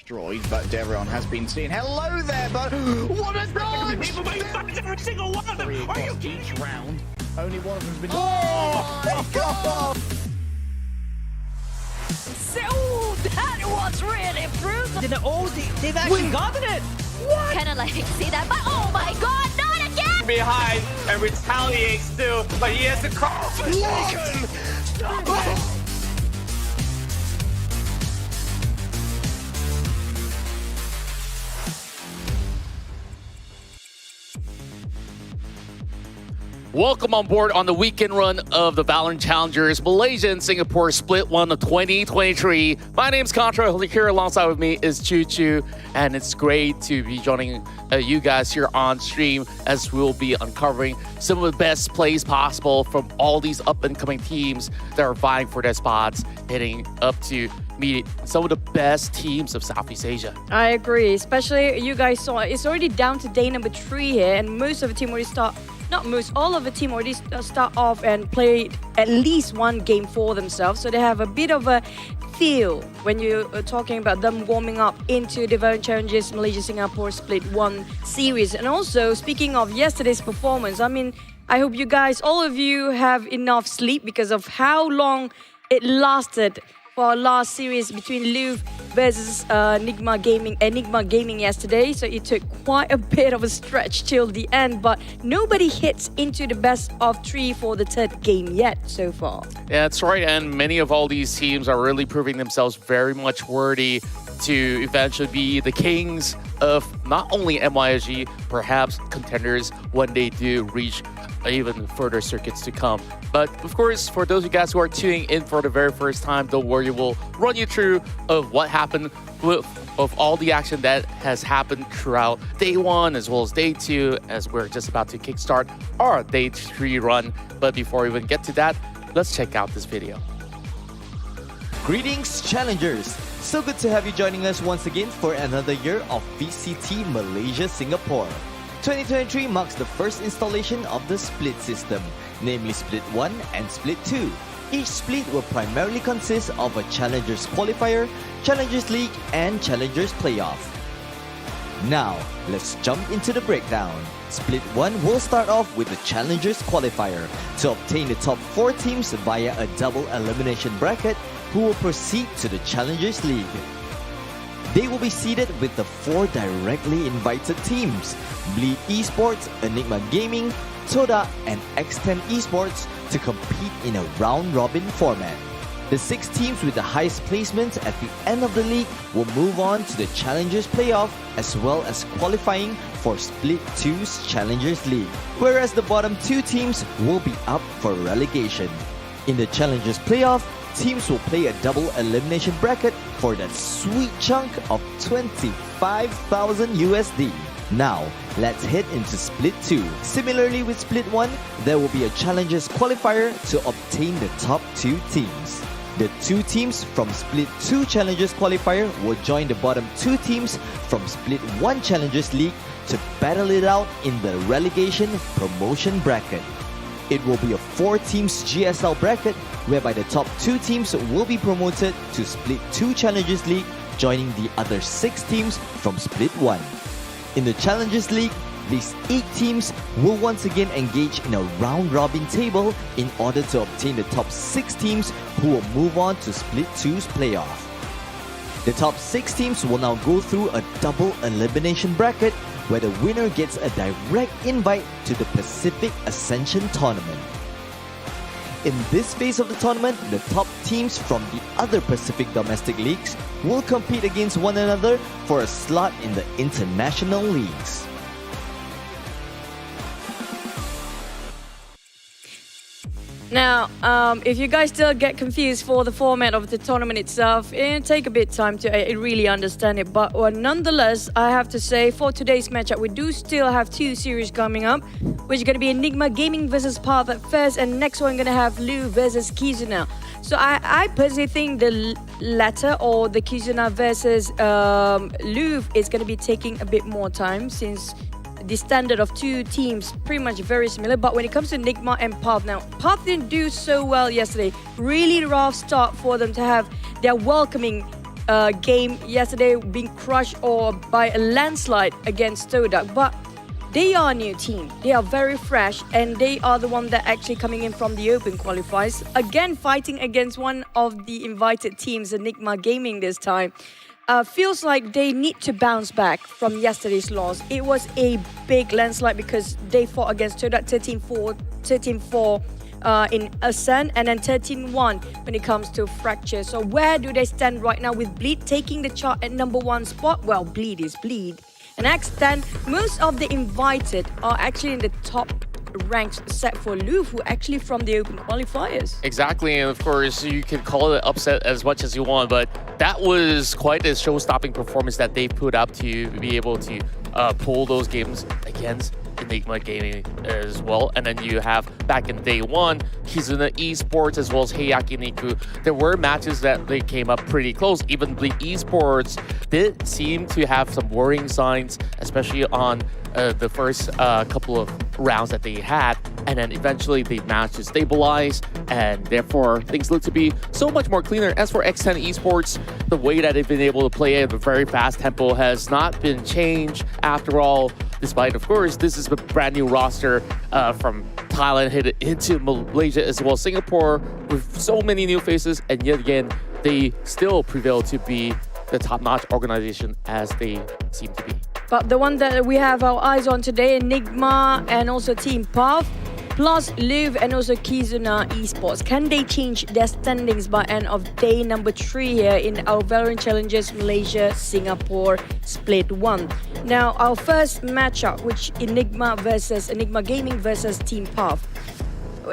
destroyed, but Devron has been seen. Hello there, but what a dodge! Every single one of them! Are you each round? Only one of them's been. Oh my God! So that was really brutal. They've actually gotten it! What? Kind of like see that, but oh my God, not again! behind and retaliates too, but he has to call for Welcome on board on the weekend run of the VALORANT Challengers Malaysia and Singapore Split 1 of 2023. My name's Contra. Here alongside with me is Choo Choo, and it's great to be joining you guys here on stream as we'll be uncovering some of the best plays possible from all these up-and-coming teams that are vying for their spots, heading up to meet some of the best teams of Southeast Asia. I agree, especially you guys saw it's already down to day number 3 here, and most of the team already all of the team already start off and play at least one game for themselves, so they have a bit of a feel when you're talking about them warming up into the VALORANT Challenges Malaysia-Singapore Split 1 series. And also, speaking of yesterday's performance, I mean, I hope you guys, all of you, have enough sleep because of how long it lasted for our last series between Louvre versus Enigma Gaming yesterday. So it took quite a bit of a stretch till the end, but nobody hits into the best of 3 for the third game yet so far. Yeah, that's right. And many of all these teams are really proving themselves very much worthy to eventually be the kings of not only MYSG, perhaps contenders when they do reach even further circuits to come. But of course, for those of you guys who are tuning in for the very first time, don't worry, we'll run you through of what happened of all the action that has happened throughout day 1 as well as day 2, as we're just about to kickstart our day 3 run. But before we even get to that, let's check out this video. Greetings, challengers! So good to have you joining us once again for another year of VCT Malaysia Singapore. 2023 marks the first installation of the split system, namely Split 1 and Split 2. Each split will primarily consist of a Challengers Qualifier, Challengers League, and Challengers Playoff. Now, let's jump into the breakdown. Split 1 will start off with the Challengers Qualifier to obtain the top 4 teams via a double elimination bracket who will proceed to the Challengers League. They will be seeded with the 4 directly invited teams, VCT Esports, Enigma Gaming, Toda, and X10 Esports to compete in a round-robin format. The 6 teams with the highest placement at the end of the league will move on to the Challengers Playoff as well as qualifying for Split 2's Challengers League, whereas the bottom 2 teams will be up for relegation. In the Challengers Playoff, teams will play a double elimination bracket for that sweet chunk of 25,000 USD. Now, let's head into Split 2. Similarly with Split 1, there will be a Challengers Qualifier to obtain the top 2 teams. The 2 teams from Split 2 Challengers Qualifier will join the bottom 2 teams from Split 1 Challengers League to battle it out in the relegation promotion bracket. It will be a 4 teams GSL bracket whereby the top 2 teams will be promoted to Split 2 Challengers League, joining the other 6 teams from Split 1. In the Challengers League, these 8 teams will once again engage in a round-robin table in order to obtain the top 6 teams who will move on to Split 2's playoff. The top 6 teams will now go through a double elimination bracket where the winner gets a direct invite to the Pacific Ascension Tournament. In this phase of the tournament, the top teams from the other Pacific domestic leagues will compete against one another for a slot in the international leagues. Now, if you guys still get confused for the format of the tournament itself, it'll take a bit of time to really understand it. But nonetheless, I have to say, for today's matchup, we do still have 2 series coming up, which is going to be Enigma Gaming versus Path at first, and next one going to have Louvre versus Kizuna. So I personally think the latter, or the Kizuna versus Louvre, is going to be taking a bit more time since the standard of 2 teams pretty much very similar. But when it comes to Enigma and Path, now Path didn't do so well yesterday. Really rough start for them to have their welcoming game yesterday, being crushed or by a landslide against Stoduck. But they are a new team. They are very fresh, and they are the one that actually coming in from the open qualifiers. Again, fighting against one of the invited teams, Enigma Gaming this time. Feels like they need to bounce back from yesterday's loss. It was a big landslide because they fought against Stoduck 13-4 in Ascent, and then 13-1 when it comes to Fracture. So where do they stand right now with Bleed taking the chart at number 1 spot? Well, Bleed is Bleed. And extent, most of the invited are actually in the top ranks except for Louvre, who actually from the open qualifiers. Exactly, and of course you can call it upset as much as you want, but that was quite a show-stopping performance that they put up to be able to pull those games against Enigma Gaming as well. And then you have back in day 1, Kizuna Esports as well as Yakiniku. There were matches that they came up pretty close. Even the Esports did seem to have some worrying signs, especially on the first couple of rounds that they had, and then eventually they managed to stabilize, and therefore things look to be so much more cleaner. As for X10 Esports, the way that they've been able to play at a very fast tempo has not been changed after all, despite, of course, this is a brand new roster from Thailand headed into Malaysia as well as Singapore with so many new faces, and yet again, they still prevail to be the top-notch organization as they seem to be. But the one that we have our eyes on today, Enigma and also Team Path, plus Louvre and also Kizuna Esports. Can they change their standings by end of day number 3 here in our VALORANT Challenges Malaysia Singapore Split 1? Now, our first matchup, which Enigma Gaming versus Team Path.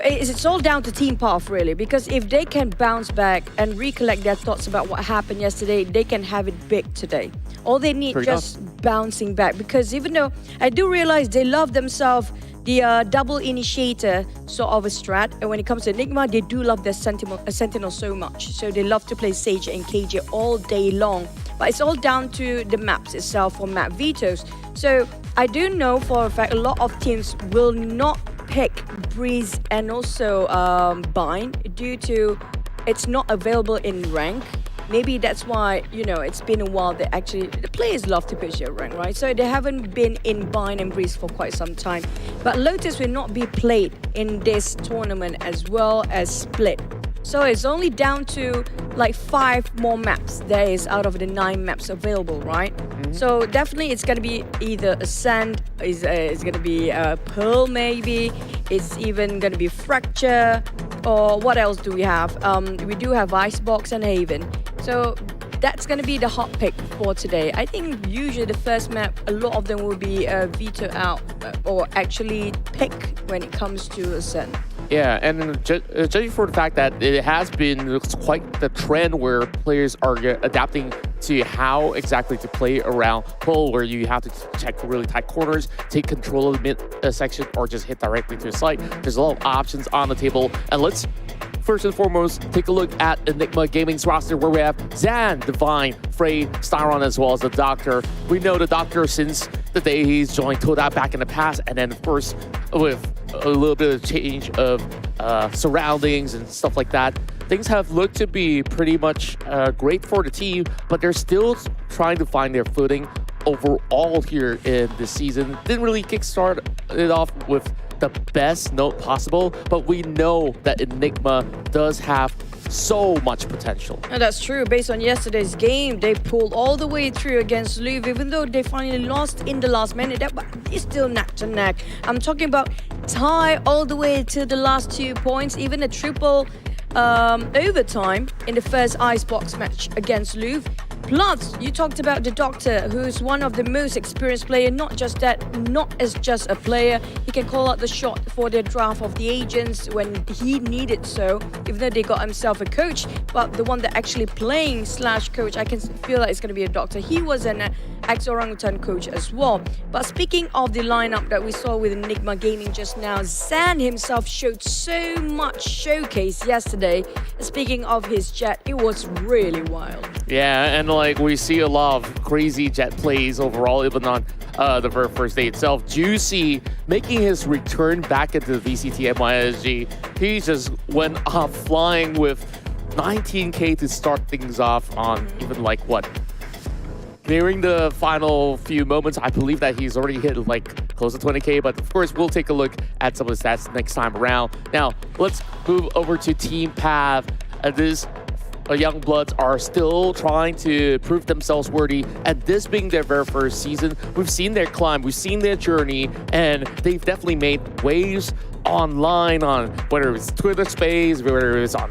It's all down to Team Path really, because if they can bounce back and recollect their thoughts about what happened yesterday, they can have it big today. All they need just bouncing back, because even though I do realize they love themselves the double initiator sort of a strat, and when it comes to Enigma, they do love their Sentinel so much, so they love to play Sage and KJ all day long. But it's all down to the maps itself or map vetoes. So I do know for a fact a lot of teams will not pick Breeze and also Bind due to it's not available in rank. Maybe that's why, you know, it's been a while that actually the players love to push their rank, right? So they haven't been in Bind and Breeze for quite some time. But Lotus will not be played in this tournament as well as Split. So it's only down to like 5 more maps there is out of the 9 maps available, right? So definitely it's going to be either Ascent, it's going to be Pearl maybe, it's even going to be Fracture, or what else do we have? We do have Icebox and Haven. So that's going to be the hot pick for today. I think usually the first map, a lot of them will be veto out or actually pick when it comes to Ascent. Yeah, and judging for the fact that it has been quite the trend where players are adapting to how exactly to play around Pearl, where you have to check really tight corners, take control of the mid section, or just hit directly to the site. There's a lot of options on the table, and let's first and foremost take a look at Enigma Gaming's roster, where we have Zan, Divine, Frey, Styron, as well as the Doctor. We know the Doctor since the day he's joined Toda back in the past, and then of course with a little bit of change of surroundings and stuff like that, things have looked to be pretty much great for the team, but they're still trying to find their footing overall here in this season. Didn't really kickstart it off with the best note possible, but we know that Enigma does have so much potential. And that's true. Based on yesterday's game, they pulled all the way through against Louvre, even though they finally lost in the last minute. But it's still neck to neck. I'm talking about tie all the way to the last 2 points, even a triple overtime in the first Icebox match against Louvre. Plus, you talked about the Doctor, who's one of the most experienced player. Not just that, not as just a player. He can call out the shot for the draft of the agents when he needed so, even though they got himself a coach. But the one that actually playing / coach, I can feel like it's going to be a Doctor. He was an ex-orangutan coach as well. But speaking of the lineup that we saw with Enigma Gaming just now, Zan himself showed so much showcase yesterday. Speaking of his jet, it was really wild. Yeah, and like we see a lot of crazy jet plays overall, even on the very first day itself. Juicy making his return back into the VCT MYSG. He just went off flying with 19K to start things off on even like what? Nearing the final few moments, I believe that he's already hit like close to 20K, but of course we'll take a look at some of the stats next time around. Now, let's move over to Team Pav. This young bloods are still trying to prove themselves worthy, and this being their very first season, we've seen their climb, we've seen their journey, and they've definitely made waves online on whether it's Twitter Space, whether it's on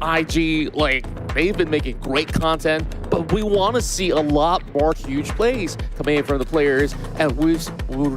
IG. Like, they've been making great content, but we want to see a lot more huge plays coming in from the players, and we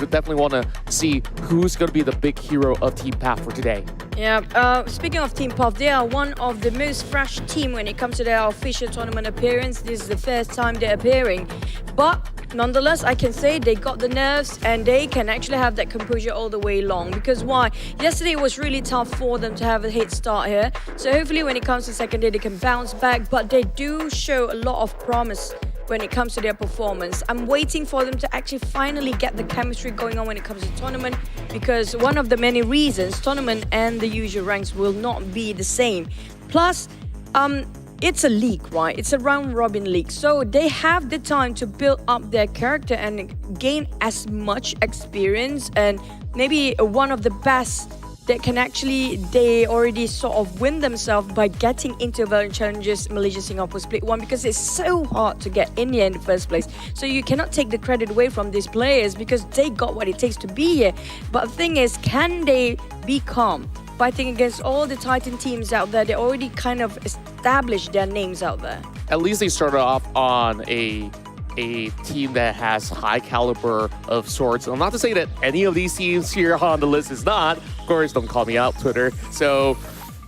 definitely want to see who's going to be the big hero of Team Path for today. Yeah, speaking of Team Puff, they are one of the most fresh team when it comes to their official tournament appearance. This is the first time they're appearing. But nonetheless, I can say they got the nerves and they can actually have that composure all the way long. Because why? Yesterday it was really tough for them to have a head start here. So hopefully when it comes to second day, they can bounce back. But they do show a lot of promise when it comes to their performance. I'm waiting for them to actually finally get the chemistry going on when it comes to tournament, because one of the many reasons tournament and the usual ranks will not be the same. Plus, it's a league, right? It's a round robin league, so they have the time to build up their character and gain as much experience, and maybe one of the best that can actually, they already sort of win themselves by getting into VALORANT Challenges Malaysia Singapore Split 1, because it's so hard to get in here in the first place. So you cannot take the credit away from these players because they got what it takes to be here. But the thing is, can they be calm? Fighting against all the Titan teams out there, they already kind of established their names out there. At least they started off on a team that has high caliber of sorts. And not to say that any of these teams here on the list is not. Of course, don't call me out, Twitter. So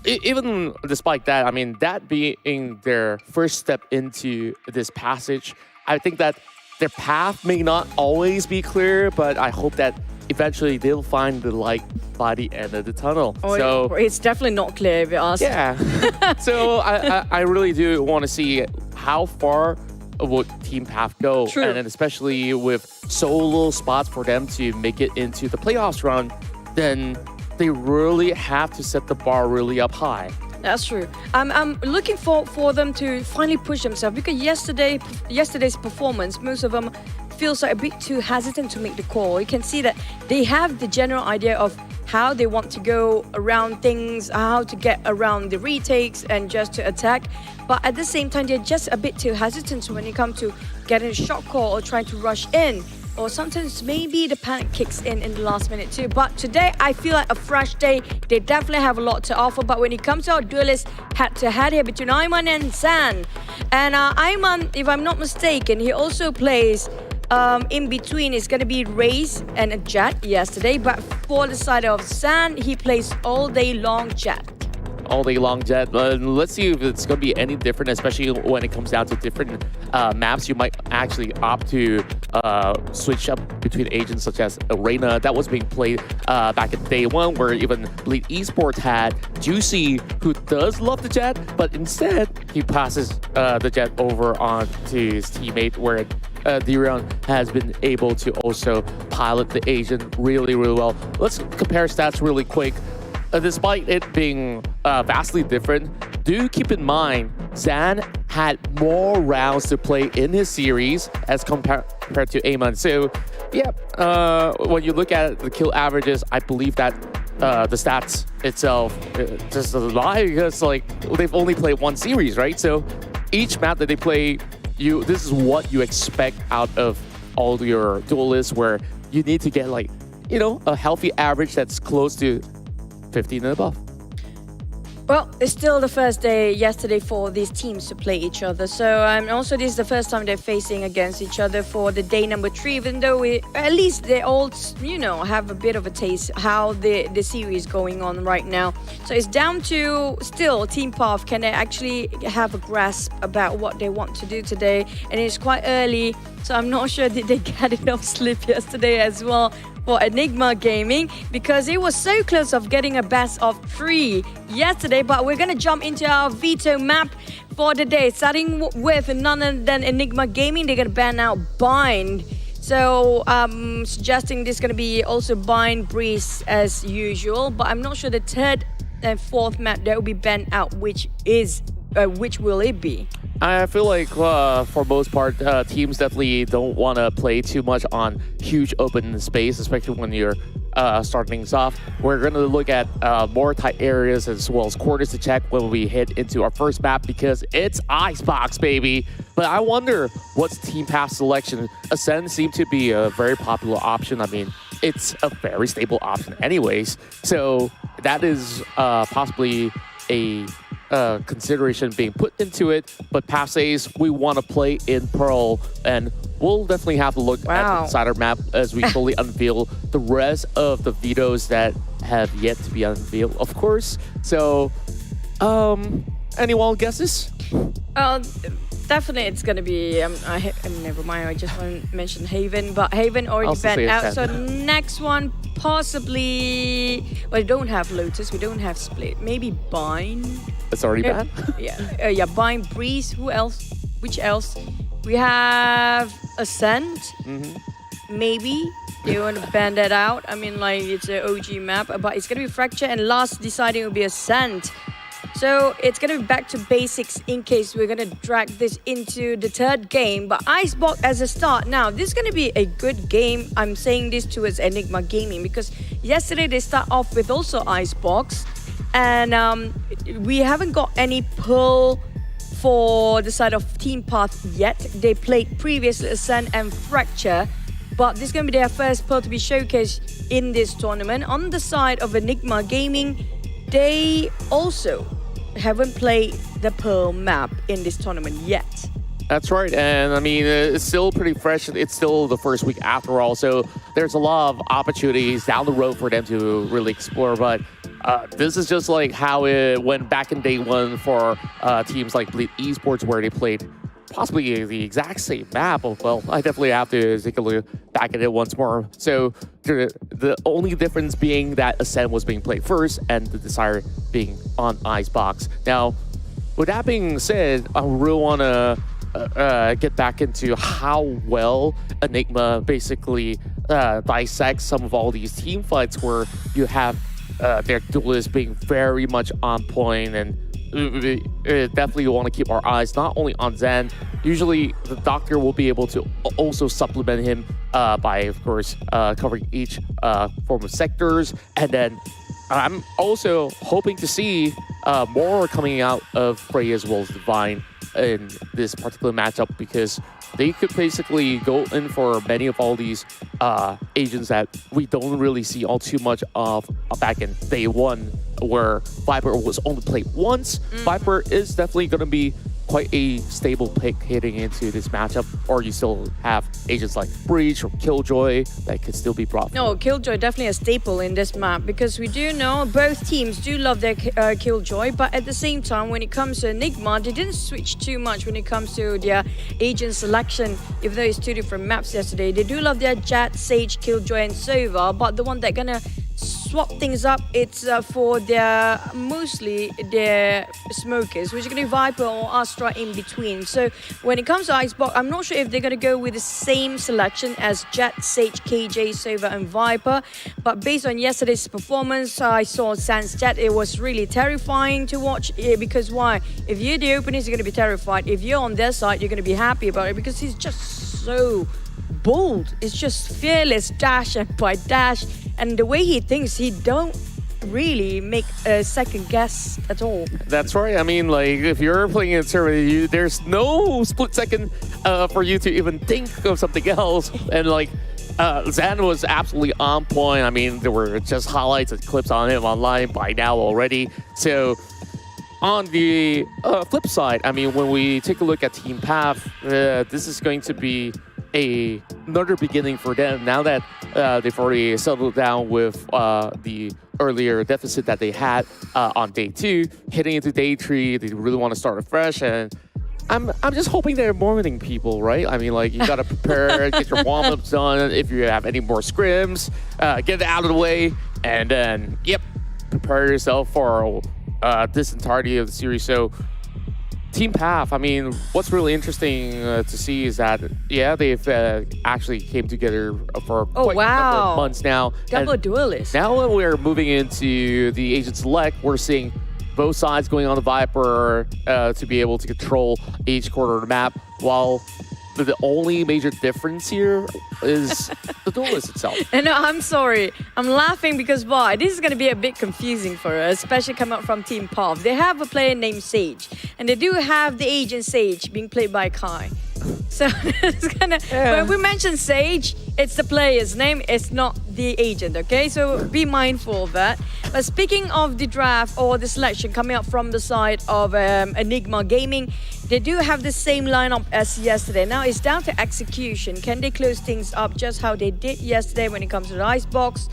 even despite that, I mean, that being their first step into this passage, I think that their path may not always be clear, but I hope that eventually they'll find the light by the end of the tunnel. Oh, so it's definitely not clear if you ask. Yeah. So I really do want to see how far would Team Path go. True. And then especially with solo spots for them to make it into the playoffs run, then they really have to set the bar really up high. That's true. I'm looking for them to finally push themselves, because yesterday's performance, most of them feels like a bit too hesitant to make the call. You can see that they have the general idea of how they want to go around things, how to get around the retakes and just to attack. But at the same time, they're just a bit too hesitant when it comes to getting a shot call or trying to rush in. Or sometimes maybe the panic kicks in the last minute too. But today, I feel like a fresh day. They definitely have a lot to offer. But when it comes to our duelist head-to-head here between Ayman and San. And Ayman, if I'm not mistaken, he also plays in between. It's going to be Raze and a Jet yesterday. But for the side of San, he plays all day long Jet. All day long Jet. Let's see if it's going to be any different, especially when it comes down to different maps. You might actually opt to switch up between agents such as Arena. That was being played back in day one, where even VCT Esports had Juicy, who does love the Jet, but instead he passes the Jet over on to his teammate, where Dirion has been able to also pilot the agent really, really well. Let's compare stats really quick. Despite it being vastly different, do keep in mind Zan had more rounds to play in his series as compared to Ayman. So, yeah, when you look at the kill averages, I believe that the stats itself just a lie, because like they've only played one series, right? So each map that they play, this is what you expect out of all your duelists, where you need to get like, you know, a healthy average that's close to 15 and above. Well, it's still the first day yesterday for these teams to play each other. So also this is the first time they're facing against each other for the day number 3, even though at least they all, you know, have a bit of a taste how the series is going on right now. So it's down to still Team Path. Can they actually have a grasp about what they want to do today? And it's quite early, so I'm not sure did they get enough sleep yesterday as well for Enigma Gaming, because it was so close of getting a best of 3 yesterday. But we're gonna jump into our veto map for the day, starting with none other than Enigma Gaming. They're gonna ban out Bind. So suggesting this is gonna be also Bind, Breeze as usual, but I'm not sure the third and fourth map that will be banned out, which is which will it be? I feel like for most part, teams definitely don't want to play too much on huge open space, especially when you're starting things off. We're going to look at more tight areas as well as corners to check when we hit into our first map because it's Icebox, baby. But I wonder what's Team Path's selection. Ascend seemed to be a very popular option. I mean, it's a very stable option anyways. So that is possibly a consideration being put into it, but Path says we want to play in Pearl, and we'll definitely have to look at the insider map as we fully unveil the rest of the vetoes that have yet to be unveiled, of course. So, any wild guesses? Definitely it's gonna be never mind, I just want to mention Haven, but Haven already banned out. So next one possibly, well, we don't have Lotus, we don't have Split, maybe Bind. It's already banned? Yeah, Bind, Breeze, who else? Which else? We have Ascent, maybe. They want to ban that out. I mean, like, it's an OG map, but it's gonna be Fracture, and last deciding will be Ascent. So it's going to be back to basics in case we're going to drag this into the third game. But Icebox as a start. Now, this is going to be a good game. I'm saying this towards Enigma Gaming because yesterday they start off with also Icebox. And we haven't got any Pearl for the side of Team Path yet. They played previously Ascent and Fracture. But this is going to be their first Pearl to be showcased in this tournament. On the side of Enigma Gaming, they also haven't played the Pearl map in this tournament yet. That's right, and I mean, it's still pretty fresh. It's still the first week after all, so there's a lot of opportunities down the road for them to really explore, but this is just like how it went back in day one for teams like VCT Esports, where they played possibly the exact same map. Well, I definitely have to take a look back at it once more. So the only difference being that Ascent was being played first and the Desire being on Icebox. Now, with that being said, I really want to get back into how well Enigma basically dissects some of all these team fights where you have their duelists being very much on point, and definitely want to keep our eyes not only on Zen. Usually the doctor will be able to also supplement him by, of course, covering each form of sectors. And then I'm also hoping to see more coming out of Frey as well as Divine in this particular matchup, because they could basically go in for many of all these agents that we don't really see all too much of back in day one, where Viper was only played once. Viper is definitely going to be quite a stable pick heading into this matchup, or you still have agents like Breach or Killjoy that could still be brought forward. No, Killjoy definitely a staple in this map, because we do know both teams do love their Killjoy, but at the same time, when it comes to Enigma, they didn't switch too much when it comes to their agent selection, even though it's two different maps yesterday. They do love their Jet, Sage, Killjoy, and Sova, but the one that gonna swap things up, it's for their mostly their smokers, which are going to be Viper or Astra in between. So when it comes to Icebox, I'm not sure if they're going to go with the same selection as Jet, Sage, KJ, Sova, and Viper, but based on yesterday's performance, I saw Sans Jet. It was really terrifying to watch, because why? If you're the openers, you're going to be terrified. If you're on their side, you're going to be happy about it, because he's just so bold. It's just fearless dash and by dash, and the way he thinks, he don't really make a second guess at all. That's right. I mean, like, if you're playing in server, there's no split second for you to even think of something else. And like, Zan was absolutely on point. I mean, there were just highlights and clips on him online by now already. So on the flip side, I mean, when we take a look at Team Path, this is going to be another beginning for them now that they've already settled down with the earlier deficit that they had on day 2. Heading into day 3, they really want to start afresh, and I'm just hoping they're morning people, right? I mean, like, you gotta prepare, get your warm-ups done. If you have any more scrims, get it out of the way, and then, prepare yourself for this entirety of the series. So Team Path, I mean, what's really interesting to see is that, they've actually came together for quite a number of months now. Double duelist. Now when we're moving into the Agent Select, we're seeing both sides going on the Viper to be able to control each corner of the map, while the only major difference here is the duelist itself. And I'm sorry, I'm laughing because why? This is going to be a bit confusing for us, especially coming up from Team POV. They have a player named Sage, and they do have the agent Sage being played by Kai. So it's gonna. When we mention Sage, it's the player's name, it's not the agent, okay? So be mindful of that. But speaking of the draft or the selection coming up from the side of Enigma Gaming, they do have the same lineup as yesterday. Now it's down to execution. Can they close things up just how they did yesterday when it comes to the Icebox?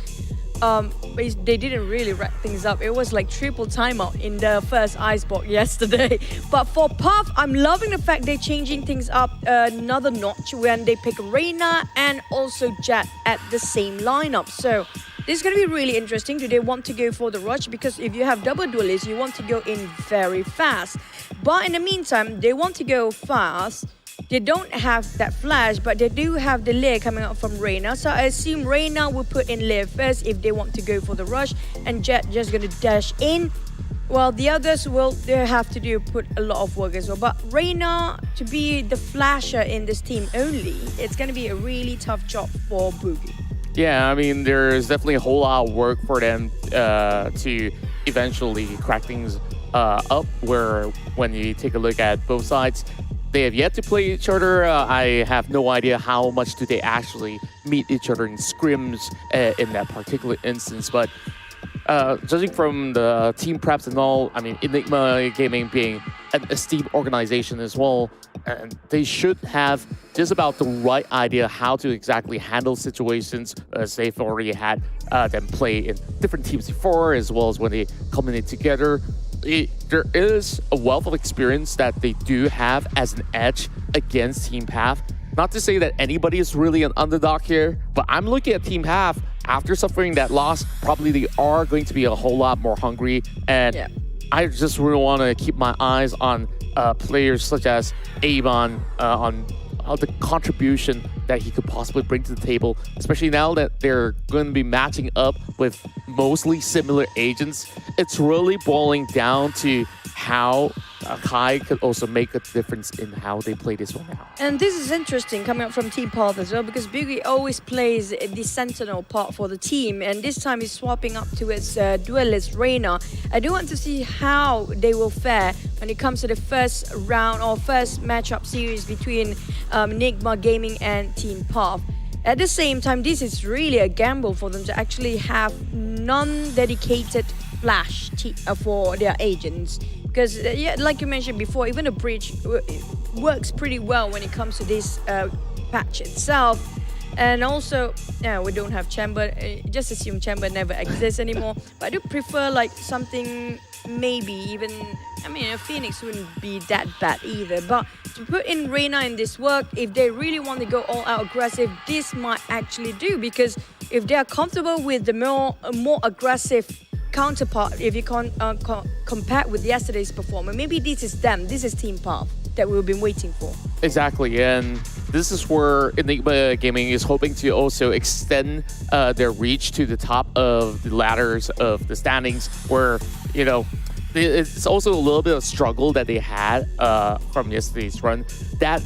They didn't really wrap things up. It was like triple timeout in the first Icebox yesterday. But for Puff, I'm loving the fact they're changing things up another notch when they pick Reina and also Jet at the same lineup. So this is going to be really interesting. Do they want to go for the rush? Because if you have double duelists, you want to go in very fast. But in the meantime, they want to go fast. They don't have that flash, but they do have the layer coming out from Reina. So I assume Reina will put in layer first if they want to go for the rush, and Jet just going to dash in. Well, the others they have to put a lot of work as well. But Reina, to be the flasher in this team only, it's going to be a really tough job for Boogie. Yeah, I mean, there's definitely a whole lot of work for them to eventually crack things up, where when you take a look at both sides, they have yet to play each other. I have no idea how much do they actually meet each other in scrims in that particular instance. But judging from the team preps and all, I mean, Enigma Gaming being an esteemed organization as well, and they should have just about the right idea how to exactly handle situations, as they've already had them play in different teams before, as well as when they culminate together. There is a wealth of experience that they do have as an edge against Team Path. Not to say that anybody is really an underdog here, but I'm looking at Team Path after suffering that loss. Probably they are going to be a whole lot more hungry, and I just really want to keep my eyes on players such as Avon, on the contribution that he could possibly bring to the table, especially now that they're going to be matching up with mostly similar agents. It's really boiling down to how Kai could also make a difference in how they play this one now. And this is interesting coming up from Team Path as well, because Boogie always plays the sentinel part for the team, and this time he's swapping up to its duelist Reina. I do want to see how they will fare when it comes to the first round or first matchup series between Enigma Gaming and Team Path. At the same time, this is really a gamble for them to actually have non-dedicated flash for their agents. Because, like you mentioned before, even the bridge works pretty well when it comes to this patch itself. And also, we don't have Chamber. Just assume Chamber never exists anymore. But I do prefer like something, maybe even, I mean, a Phoenix wouldn't be that bad either. But to put in Reina in this work, if they really want to go all out aggressive, this might actually do. Because if they are comfortable with the more aggressive counterpart, if you compare with yesterday's performance, maybe this is them. This is Team Path that we've been waiting for. Exactly, and this is where Enigma Gaming is hoping to also extend their reach to the top of the ladders of the standings, where, you know, it's also a little bit of struggle that they had from yesterday's run, that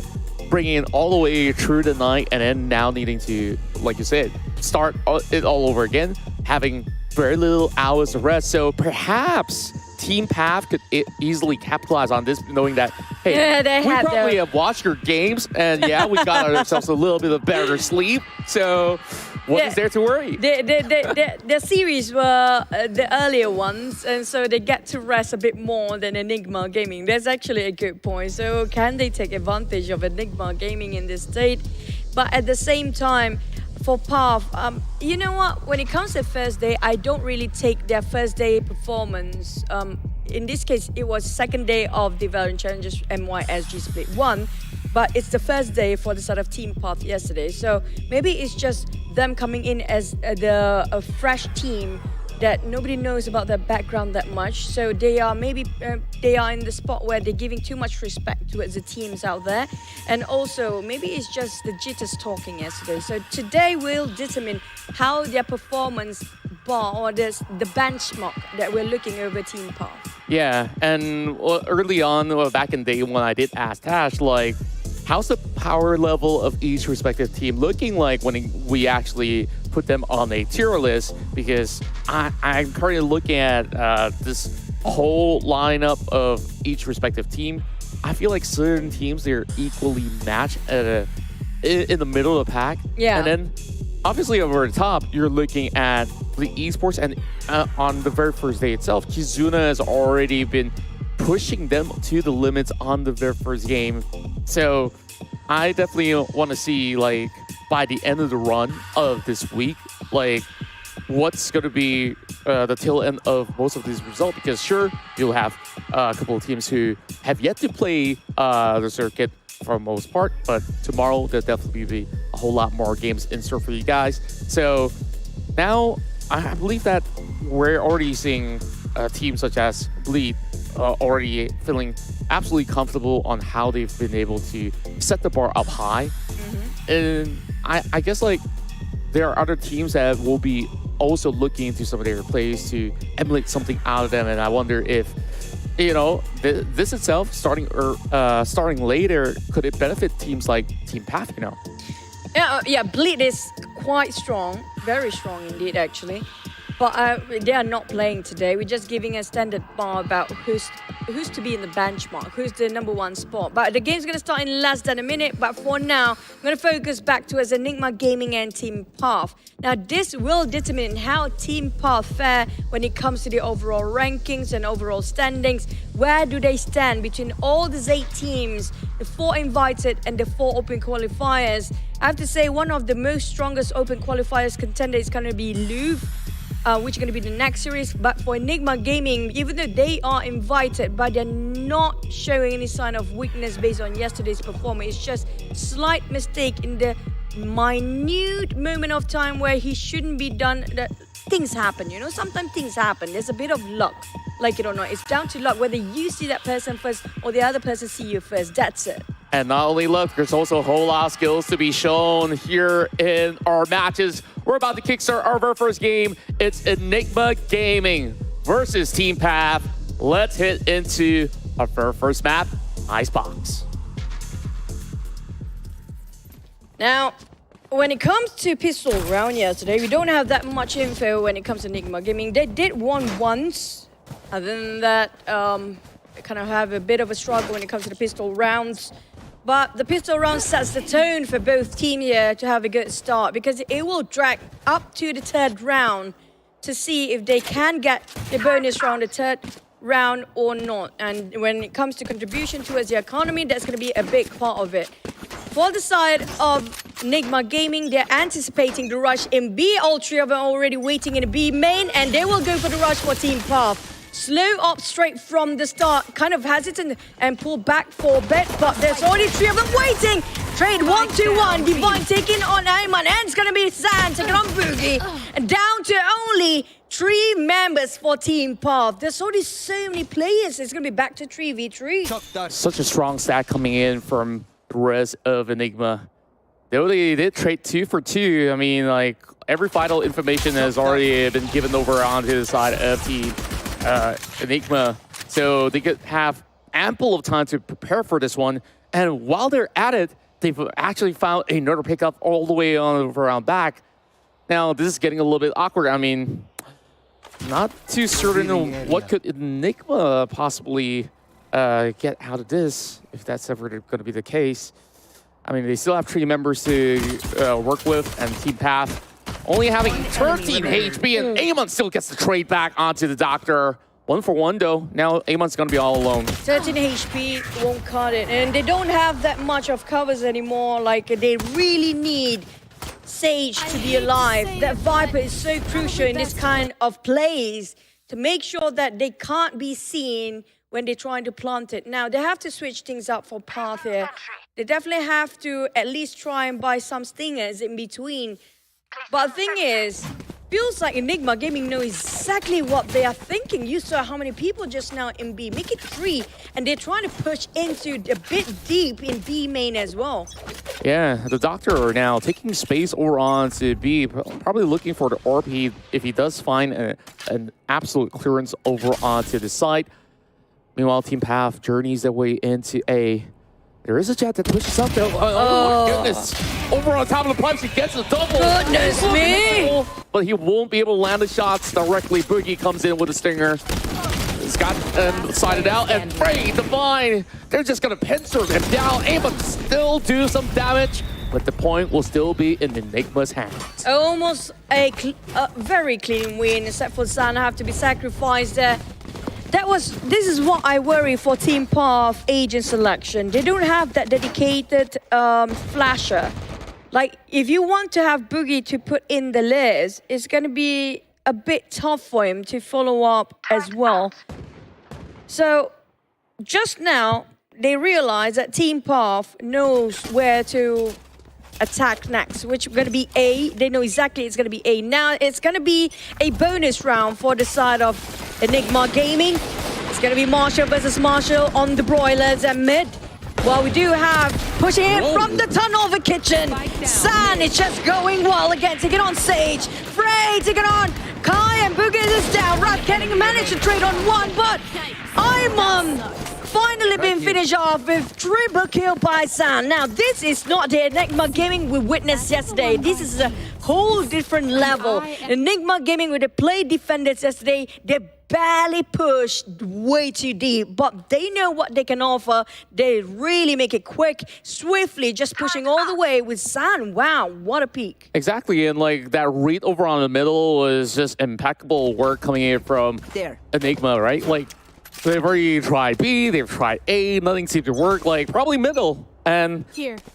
bringing it all the way through the night, and then now needing to, like you said, start it all over again, having very little hours of rest. So perhaps Team Path could easily capitalize on this, knowing that, hey, we probably have watched your games, and we got ourselves a little bit of better sleep. So what is there to worry? The series were the earlier ones, and so they get to rest a bit more than Enigma Gaming. That's actually a good point. So can they take advantage of Enigma Gaming in this state? But at the same time, for Path, you know what? When it comes to first day, I don't really take their first day performance. In this case, it was second day of the VALORANT Challengers MYSG Split 1, but it's the first day for the sort of Team Path yesterday. So maybe it's just them coming in as a fresh team that nobody knows about their background that much. So they are maybe they are in the spot where they're giving too much respect towards the teams out there. And also maybe it's just the jitters talking yesterday. So today will determine how their performance bar or the benchmark that we're looking over Team Path. Yeah, and early on, back in day one, I did ask Tash, like, how's the power level of each respective team looking like when we actually put them on a tier list? Because I'm currently looking at this whole lineup of each respective team. I feel like certain teams, they're equally matched in the middle of the pack. Yeah. And then, obviously, over the top, you're looking at the esports, and on the very first day itself, Kizuna has already been pushing them to the limits on the very first game. So I definitely want to see, like, by the end of the run of this week, like, what's going to be the tail end of most of these results. Because sure, you'll have a couple of teams who have yet to play the circuit for the most part, but tomorrow there'll definitely be a whole lot more games in store for you guys. So now I believe that we're already seeing teams such as Bleed already feeling absolutely comfortable on how they've been able to set the bar up high. And I guess, like, there are other teams that will be also looking into some of their plays to emulate something out of them. And I wonder if, you know, this itself, starting later, could it benefit teams like Team Path, you know? Yeah, Bleed is quite strong, very strong indeed, actually. But they are not playing today. We're just giving a standard bar about who's to be in the benchmark, who's the #1 spot. But the game's going to start in less than a minute. But for now, I'm going to focus back towards Enigma Gaming and Team Path. Now, this will determine how Team Path fare when it comes to the overall rankings and overall standings. Where do they stand between all these 8 teams, the 4 invited and the 4 open qualifiers? I have to say, one of the most strongest open qualifiers contender is going to be Louvre, which is going to be the next series. But for Enigma Gaming, even though they are invited, but they're not showing any sign of weakness based on yesterday's performance. It's just slight mistake in the minute moment of time where he shouldn't be done. That things happen, you know, sometimes things happen. There's a bit of luck, like it or not. It's down to luck, whether you see that person first or the other person see you first. That's it. And not only luck, there's also a whole lot of skills to be shown here in our matches. We're about to kickstart our very first game. It's Enigma Gaming versus Team Path. Let's hit into our very first map, Icebox. Now, when it comes to pistol round yesterday, we don't have that much info when it comes to Enigma Gaming. They did won once. Other than that, they kind of have a bit of a struggle when it comes to the pistol rounds. But the pistol round sets the tone for both teams here to have a good start, because it will drag up to the 3rd round to see if they can get the bonus round, the 3rd round or not. And when it comes to contribution towards the economy, that's going to be a big part of it. For the side of Enigma Gaming, they're anticipating the rush in B. All 3 of them are already waiting in the B main, and they will go for the rush for Team Path. Slow up straight from the start, kind of hesitant and pull back for a bit, but there's already 3 of them waiting. Trade 1-2-1, Divine taking on Ayman, and it's gonna be Zan taking on Boogie. And down to only 3 members for Team Path. There's already so many players, it's gonna be back to 3v3. Such a strong stat coming in from the rest of Enigma. They did trade 2 for 2. I mean, like, every vital information has already been given over onto the side of Team Enigma, so they could have ample of time to prepare for this one. And while they're at it, they've actually found another pickup all the way on over around back. Now, this is getting a little bit awkward. I mean, not too certain what could Enigma possibly get out of this, if that's ever going to be the case. I mean, they still have 3 members to work with, and Team Path only having 13 HP, and Amon still gets the trade back onto the Doctor. 1 for 1 though. Now Amon's gonna be all alone. 13 HP won't cut it, and they don't have that much of covers anymore. Like, they really need Sage to be alive. That Viper is so crucial in this kind of plays to make sure that they can't be seen when they're trying to plant it. Now, they have to switch things up for Path here. They definitely have to at least try and buy some stingers in between. But the thing is, feels like Enigma Gaming know exactly what they are thinking. You saw how many people just now in B. Make it 3, and they're trying to push into a bit deep in B main as well. Yeah, the Doctor are now taking space over on to B, probably looking for the ARP if he does find an absolute clearance over onto the side. Meanwhile, Team Path journeys their way into A. There is a jet that pushes up there. Oh my goodness. Over on top of the pipes, he gets a double. Goodness me. But he won't be able to land the shots directly. Boogie comes in with a stinger. He's got sided out, and Frey, Divine, they're just gonna pincer him down. Able to still do some damage, but the point will still be in Enigma's hands. Almost a very clean win, except for Zan have to be sacrificed there. This is what I worry for Team Path agent selection. They don't have that dedicated flasher. Like, if you want to have Boogie to put in the list, it's going to be a bit tough for him to follow up as well. So, just now, they realize that Team Path knows where to attack next, which is going to be A. They know exactly it's going to be A. Now, it's going to be a bonus round for the side of Enigma Gaming. It's going to be Marshall versus Marshall on the broilers and mid. Well, we do have pushing in from the tunnel of the kitchen. San is just going well again, taking on Sage. Frey taking on Kai, and Boogie is down. Rap getting managed to trade on one, but Imon finally been finished off with triple kill by San. Now, this is not the Enigma Gaming we witnessed yesterday. This is a whole different level. Enigma Gaming, with the play defenders yesterday, they barely pushed way too deep, but they know what they can offer. They really make it quick, swiftly, just pushing all the way with San. Wow, what a peak. Exactly, and like that read over on the middle was just impeccable work coming in from Enigma, right? Like, they've already tried B, they've tried A, nothing seemed to work, like probably middle. And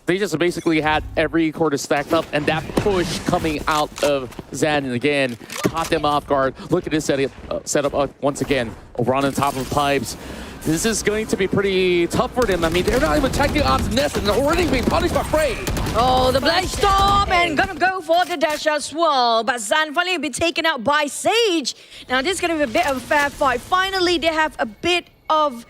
they just basically had every quarter stacked up, and that push coming out of Zan again caught them off guard. Look at this setup once again. Over on the top of the pipes. This is going to be pretty tough for them. I mean, they're not even checking out the nest, and they're already being punished by Frey. Oh, the Blaze Storm, and gonna go for the dash as well. But Zan finally will be taken out by Sage. Now, this is gonna be a bit of a fair fight. Finally, they have a bit of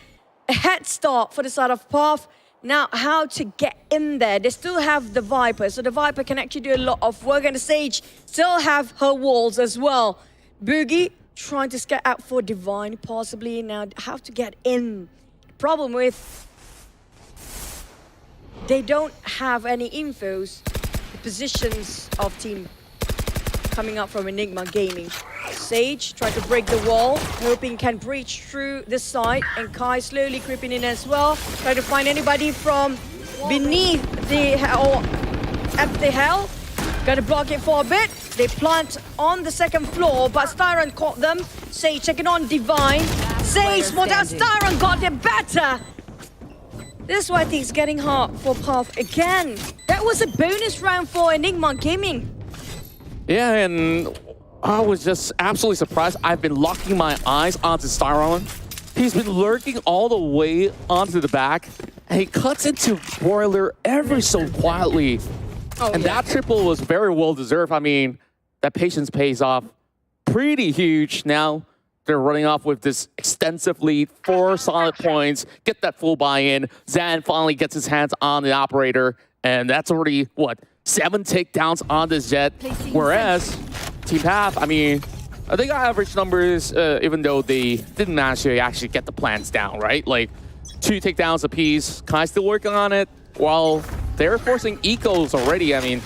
a head start for the side of Path. Now, how to get in there? They still have the Viper, so the Viper can actually do a lot of work, and the Sage still have her walls as well. Boogie trying to get out for Divine, possibly. Now, how to get in? Problem with, they don't have any infos, the positions of team coming up from Enigma Gaming. Sage tried to break the wall, hoping can breach through the side, and Kai slowly creeping in as well. Try to find anybody from beneath the or at the hell. Gotta block it for a bit. They plant on the second floor, but Styron caught them. Sage taking on Divine. Sage spot out, Styron got it better. This is why I think it's getting hard for Path again. That was a bonus round for Enigma Gaming. Yeah, and I was just absolutely surprised. I've been locking my eyes onto Styron. He's been lurking all the way onto the back, and he cuts into Broiler ever so quietly. And that triple was very well deserved. I mean, that patience pays off pretty huge. Now they're running off with this extensive lead, 4 solid points, get that full buy-in. Zan finally gets his hands on the operator, and that's already, what, 7 takedowns on this jet. Whereas Team Path, I mean, they got average numbers, even though they didn't manage to actually get the plans down, right? Like, 2 takedowns apiece. Kai still working on it, while they're forcing ecos already. I mean,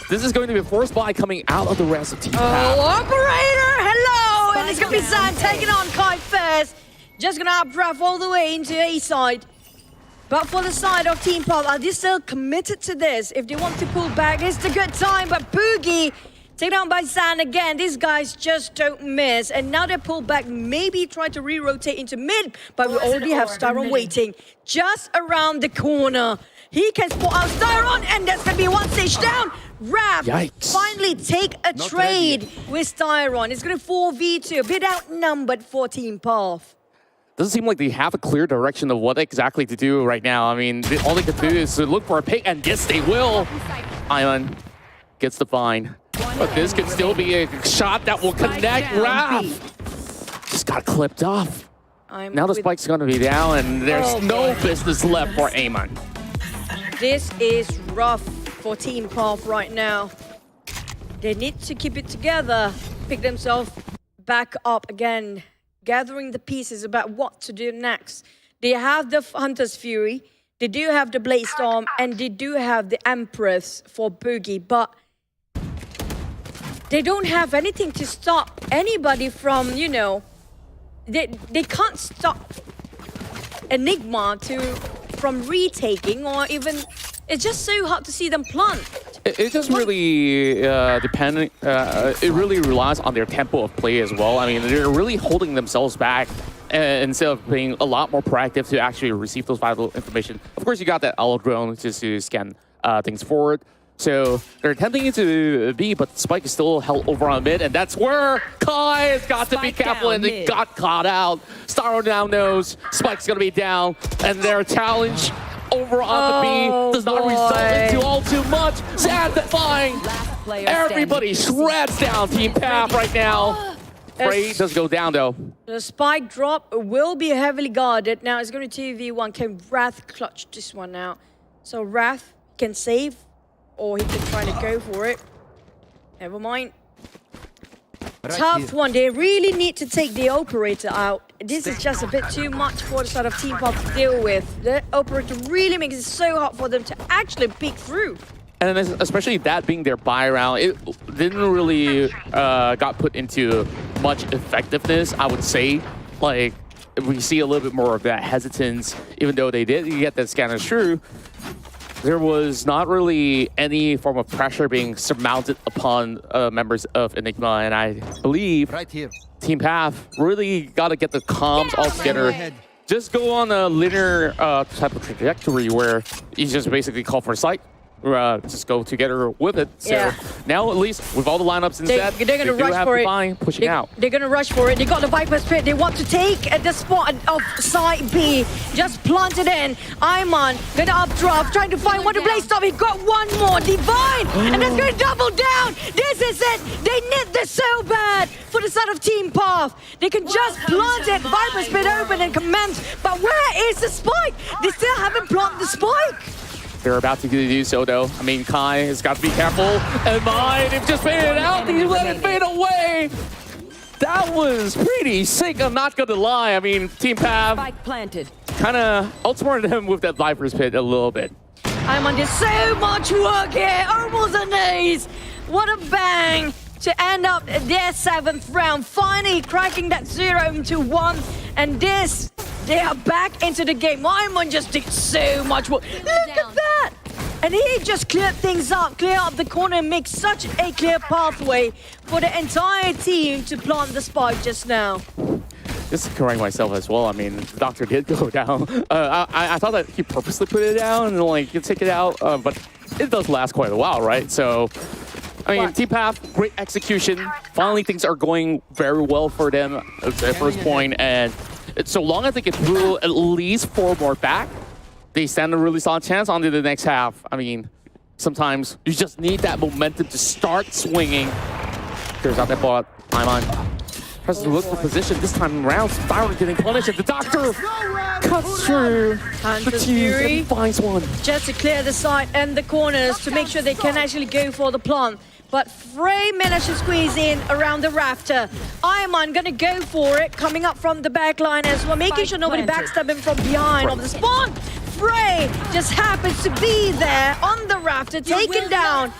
this is going to be a force buy coming out of the rest of Team Path. Oh, operator, hello! And it's going to be Zan taking on Kai first. Just going to updraft all the way into A side. But for the side of Team Path, are they still committed to this? If they want to pull back, it's a good time. But Boogie, taken down by Zan again. These guys just don't miss. And now they pull back, maybe try to re-rotate into mid. But we already have Styron waiting just around the corner. He can spot out Styron, and that's going to be 1 stage down. Rap finally take a trade with Styron. It's going to 4v2, a bit outnumbered for Team Path. Doesn't seem like they have a clear direction of what exactly to do right now. I mean, all they can do is to look for a pick, and yes, they will. Ion gets the find. But this could still be a shot that will connect Raph. Just got clipped off. Now the spike's going to be down, and there's no business left for Amon. This is rough for Team Path right now. They need to keep it together, pick themselves back up again. gathering the pieces about what to do next. They have the Hunter's Fury, they do have the Blade Storm, and they do have the Empress for Boogie, but they don't have anything to stop anybody from, you know, they can't stop Enigma from retaking, or even, it's just so hard to see them plant. It just really it really relies on their tempo of play as well. I mean, they're really holding themselves back instead of being a lot more proactive to actually receive those vital information. Of course, you got that owl drone just to scan things forward. So they're attempting to be, but Spike is still held over on mid, and that's where Kai has got to be careful, and they got caught out. Starro now knows Spike's gonna be down, and their challenge over on the B does not result into all too much. Sad defying. Everybody shreds down Team Path right now. Frey does go down though. The spike drop will be heavily guarded. Now it's going to 2v1. Can Wrath clutch this one out? So Wrath can save, or he can try to go for it. Never mind. Tough one. They really need to take the operator out. This is just a bit too much for the side of Team Pop to deal with. The operator really makes it so hard for them to actually peek through. And then especially that being their buy round, it didn't really got put into much effectiveness, I would say. Like, we see a little bit more of that hesitance, even though they did get that scanner through. There was not really any form of pressure being surmounted upon members of Enigma, and I believe Team Path really got to get the comms all together. Just go on a linear type of trajectory where you just basically call for a sight. Just go together with it. So now at least with all the lineups instead, they're gonna rush for it. Pushing out. They're gonna rush for it. They got the Viper's Pit. They want to take at the spot of side B. Just plant it in. Iman gonna updraft, trying to find one to play stop. He got one more. Divine, and that's gonna double down. This is it. They need this so bad for the side of Team Path. They can just plant it. Viper's Pit open and commence. But where is the spike? They still haven't planted the spike. They're about to do so, though. I mean, Kai has got to be careful. And mine, they've just faded out. He let it fade away. That was pretty sick, I'm not going to lie. I mean, Team Path kind of outsmarted him with that Viper's Pit a little bit. I'm under so much work here. Almost an ace. What a bang to end up their 7th round. Finally cracking that 0-1. And this, they are back into the game. Wyman just did so much work. Look at that! And he just cleared things up, clear up the corner, and make such a clear pathway for the entire team to plant the spike just now. Just correcting myself as well. I mean, the doctor did go down. I thought that he purposely put it down and like you take it out, but it does last quite a while, right? So, I mean, Team Path, great execution. Finally, things are going very well for them at their first point, and so long as they get through at least 4 more back, they stand a really solid chance on to the next half. I mean, sometimes you just need that momentum to start swinging. There's out that ball. Iman tries to look for position this time around. Styron getting punished, and the doctor cuts through the team and finds one. Just to clear the side and the corners to make sure they can actually go for the plant. But Frey managed to squeeze in around the rafter. Iman gonna go for it, coming up from the back line as well, making sure nobody backstab him from behind of the spawn. Frey just happens to be there on the rafter, taken down,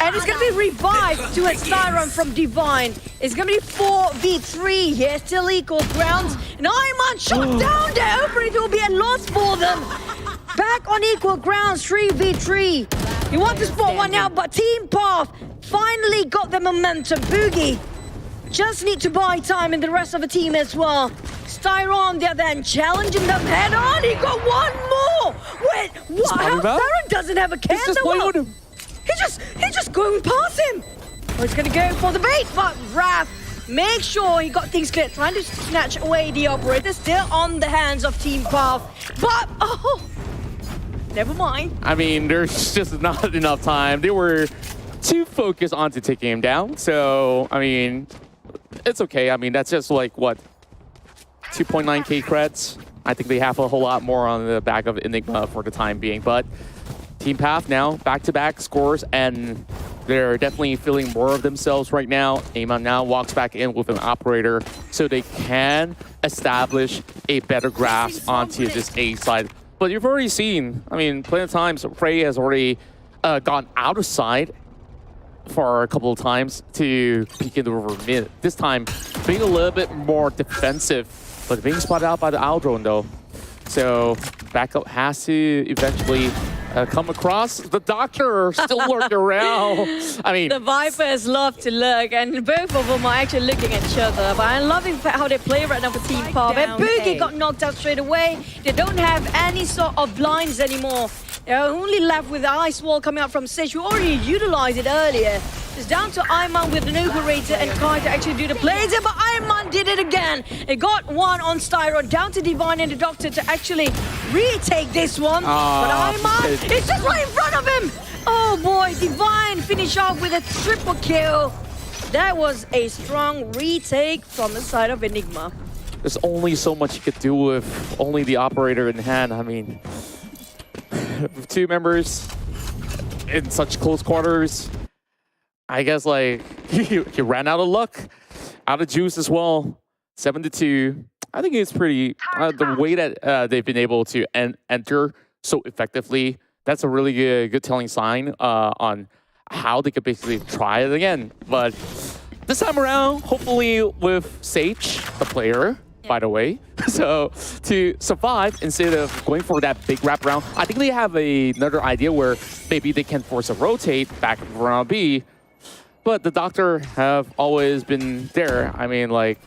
and it's gonna be revived to a Styron from Divine. It's gonna be 4v3 here, still equal grounds, and Iman shot down there. Hopefully it will be a loss for them. Back on equal grounds, 3v3. You want to spot one now, but Team Path finally got the momentum. Boogie just need to buy time in the rest of the team as well. Styron, they're then challenging them head on. He got one more. Wait, what? How Styron doesn't have a candle? He's just going past him. Oh, he's gonna go for the bait, but Raph, make sure he got things clear. Trying to snatch away the operator, still on the hands of Team Path. But never mind. I mean, there's just not enough time. They were too focused on to taking him down. So, I mean, it's okay. I mean, that's just like, what, 2.9k creds? I think they have a whole lot more on the back of Enigma for the time being. But Team Path now, back-to-back scores, and They're definitely feeling more of themselves right now. Enigma now walks back in with an operator so they can establish a better grasp onto this A side. But you've already seen, I mean, plenty of times, Frey has already gone out of side for a couple of times to peek into over mid. This time, being a little bit more defensive, but being spotted out by the owl drone though. So backup has to eventually come across. The doctor still lurking around. I mean, The Vipers love to lurk, and both of them are actually looking at each other. But I'm loving how they play right now for Team Pop. And Boogie got knocked out straight away. They don't have any sort of blinds anymore. They're only left with the ice wall coming out from Sage, who already utilized it earlier. It's down to Iman with an operator and Kai to actually do the plays, but Iman did it again. It got one on Styro, down to Divine and the Doctor to actually retake this one. But Iman, it's just right in front of him. Oh boy, Divine finish off with a triple kill. That was a strong retake from the side of Enigma. there's only so much you could do with only the operator in hand. I mean, two members in such close quarters, I guess like he ran out of luck, out of juice as well. 7-2. I think it's pretty the way that they've been able to enter so effectively. That's a really good telling sign on how they could basically try it again. But this time around, hopefully with Sage, the player, by the way, so to survive instead of going for that big wraparound, I think they have another idea where maybe they can force a rotate back around B. But the doctor have always been there. I mean, like,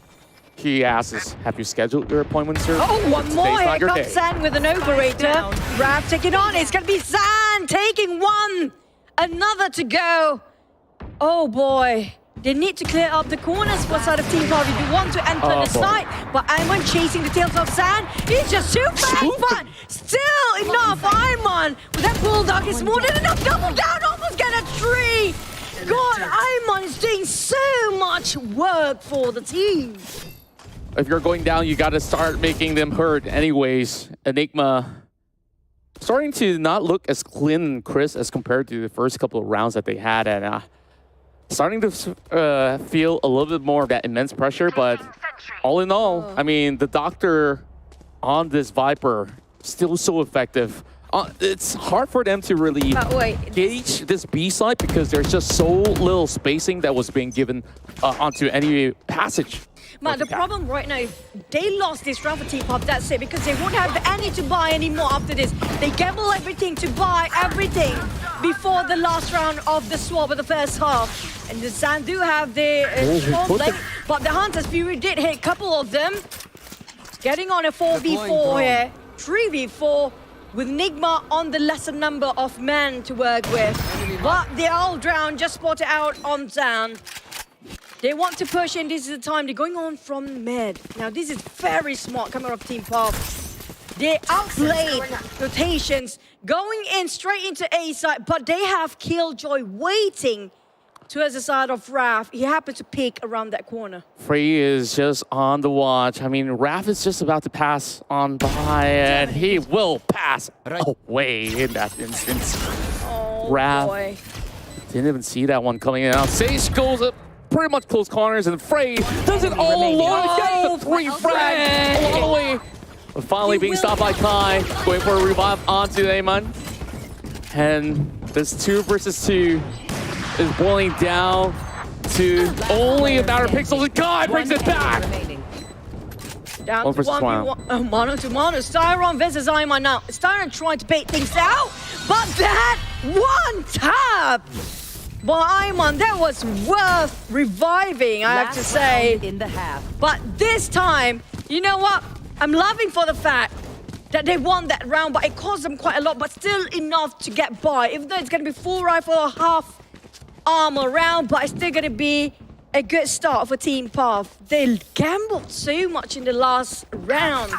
he asks, have you scheduled your appointment, sir? Oh, one more. Today's not Here your comes day. San with an operator. Raph taking on. It's going to be San taking one. Another to go. Oh, boy. They need to clear up the corners for side of Team Pop if you want to enter the site. But Iman chasing the tails of San. He's just too fast, but still enough. Iman with that bulldog is more than enough. Double down, almost get a tree. God, Iman is doing so much work for the team. If you're going down, you got to start making them hurt anyways. Enigma starting to not look as clean and crisp as compared to the first couple of rounds that they had. And starting to feel a little bit more of that immense pressure. But all in all, I mean, the doctor on this Viper, still so effective. It's hard for them to really gauge this B side because there's just so little spacing that was being given onto any passage. Man, the problem right now, if they lost this round for Team Pop, that's it, because they won't have any to buy anymore after this. They gamble everything to buy everything before the last round of the swap of the first half. And the San do have the strong lane, but the Hunter's Fury did hit a couple of them. Getting on a 4v4 here, 3v4. With Enigma on the lesser number of men to work with. But the Owl Drown just spotted out on Zan. They want to push in, this is the time. They're going on from mid. Now this is very smart coming off Team Pop. They outplayed rotations, going in straight into A side, but they have Killjoy waiting towards the side of Raph. He happened to peek around that corner. Frey is just on the watch. I mean, Raph is just about to pass on by, and he will pass away in that instance. Oh, Raph boy. didn't even see that one coming in. Now, Sage goes up pretty much close corners, and Frey does it all alone. Gets the 3 frags all the way. But finally being stopped by Kai, going for a revive onto Amon. And this 2 versus 2 is boiling down to only a matter of pixels, and Kai brings it back! Down One to versus 1v1. Mono to mono. Styron versus Iman now. Styron trying to bait things out, but that one tap by Iman, that was worth reviving, I have to say. In the half. But this time, you know what? I'm loving for the fact that they won that round, but it cost them quite a lot, but still enough to get by. Even though it's going to be full rifle or half armor round, but it's still going to be a good start for Team Path. They gambled so much in the last round.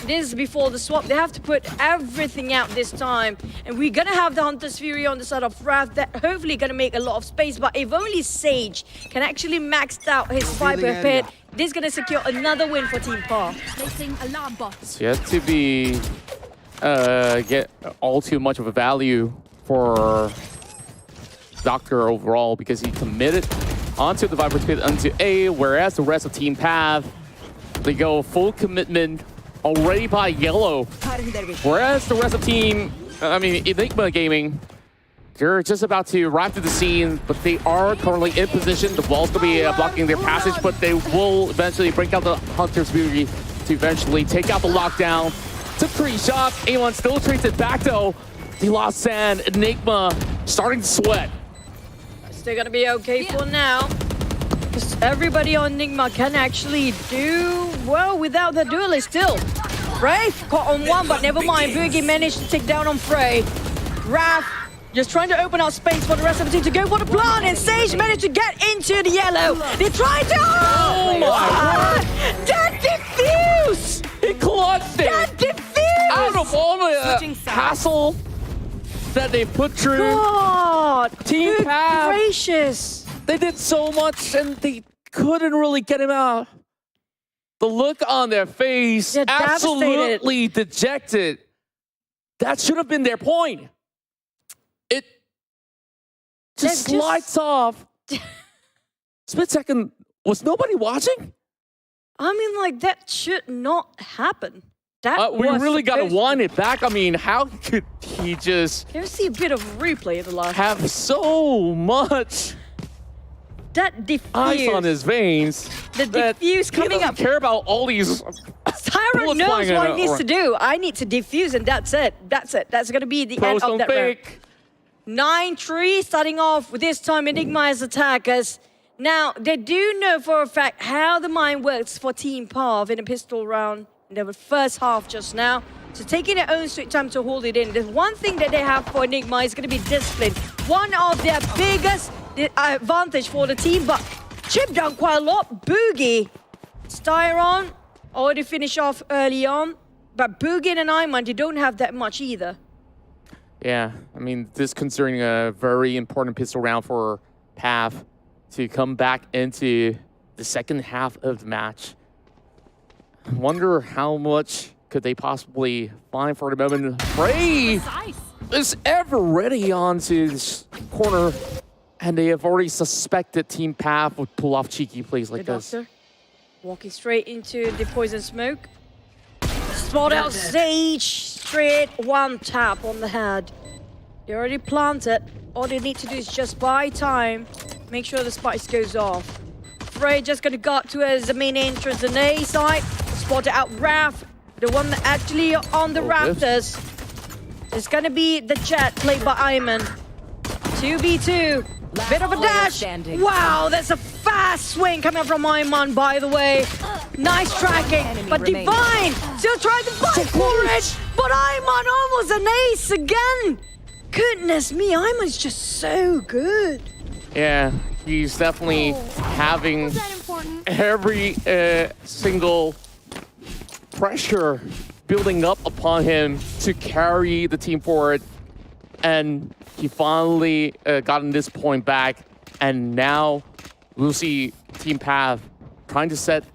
This is before the swap. They have to put everything out this time. And we're going to have the Hunter's Fury on the side of Raph that hopefully going to make a lot of space. But if only Sage can actually max out his Viper pit, this is going to secure another win for Team Path. Placing alarm bot. It's yet to be get all too much of a value for Doctor overall because he committed onto the Viper's Pit onto A, whereas the rest of Team Path, they go full commitment already by yellow. Whereas the rest of Team, Enigma Gaming, they're just about to arrive to the scene, but they are currently in position. The wall's going to be blocking their passage, but they will eventually break out the Hunter's Beauty to eventually take out the lockdown. Took 3 shots. A1 still trades it back though. He lost Sand. Enigma starting to sweat. Still gonna be okay for now. Because everybody on Enigma can actually do well without the duelist still. Frey caught on one, but never mind. Boogie managed to take down on Frey. Raph just trying to open up space for the rest of the team to go for the plant, and Sage managed to get into the yellow. They tried to. Oh my God! That diffuse! He clutched it! That diffuse! Out of all the hassle that they put through. God! Team Good Path, gracious! they did so much and they couldn't really get him out. The look on their face, They're absolutely dejected. That should have been their point. It just slides off. Split second, was nobody watching? I mean, like, that should not happen. That We was really got to supposed wind it back. I mean, how could he just Can you see a bit of replay of the last? have so much That diffuse. ice on his veins? The that diffuse he coming doesn't up. care about all these. Tyra bullets knows flying what out. he needs to do. I need to diffuse, and that's it. That's it. That's gonna be the Pros end of don't that round. fake. 9-3, starting off with this time Enigma as attackers. Now, they do know for a fact how the mine works for Team Path in a pistol round in the first half just now. So taking their own sweet time to hold it in. There's one thing that they have for Enigma is going to be discipline. One of their biggest advantage for the team, but chipped down quite a lot. Boogie, Styron already finished off early on, but Boogie and Iman, they don't have that much either. Yeah, I mean, this considering a very important pistol round for Path to come back into the second half of the match. I wonder how much could they possibly find for the moment. Frey is ever ready onto this corner, and they have already suspected Team Path would pull off cheeky plays like The this. Doctor walking straight into the poison smoke. Spot out Sage, straight one tap on the head. They already planted. All they need to do is just buy time, make sure the spice goes off. Frey just gonna go towards the main entrance on the A side. Spotted out Raph, the one that actually on the Raptors. It's gonna be the Jet played by Iman. 2v2. Bit of a dash. Wow, that's a fast swing coming from Iman, by the way. Nice tracking, but Divine still trying to fight for it. But Iman almost an ace again. Goodness me, Iman's just so good. Yeah, he's definitely having every single pressure building up upon him to carry the team forward. And he finally gotten this point back. And now we'll see Team Path trying to set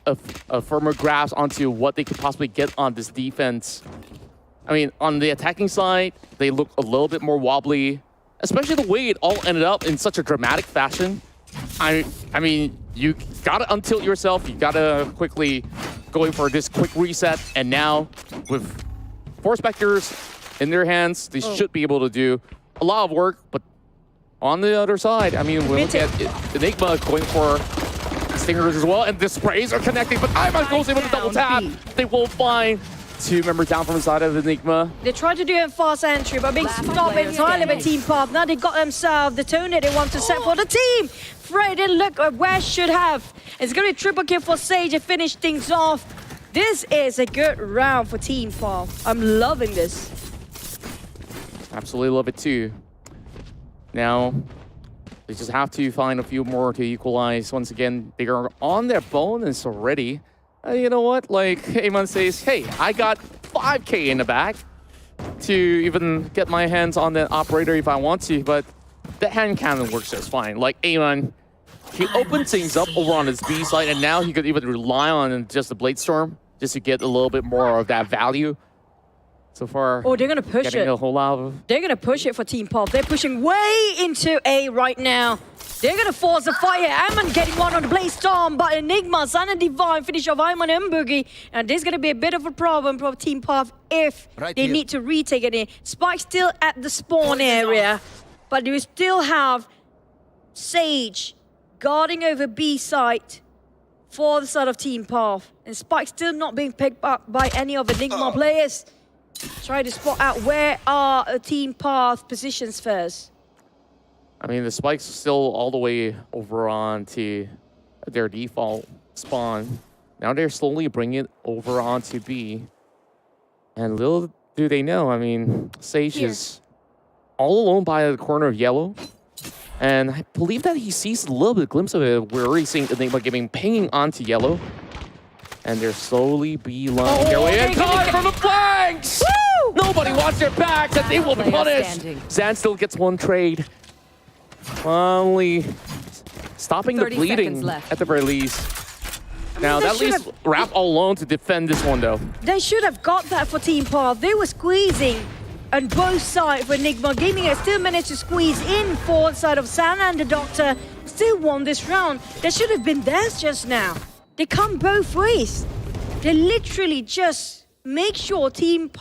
a firmer grasp onto what they could possibly get on this defense. I mean, on the attacking side, they look a little bit more wobbly, especially the way it all ended up in such a dramatic fashion. I mean, you gotta untilt yourself. You gotta quickly go in for this quick reset. And now, with 4 Spectres in their hands, they should be able to do a lot of work. But on the other side, I mean, we're looking at Enigma going for Stingers as well. And the sprays are connecting, but Iman goes in with a double tap. They will find 2 members down from the side of Enigma. They tried to do a fast entry, but being stopped entirely by Team Path. Now they got themselves the tone that they want to set for the team. Frey didn't look where should have. It's going to be triple kill for Sage to finish things off. This is a good round for Team Path. I'm loving this. Absolutely love it too. Now, they just have to find a few more to equalize. Once again, they are on their bonus already. You know what? Like, Amon says, hey, I got 5K in the back to even get my hands on that operator if I want to, but the hand cannon works just fine. Like, Amon, he opened things up over on his B side, and now he could even rely on just the Blade Storm just to get a little bit more of that value. so far. Oh, they're going to push getting it. a whole lot of... They're going to push it for Team Pop. They're pushing way into A right now. They're going to force a fire. Amon getting one on the Blaze Storm, but Enigma, Sun and Divine finish off Iman and Boogie. And this is going to be a bit of a problem for Team Pop if they need to retake it. Spike still at the spawn area, but you still have Sage guarding over B site for the side of Team Pop. And Spike still not being picked up by any of Enigma players. Try to spot out where are Team Path positions first. I mean, the spike's still all the way over onto their default spawn. Now they're slowly bringing it over onto B. And little do they know, I mean, Sage is all alone by the corner of yellow. And I believe that he sees a little bit of glimpse of it. We're already seeing Enigma giving pinging onto yellow. And they're slowly beelining their way in. Caught from the flanks! Woo! Nobody wants their backs, and they will be punished. Zan still gets one trade. Finally stopping the bleeding at the very least. Now that leaves Rap all alone to defend this one though. They should have got that for Team Path. They were squeezing on both sides for Enigma. Gaming has still managed to squeeze in for the side of Sana, and the Doctor still won this round. They should have been theirs just now. They come both ways. They literally just make sure Team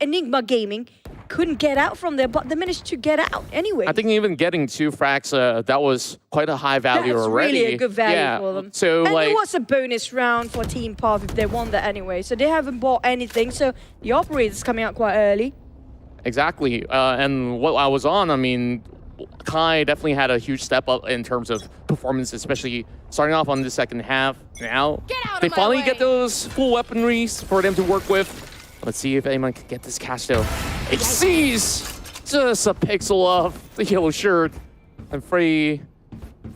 Enigma Gaming couldn't get out from there, but they managed to get out anyway. I think even getting 2 frags, that was quite a high value That's already. really a good value for them. So, and like, it was a bonus round for Team Path if they won that anyway. So they haven't bought anything. So the operator's coming out quite early. Exactly. And what I was on, I mean, Kai definitely had a huge step up in terms of performance, especially starting off on the second half. Now, they finally get those full weaponries for them to work with. Let's see if anyone can get this catch though. It sees just a pixel of the yellow shirt. I'm afraid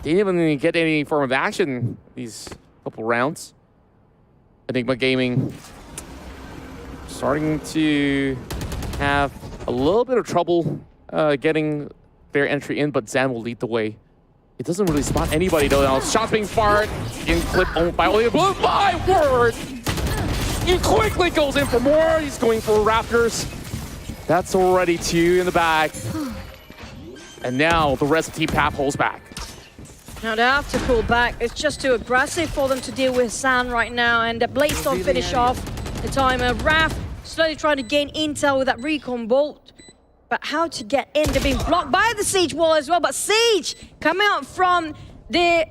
they didn't even get any form of action these couple rounds. Enigma Gaming starting to have a little bit of trouble getting their entry in, but Zan will lead the way. It doesn't really spot anybody though. Now shots being fired, getting clipped by only a blue. My word! He quickly goes in for more. He's going for Raptors. That's already 2 in the bag. And now the rest of Team Path holds back. Now they have to pull back. It's just too aggressive for them to deal with San right now. And the Blaze Storm finish off the timer. Raph slowly trying to gain intel with that recon bolt. But how to get in? They're being blocked by the Siege wall as well. But Siege coming out from the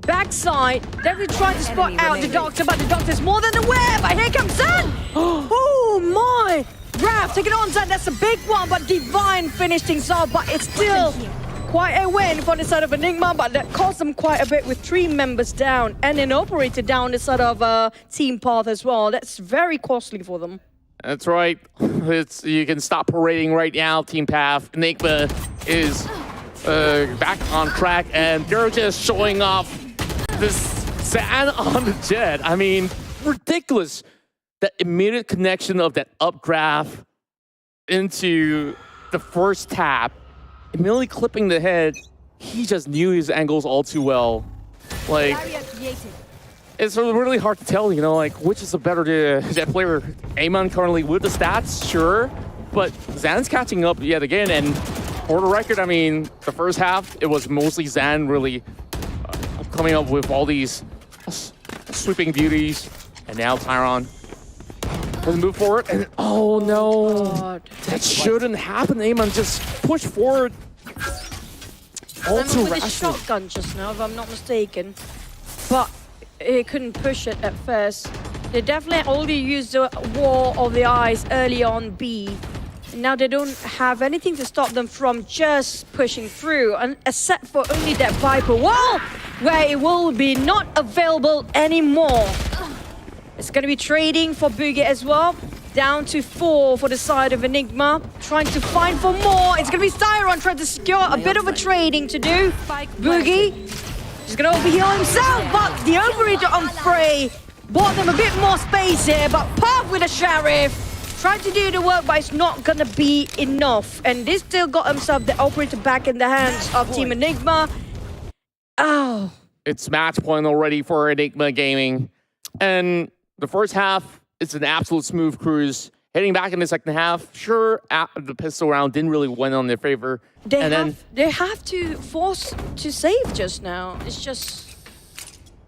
backside, they're trying to spot out the Doctor, but the Doctor's more than aware. But here comes Zan! Oh my! Raph taking on Zan, that's a big one, but Divine finished things off, but it's still quite a win for the side of Enigma, but that cost them quite a bit with 3 members down and an operator down the side of Team Path as well. That's very costly for them. That's right. You can stop parading right now, Team Path. Enigma is back on track, and they're just showing off this Zan on the jet. I mean, ridiculous. That immediate connection of that upgraph into the first tap, immediately clipping the head. He just knew his angles all too well. Like, it's really hard to tell, you know, like, which is a better jet player. Amon currently with the stats, sure, but Zan's catching up yet again. And for the record, I mean, the first half, it was mostly Zan really coming up with all these sweeping beauties. And now Tyron doesn't move forward. And oh no, God. That shouldn't happen. Amon just push forward. All too with a rashly. shotgun just now, if I'm not mistaken. But he couldn't push it at first. They definitely only used the wall of the eyes early on B. And now they don't have anything to stop them from just pushing through, and except for only that Viper wall, where it will be not available anymore. It's going to be trading for Boogie as well. Down to 4 for the side of Enigma. Trying to find for more. It's going to be Styron trying to secure a bit of a trading to do. Boogie is going to overheal himself, but the operator on Frey bought them a bit more space here. But Path with a Sheriff. Tried to do the work, but it's not going to be enough. And they still got himself the operator back in the hands of Team Enigma. Oh. It's match point already for Enigma Gaming. And the first half, it's an absolute smooth cruise. Heading back in the second half, sure, the pistol round didn't really win on their favor. They have to force to save just now. It's just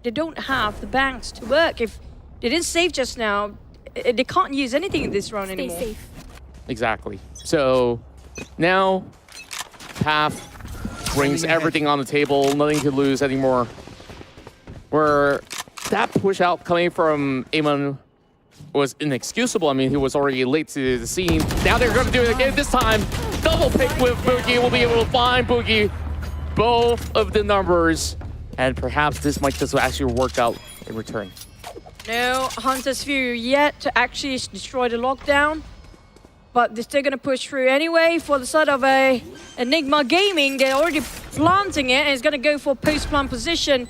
they don't have the banks to work. If they didn't save just now, they can't use anything in this round anymore. Stay safe. Exactly. So now, Path brings everything on the table, nothing to lose anymore. Where that push out coming from Amon was inexcusable. I mean, he was already late to the scene. Now they're going to do it again this time. Double pick with Boogie. We'll be able to find Boogie both of the numbers. And perhaps this might just actually work out in return. No Hunter's Fury yet to actually destroy the lockdown. But they're still going to push through anyway. For the side of Enigma Gaming, they're already planting it. And it's going to go for post-plant position.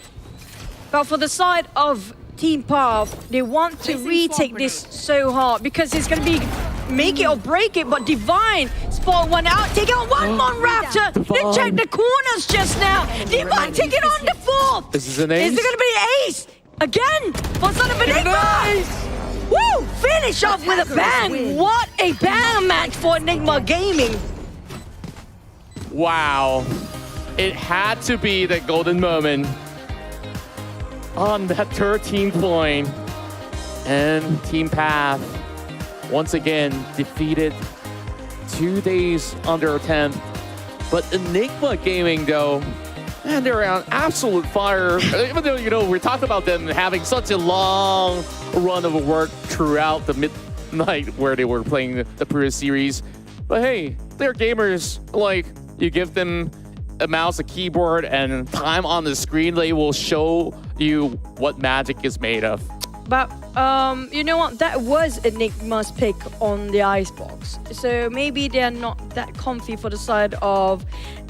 But for the side of Team Path, they want to retake this so hard because it's going to be make it or break it. But Divine spot one out, take out one more Raptor. They check the corners just now. Divine taking on the fourth. This is an ace. Is it going to be an ace again for son of Enigma? Woo! Finish off with a bang. What a bang match for Enigma Gaming. Wow. It had to be the golden moment on that 13th point. And Team Path, once again, defeated 2 days under 10th. But Enigma Gaming, though, man, they're on absolute fire. Even though, you know, we're talking about them having such a long run of work throughout the midnight where they were playing the previous series. But hey, they're gamers. Like, you give them a mouse, a keyboard, and time on the screen, they will show you what magic is made of. But you know what? That was Enigma's pick on the Icebox. So maybe they're not that comfy for the side of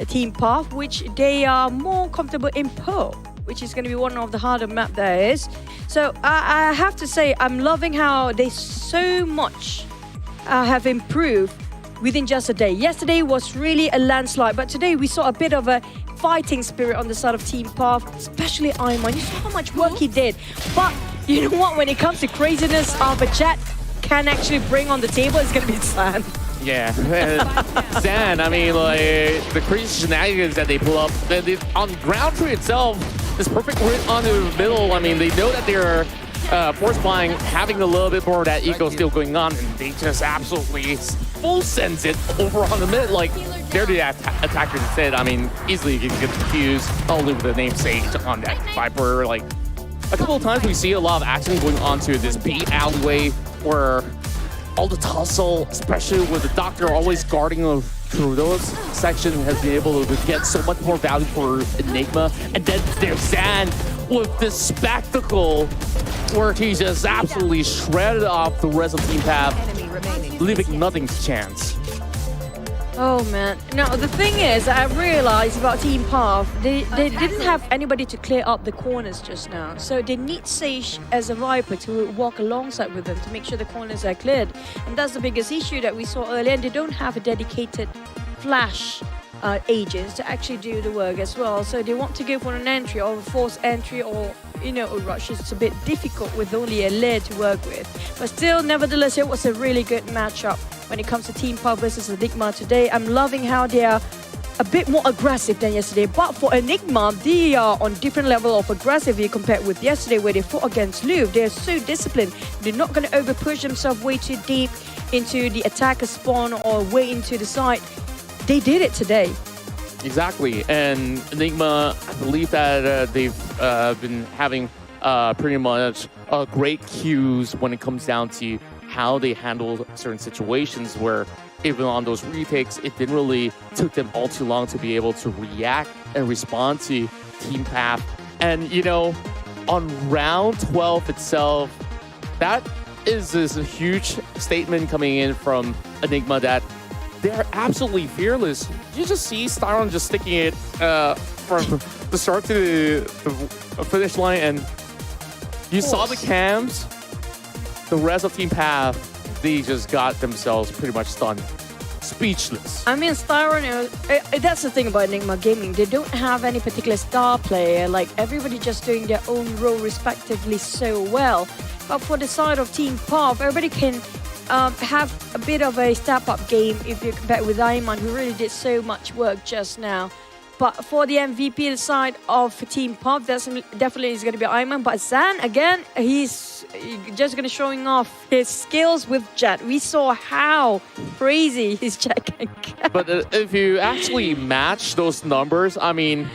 Team Path, which they are more comfortable in Pearl, which is going to be one of the harder map there is. So I have to say, I'm loving how they so much have improved within just a day. Yesterday was really a landslide, but today we saw a bit of a fighting spirit on the side of Team Path, especially Iman. You saw how much work he did. But you know what? When it comes to craziness of a chat can actually bring on the table, it's going to be Zan. Yeah. Zan, I mean, like, the crazy shenanigans that they pull up. On ground tree itself, this perfect route on the middle, I mean, they know that they're force flying, having a little bit more of that eco still going on, and they just absolutely full sends it over on the mid. Like, they're the attackers instead. I mean, easily you can get confused, only with the name Sage on that Viper. Like, a couple of times we see a lot of action going on to this B alleyway where all the tussle, especially with the Doctor always guarding through those section, has been able to get so much more value for Enigma. And then there's Zan with this spectacle where he just absolutely shredded off the rest of Team Path, leaving nothing to chance. Oh man. Now the thing is, I realized about Team Path, they didn't have anybody to clear up the corners just now. So they need Sage as a Viper to walk alongside with them to make sure the corners are cleared. And that's the biggest issue that we saw earlier. And they don't have a dedicated flash agents to actually do the work as well. So they want to go for an entry or a forced entry or, you know, a rush. It's a bit difficult with only a layer to work with. But still, nevertheless, it was a really good matchup when it comes to Team Path versus Enigma today. I'm loving how they are a bit more aggressive than yesterday. But for Enigma, they are on different level of aggressivity compared with yesterday where they fought against Louvre. They're so disciplined. They're not going to over-push themselves way too deep into the attacker spawn or way into the side. They did it today. Exactly, and Enigma, I believe that they've been having pretty much great cues when it comes down to how they handle certain situations where even on those retakes, it didn't really took them all too long to be able to react and respond to Team Path. And, you know, on round 12 itself, that is a huge statement coming in from Enigma that they're absolutely fearless. You just see Styron just sticking it from the start to the finish line, and you saw the cams. The rest of Team Path, they just got themselves pretty much stunned, speechless. I mean, Styron, that's the thing about Enigma Gaming. They don't have any particular star player. Like, everybody just doing their own role respectively so well. But for the side of Team Path, everybody can have a bit of a step-up game if you compare with Ayman, who really did so much work just now. But for the MVP side of Team Pop, that's definitely is going to be Ayman. But Zan, again, he's just going to showing off his skills with Jet. We saw how crazy his Jet can get. But if you actually match those numbers, I mean,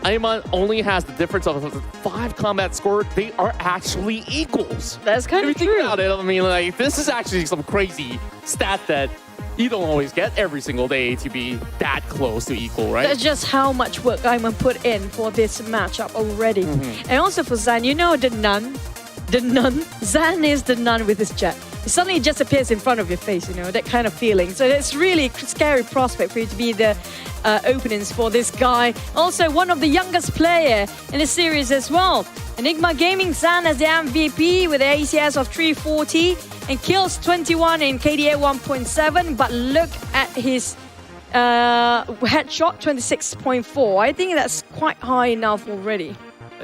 Ayman only has the difference of 5 combat score. They are actually equals. That's kind If of you true. think about it, I mean, like, this is actually some crazy stat that you don't always get every single day to be that close to equal, right? That's just how much work Ayman put in for this matchup already. And also for Zan, you know the nun? The nun? Zan is the nun with his Jet. It suddenly just appears in front of your face, you know, that kind of feeling. So it's really a scary prospect for you to be the openings for this guy. Also, one of the youngest player in the series as well. Enigma Gaming, Zan as the MVP with an ACS of 340 and kills 21 in KDA 1.7. But look at his headshot, 26.4. I think that's quite high enough already.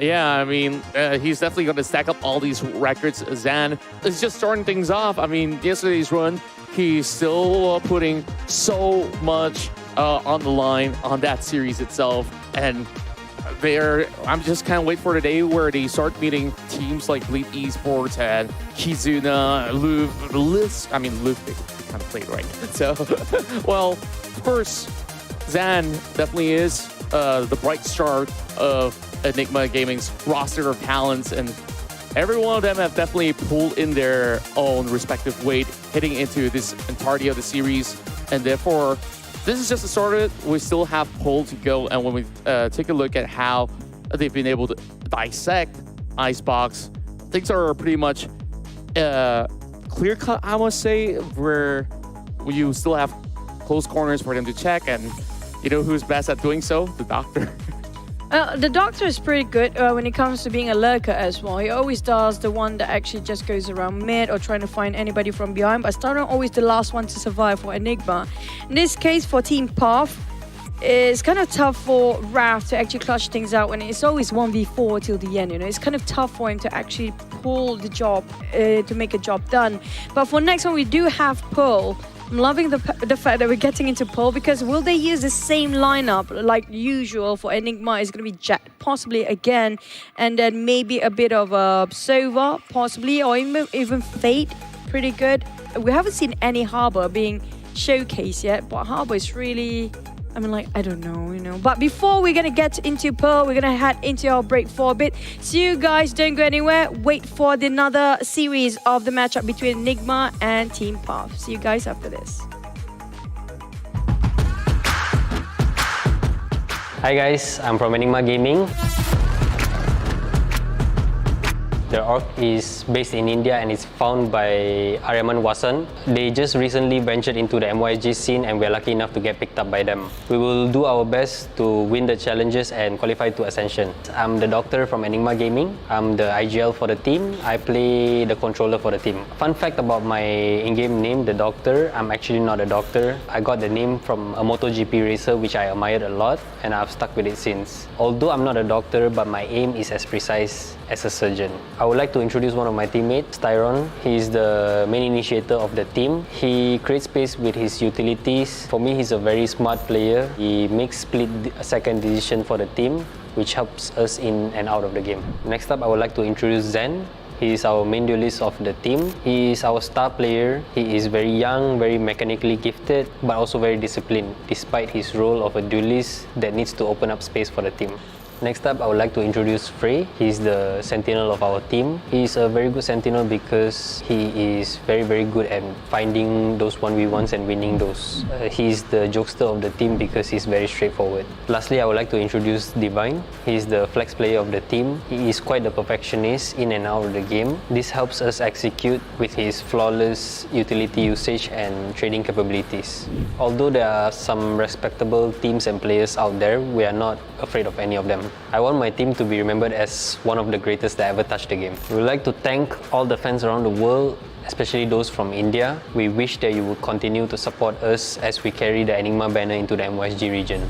Yeah, I mean, he's definitely going to stack up all these records. Zan is just starting things off. I mean, yesterday's run, he's still putting so much on the line on that series itself. And I'm just kind of waiting for the day where they start meeting teams like VCT Esports and Kizuna, Louvre. Louvre, they kind of played right. So, well, of course, Zan definitely is the bright star of Enigma Gaming's roster of talents, and every one of them have definitely pulled in their own respective weight heading into this entirety of the series, and therefore this is just the start of it. We still have pull to go, and when we take a look at how they've been able to dissect Icebox, things are pretty much clear cut, I must say, where you still have close corners for them to check, and you know who's best at doing so? The Doctor. The Doctor is pretty good when it comes to being a lurker as well. He always does the one that actually just goes around mid or trying to find anybody from behind, but Starter always the last one to survive for Enigma. In this case, for Team Path, it's kind of tough for Raph to actually clutch things out when it's always 1v4 till the end, you know. It's kind of tough for him to actually pull the job, to make a job done. But for next one, we do have pull. I'm loving the fact that we're getting into pull, because will they use the same lineup like usual for Enigma? It's going to be Jet, possibly again, and then maybe a bit of Sova, possibly, or even Fate, pretty good. We haven't seen any Harbor being showcased yet, but Harbor is really, I mean, like, I don't know, you know. But before we're going to get into Pearl, we're going to head into our break for a bit. So you guys don't go anywhere. Wait for another series of the matchup between Enigma and Team Path. See you guys after this. Hi guys, I'm from Enigma Gaming. The org is based in India and it's founded by Aryaman Wasan. They just recently ventured into the MYSG scene and we're lucky enough to get picked up by them. We will do our best to win the challenges and qualify to Ascension. I'm the Doctor from Enigma Gaming. I'm the IGL for the team. I play the controller for the team. Fun fact about my in-game name, the Doctor, I'm actually not a doctor. I got the name from a MotoGP racer which I admired a lot and I've stuck with it since. Although I'm not a doctor, but my aim is as precise as a surgeon. I would like to introduce one of my teammates, Tyron. He's the main initiator of the team. He creates space with his utilities. For me, he's a very smart player. He makes split second decision for the team, which helps us in and out of the game. Next up, I would like to introduce Zen. He is our main duelist of the team. He is our star player. He is very young, very mechanically gifted, but also very disciplined, despite his role of a duelist that needs to open up space for the team. Next up, I would like to introduce Frey. He's the sentinel of our team. He's a very good sentinel because he is very good at finding those 1v1s and winning those. He's the jokester of the team because he's very straightforward. Lastly, I would like to introduce Divine. He's the flex player of the team. He is quite a perfectionist in and out of the game. This helps us execute with his flawless utility usage and trading capabilities. Although there are some respectable teams and players out there, we are not afraid of any of them. I want my team to be remembered as one of the greatest that ever touched the game. We would like to thank all the fans around the world, especially those from India. We wish that you would continue to support us as we carry the Enigma banner into the MYSG region.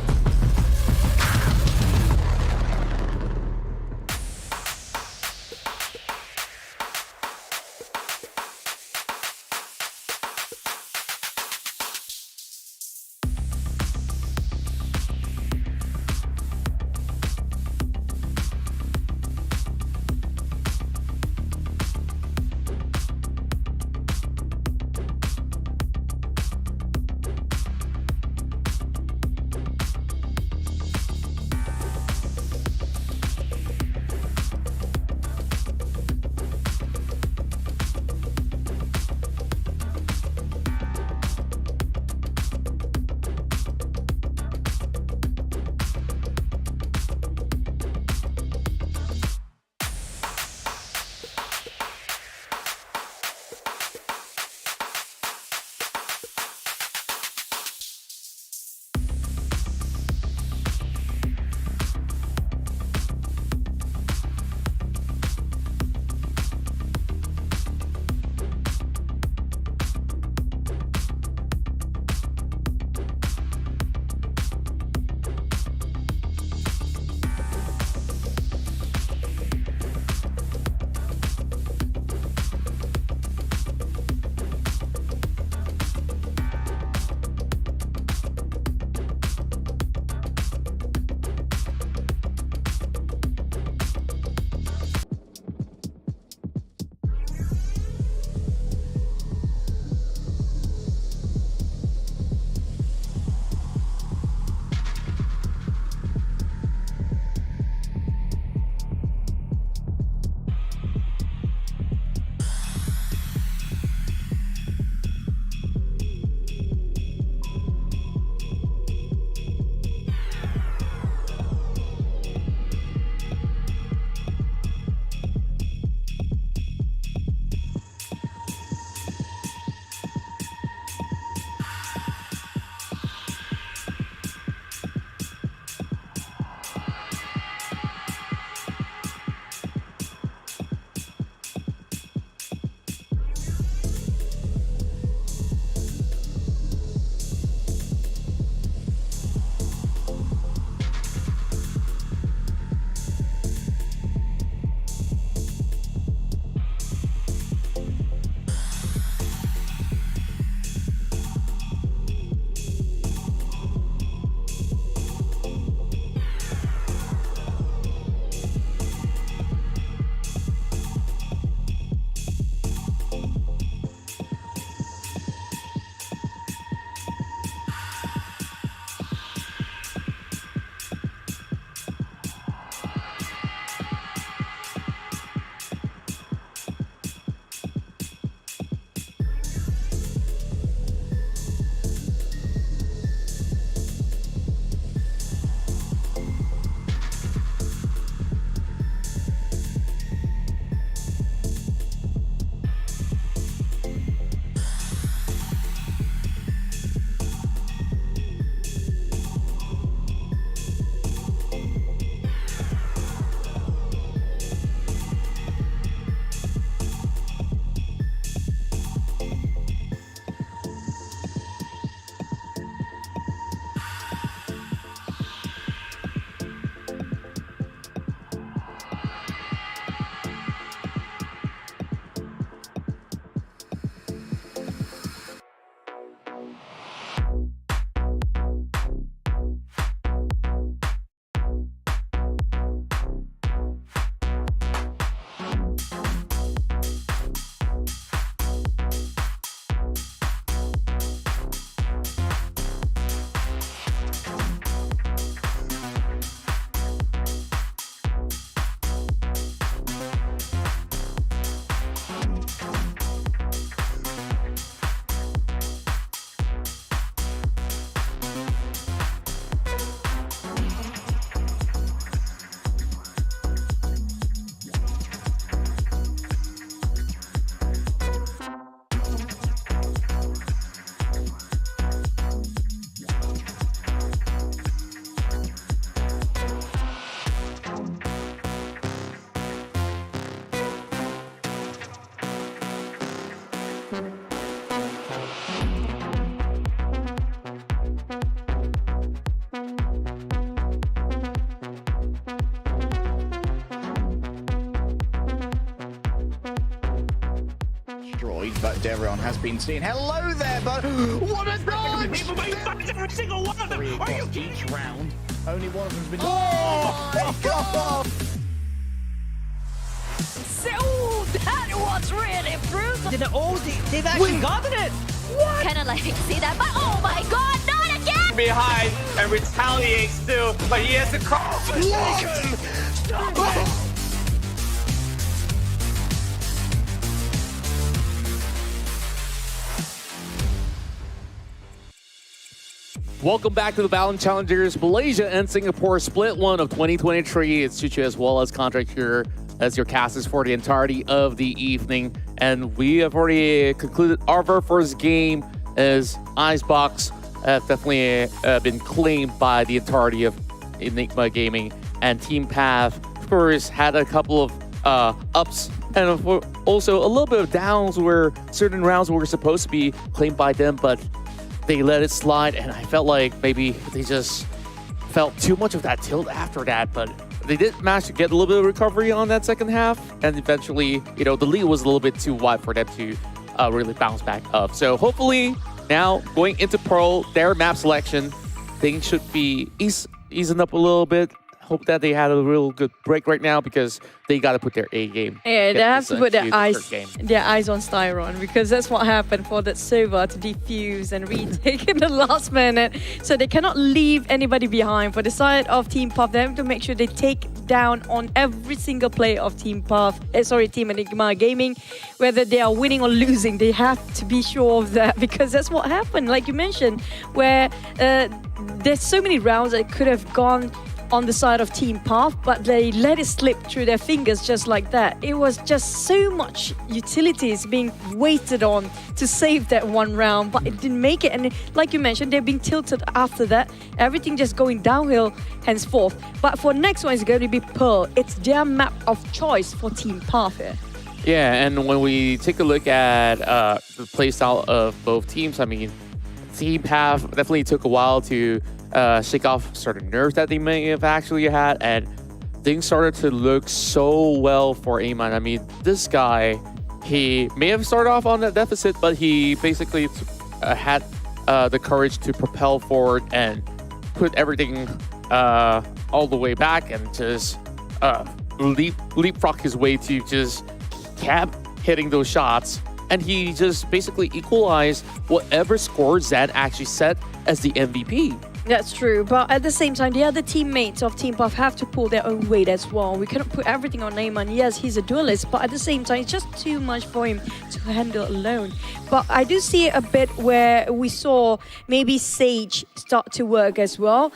but Devon has been seen. Hello there, but what a dodge! Every single one of them. Are you Each round, only one of them's been. Oh my God! So that was really brutal. They've actually gotten it! Kinda like see that, but oh my god, not again! behind and retaliate still, but he has to call for second. Stop it. Welcome back to the VALORANT Challengers Malaysia and Singapore Split 1 of 2023. It's Chuchu as well as Contract here as your casters for the entirety of the evening. And we have already concluded our first game as Icebox have definitely been claimed by the entirety of Enigma Gaming. And Team Path, of course, had a couple of ups and also a little bit of downs where certain rounds were supposed to be claimed by them, but they let it slide, and I felt like maybe they just felt too much of that tilt after that, but they did manage to get a little bit of recovery on that second half, and eventually, you know, the lead was a little bit too wide for them to really bounce back up. So hopefully now going into Pro, their map selection, things should be easing up a little bit. Hope that they had a real good break right now because they got to put their A game. Yeah, they have to put their eyes on Styron because that's what happened for that server to defuse and retake in the last minute. So they cannot leave anybody behind. For the side of Team Puff, they have to make sure they take down on every single player of Team Puff. Team Enigma Gaming, whether they are winning or losing, they have to be sure of that because that's what happened. Like you mentioned, where there's so many rounds that could have gone on the side of Team Path, but they let it slip through their fingers just like that. It was just so much utilities being waited on to save that one round, but it didn't make it. And like you mentioned, they're being tilted after that. Everything just going downhill henceforth. But for next one, it's going to be Pearl. It's their map of choice for Team Path here. Yeah, and when we take a look at the playstyle of both teams, I mean, Team Path definitely took a while to shake off certain nerves that they may have actually had, and things started to look so well for Amon. I mean, this guy, he may have started off on a deficit, but he basically had the courage to propel forward and put everything all the way back and just leapfrog his way to just kept hitting those shots. And he just basically equalized whatever score Zan actually set as the MVP. That's true, but at the same time, the other teammates of Team Puff have to pull their own weight as well. We cannot put everything on Neyman. Yes, he's a duelist, but at the same time, it's just too much for him to handle alone. But I do see a bit where we saw maybe Sage start to work as well.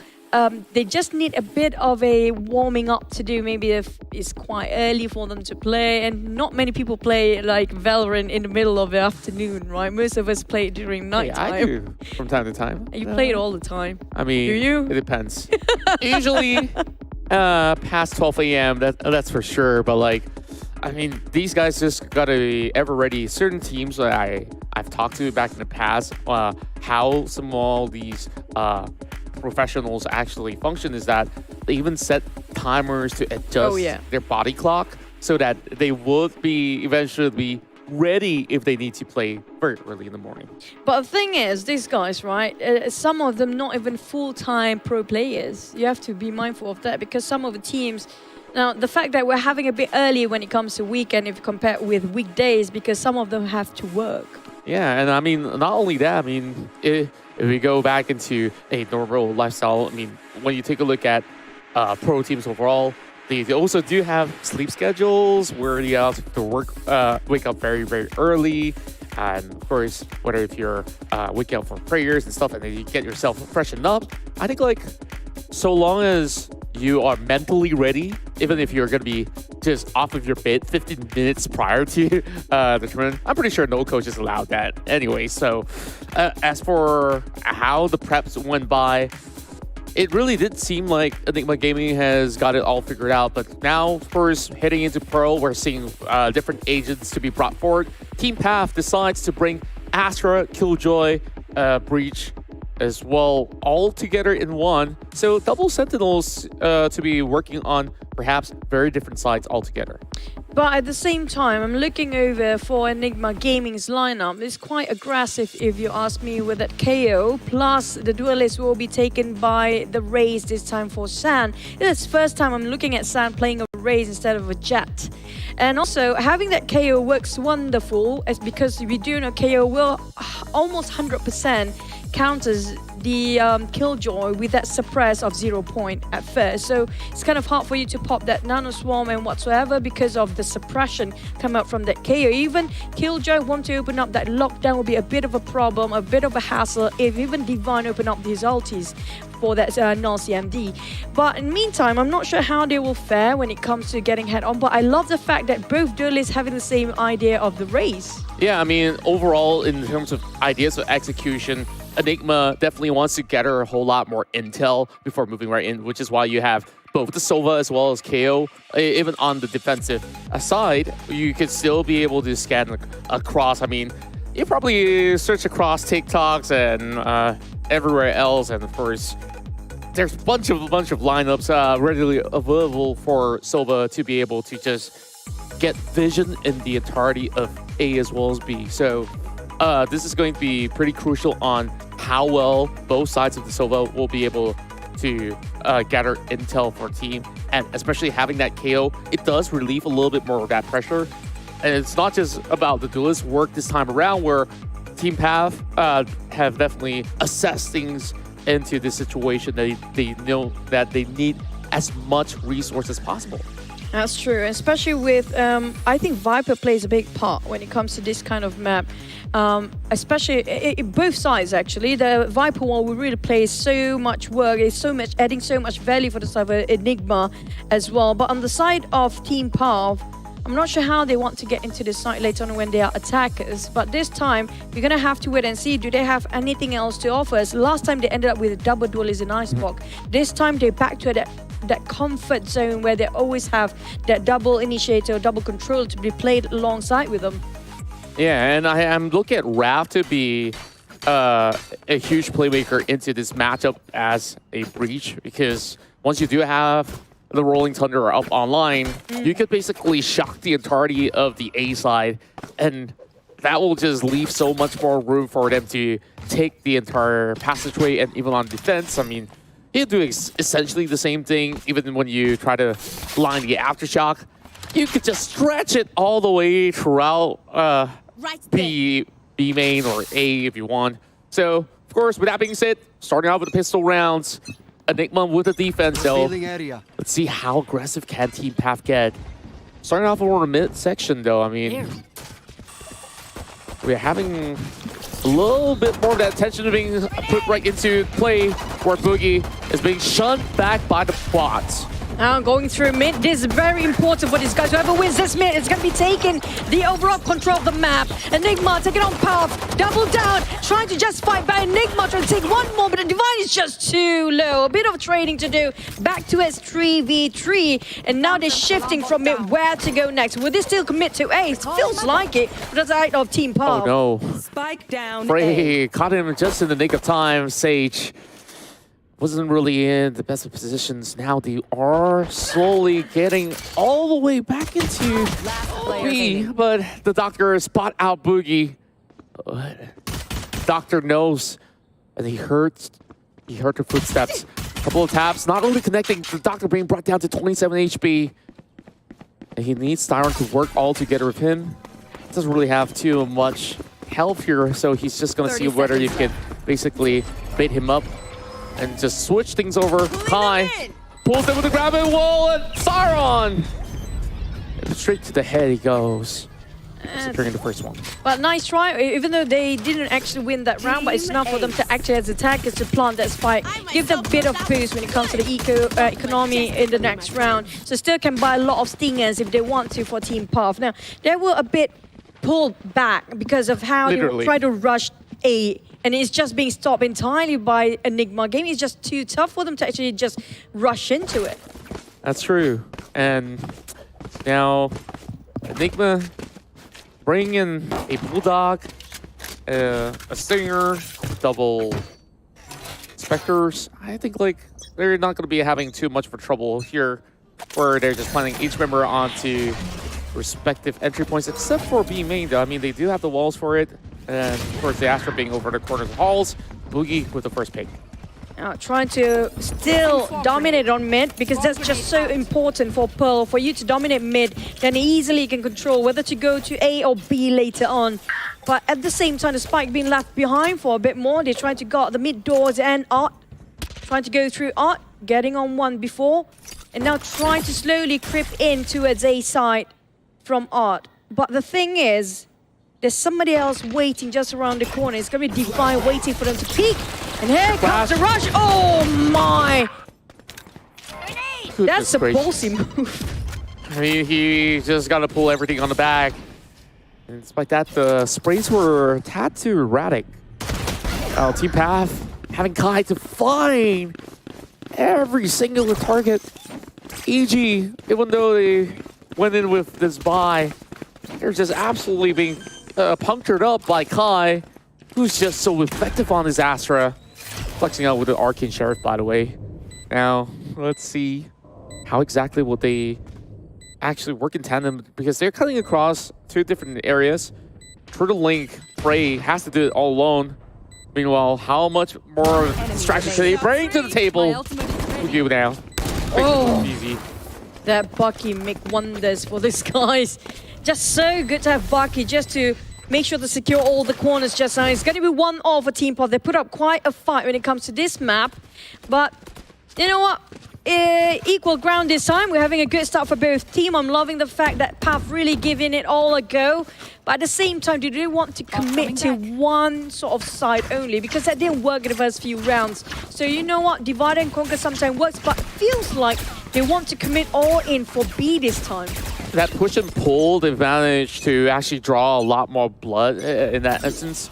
They just need a bit of a warming up to do. Maybe if it's quite early for them to play, and not many people play like Valorant in the middle of the afternoon, right? Most of us play it during night time. I do from time to time. You play it all the time. I mean, do you? It depends. Usually past 12 a.m. That's for sure. But like, I mean, these guys just gotta be ever ready. Certain teams that I've talked to back in the past, how some of these professionals actually function is that they even set timers to adjust their body clock so that they would be eventually be ready if they need to play very early in the morning. But the thing is, these guys, right, some of them not even full-time pro players. You have to be mindful of that because some of the teams, now the fact that we're having a bit early when it comes to weekend if you compare it with weekdays because some of them have to work. Yeah, and I mean, not only that, I mean, if we go back into a normal lifestyle, I mean, when you take a look at pro teams overall, they also do have sleep schedules where you have to wake up very, very early. And of course, whether if you're waking up for prayers and stuff and then you get yourself freshened up, I think like so long as you are mentally ready, even if you're going to be just off of your bed 15 minutes prior to the tournament, I'm pretty sure no coach has allowed that anyway. So as for how the preps went by, it really did seem like Enigma Gaming has got it all figured out. But now, of course, heading into Pro, we're seeing different agents to be brought forward. Team Path decides to bring Astra, Killjoy, Breach, as well, all together in one. So double Sentinels to be working on perhaps very different sides altogether. But at the same time, I'm looking over for Enigma Gaming's lineup. It's quite aggressive if you ask me with that KO. Plus, the duelist will be taken by the Raze this time for San. It's the first time I'm looking at San playing a Raze instead of a Jet. And also, having that KO works wonderful, as because we do know KO will almost 100% counters the Killjoy with that suppress of 0 point at first. So it's kind of hard for you to pop that Nano Swarm and whatsoever because of the suppression come out from that KO. Even Killjoy want to open up that lockdown will be a bit of a problem, a bit of a hassle if even Divine open up these ultis for that null CMD. But in the meantime, I'm not sure how they will fare when it comes to getting head on, but I love the fact that both duelists having the same idea of the race. Yeah, I mean, overall, in terms of ideas of execution, Enigma definitely wants to gather a whole lot more intel before moving right in, which is why you have both the Sova as well as KO. Even on the defensive side, you could still be able to scan across. I mean, you probably search across TikToks and everywhere else, and of course, there's a bunch of lineups readily available for Sova to be able to just get vision in the entirety of A as well as B. So this is going to be pretty crucial on how well both sides of the Sova will be able to gather intel for team, and especially having that KO, it does relieve a little bit more of that pressure. And it's not just about the duelist work this time around, where Team Path have definitely assessed things into this situation. They know that they need as much resource as possible. That's true, especially with, I think Viper plays a big part when it comes to this kind of map. Especially in both sides, actually. The Viper one will really play so much work, it's adding so much value for the side of Enigma as well. But on the side of Team Path, I'm not sure how they want to get into the site later on when they are attackers, but this time we're gonna have to wait and see, do they have anything else to offer us? Last time they ended up with a double duelist in Icebox. This time they're back to that comfort zone where they always have that double initiator, double control to be played alongside with them. Yeah, and I am looking at Raph to be a huge playmaker into this matchup as a breach, because once you do have the Rolling Thunder up online, you could basically shock the entirety of the A side, and that will just leave so much more room for them to take the entire passageway. And even on defense, I mean, you do essentially the same thing. Even when you try to line the Aftershock, you could just stretch it all the way throughout B main or A if you want. So, of course, with that being said, starting off with the pistol rounds, Enigma with the defense, though. Let's see how aggressive can Team Path get. Starting off over the mid section, though, I mean, we're having a little bit more of that tension being put right into play, where Boogie is being shunned back by the bots. Now going through mid, this is very important for these guys. Whoever wins this mid is going to be taking the overall control of the map. Enigma taking on Path, double down, trying to just fight back. Enigma trying to take one more, but the Divine is just too low. A bit of trading to do. Back to his 3v3, and now they're shifting from mid where to go next. Will they still commit to A? It feels like it, but that's out of Team Path. Oh no. Spike down. Frey caught him just in the nick of time. Sage wasn't really in the best of positions. Now they are slowly getting all the way back into B, but the Doctor spot out Boogie. Doctor knows, and he heard the footsteps. A couple of taps, not only connecting, the Doctor being brought down to 27 HP. And he needs Styron to work all together with him. Doesn't really have too much health here, so he's just gonna see whether you can basically bait him up and just switch things over. Kai pulls them with the grab and wall, and Sauron! And straight to the head he goes, securing the first one. But nice try, even though they didn't actually win that round, but it's enough for them to actually as attackers to plant that spike, give them a bit of boost when it comes to the economy in the next round. So still can buy a lot of stingers if they want to for Team Path. Now, they were a bit pulled back because of how they try to rush A, and it's just being stopped entirely by Enigma. Game is just too tough for them to actually just rush into it. That's true. And now Enigma bring in a Bulldog, a Stinger, double Spectres. I think like they're not going to be having too much of a trouble here, where they're just planning each member onto respective entry points, except for B main though. I mean, they do have the walls for it. And of course, the Astra being over the corners of halls. Boogie with the first pick. Now trying to still dominate on mid, because that's just so important for Pearl. For you to dominate mid, then easily you can control whether to go to A or B later on. But at the same time, the Spike being left behind for a bit more. They're trying to guard the mid doors and Art. Trying to go through Art, getting on one before. And now trying to slowly creep in towards A side from Art. But the thing is, there's somebody else waiting just around the corner. It's going to be Defy waiting for them to peek. And here comes the rush. Oh my! That's a ballsy move. I mean, he just got to pull everything on the back. And despite that, the sprays were a tad too erratic. Team Path having Kai to find every single target. EG, even though they went in with this buy, they're just absolutely being punctured up by Kai, who's just so effective on his Astra. Flexing out with the Arcane Sheriff, by the way. Now, let's see how exactly will they actually work in tandem, because they're cutting across two different areas. Through the link, Prey has to do it all alone. Meanwhile, how much more distraction can they bring to the table? Boogie now. Oh. Easy. That Bucky make wonders for these guys. Just so good to have Bucky just to make sure to secure all the corners just now. It's going to be 1-0 for Team Path. They put up quite a fight when it comes to this map. But you know what? Equal ground this time. We're having a good start for both teams. I'm loving the fact that Path really giving it all a go. But at the same time, they do want to commit to one sort of side only, because that didn't work in the first few rounds. So you know what? Divide and conquer sometimes works, but it feels like they want to commit all in for B this time. That push and pull, they managed to actually draw a lot more blood in that instance.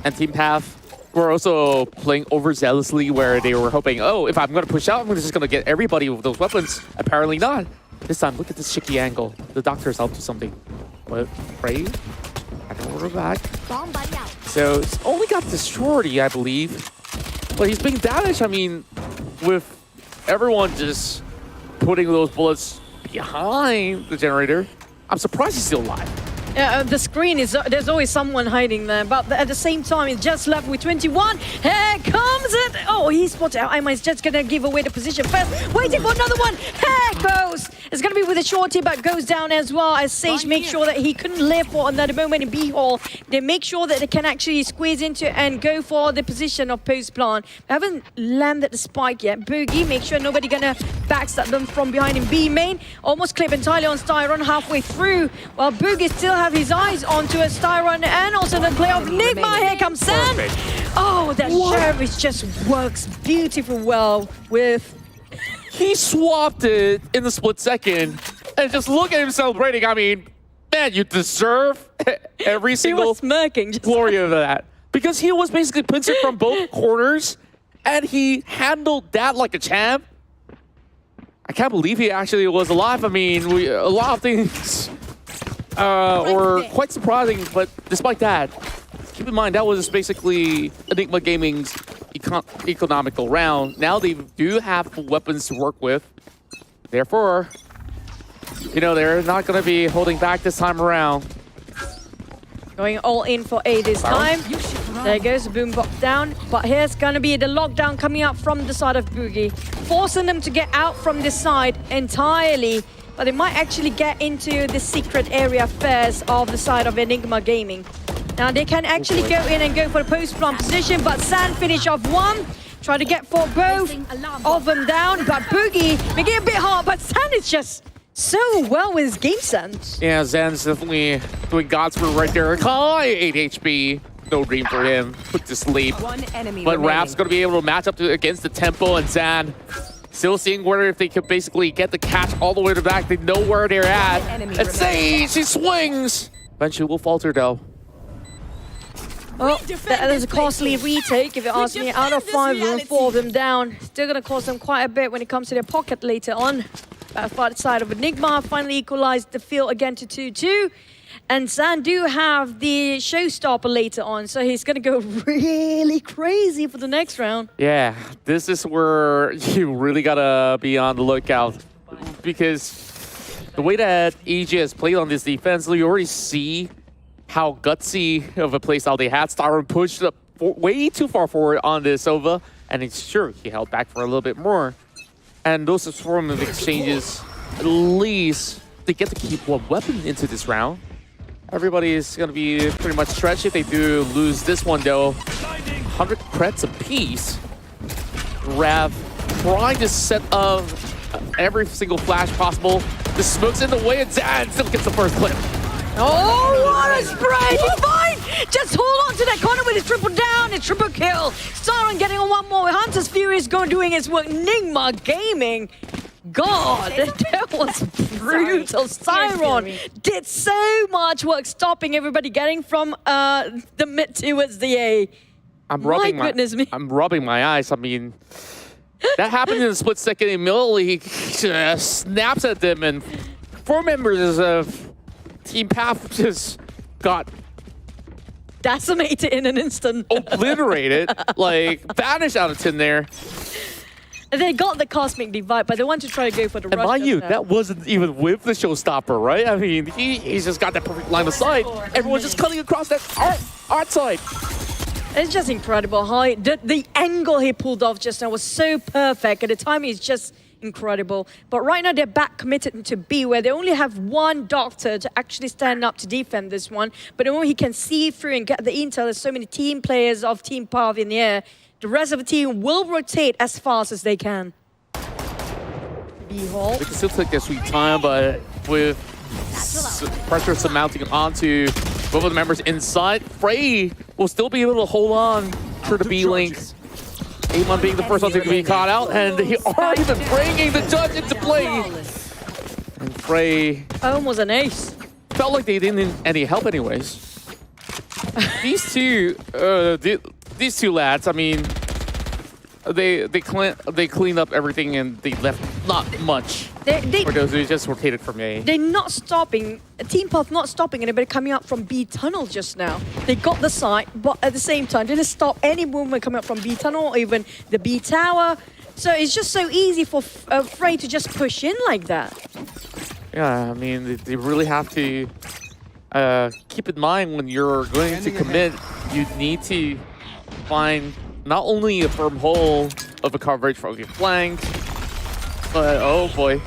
And Team Path were also playing overzealously, where they were hoping, oh, if I'm going to push out, I'm just going to get everybody with those weapons. Apparently not. This time, look at this shaky angle. The doctor's up to something. What? Prey? I don't know, we're back. So it's only got destroyed, I believe. But he's being damaged. I mean, with everyone just putting those bullets behind the generator, I'm surprised he's still alive. The screen is, there's always someone hiding there, but at the same time, it's just left with 21. Here comes it! Oh, he spotted out. Is just gonna give away the position first. Waiting for another one. Here goes! It's gonna be with a shorty, but goes down as well, as Sage makes sure that he couldn't live for another moment in B hall. They make sure that they can actually squeeze into and go for the position of post plant. They haven't landed the spike yet. Boogie, make sure nobody gonna backstab them from behind in B main. Almost clip entirely on Styron halfway through, while Boogie still have his eyes onto a Styron and also the play of Enigma. Here comes Sam. Oh, that Sheriff just works beautifully well with... He swapped it in the split second, and just look at him celebrating. I mean, man, you deserve every single he was smirking, glory of that. Because he was basically pincered from both corners, and he handled that like a champ. I can't believe he actually was alive. I mean, a lot of things were quite surprising, but despite that, keep in mind that was basically Enigma Gaming's economical round. Now they do have weapons to work with. Therefore, you know, they're not going to be holding back this time around. Going all in for A this time. There goes the boombox down. But here's going to be the lockdown coming up from the side of Boogie, forcing them to get out from this side entirely. But they might actually get into the secret area first of the side of Enigma Gaming. Now they can actually go in and go for the post-plant position, but San finish off one. Try to get for both of them down, but Boogie making it a bit hard, but San is just so well with his game sense. Yeah, Zan's definitely doing God's work right there. Kai, 8 HP. No dream for him. Put to sleep. But Rap's going to be able to match up against the tempo, and Zan still seeing where if they could basically get the catch all the way to the back. They know where they're at. And Sage, she swings. Eventually will falter though. Oh, that is a costly retake, if you ask me. Out of 5 and 4 of them down. Still going to cost them quite a bit when it comes to their pocket later on. Back far side of Enigma finally equalized the field again to 2-2. And Zan do have the showstopper later on, so he's going to go really crazy for the next round. Yeah, this is where you really got to be on the lookout. Because the way that AJ has played on this defense, you already see how gutsy of a playstyle they had. Styron pushed up way too far forward on this Sova, and it's sure he held back for a little bit more. And those form of exchanges, at least they get to keep one weapon into this round. Everybody is going to be pretty much stretched if they do lose this one, though. 100 creds apiece. Rav trying to set up every single flash possible. The smoke's in the way, and Zan still gets the first clip. Oh, what a spray! Divine! Just hold on to that corner with his triple down and triple kill. Styron getting on one more. Hunter's Fury is going doing his work. Enigma Gaming. God, that was brutal. Styron did so much work stopping everybody getting from the mid towards the A. I'm rubbing my eyes. I mean, that happened in a split second. Immediately snaps at them, and 4 members of Team Path just got decimated in an instant. Obliterated, like vanished out of thin there. And they got the Cosmic Divide, but they want to try to go for the rush. And mind you, now. that wasn't even with the showstopper, right? I mean, he's just got that perfect line of sight. Everyone's just cutting across that art side. It's just incredible how the angle he pulled off just now was so perfect. At the time, he's just incredible. But right now, they're back committed to B, where they only have one doctor to actually stand up to defend this one. But the moment he can see through and get the intel, there's so many team players of Team Path in the air. The rest of the team will rotate as fast as they can. B-hole. They can still take their sweet time, but with pressure surmounting onto both of the members inside, Frey will still be able to hold on for the B-link. Amon being the first one to be caught out, and he already been bringing the judge into play. And Frey almost an ace. Felt like they didn't need any help anyways. These two lads, I mean, they cleaned up everything and they left not much for those who just rotated from A. They're not stopping, Team Path not stopping anybody coming up from B tunnel just now. They got the site, but at the same time, they didn't stop any movement coming up from B tunnel or even the B tower. So it's just so easy for Frey to just push in like that. Yeah, I mean, they really have to keep in mind when you're going to commit, you need to find not only a firm hole of a coverage from your flank, but oh boy.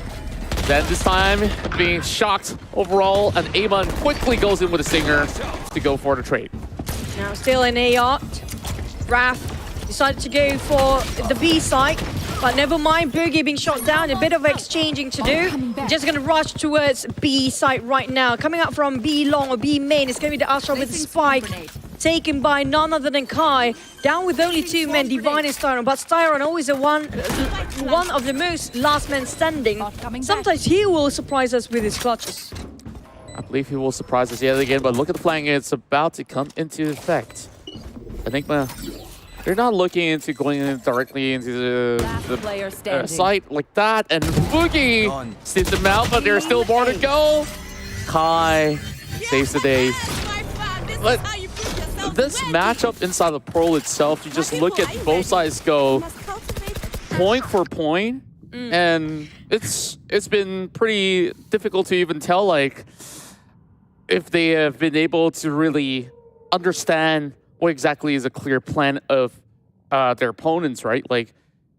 Then this time, being shocked overall, and Amon quickly goes in with a stinger to go for the trade. Now still in A art. Raph decided to go for the B site, but never mind, Boogie being shot down, a bit of exchanging to do. Just gonna rush towards B site right now. Coming up from B long or B main, it's gonna be the Astra with the spike. Taken by none other than Kai. Down with only 2 men, Divine and Styron. But Styron always one of the most last men standing. Sometimes he will surprise us with his clutches. I believe he will surprise us yet again, but look at the flank, it's about to come into effect. Enigma, they're not looking into going in directly into the site like that, and Boogie sniffs them out, but there's still more to go. Kai saves the day. But this matchup inside the Pearl itself, you just look at both sides go point for point, and it's been pretty difficult to even tell like if they have been able to really understand what exactly is a clear plan of their opponents, right? Like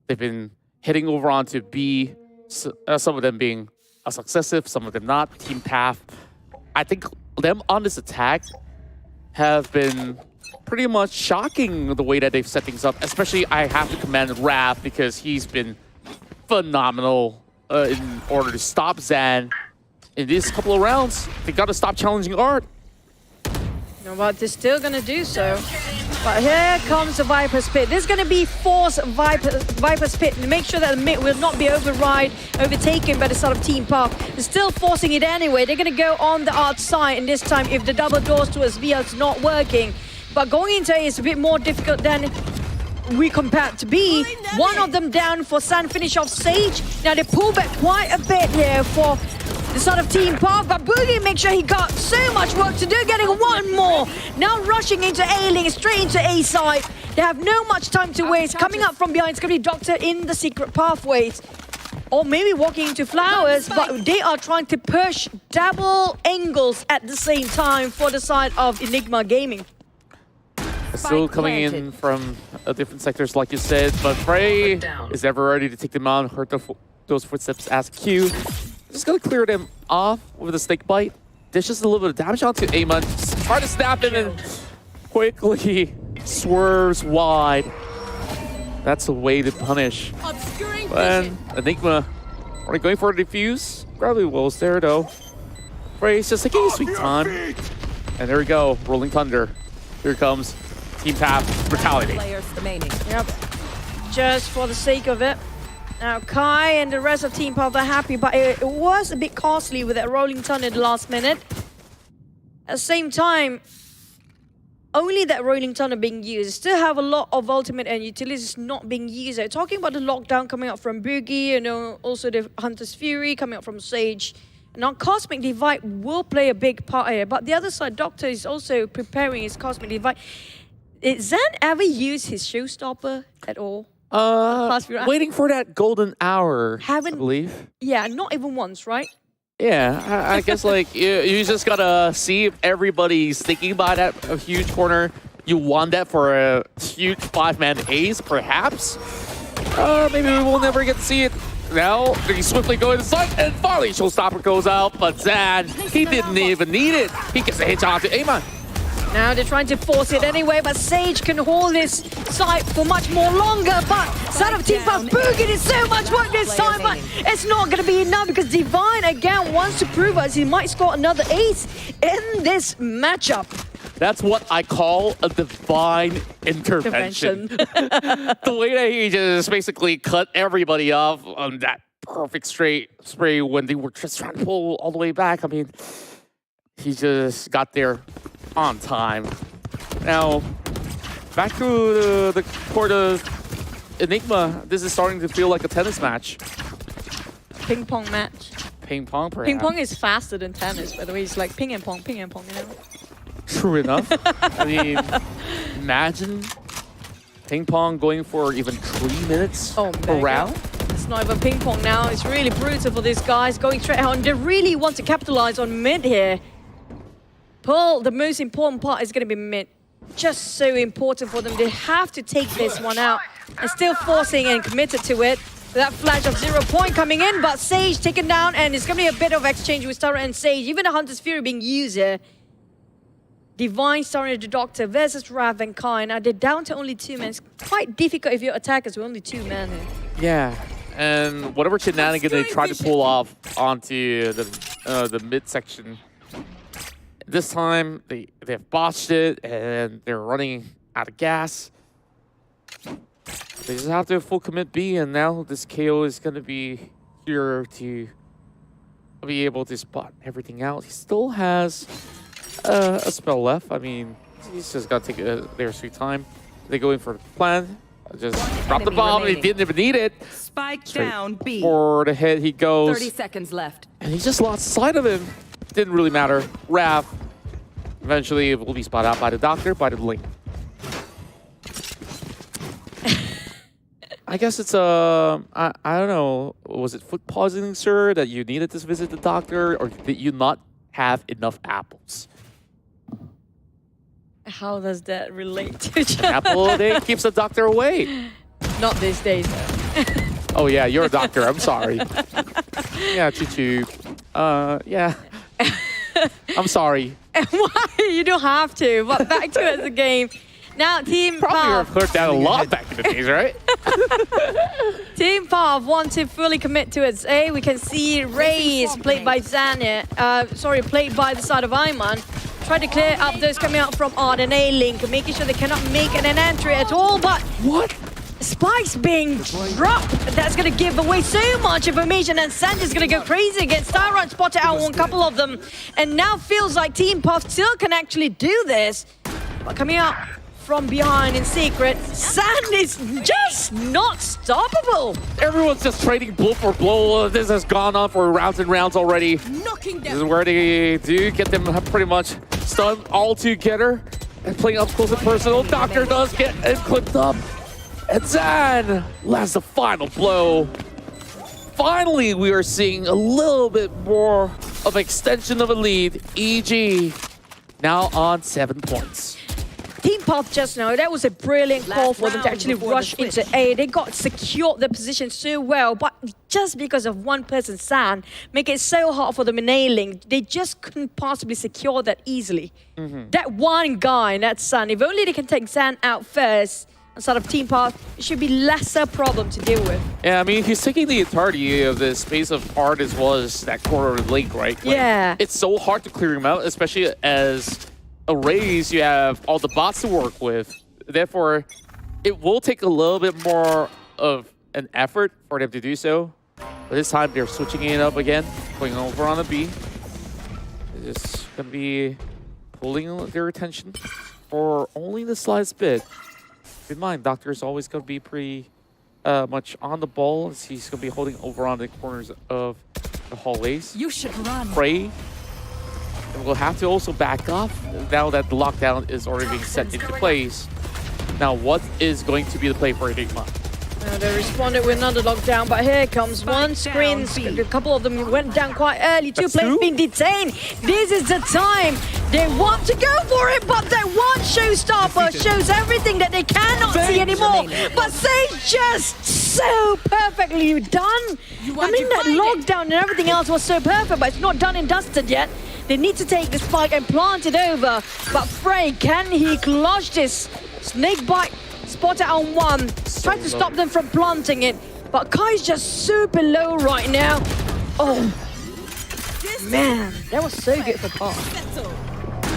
they've been hitting over onto B, some of them being successive, some of them not. Team Path, I think them on this attack have been pretty much shocking the way that they've set things up. Especially, I have to commend Rav because he's been phenomenal in order to stop Zan in these couple of rounds. They got to stop challenging Art. No, but they're still gonna do so. But here comes the Viper's Pit. This is gonna be force Viper's Pit to make sure that the mid will not be overtaken by the side of Team Path. They're still forcing it anyway. They're gonna go on the art side, and this time if the double doors towards VL is not working. But going into A is a bit more difficult than we compared to B. One of them down for San finish off Sage. Now they pull back quite a bit here for the side of Team Path, but Boogie makes sure he got so much work to do, getting one more. Now rushing into A-Link, straight into A side. They have no much time to waste. Coming up from behind, it's going to be Doctor in the secret pathways. or maybe walking into flowers, but they are trying to push double angles at the same time for the side of Enigma Gaming. Still coming in from different sectors, like you said, but Frey is ever ready to take them on, hurt those footsteps as Q. Just gonna clear them off with a snake bite. There's just a little bit of damage onto Amon. Try to snap him and quickly swerves wide. That's a way to punish. And Enigma already going for a defuse. Probably Will's there though. Frey's just taking his sweet time. And there we go, Rolling Thunder. Here it comes. Team Tap brutality. Yep. Just for the sake of it. Now Kai and the rest of Team Pop are happy, but it was a bit costly with that Rolling Thunder in the last minute. At the same time, only that Rolling Thunder being used. Still have a lot of ultimate and utilities not being used. Talking about the lockdown coming out from Boogie, you know, also the Hunter's Fury coming out from Sage. Now Cosmic Divide will play a big part here, but the other side, Doctor is also preparing his Cosmic Divide. Did Zan ever use his Showstopper at all? Waiting for that golden hour, I Haven't- believe. Yeah, not even once, right? Yeah, I guess like you just gotta see if everybody's thinking about that a huge corner. You want that for a huge 5-man ace, perhaps? Maybe we will never get to see it. Now, they swiftly go inside, and finally Showstopper goes out, but Zan, he didn't even need it. He gets a hit onto Amon. Now they're trying to force it anyway, but Sage can hold this side for much more longer. But side of Team Puff Boogie did so much work this time, but it's not going to be enough because Divine again wants to prove us he might score another ace in this matchup. That's what I call a divine intervention. The way that he just basically cut everybody off on that perfect straight spray when they were just trying to pull all the way back. I mean, he just got there on time. Now, back to the court of Enigma. This is starting to feel like a tennis match. Ping pong match. Ping pong, perhaps. Ping pong is faster than tennis, by the way. It's like ping and pong, you know? True enough. I mean, imagine ping pong going for even 3 minutes per round. It's not even ping pong now. It's really brutal for these guys going straight on. They really want to capitalize on mid here. Pearl, the most important part is going to be mid. Just so important for them. They have to take this one out. And still forcing and committed to it. That flash of 0 point coming in, but Sage taken down, and it's going to be a bit of exchange with Starra and Sage. Even the Hunter's Fury being used here. Divine, Starra, the Doctor versus Rav and Kai. Now they're down to only 2 men. It's quite difficult if your attackers with only 2 men here. Yeah, and whatever shenanigans they try to pull off onto the midsection, this time they've botched it and they're running out of gas. They just have to full commit B, and now this KO is going to be here to be able to spot everything out. He still has a spell left. I mean, he's just got to take their sweet time. They go in for the plan. Just drop the bomb, and he didn't even need it. Spike down B. For the head he goes. 30 seconds left. And he just lost sight of him. Didn't really matter. Rav eventually will be spotted out by the Doctor, by the Link. I guess it's I don't know, was it foot poisoning, sir, that you needed to visit the doctor, or did you not have enough apples? How does that relate to each An apple a day keeps the doctor away. Not these days, though. Oh yeah, you're a doctor, I'm sorry. Yeah, choo-choo. Yeah. I'm sorry. Why? You don't have to, but back to the game. Now, Team Probably Pav. have heard that a lot back in the days, right? Team Pav want to fully commit to its A. We can see Raze played by Zania. Played by the side of Iman. Try to clear up those coming out from Ard and A-Link, making sure they cannot make an entry at all. But What? Spikes being dropped. That's going to give away so much information, and Sandra's going to go crazy against Starrun, spotted out on a couple of them. And now feels like Team Puff still can actually do this. But coming out from behind in secret, Sand is just not stoppable. Everyone's just trading blow for blow. This has gone on for rounds and rounds already. This is where they do get them pretty much stunned all together. And playing up close and personal, Doctor does get clipped up. And Zan lands the final blow. finally we are seeing a little bit more of extension of a lead. EG now on 7 points. Team Path just now, that was a brilliant call for them to actually rush into A. They got secured their position so well, but just because of one person, San, make it so hard for them in A-Link. They just couldn't possibly secure that easily. That one guy, that San, if only they can take San out first, instead of Team Path, it should be lesser problem to deal with. Yeah, I mean, he's taking the entirety of the space of art as well as that corner of the lake, right? Like, yeah. It's so hard to clear him out, especially as a raise, you have all the bots to work with. Therefore, it will take a little bit more of an effort for them to do so. But this time, they're switching it up again, going over on the B. It's going to be pulling their attention for only the slightest bit. Keep in mind, Doctor is always going to be pretty much on the ball, as he's going to be holding over on the corners of the hallways. You should run. Pray. And we'll have to also back off now that the lockdown is already being set into place. Now, what is going to be the play for Enigma? They responded with another lockdown, but here comes one screen. A couple of them went down quite early. Two players being detained. This is the time. They want to go for it, but that one showstopper shows everything that they cannot see anymore. But Sage just so perfectly done. I mean, that lockdown and everything else was so perfect, but it's not done and dusted yet. They need to take the spike and plant it over. But Frey, can he clutch this? Snakebite spotted on one. Try to stop them from planting it. But Kai's just super low right now. Oh, man. That was so good for Kai.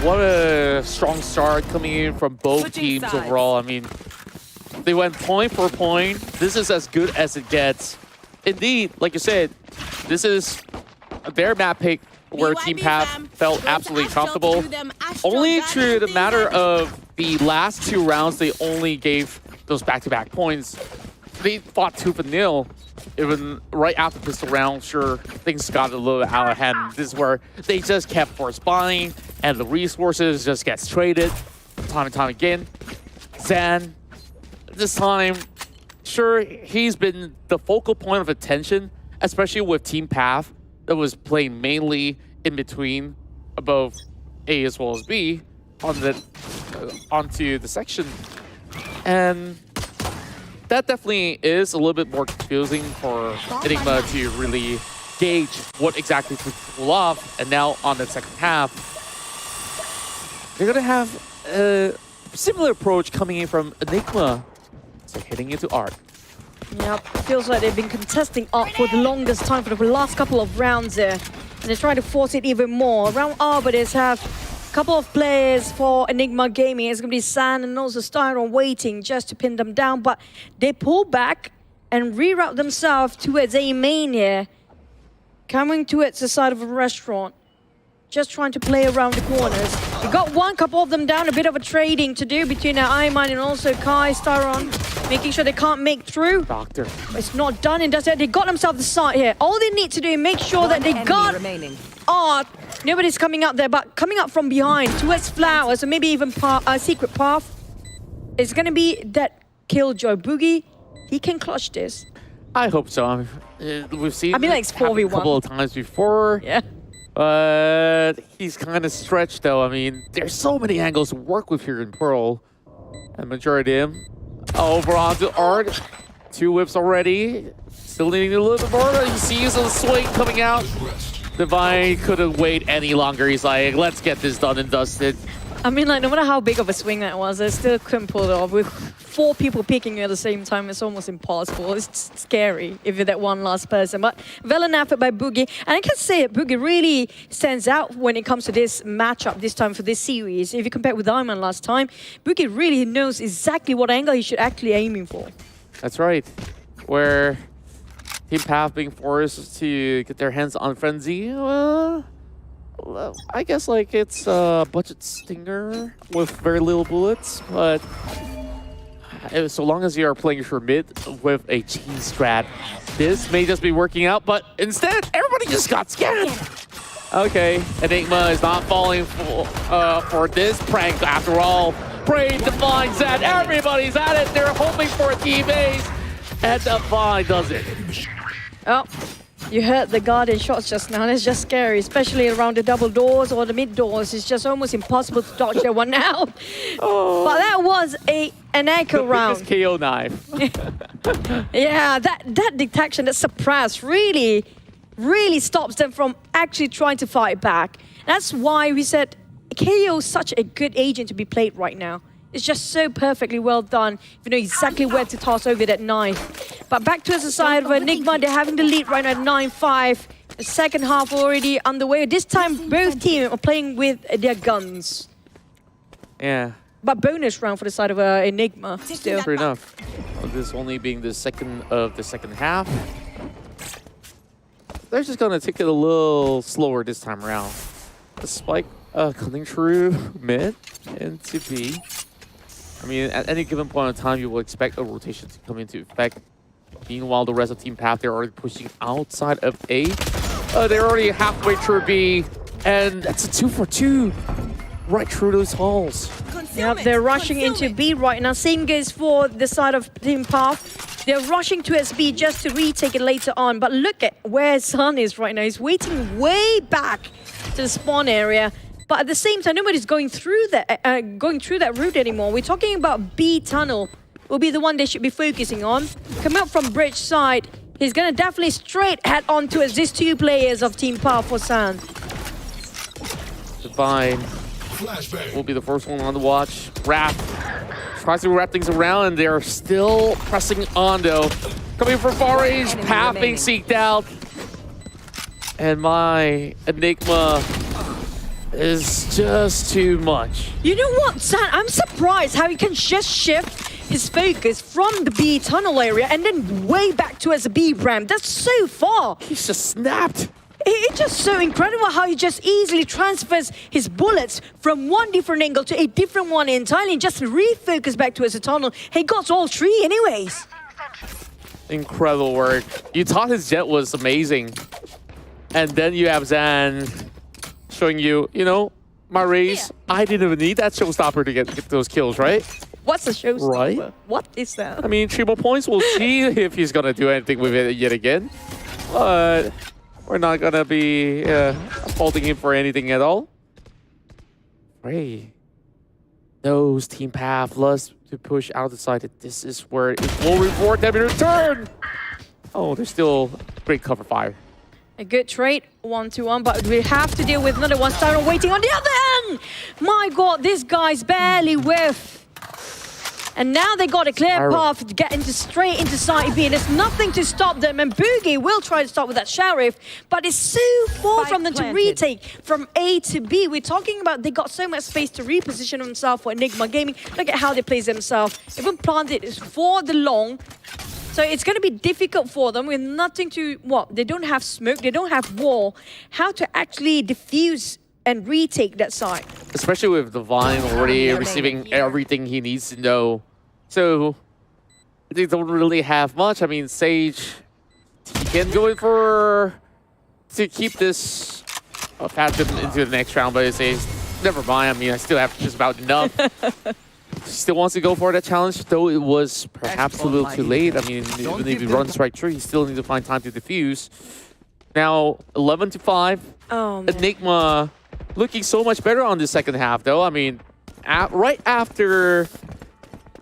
What a strong start coming in from both teams overall. I mean, they went point for point. This is as good as it gets. Indeed, like you said, this is their map pick where Team Path felt absolutely comfortable. Only to the matter of the last 2 rounds, they only gave those back-to-back points. They fought tooth and nail. Even right after pistol round, sure, things got a little out of hand. This is where they just kept force buying, and the resources just gets traded time and time again. Zan, this time, sure, he's been the focal point of attention, especially with Team Path that was playing mainly in between above A as well as B on the onto the section. And that definitely is a little bit more confusing for Enigma to really gauge what exactly to pull off. And now on the second half, they're going to have a similar approach coming in from Enigma. So hitting into art. Yep, feels like they've been contesting art for the longest time for the last couple of rounds there. And they're trying to force it even more. Around Arbiters have a couple of players for Enigma Gaming. It's going to be San and also Styron waiting just to pin them down. But they pull back and reroute themselves towards A main here. Coming towards the side of a restaurant. Just trying to play around the corners. We got one couple of them down, a bit of a trading to do between Iman and also Kai, Styron. Making sure they can't make through. Doctor. It's not done and dusted. They got themselves the site here. All they need to do is make sure that they got art. Nobody's coming up there, but coming up from behind towards Flowers, or maybe even Secret Path. It's going to be that Killjoy. Boogie, he can clutch this. I hope so. We've seen I mean, like, it's 4v1. a couple of times before. Yeah. But he's kind of stretched, though. I mean, there's so many angles to work with here in Pearl. And majority of them over onto Art. 2 whips already. Still needing a little bit more. He sees a swing coming out. Divine couldn't wait any longer. He's like, let's get this done and dusted. I mean, like, no matter how big of a swing that was, they still couldn't pull it off. With 4 people picking you at the same time, it's almost impossible. It's scary if you're that one last person. But valiant effort by Boogie. And I can say it, Boogie really stands out when it comes to this matchup this time for this series. If you compare with Iman last time, Boogie really knows exactly what angle he should actually aiming for. That's right. Where Team Path being forced to get their hands on Frenzy, well, I guess like it's a budget stinger with very little bullets, but so long as you are playing for mid with a cheese strat, this may just be working out, but instead, everybody just got scanned. Okay, Enigma is not falling for this prank after all. Brave Divine said everybody's at it. They're hoping for a team base, and Divine does it. Oh, you heard the Guardian shots just now. That's just scary, especially around the double doors or the mid doors. It's just almost impossible to dodge that one out. But that was an echo round. KO knife. Yeah, that detection, that suppress really stops them from actually trying to fight back. That's why we said KO is such a good agent to be played right now. It's just so perfectly well done. You know exactly where to toss over that knife. But back to the side of Enigma, they're having the lead right now at 9-5. The second half already underway. This time, both teams are playing with their guns. Yeah. But bonus round for the side of Enigma still. Fair enough. This only being the second of the second half. They're just gonna take it a little slower this time around. The spike coming through mid into B. I mean, at any given point in time, you will expect a rotation to come into effect. Meanwhile, the rest of Team Path, they're already pushing outside of A. They're already halfway through B, and that's a 2 for 2 right through those halls. Yep, they're rushing into B right now. Same goes for the side of Team Path. They're rushing to SB just to retake it later on. But look at where Sun is right now. He's waiting way back to the spawn area. But at the same time, nobody's going through that route anymore. We're talking about B tunnel will be the one they should be focusing on. Coming up from bridge side, he's gonna definitely straight head on towards these two players of Team Path for Sun. Divine will be the first one on the watch. Wrap tries to wrap things around, and they're still pressing on though. Coming from far range, Path being seeked out. And my Enigma is just too much. You know what, San? I'm surprised how he can just shift his focus from the B tunnel area and then way back towards the B ramp. That's so far. He's just snapped. It's just so incredible how he just easily transfers his bullets from one different angle to a different one entirely and just refocus back towards the tunnel. He got all three anyways. Incredible work. You thought his jet was amazing. And then you have Zan showing you, you know, my race, I didn't even need that showstopper to get those kills, right? What's a showstopper? Right? What is that? I mean, 3 more points. We'll see if he's going to do anything with it yet again. But we're not going to be faulting him for anything at all. Ray knows Team Path loves to push out the side. That this is where it will reward them in return. Oh, there's still great cover fire. A good trade, 1-1, but we have to deal with another one. Styron waiting on the other end! My God, this guy's barely whiff. And now they got a clear path to get straight into side B. There's nothing to stop them, and Boogie will try to stop with that Sheriff, but it's so far from them to retake from A to B. We're talking about they got so much space to reposition themselves for Enigma Gaming. Look at how they place themselves. Even planted is for the long. So it's going to be difficult for them with nothing to, what? They don't have smoke, they don't have wall. How to actually defuse and retake that side. Especially with Divine already receiving everything he needs to know. So they don't really have much. I mean, Sage, he can go in for to keep this Phantom into the next round, but he says, never mind. I mean, I still have just about enough. Still wants to go for that challenge, though it was perhaps a little too late. I mean, even if he runs right through, he still needs to find time to defuse. Now, 11-5. Oh, man. Enigma looking so much better on the second half, though. I mean, right after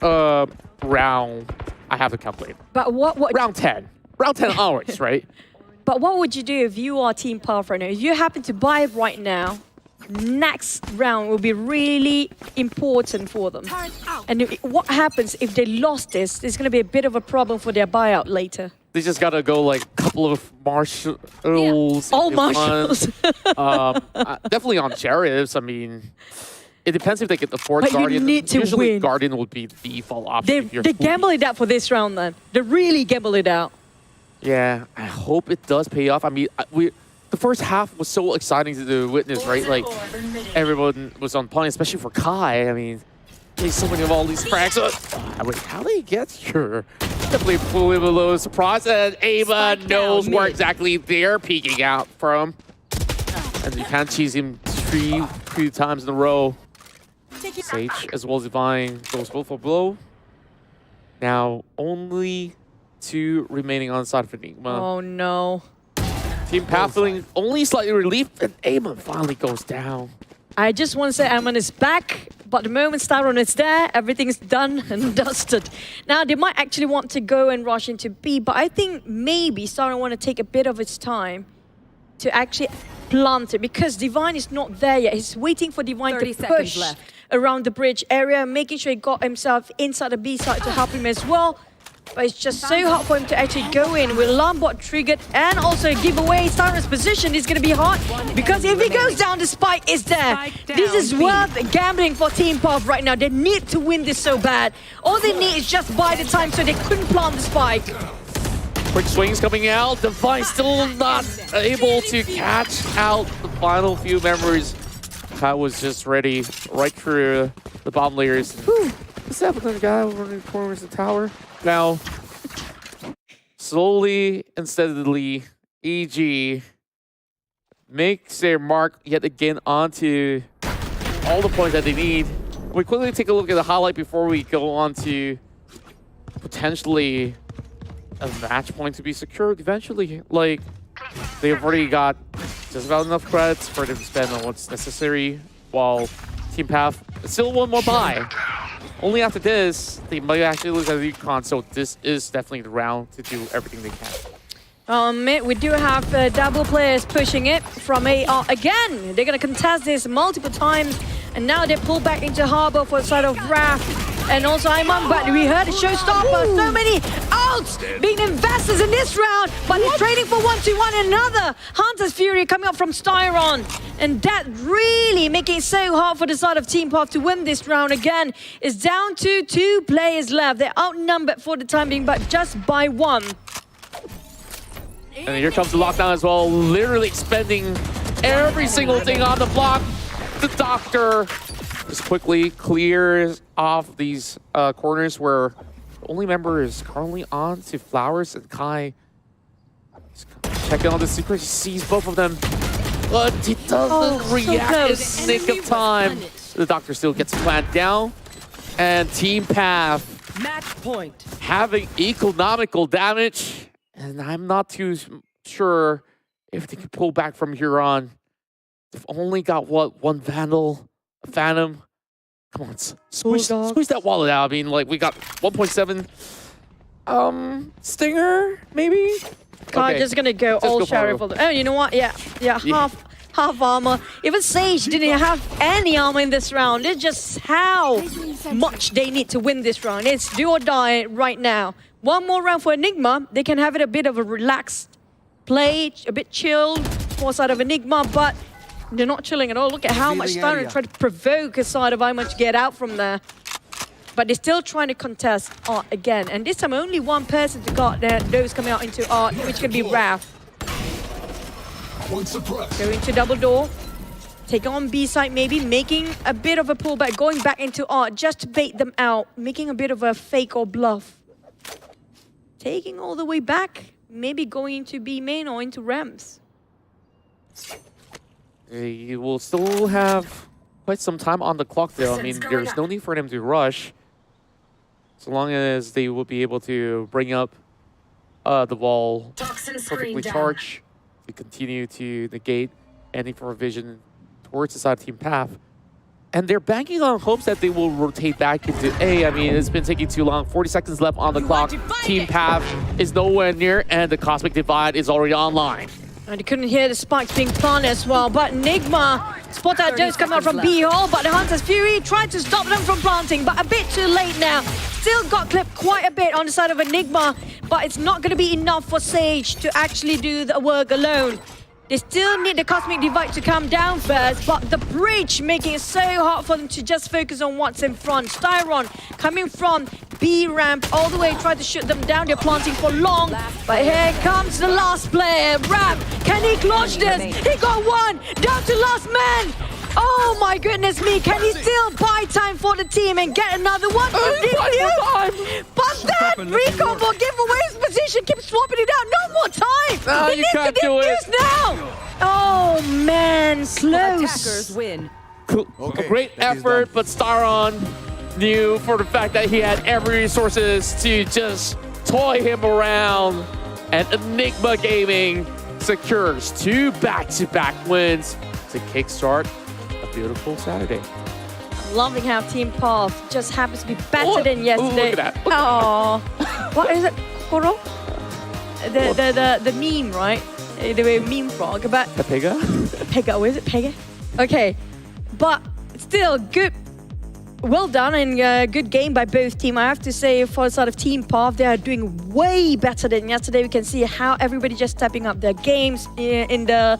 round, I have to calculate. But what round 10. Round 10 hours, right? But what would you do if you are Team Path right now? If you happen to buy it right now, next round will be really important for them. And what happens if they lost this? There's going to be a bit of a problem for their buyout later. They just got to go like a couple of marshals. Yeah. All marshals. Definitely on Sheriffs. I mean, it depends if they get the fourth but Guardian. You need to Usually win. Guardian would be the default option. They gamble it out for this round then. They really gamble it out. Yeah, I hope it does pay off. I mean, the first half was so exciting to witness, right? Like, everyone was on point, especially for Kai. I mean, there's so many of all these cracks. Wait, how did he get here? Definitely fully below surprise, and Ava knows where exactly they're peeking out from. And you can't cheese him three times in a row. Sage, as well as Divine, goes both for blow. Now, only 2 remaining on the side of Enigma. Oh no. Team Path feeling only slightly relieved, and Amon finally goes down. I just want to say Amon is back, but the moment Styron is there, everything's done and dusted. Now, they might actually want to go and rush into B, but I think maybe Styron want to take a bit of its time to actually plant it, because Divine is not there yet. He's waiting for Divine 30 to seconds push left. around the bridge area, making sure he got himself inside the B side to help him as well. But it's just so hard for him to actually go in with Lambot triggered and also give away Styron's position. Is going to be hard because if he goes down, the spike is there. This is worth gambling for Team Path right now. They need to win this so bad. All they need is just buy the time so they couldn't plant the spike. Quick swings coming out. Divine still not able to catch out the final few members. Pat was just ready right through the bottom layers. What's happening to the guy over in the corners of the tower? Now, slowly and steadily, EG makes their mark yet again onto all the points that they need. We quickly take a look at the highlight before we go on to potentially a match point to be secured eventually. Like, they've already got just about enough credits for them to spend on what's necessary, while Team Path still one more buy. Only after this, they might actually lose at the Recon, so this is definitely the round to do everything they can. We do have double players pushing it from AR again. They're going to contest this multiple times, and now they pull back into Harbor for the side of Wrath. And also Imam, but we heard a showstopper. So many outs being investors in this round, but they're trading for 1-2-1. Another Hunter's Fury coming up from Styron. And that really making it so hard for the side of Team Path to win this round again. It's down to 2 players left. They're outnumbered for the time being, but just by 1. And here comes the lockdown as well, literally expending every single thing on the block. The Doctor just quickly clears off these corners where the only member is currently on to Flowers and Kai. Checking on the secret, he sees both of them, but he doesn't react in nick of time. The Doctor still gets planned down, and Team Path Match point. having economical damage, and I'm not too sure if they can pull back from here on. They've only got, what, 1 Vandal, a Phantom. Come on, squeeze that wallet out. I mean, like, we got 1.7 Stinger, maybe? Kai Okay. just gonna go all Sheriff. Oh, you know what? Yeah, half armor. Even Sage didn't have any armor in this round. It's just how much they need to win this round. It's do or die right now. One more round for Enigma. They can have it a bit of a relaxed play, a bit chilled for side of Enigma, but they're not chilling at all. Look at how much Styron tried to provoke a side of how much get out from there. But they're still trying to contest Art again. And this time only one person to got those coming out into Art, which can be Wrath. Go into double door. Take on B side maybe, making a bit of a pullback, going back into Art just to bait them out, making a bit of a fake or bluff. Taking all the way back, maybe going into B main or into Rams. They will still have quite some time on the clock though. I mean, there's no need for them to rush. So long as they will be able to bring up the wall perfectly charged to continue to negate any provision towards the side of Team Path. And they're banking on hopes that they will rotate back into A. I mean, it's been taking too long. 40 seconds left on the clock. Team Path is nowhere near, and the Cosmic Divide is already online. And you couldn't hear the spikes being planted as well, but Enigma spot out those coming out from B hole, but the Hunter's Fury tried to stop them from planting, but a bit too late now. Still got clipped quite a bit on the side of Enigma, but it's not going to be enough for Sage to actually do the work alone. They still need the Cosmic Divide to come down first, but the bridge making it so hard for them to just focus on what's in front. Styron coming from B ramp all the way, tried to shoot them down. They're planting for long, but here comes the last player. Ramp, can he clutch this? He got 1, down to last man. Oh my goodness me, can he still buy time for the team and get another one? But that recon will give away his position, keep swapping it out, no more time! He you needs can't to do it. defuse now! Oh man, close! Attackers win. A great effort, but Styron knew for the fact that he had every resources to just toy him around, and Enigma Gaming secures 2 back-to-back wins to kickstart a beautiful Saturday. Loving how Team Path just happens to be better Oh, than yesterday. look at that. Oh, what is it? Koro? The meme, right? The meme frog, but Pega? Pega, is it Pega? Okay, but still good. Well done and good game by both teams. I have to say, for the side of Team Path, they are doing way better than yesterday. We can see how everybody just stepping up their games. In the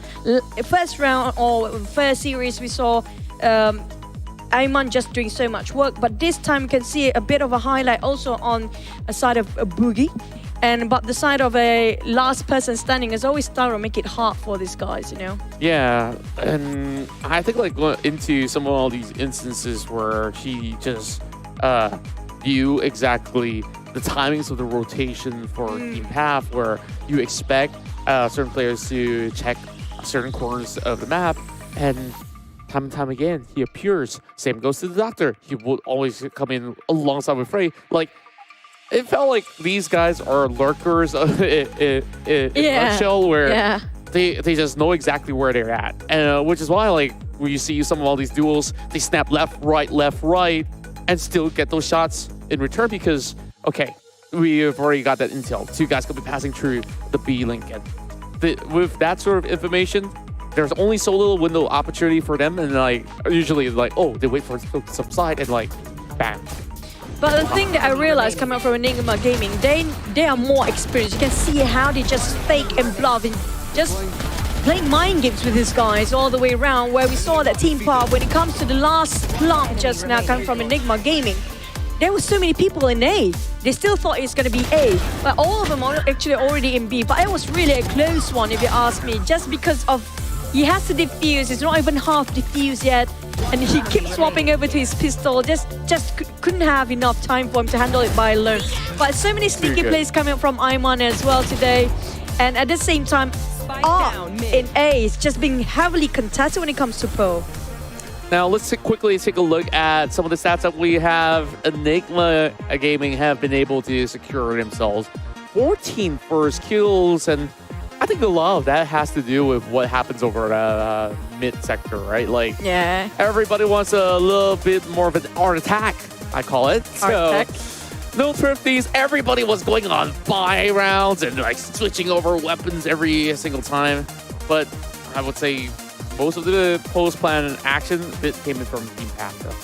first round or first series, we saw Ayman just doing so much work. But this time, we can see a bit of a highlight also on a side of Boogie. But the side of a last person standing is always start to make it hard for these guys, you know? Yeah, and I think like going into some of all these instances where she just knew exactly the timings of the rotation for Team Path, where you expect certain players to check certain corners of the map, and time and time again, he appears. Same goes to the Doctor. He will always come in alongside with Frey. Like, it felt like these guys are lurkers in a nutshell, where they just know exactly where they're at. And which is why, like, when you see some of all these duels, they snap left, right, and still get those shots in return because, okay, we've already got that intel. 2 guys could be passing through the B link. And with that sort of information, there's only so little window opportunity for them. And, like, usually, like, oh, they wait for it to subside and, like, bam. But the thing that I realized coming up from Enigma Gaming, they are more experienced. You can see how they just fake and bluff and just play mind games with these guys all the way around, where we saw that Team Path, when it comes to the last plump just now coming from Enigma Gaming, there were so many people in A. They still thought it's going to be A, but all of them are actually already in B. But it was really a close one, if you ask me, just because of he has to defuse. It's not even half defused yet. And he keeps swapping over to his pistol. Just couldn't have enough time for him to handle it by alone. But so many sneaky plays coming up from Ayman as well today. And at the same time, in A is just being heavily contested when it comes to Poe. Now let's quickly take a look at some of the stats that we have. Enigma Gaming have been able to secure themselves 14 first kills, and I think a lot of that has to do with what happens over the mid sector, right? Like, everybody wants a little bit more of an art attack, I call it. No thrifties. Everybody was going on buy rounds and like switching over weapons every single time. But I would say most of the post-plan action bit came in from Team Path, though.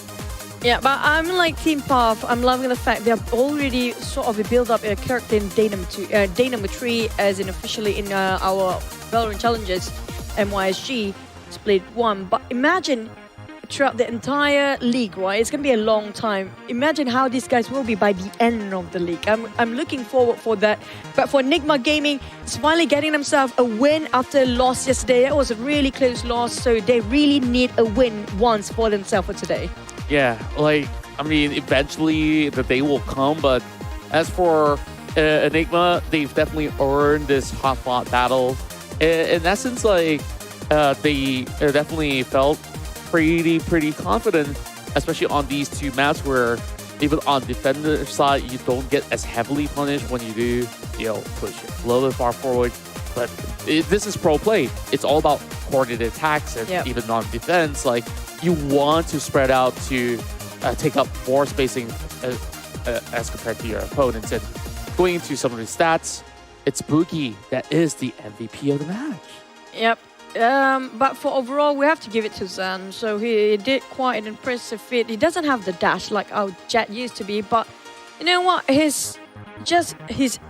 Yeah, but I'm like Team Path. I'm loving the fact they're already sort of build up a character in day number 3, as in officially in our VALORANT challenges, MYSG split 1. But imagine throughout the entire league, right? It's gonna be a long time. Imagine how these guys will be by the end of the league. I'm looking forward for that. But for Enigma Gaming, it's finally getting themselves a win after a loss yesterday. That was a really close loss, so they really need a win once for themselves for today. Yeah, like, I mean, eventually the day will come, but as for Enigma, they've definitely earned this hot-fought battle. In essence, like, they definitely felt pretty confident, especially on these 2 maps where even on defender side, you don't get as heavily punished when you do, you know, push a little bit far forward. But this is pro play. It's all about coordinated attacks, and even on defense, like, you want to spread out to take up more spacing as compared to your opponents. And going into some of the stats, it's Boogie that is the MVP of the match. Yep. But for overall, we have to give it to Zan. So he did quite an impressive feat. He doesn't have the dash like our Jet used to be, but you know what? His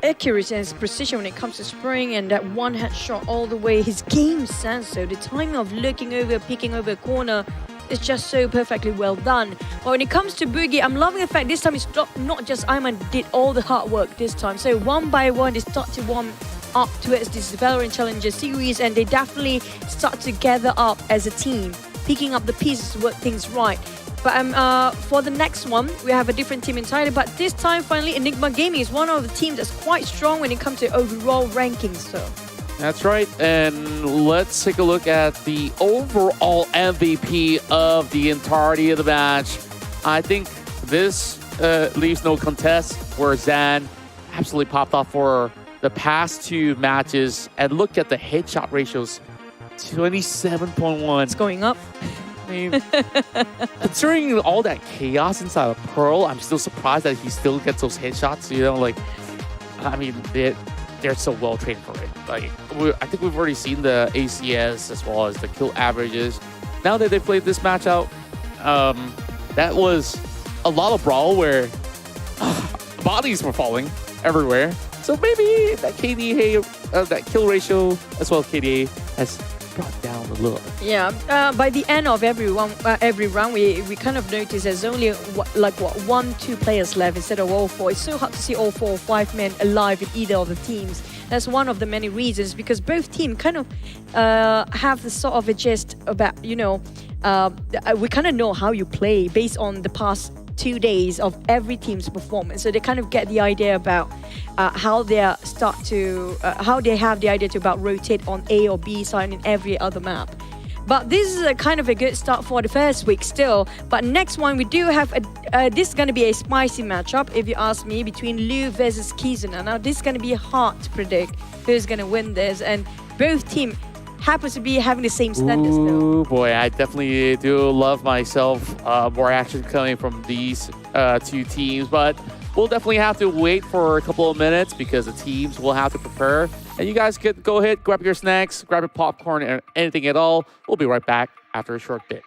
accuracy and his precision when it comes to spraying and that one headshot all the way, his game sense, so the timing of looking over, peeking over a corner, is just so perfectly well done. But when it comes to Boogie, I'm loving the fact this time it's not just Ayman did all the hard work this time. So one by one, they start to warm up towards this VALORANT Challenger series, and they definitely start to gather up as a team, picking up the pieces to work things right. But for the next one, we have a different team entirely. But this time, finally, Enigma Gaming is one of the teams that's quite strong when it comes to overall rankings. So that's right. And let's take a look at the overall MVP of the entirety of the match. I think this leaves no contest where Zan absolutely popped off for the past 2 matches. And look at the headshot ratios, 27.1. It's going up. I mean, considering all that chaos inside of Pearl, I'm still surprised that he still gets those headshots. You know, like, I mean, they're so well trained for it. Like, I think we've already seen the ACS as well as the kill averages. Now that they played this match out, that was a lot of brawl where bodies were falling everywhere. So maybe that KDA, that kill ratio as well as KDA has brought down a little. Yeah, by the end of every round, we kind of notice there's only 1-2 players left instead of all 4. It's so hard to see all 4 or 5 men alive in either of the teams. That's one of the many reasons, because both teams kind of have the sort of a gist about, you know, we kind of know how you play based on the past 2 days of every team's performance. So they kind of get the idea about how they have the idea to about rotate on A or B side in every other map. But this is a kind of a good start for the first week still. But next one, we do have this is going to be a spicy matchup, if you ask me, between Louvre versus Kizuna. Now, this is going to be hard to predict who's going to win this. And both teams happens to be having the same standards though. Ooh, boy, I definitely do love myself more action coming from these 2 teams. But we'll definitely have to wait for a couple of minutes because the teams will have to prepare. And you guys could go ahead, grab your snacks, grab your popcorn, and anything at all. We'll be right back after a short bit.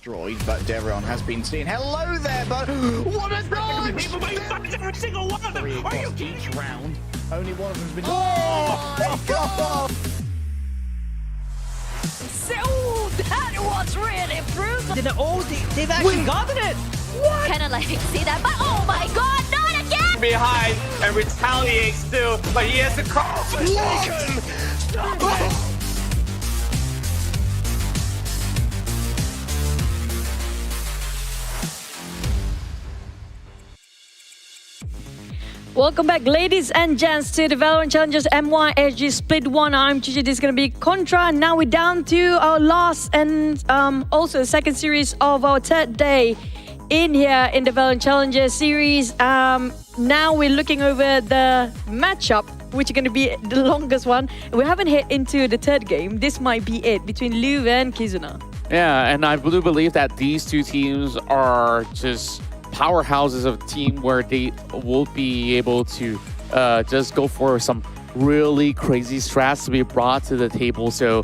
destroyed, but Devon has been seen. Hello there, but what a dodge! Every single one of them. Three Are you across each round. Only one of them's been. Oh my God! So that was really brutal. They've actually gotten it. Kinda like see that, but oh my god, not again! behind and retaliates still, but he has the call for taken. Welcome back, ladies and gents, to the VALORANT Challengers MYSG Split 1. I'm Gigi. This is going to be Contra. Now we're down to our last and also the second series of our third day in here in the VALORANT Challengers series. Now we're looking over the matchup, which is going to be the longest one. We haven't hit into the third game. This might be it between Louvre and Kizuna. Yeah, and I do believe that these two teams are just powerhouses of a team where they will be able to just go for some really crazy strats to be brought to the table. So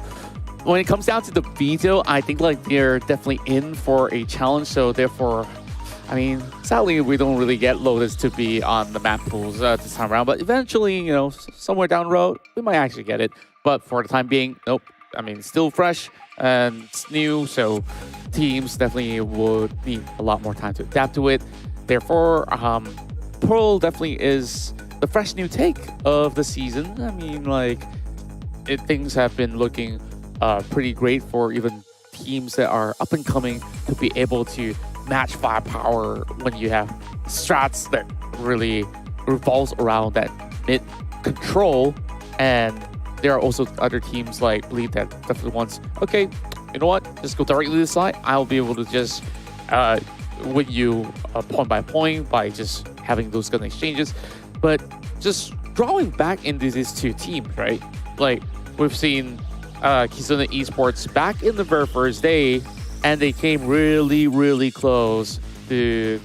when it comes down to the veto, I think like they're definitely in for a challenge. So therefore, I mean, sadly, we don't really get Lotus to be on the map pools this time around. But eventually, you know, somewhere down the road, we might actually get it. But for the time being, nope. I mean, still fresh and it's new, so teams definitely would need a lot more time to adapt to it. Therefore, Pearl definitely is the fresh new take of the season. I mean, like, things have been looking pretty great for even teams that are up and coming to be able to match firepower when you have strats that really revolves around that mid control. And there are also other teams like Bleed that definitely wants, okay, you know what, just go directly to the side. I'll be able to just win you point by point by just having those gun exchanges. But just drawing back into these two teams, right? Like, we've seen Kizuna Esports back in the very first day, and they came really, really close to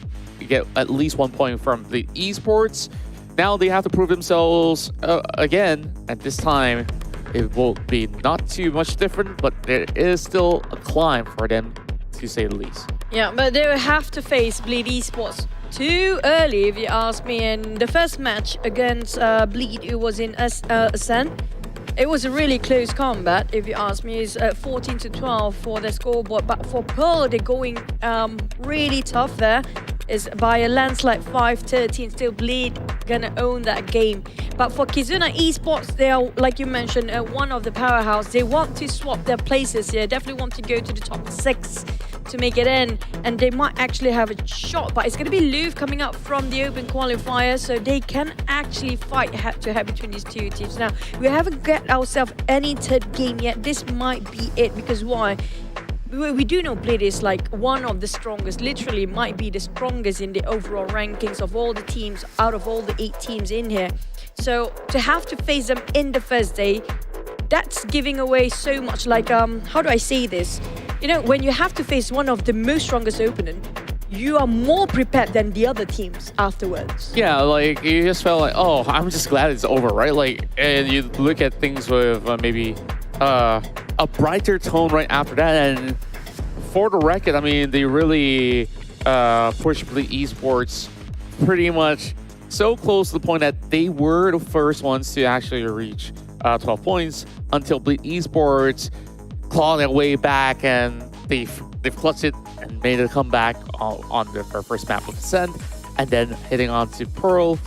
get at least 1 point from the Esports. Now they have to prove themselves again, and this time it will be not too much different, but there is still a climb for them, to say the least. Yeah, but they will have to face Bleed Esports too early, if you ask me. In the first match against Bleed, it was in Ascent. It was a really close combat, if you ask me. It's 14-12 for the scoreboard, but for Pearl, they're going really tough there. Is by a landslide 5-13. Still Bleed gonna own that game. But for Kizuna Esports, they are, like you mentioned, one of the powerhouse. They want to swap their places here. Definitely want to go to the top 6 to make it in, and they might actually have a shot. But it's gonna be Louvre coming up from the open qualifier, so they can actually fight head-to-head between these two teams. Now, we haven't got ourselves any third game yet. This might be it, because why? We do know Bleed is like one of the strongest, literally might be the strongest in the overall rankings of all the teams, out of all the 8 teams in here. So to have to face them in the first day, that's giving away so much. Like, how do I say this? You know, when you have to face one of the most strongest opponent, you are more prepared than the other teams afterwards. Yeah, like, you just felt like, oh, I'm just glad it's over, right? Like, and you look at things with maybe a brighter tone right after that. And for the record, I mean, they really pushed Bleed Esports pretty much so close to the point that they were the first ones to actually reach 12 points until Bleed Esports clawed their way back, and they've clutched it and made a comeback on their first map of Ascent, and then heading on to Pearl.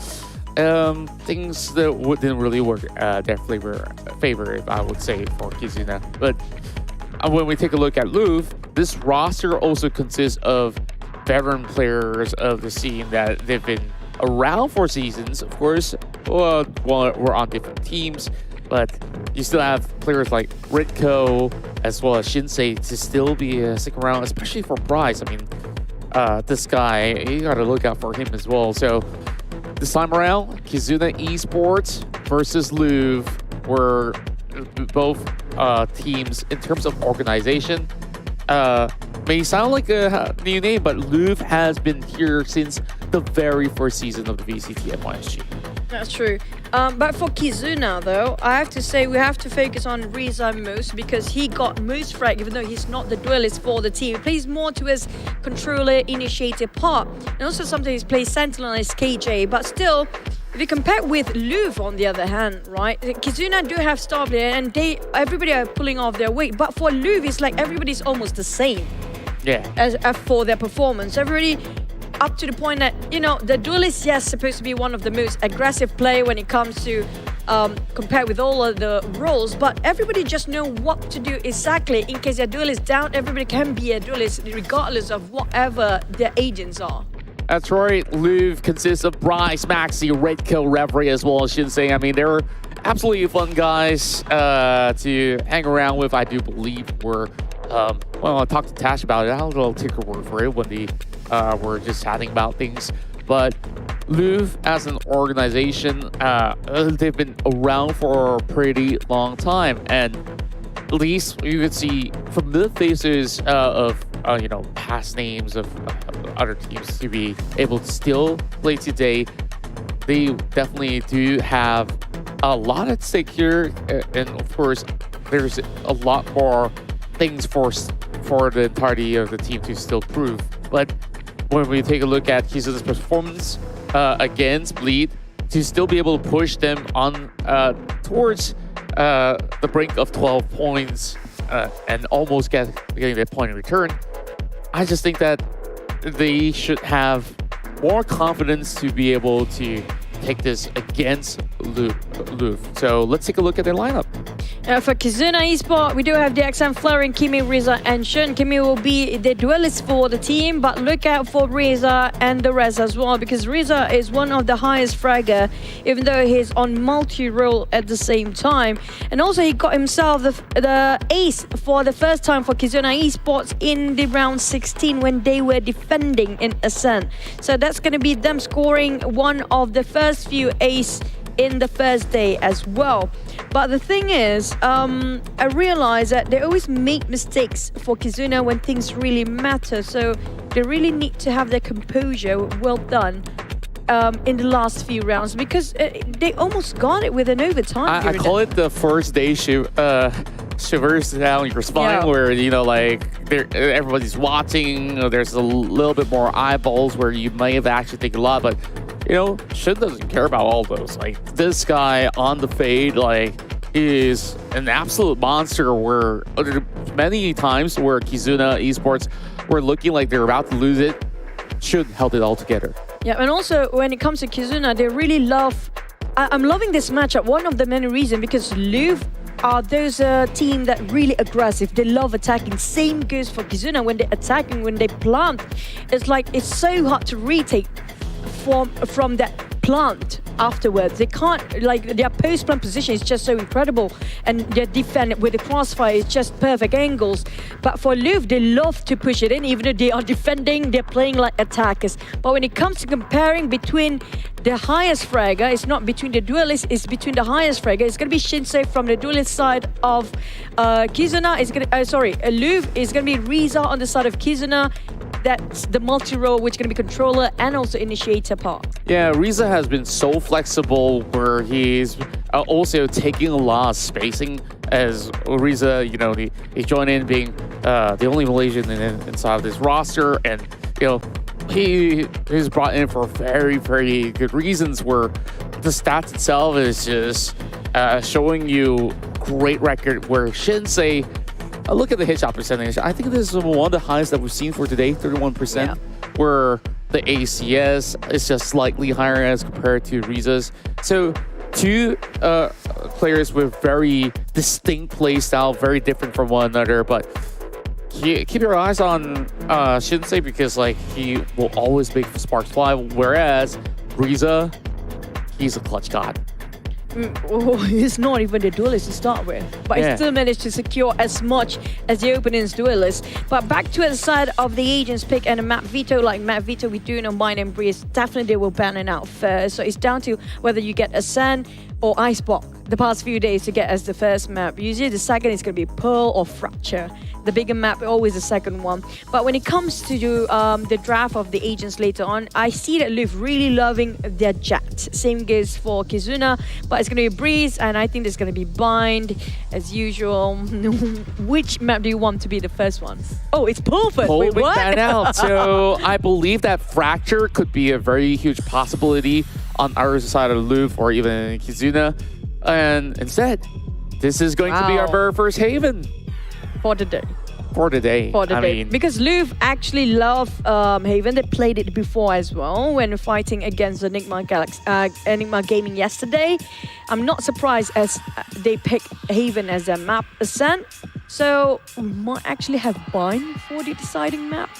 Things that didn't really work their favor, I would say, for Kizuna. But when we take a look at Louvre, this roster also consists of veteran players of the scene that they've been around for seasons. Of course, well, we're on different teams, but you still have players like Ritko as well as Shinsei to still be sticking around, especially for Bryce. I mean, this guy, you gotta look out for him as well. So this time around, Kizuna Esports versus Louvre were both teams in terms of organization. May sound like a new name, but Louvre has been here since the very first season of the VCT MYSG. That's true. But for Kizuna, though, I have to say we have to focus on Riza most because he got most frag, even though he's not the duelist for the team. He plays more to his controller initiator part. And also sometimes he plays Sentinel as KJ. But still, if you compare with Louvre, on the other hand, right? Kizuna do have star player and everybody are pulling off their weight. But for Louvre, it's like everybody's almost the same. Yeah. As for their performance. Everybody up to the point that, you know, the duelist, yes, supposed to be one of the most aggressive player when it comes to compared with all of the roles, but everybody just know what to do exactly in case their duelist down. Everybody can be a duelist regardless of whatever their agents are. That's right. Louvre consists of Bryce, Maxi, Redkill, Reverie as well as Shinsei. I mean, they're absolutely fun guys to hang around with. I do believe we're well, I talked to Tash about it. I'll take her word for it when we're just chatting about things. But Louvre, as an organization, they've been around for a pretty long time, and at least you can see from the faces of you know, past names of other teams to be able to still play today. They definitely do have a lot at stake here, and of course, there's a lot more things for the entirety of the team to still prove. But when we take a look at Kizuna's performance against Bleed, to still be able to push them on towards the brink of 12 points and almost getting that point in return, I just think that they should have more confidence to be able to take this against Louvre. So let's take a look at their lineup. For Kizuna Esports, we do have DXM, Flaring, Kimi, Riza, and Shun. Kimi will be the duelist for the team, but look out for Riza and the rest as well, because Riza is one of the highest fragger, even though he's on multi-role at the same time. And also he got himself the ace for the first time for Kizuna Esports in the round 16 when they were defending in Ascent. So that's going to be them scoring one of the first few ace in the first day as well. But the thing is, I realize that they always make mistakes for Kizuna when things really matter. So they really need to have their composure well done in the last few rounds, because they almost got it with an overtime. I call it the first day shivers down your spine, where, you know, like everybody's watching. You know, there's a little bit more eyeballs where you may have actually think a lot, but you know, Shin doesn't care about all those. Like, this guy on the fade, like, is an absolute monster, where many times where Kizuna Esports were looking like they're about to lose it, Shin held it all together. Yeah, and also when it comes to Kizuna, they really love... I'm loving this matchup. One of the many reasons, because Louvre are those team that really aggressive. They love attacking. Same goes for Kizuna. When they're attacking, when they plant, it's like it's so hard to retake from that plant afterwards. They can't, like, their post-plant position is just so incredible, and their defend with the crossfire is just perfect angles. But for Louvre, they love to push it in, even though they are defending, they're playing like attackers. But when it comes to comparing between the highest fragger, it's not between the duelists, it's between the highest fragger. It's going to be Shinsei from the duelist side of Kizuna. It's going to, Louvre is going to be Riza on the side of Kizuna. That's the multi-role, which is going to be controller and also initiator part. Yeah, Riza has been so flexible, where he's also taking a lot of spacing, as Riza, you know, he joined in being the only Malaysian inside of this roster, and, you know, he's brought in for very, very good reasons, where the stats itself is just showing you great record, where Shinsei, look at the hit shot percentage. I think this is one of the highest that we've seen for today, 31%, where the ACS is just slightly higher as compared to Riza's. So two players with very distinct play style, very different from one another, but keep your eyes on Shinsei, because, like, he will always make sparks fly, whereas Riza, he's a clutch god. Oh, he's not even the duelist to start with, but he still managed to secure as much as the opening's duelist. But back to the side of the agent's pick and a map veto. Like map veto, we do know Mind and Breeze, definitely they will ban it out first. So it's down to whether you get Ascend or Icebox the past few days to get us the first map. Usually the second is going to be Pearl or Fracture. The bigger map, always the second one. But when it comes to the draft of the agents later on, I see that Louvre really loving their Jet. Same goes for Kizuna, but it's going to be Breeze, and I think there's going to be Bind as usual. Which map do you want to be the first one? Oh, it's perfect. Wait, Wait, what? that out. So I believe that Fracture could be a very huge possibility on our side of Louvre or even Kizuna. And instead, this is going to be our Wow. very first Haven For the day. for the day. For the I day. mean, Because Louvre actually love Haven. They played it before as well when fighting against Enigma Enigma Gaming yesterday. I'm not surprised as they pick Haven as their map ascent. So we might actually have Bind for the deciding map.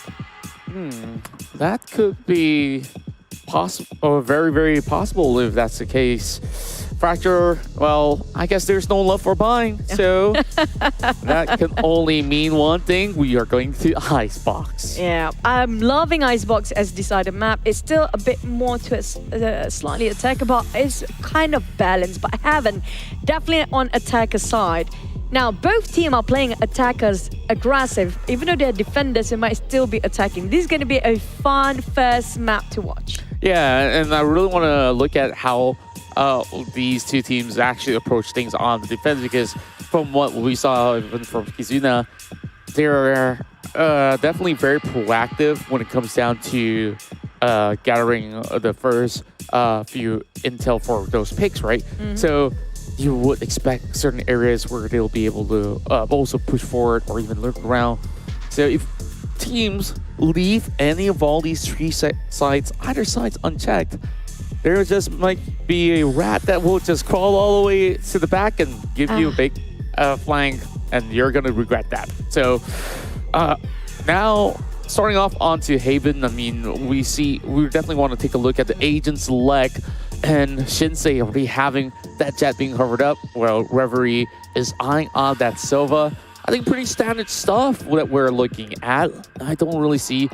that could be possible, or very, very possible if that's the case. Fracture, well, I guess there's no love for Bind, so that can only mean one thing. We are going to Icebox. Yeah, I'm loving Icebox as decided map. It's still a bit more to slightly attacker, but it's kind of balanced. But I haven't definitely on attacker side. Now, both teams are playing attackers aggressive. Even though they're defenders, they might still be attacking. This is going to be a fun first map to watch. Yeah, and I really want to look at how these two teams actually approach things on the defense, because from what we saw even from Kizuna, they're definitely very proactive when it comes down to gathering the first few intel for those picks, right? So you would expect certain areas where they'll be able to also push forward or even look around. So if teams leave any of all these three sides, either sides unchecked, there just might be a rat that will just crawl all the way to the back and give you a big flank, and you're going to regret that. So now, starting off onto Haven, I mean, we definitely want to take a look at the agent's leg, and Shinsei already having that Jet being hovered up, while Reverie is eyeing on that Silva. I think pretty standard stuff that we're looking at. I don't really see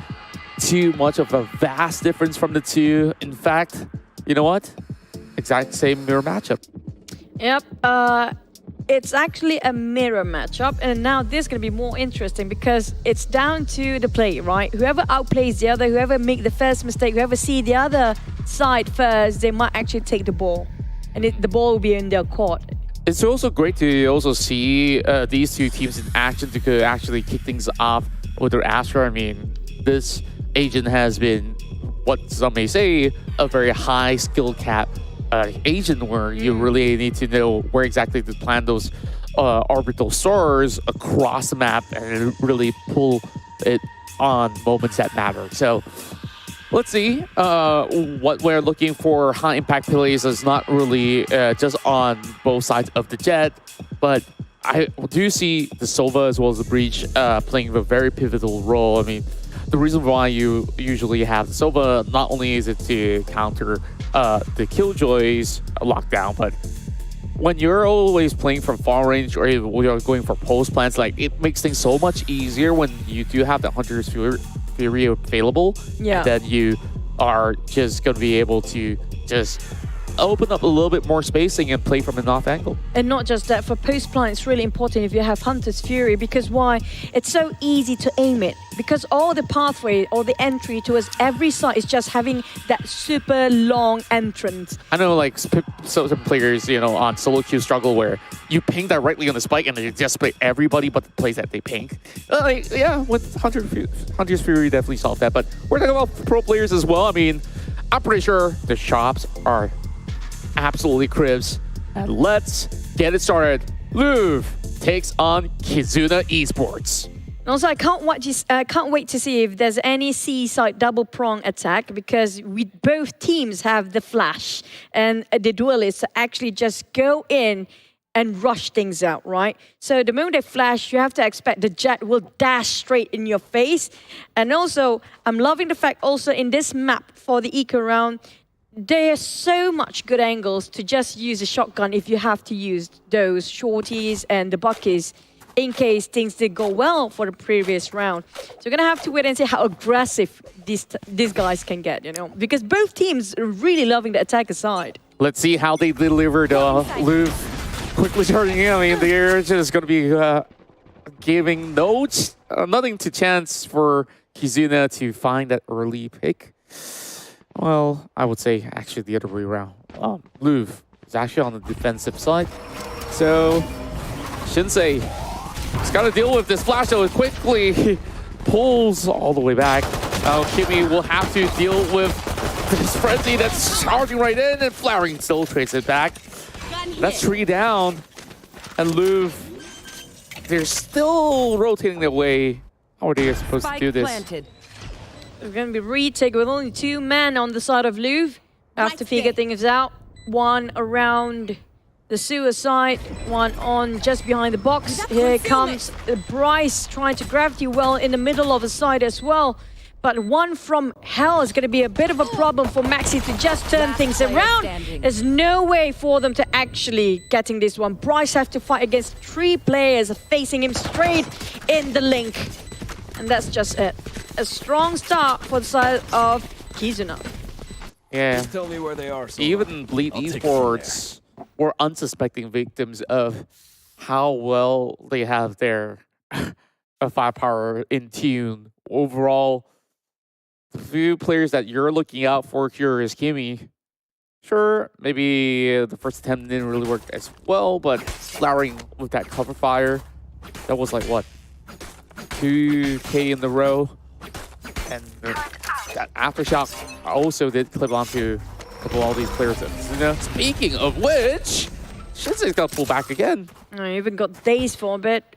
too much of a vast difference from the two. In fact, you know what? Exact same mirror matchup. Yep. It's actually a mirror matchup, and now this is going to be more interesting because it's down to the play, right? Whoever outplays the other, whoever make the first mistake, whoever see the other side first, they might actually take the ball, and the ball will be in their court. It's also great to also see these two teams in action to could actually kick things off with their Astra. I mean, this agent has been what some may say a very high skill cap agent, where you really need to know where exactly to plan those orbital soars across the map and really pull it on moments that matter. So let's see. What we're looking for high impact plays is not really just on both sides of the Jet, but I do see the Sova as well as the Breach playing a very pivotal role. I mean, the reason why you usually have the Sova, not only is it to counter the Killjoy's lockdown, but when you're always playing from far range or you're going for post plants, like, it makes things so much easier when you do have the Hunter's Fury available. Yeah. And then you are just going to be able to just open up a little bit more spacing and play from an off angle. And not just that, for post plant, it's really important if you have Hunter's Fury, because why? It's so easy to aim it, because all the pathway or the entry towards every site is just having that super long entrance. I know, like, some players, you know, on solo queue struggle where you ping directly on the spike and they just play everybody but the plays that they ping. Yeah, with Hunter's Fury definitely solved that. But we're talking about pro players as well. I mean, I'm pretty sure the shops are absolutely cribs. And let's get it started. Louvre takes on Kizuna Esports. And also, I can't wait to see if there's any C-side double prong attack, because both teams have the flash and the duelists actually just go in and rush things out, right? So the moment they flash, you have to expect the Jet will dash straight in your face. And also, I'm loving the fact also in this map for the eco round, there are so much good angles to just use a shotgun if you have to use those shorties and the buckies in case things did go well for the previous round. So we're gonna have to wait and see how aggressive these guys can get, you know, because both teams are really loving the attacker side. Let's see how they deliver the Louvre. Quickly turning in. I mean, they're just going to be giving nothing to chance for Kizuna to find that early pick. Well, I would say actually the other way around. Louvre is actually on the defensive side. So, Shinsei has got to deal with this flash though. It quickly pulls all the way back. Now Kimmy will have to deal with this frenzy that's charging right in, and Flowering still trades it back. That's 3 down. And Louvre, they're still rotating their way. How are they supposed to do this? It's going to be retake with only 2 men on the side of Louvre. Have to figure things out. One around the suicide, one on just behind the box. Here comes Bryce trying to gravity well in the middle of the side as well. But one from Hell is going to be a bit of a problem for Maxi to just turn things around. There's no way for them to actually getting this one. Bryce has to fight against 3 players facing him straight in the link. And that's just it. A strong start for the side of Kizuna. Yeah. Just tell me where they are. Even Bleed Esports were unsuspecting victims of how well they have their firepower in tune. Overall, the few players that you're looking out for here is Kimmy. Sure, maybe the first attempt didn't really work as well, but Flowering with that cover fire, that was like, what, 2K in the row? And that aftershock also did clip onto a couple of all these players. Speaking of which, Shinsei's got to pull back again. I even got dazed for a bit.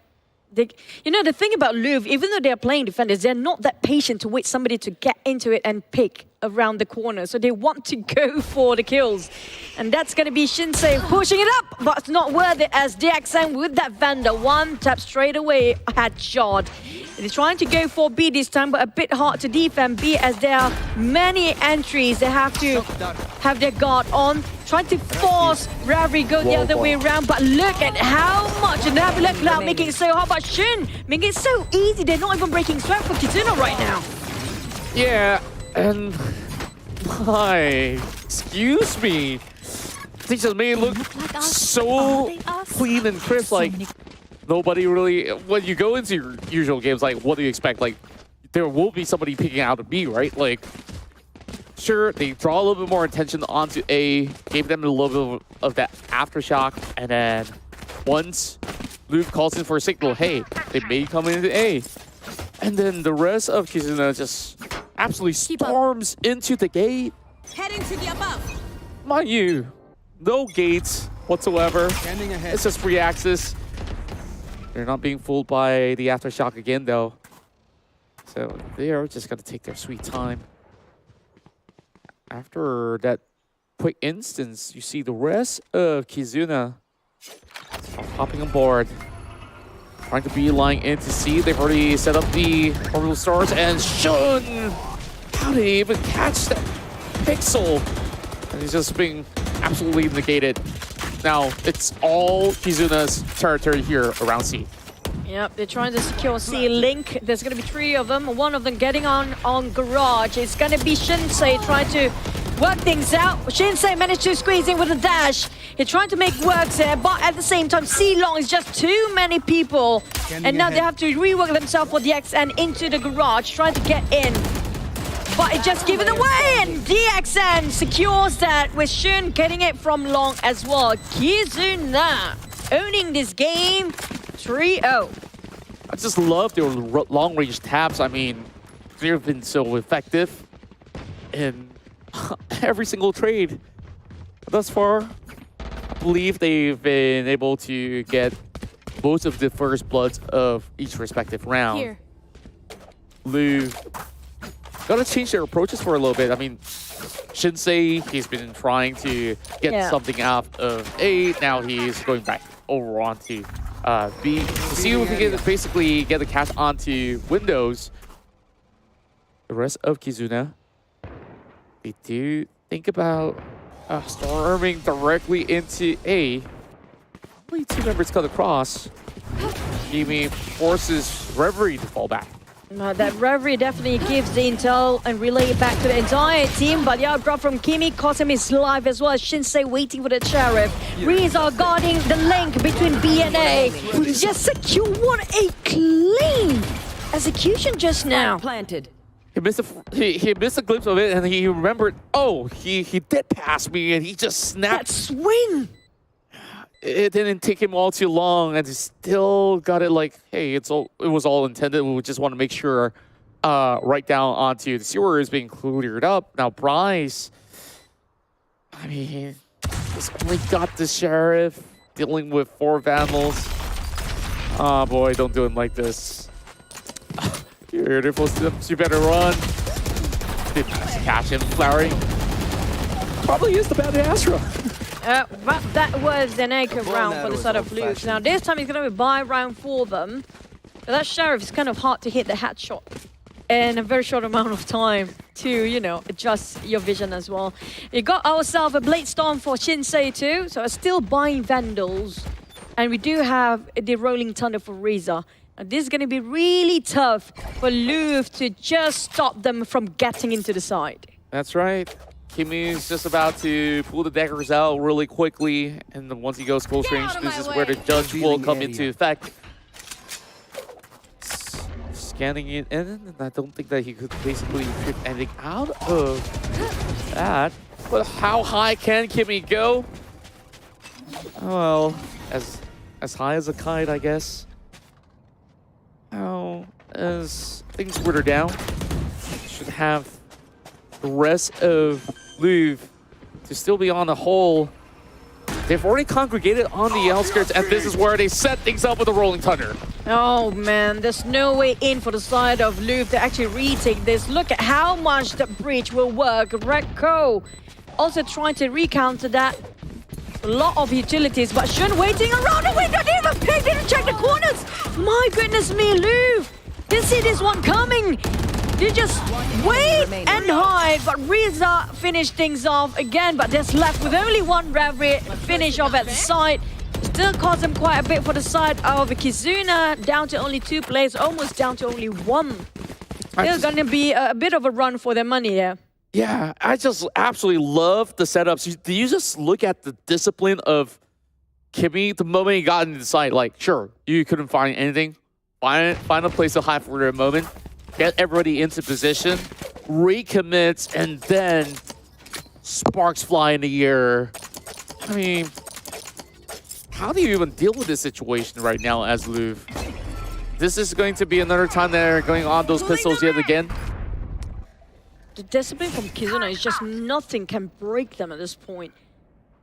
You know, the thing about Louvre, even though they're playing defenders, they're not that patient to wait somebody to get into it and pick around the corner. So they want to go for the kills. And that's going to be Shinsei pushing it up, but it's not worth it as DXM with that Vandal. One tap straight away, headshot. They're trying to go for B this time, but a bit hard to defend B as there are many entries. They have to have their guard on. Trying to force Ravi go the other way around, but look at how much, and have a look now, making it so hard, but Shin making it so easy. They're not even breaking sweat for Kizuna right now. Yeah, and excuse me. They just made it look so clean and crisp, like nobody really, when you go into your usual games, like what do you expect? Like there will be somebody picking out a B, right? Like, sure, they draw a little bit more attention onto A, gave them a little bit of that aftershock, and then once Louvre calls in for a signal, hey, they may come into A. And then the rest of Kizuna just absolutely storms into the gate. Heading to the above. Mind you, no gates whatsoever. It's just free access. They're not being fooled by the aftershock again, though. So they are just going to take their sweet time. After that quick instance, you see the rest of Kizuna hopping on board, trying to beeline in to C. They've already set up the orbital stars, and Shun! How did he even catch that pixel? And he's just being absolutely negated. Now, it's all Kizuna's territory here around C. Yep, they're trying to secure C link. There's going to be 3 of them. One of them getting on Garage. It's going to be Shinsei trying to work things out. Shinsei managed to squeeze in with a dash. He's trying to make works there, but at the same time, C Long is just too many people. And now they have to rework themselves for the XN into the Garage, trying to get in. But it just given away, and DXN secures that with Shun getting it from Long as well. Kizuna owning this game 3-0. I just love their long-range taps. I mean, they've been so effective in every single trade. Thus far, I believe they've been able to get most of the first bloods of each respective round. Here. Louvre gotta change their approaches for a little bit. I mean, Shinsei, he's been trying to get something out of A. Now he's going back over onto B to see if we can basically get the catch onto Windows. The rest of Kizuna, they do think about storming directly into A. Only 2 members cut across. Kimi forces Reverie to fall back. That Reverie definitely gives the intel and relay it back to the entire team, but the outgrab from Kimi cost him his life as well as Shinsei waiting for the Sheriff. Reza guarding the link between B and A. Just secure what a clean execution just now. Planted. He missed a glimpse of it, and he remembered, oh, he did pass me, and he just snapped. That swing! It didn't take him all too long, and he still got it like, hey, it was all intended. We just want to make sure right down onto the sewer is being cleared up. Now, Bryce, I mean, he's only got the Sheriff dealing with 4 Vandals. Oh boy, don't do him like this. Beautiful steps, you better run. Didn't catch him, Flowery. Probably used the bad Astra. But that was an anchor round for the side of Louvre. Now this time he's going to be buy round for them. But that Sheriff is kind of hard to hit the headshot in a very short amount of time to, you know, adjust your vision as well. We got ourselves a Blade Storm for Shinsei too, so still buying Vandals. And we do have the Rolling Thunder for Reza. And this is going to be really tough for Louvre to just stop them from getting into the side. That's right. Kimi's just about to pull the daggers out really quickly, and then once he goes close range, this is where the judge will come into effect. Scanning it in, and I don't think that he could basically trip anything out of that. But how high can Kimi go? Well, as high as a kite, I guess. How as things witter down, should have the rest of Louvre to still be on the whole. They've already congregated on the outskirts, and this is where they set things up with the Rolling Thunder. Oh man, there's no way in for the side of Louvre to actually retake this. Look at how much the breach will work. Rekko also trying to recounter that. A lot of utilities, but Shun waiting around the window, didn't even pick, didn't check the corners. My goodness me, Louvre didn't see this one coming. You just wait and hide, but Reza finished things off again, but that's left with only one Reverie finish off at the side. Still cost him quite a bit for the side of Kizuna, down to only 2 players, almost down to only 1. Still gonna be a bit of a run for their money here. Yeah, I just absolutely love the setups. Do you just look at the discipline of Kimi the moment he got into the side? Like, sure, you couldn't find anything. Find a place to hide for a moment. Get everybody into position, recommits, and then sparks fly in the air. I mean, how do you even deal with this situation right now as Louvre? This is going to be another time they're going on those pistols yet again. The discipline from Kizuna is just nothing can break them at this point.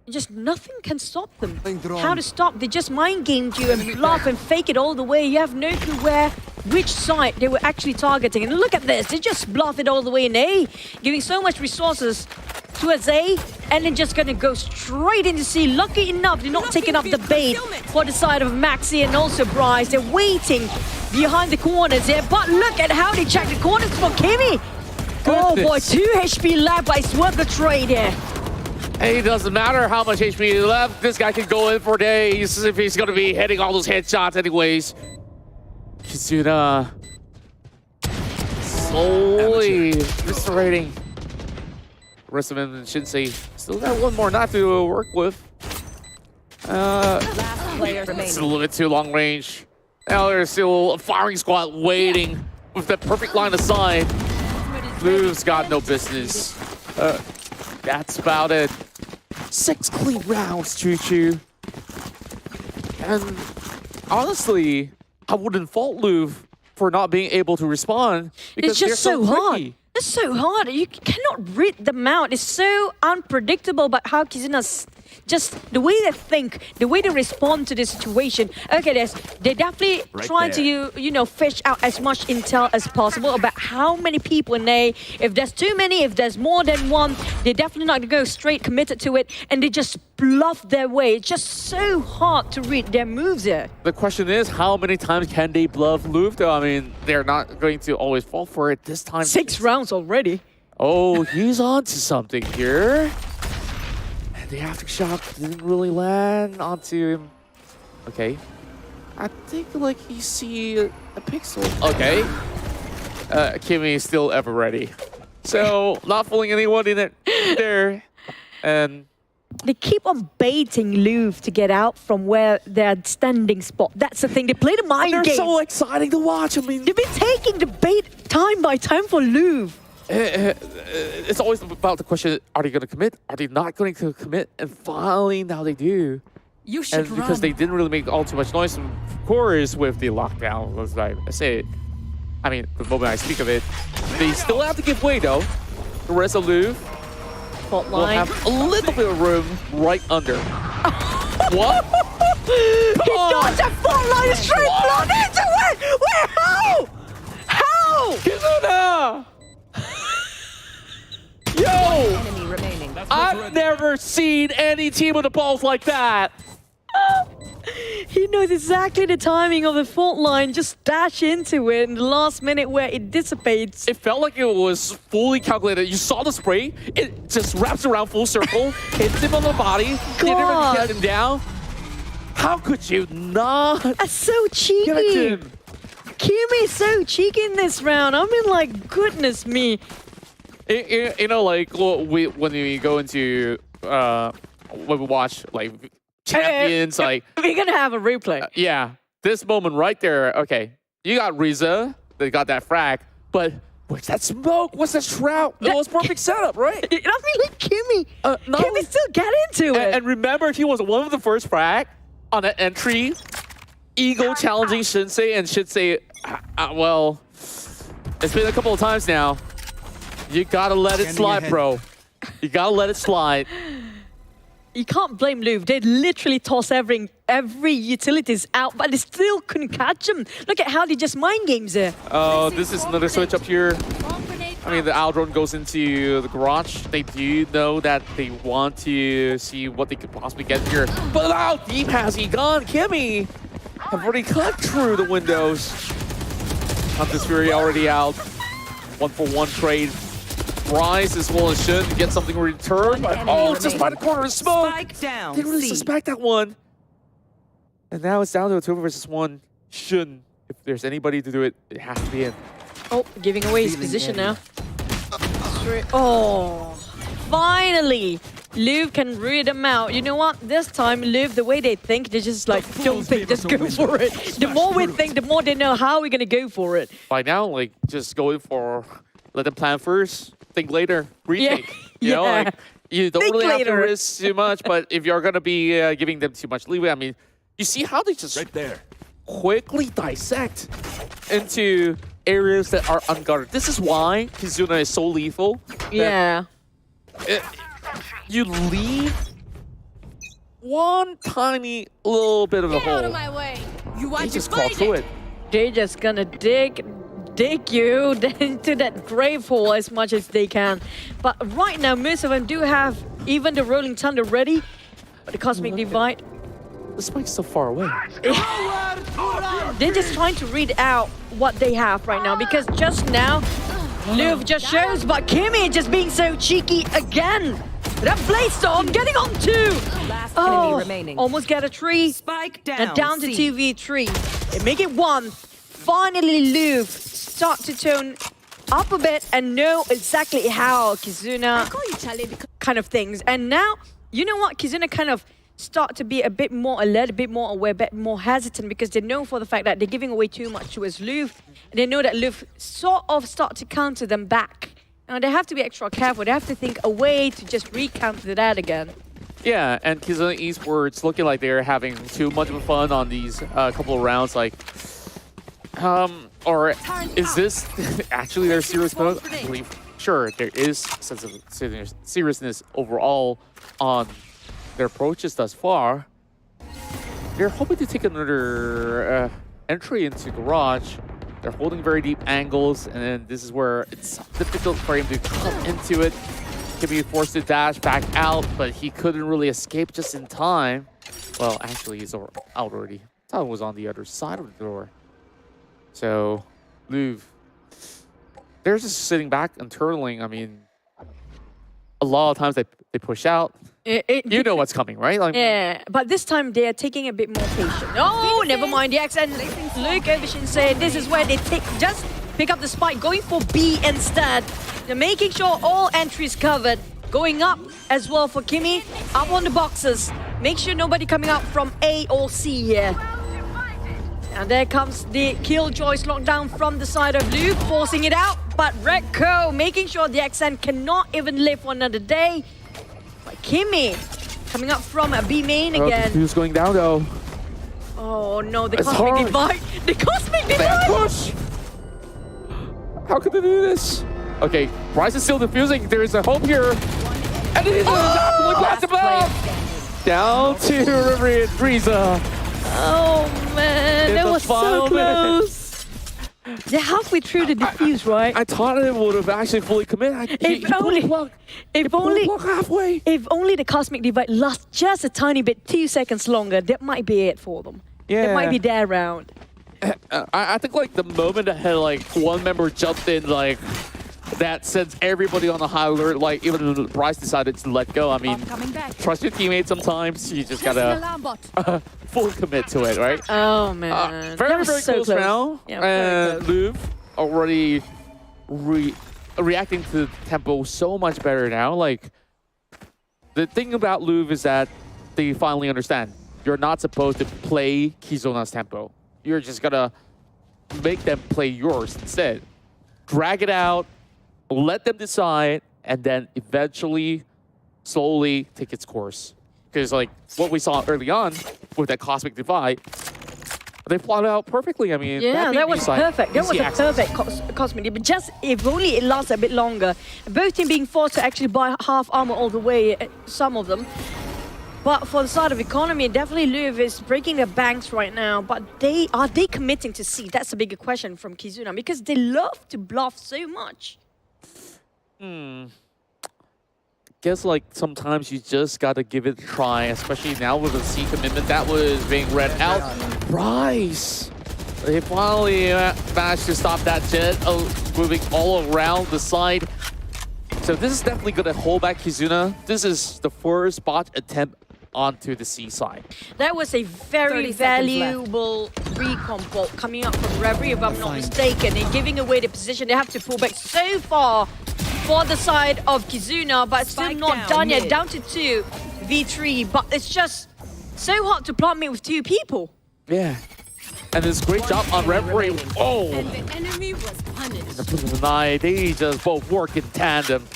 Just nothing can stop them. How to stop? They just mind gamed you and bluff and fake it all the way. You have no clue which side they were actually targeting. And look at this, they just bluff it all the way in A, giving so much resources towards A, and then just gonna go straight into C. Lucky enough, they're not taking up the bait for the side of Maxi and also Bryce. They're waiting behind the corners here, but look at how they check the corners for Kimi. Oh boy, 2 HP left, but it's worth the trade here. Hey, it doesn't matter how much HP he left. This guy can go in for days if he's going to be hitting all those headshots anyways. Kizuna slowly restorating. The rest of him and Shinsei still got one more knife to work with. It's a little bit too long range. Now there's still a firing squad waiting with that perfect line of sight. Blue's got no business. That's about it. 6 clean rounds, Choo-Choo. And honestly, I wouldn't fault Louvre for not being able to respond because it's just they're so hard. quicky. It's so hard. You cannot read them out. It's so unpredictable about how Kizuna's just the way they think, the way they respond to the situation. Okay, they're definitely trying to, you know, fish out as much intel as possible about how many people in A. If there's too many, if there's more than one, they're definitely not going to go straight committed to it, and they just bluff their way. It's just so hard to read their moves here. The question is, how many times can they bluff Louvre? Though, I mean, they're not going to always fall for it this time. 6 rounds already. Oh, he's on to something here. And the aftershock didn't really land onto him. Okay. I think like he see a pixel. Okay. Kimmy is still ever ready. So not fooling anyone in it there. And They keep on baiting Louvre to get out from where their standing spot. That's the thing. They play the mind they're game. so exciting to watch. I mean, They've been taking the bait time by time for Louvre. it's always about the question, are they going to commit? Are they not going to commit? And finally, now they do. You should And because they didn't really make all too much noise, of course, with the lockdown, was like I say, I mean, the moment I speak of it, they still have to give way though. The rest of Louvre Fault will line. have a little bit of room right under. What? He dodged that fault line straight blown into it! Where? How? How? Kizuna! Yo! Enemy remaining. I've never seen any team with the balls like that. He knows exactly the timing of the fault line. Just dash into it in the last minute where it dissipates. It felt like it was fully calculated. You saw the spray. It just wraps around full circle, hits him on the body, didn't even get him down. How could you not That's so cheeky. get it to him? Kimmy's so cheeky in this round. I mean, like, goodness me. You know, like when we go into when we watch like champions, like We're gonna have a replay. yeah, this moment right there. Okay, you got Riza, they got that frag, but where's that smoke? What's that shroud? It was perfect setup, right? I mean, like, Kimmy. not Kimmy only- still get into it. And remember, he was one of the first frag on that entry. Ego challenging Shinsei, and Shinsei, well, it's been a couple of times now. You gotta let it slide, bro. You gotta let it slide. You can't blame Louvre. They literally toss every utilities out, but they still couldn't catch them. Look at how they just mind games there. Oh, this is another switch up here. I mean, the Aldron goes into the garage. They do know that they want to see what they could possibly get here. But how deep has he gone? Kimmy have already cut through the windows. Hunter's Fury already out. 1-for-1 trade. Rise as well as should get something in return. But, oh, just by the corner of smoke. Spike down. Didn't really C. suspect that one. And now it's down to a 2 versus 1. Shouldn't. If there's anybody to do it, it has to be him. Oh, giving away his position now. Oh, finally. Louvre can read them out. You know what? This time, Louvre, the way they think, they're just like, don't think, just go for it. The more we think, the more they know how we're going to go for it. By now, like, just going for, let them plan first, think later, retake. You know, Yeah. like, you don't Think really have to later. risk too much, but if you're going to be giving them too much leeway, I mean, you see how they just quickly dissect into areas that are unguarded. This is why Kizuna is so lethal. that Yeah. You leave one tiny little bit of a hole. way. You They want to just crawl fight through it? it. They're just gonna dig you into that grave hole as much as they can. But right now, most of them do have even the Rolling Thunder ready. But the Cosmic Divide, The spike's so far away. they're just trying to read out what they have right now. Because just now, Louvre just shows, but Kimmy just being so cheeky again. That Blade Storm getting on two. Last enemy remaining. Almost get a tree. Spike down. And down to C. 2v3. They make it one. Finally, Louvre start to tone up a bit and know exactly how Kizuna kind of things. And now, you know what? Kizuna kind of start to be a bit more alert, a bit more aware, a bit more hesitant because they know for the fact that they're giving away too much towards Louvre. And they know that Louvre sort of start to counter them back. Now, they have to be extra careful. They have to think a way to just recounter that again. Yeah, and Kizuna Esports looking like they're having too much of fun on these couple of rounds. Like, or is this actually their serious mode? I believe, sure, there is a sense of seriousness overall on their approaches thus far. They're hoping to take another entry into garage. They're holding very deep angles, and then this is where it's difficult for him to come into it. Can be forced to dash back out, but he couldn't really escape just in time. Well, actually, he's out already. I thought it was on the other side of the door. So, Louvre, they're just sitting back and turtling. I mean, a lot of times they push out. You know what's coming, right? Like, Yeah, but this time they are taking a bit more patient. Oh, never mind the accent. Look over saying this is where they take just pick up the spike, going for B instead. They're making sure all entries covered. Going up as well for Kimmy, up on the boxes. Make sure nobody coming out from A or C here. And there comes the Killjoy's lockdown from the side of Louvre, forcing it out. But Redco making sure the accent cannot even live for another day. But Kimmy coming up from a B main again. Who's going down though? Oh no, the It's Cosmic hard. Divide! The Cosmic Back Divide! push! How could they do this? Okay, Bryce is still defusing. There is a hope here. And it is Last player down to River and Frieza. Oh man, In that the was so final close. They're halfway through the defuse, right? I thought it would have actually fully committed. If only, if only the Cosmic Divide lasts just a tiny bit, 2 seconds longer, that might be it for them. Yeah. That might be their round. I think like the moment that had like one member jumped in, like that sends everybody on a high alert. Like even Bryce decided to let go. I mean, coming back. trust your teammates sometimes. You just Pressing gotta alarm bot. full commit to it, right? Oh man, that Very, was very so close now. Yeah, very And close. Louvre already reacting to the tempo so much better now. Like, the thing about Louvre is that they finally understand. You're not supposed to play Kizuna's tempo. You're just gonna make them play yours instead. Drag it out, let them decide, and then eventually, slowly take its course. Because like what we saw early on with that Cosmic Divide, they plotted out perfectly. I mean, Yeah, that was perfect. That was a access. perfect Cosmic Divide. But just if only it lasts a bit longer. Both teams being forced to actually buy half armor all the way, some of them. But for the side of economy, definitely Louvre is breaking their banks right now. But are they committing to C? That's a bigger question from Kizuna because they love to bluff so much. Guess like sometimes you just gotta give it a try, especially now with the C commitment that was being read out. Bryce! They finally managed to stop that jet, moving all around the side. So this is definitely gonna hold back Kizuna. This is the first bot attempt onto the C side. That was a very 30 seconds valuable recon bolt coming up from Reverie, if I'm not mistaken, and giving away the position. They have to pull back so far for the side of Kizuna, but still Spike not down done yet. mid. Down to 2 v3, but it's just so hard to plant me with 2 people. Yeah. And it's a great job on Reverie. Oh! The enemy was punished. The night, they just both work in tandem.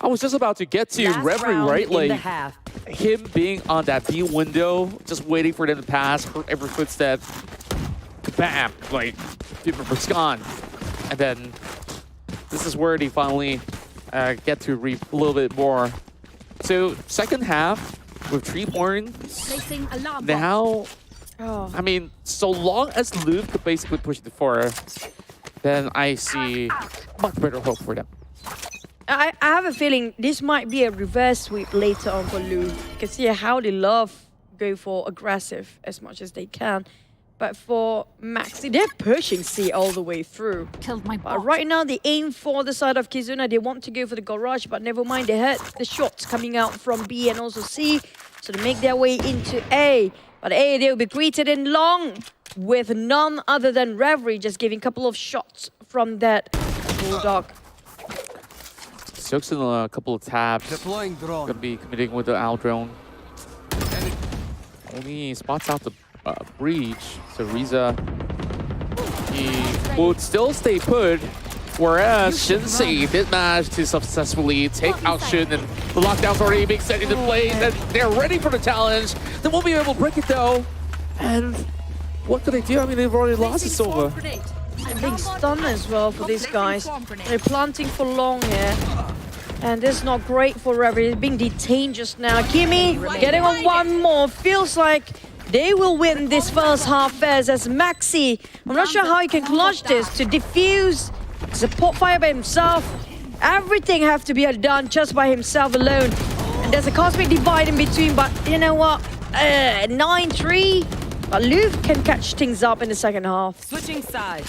I was just about to get to Last Reverie, round right? in the Like, half. him being on that B window, just waiting for them to pass, hurt every footstep. Bam! Like, people was gone. And then, this is where they finally get to reap a little bit more. So, second half, with 3 points, Placing alarm bot. now, Oh. I mean, so long as Louvre could basically push it forward, then I see much better hope for them. I have a feeling this might be a reverse sweep later on for Louvre. You can see how they love go for aggressive as much as they can. But for Maxi, they're pushing C all the way through. Killed my But bot. right now, they aim for the side of Kizuna. They want to go for the garage, but never mind. They heard the shots coming out from B and also C. So they make their way into A. But A, they'll be greeted in long with none other than Reverie, just giving a couple of shots from that Bulldog. Soaks in a couple of tabs. Deploying drone. Gonna be committing with the Owl drone. Only spots out the breach. So Riza, he would still stay put. Whereas Shinsei did manage to successfully take out Shin, and the lockdown's already being set into place, and they're ready for the challenge. They won't be able to break it though. And what could they do? I mean, they've already lost it over. And being stunned as well for these guys. They're planting for long here. And this is not great for Reverie. They're being detained just now. Kimmy getting on one more. Feels like they will win this first half as Maxi. I'm not sure how he can clutch this to defuse, support fire by himself. Everything have to be done just by himself alone. And there's a Cosmic Divide in between, but you know what? 9-3. But Louvre can catch things up in the second half. Switching sides.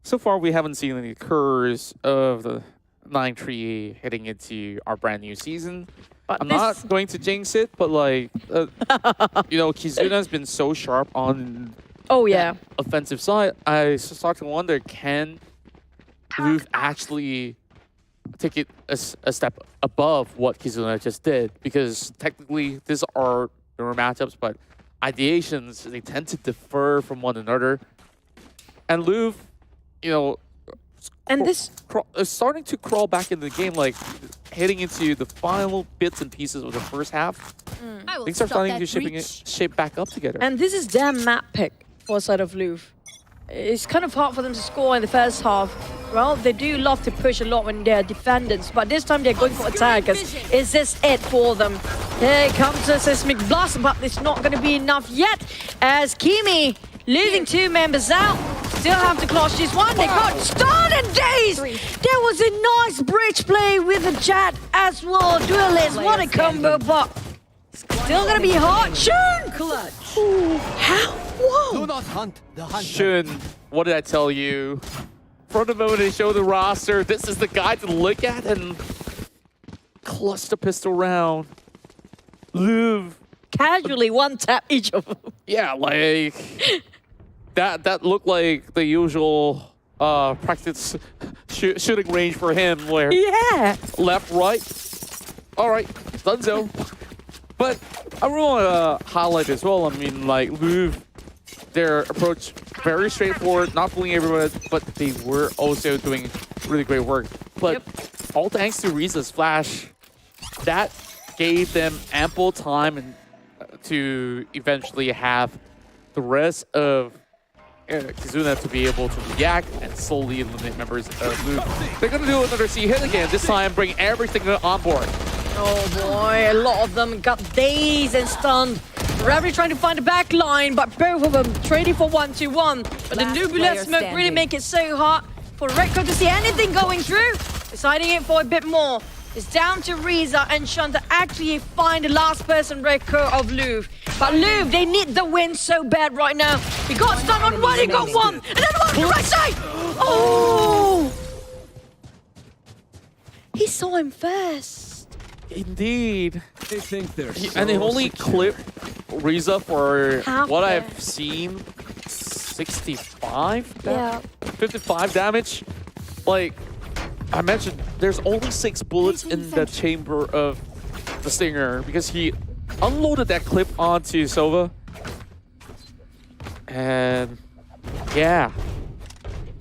So far, we haven't seen any curse of the 9-3 heading into our brand new season. But I'm not going to jinx it, but like, you know, Kizuna's been so sharp on Oh yeah. offensive side. I start to wonder, can Louvre actually take it a step above what Kizuna just did, because technically these are their matchups, but ideations, they tend to differ from one another. And Louvre, you know, And this is starting to crawl back into the game, like heading into the final bits and pieces of the first half. I will Things are stop starting that to shape back up together. and this is their map pick for side of Louvre. It's kind of hard for them to score in the first half. Well, they do love to push a lot when they're defenders, but this time they're going for attackers. Is this it for them? Here comes a seismic blast, but it's not going to be enough yet, as Kimi losing 2 members out. Still have to clutch this one. They got started days. There was a nice bridge play with the chat as well. Duelist, what a combo, but still going to be hard. Shun! Clutch. How? Whoa! Do not hunt the hunter. Shun, what did I tell you? From the moment they show the roster, this is the guy to look at and clutch the pistol round. Louvre. Casually one tap each of them. Yeah, like that looked like the usual practice shooting range for him, where Yeah. left, right. All right, donezo. But I really want to highlight as well. I mean, like Louvre, their approach very straightforward, not fooling everyone, but they were also doing really great work. But all thanks to Riza's flash, that gave them ample time and to eventually have the rest of Kizuna to be able to react and slowly eliminate members of Louvre. They're going to do another C hit again, this time bring everything on board. Oh boy, a lot of them got dazed and stunned. Reverie trying to find the back line, but both of them trading for 1-2-1. But the Nubular smoke really make it so hard for Redco to see anything going through. Deciding it for a bit more. It's down to Riza and Shun to actually find the last person Redco of Louvre. But Louvre, they need the win so bad right now. He got stunned on one, he got one, and then one on the right side. Oh! He saw him first. Indeed. They think they're And they only clipped Riza for Half what there. I've seen, 65? Yeah. 55 damage. Like I mentioned, there's only 6 bullets in the chamber of the Stinger because he unloaded that clip onto Sova. And yeah,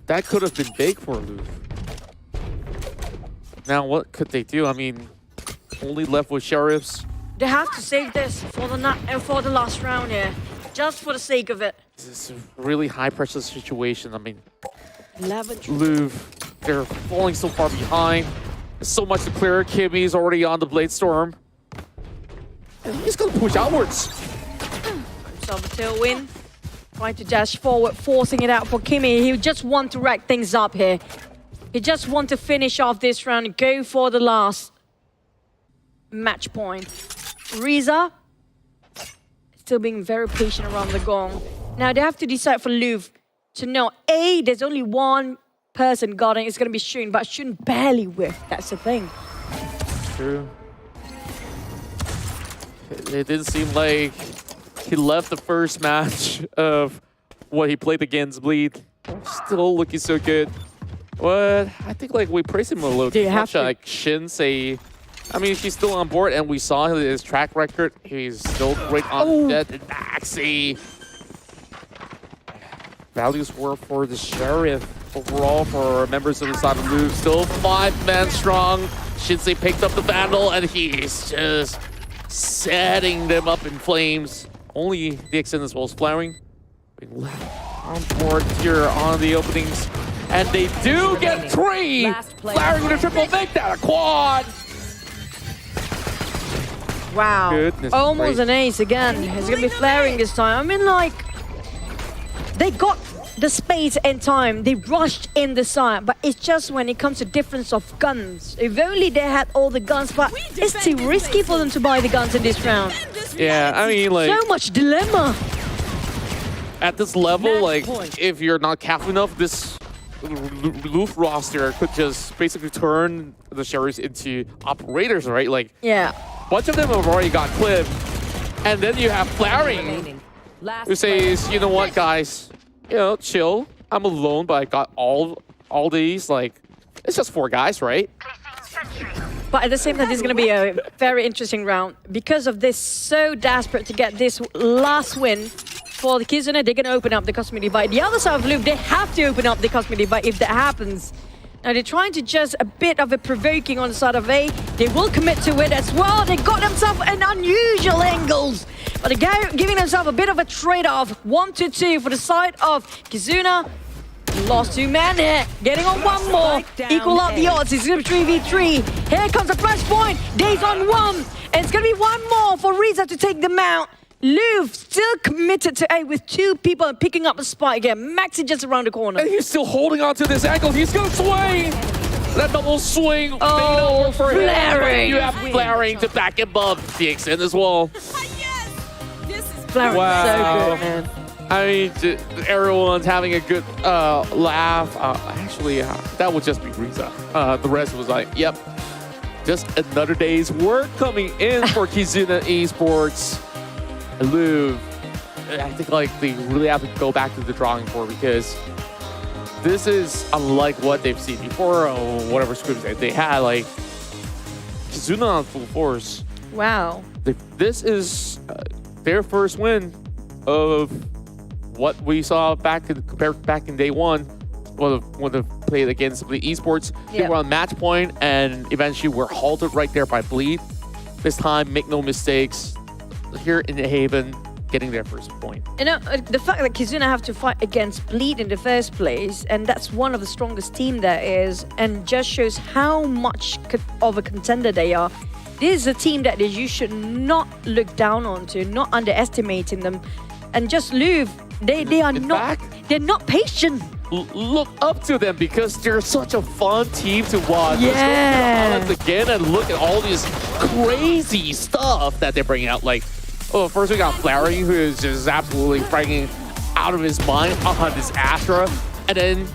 that could have been big for Louvre. Now what could they do? I mean, only left with Sheriffs. They have to save this for the last round here, just for the sake of it. This is a really high pressure situation. I mean, 11. Louvre, they're falling so far behind. There's so much to clear. Kimmy's already on the Blade Storm. And he's gonna push outwards. Silver tailwind. Trying to dash forward, forcing it out for Kimmy. He just want to rack things up here. He just want to finish off this round and go for the last match point. Riza still being very patient around the gong. Now they have to decide for Louvre to know, A, there's only one person guarding, it's gonna be Shun, but Shun barely whiffed, that's the thing. True. It didn't seem like he left the first match of what he played against Bleed. Still looking so good. But I think like we praise him a little too much. Like Shin say, I mean, he's still on board, and we saw his track record. He's still great on Dead and Maxi. Values were for the Sheriff. Overall, for members of the side of Louvre, still 5 men strong. Shinsei picked up the Vandal, and he's just setting them up in flames. Only the Extended Walls flaring. Being left on board here on the openings. And they do get 3! Flaring with a triple, make that a quad! Wow. Goodness Almost gracious. an ace again. It's gonna be flaring this time. I mean, like, they got the space and time. They rushed in the side, but it's just when it comes to difference of guns. If only they had all the guns, but it's too risky for them to buy the guns in this round. Yeah, I mean, like, So much dilemma. at this level, like, if you're not careful enough, this Louvre roster could just basically turn the Sheriffs into operators, right? Like, Yeah. a bunch of them have already got clipped. And then you have Flaring, who says, you know what, guys? You know, chill. I'm alone, but I got all these. Like, It's just 4 guys, right? But at the same time, this is going to be a very interesting round. Because of this, so desperate to get this last win for the Kizuna, they're going to open up the cosmic divide. The other side of Louvre, they have to open up the cosmic divide if that happens. Now they're trying to just a bit of a provoking on the side of A. They will commit to it as well. They got themselves an unusual angles. But they're giving themselves a bit of a trade-off. 1-2 for the side of Kizuna. Lost 2 men here. Getting on 1 more. Equal up the odds. It's going to be 3v3. Here comes the flashpoint. Days on 1. And it's going to be 1 more for Riza to take them out. Louvre still committed to A with 2 people picking up a spot again. Maxi just around the corner. And he's still holding on to this angle. He's going to swing. That double swing. Oh, for flaring. him. You have flaring to back him up. The extend as well. Yes! This is Flaring so good, man. I mean, everyone's having a good laugh. Actually, that would just be Riza. The rest was like, yep, just another day's work coming in for Kizuna Esports. Louvre, I think like they really have to go back to the drawing board because this is unlike what they've seen before or whatever scripts that they had. Like Kizuna on full force. Wow. This is their first win of what we saw back in day 1 when they played against the Esports. They were on match point and eventually were halted right there by Bleed. This time, make no mistakes. Here in the Haven, getting their first point. You know, the fact that Kizuna have to fight against Bleed in the first place, and that's one of the strongest team there is, and just shows how much of a contender they are. This is a team that you should not look down onto, not underestimating them. And just Louvre, they are they're not patient. Look up to them because they're such a fun team to watch. Yeah. Let's go again and look at all this crazy stuff that they're bringing out. Like, oh, first we got Flaring, who is just absolutely freaking out of his mind on this Astra. And then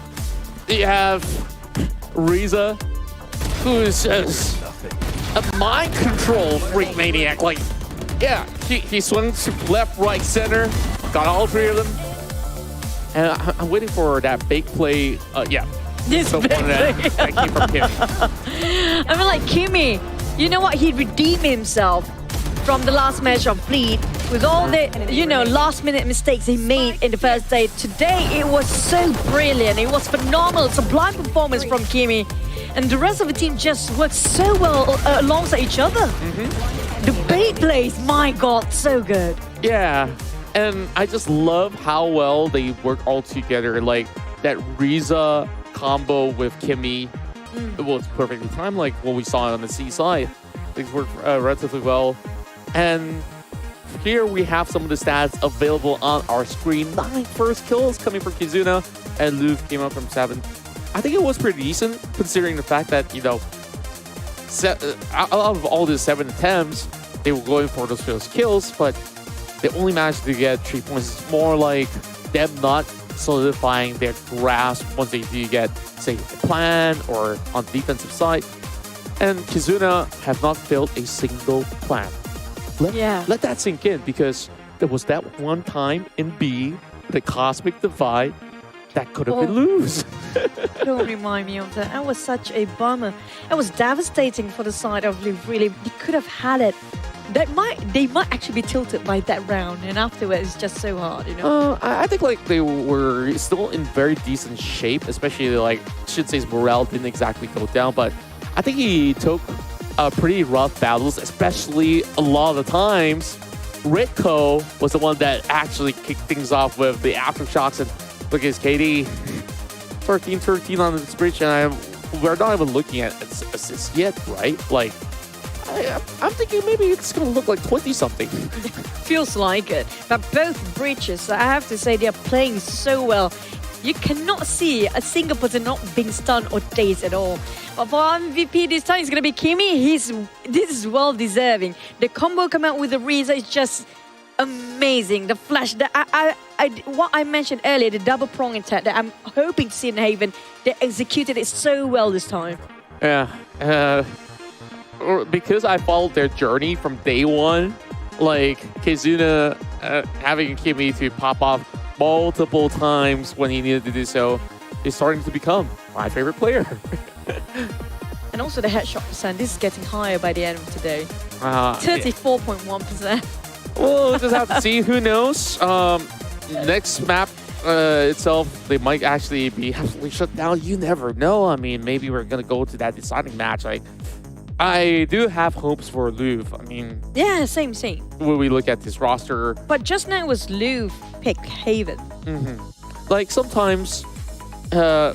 you have Riza, who is just a mind control freak maniac. Like, yeah, he swings left, right, center, got all 3 of them. And I'm waiting for that big play. Yeah. This big play. That came from Kimmy. I mean, like, Kimmy, you know what? He redeemed himself from the last match of Bleed with all the, last-minute mistakes he made in the first day. Today, it was so brilliant. It was phenomenal. Sublime performance from Kimmy. And the rest of the team just worked so well alongside each other. The bait plays, my God, so good. Yeah. And I just love how well they work all together. Like that Riza combo with Kimmy, it was perfectly timed. Like what we saw on the C side, things worked relatively well. And here we have some of the stats available on our screen. 9 first kills coming from Kizuna, and Louvre came up from 7. I think it was pretty decent considering the fact that out of all the 7 attempts, they were going for those first kills, but they only managed to get 3 points. It's more like them not solidifying their grasp once they do get, say, a plan or on the defensive side. And Kizuna have not failed a single plan. Let that sink in, because there was that one time in B, the Cosmic Divide, that could have been lose. Don't remind me of that. That was such a bummer. It was devastating for the side of Louvre, really. They could have had it. They might actually be tilted by that round, and afterwards it's just so hard, I think like they were still in very decent shape, especially like Shinsei's morale didn't exactly go down, but I think he took pretty rough battles, especially a lot of the times. Ritko was the one that actually kicked things off with the aftershocks, and look at his KD, 13-13 on this bridge, and we're not even looking at assists yet, right? Like, I'm thinking maybe it's going to look like 20-something. Feels like it. But both breaches, I have to say, they're playing so well. You cannot see a single person not being stunned or dazed at all. But for MVP this time, it's going to be Kimmy. This is well deserving. The combo come out with the Riza is just amazing. The flash, what I mentioned earlier, the double prong attack that I'm hoping to see in Haven, they executed it so well this time. Yeah. Because I followed their journey from day 1, like Kizuna having Kimmy to pop off multiple times when he needed to do so, is starting to become my favorite player. also the headshot percent. This is getting higher by the end of today. 34.1%. We'll just have to see. Who knows? Next map itself, they might actually be absolutely shut down. You never know. I mean, maybe we're gonna go to that deciding match. Like, I do have hopes for Louvre. I mean, Yeah, same. when we look at this roster, But just now it was Louvre pick Haven. like sometimes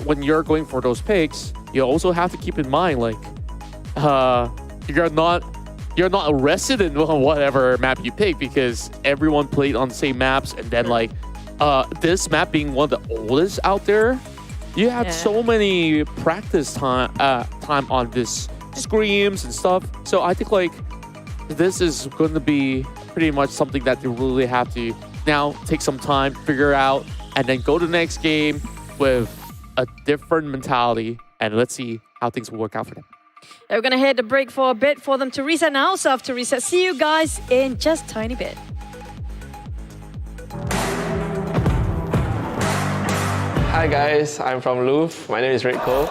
when you're going for those picks, you also have to keep in mind like you're not a resident on whatever map you pick, because everyone played on the same maps, and then like this map being one of the oldest out there, you had so many practice time on this screams and stuff. So I think like this is going to be pretty much something that they really have to now take some time, figure out, and then go to the next game with a different mentality, and let's see how things will work out for them. We're gonna hit the break for a bit for them to reset, and also have to reset. See you guys in just a tiny bit. Hi guys, I'm from Louvre. My name is Rick Cole.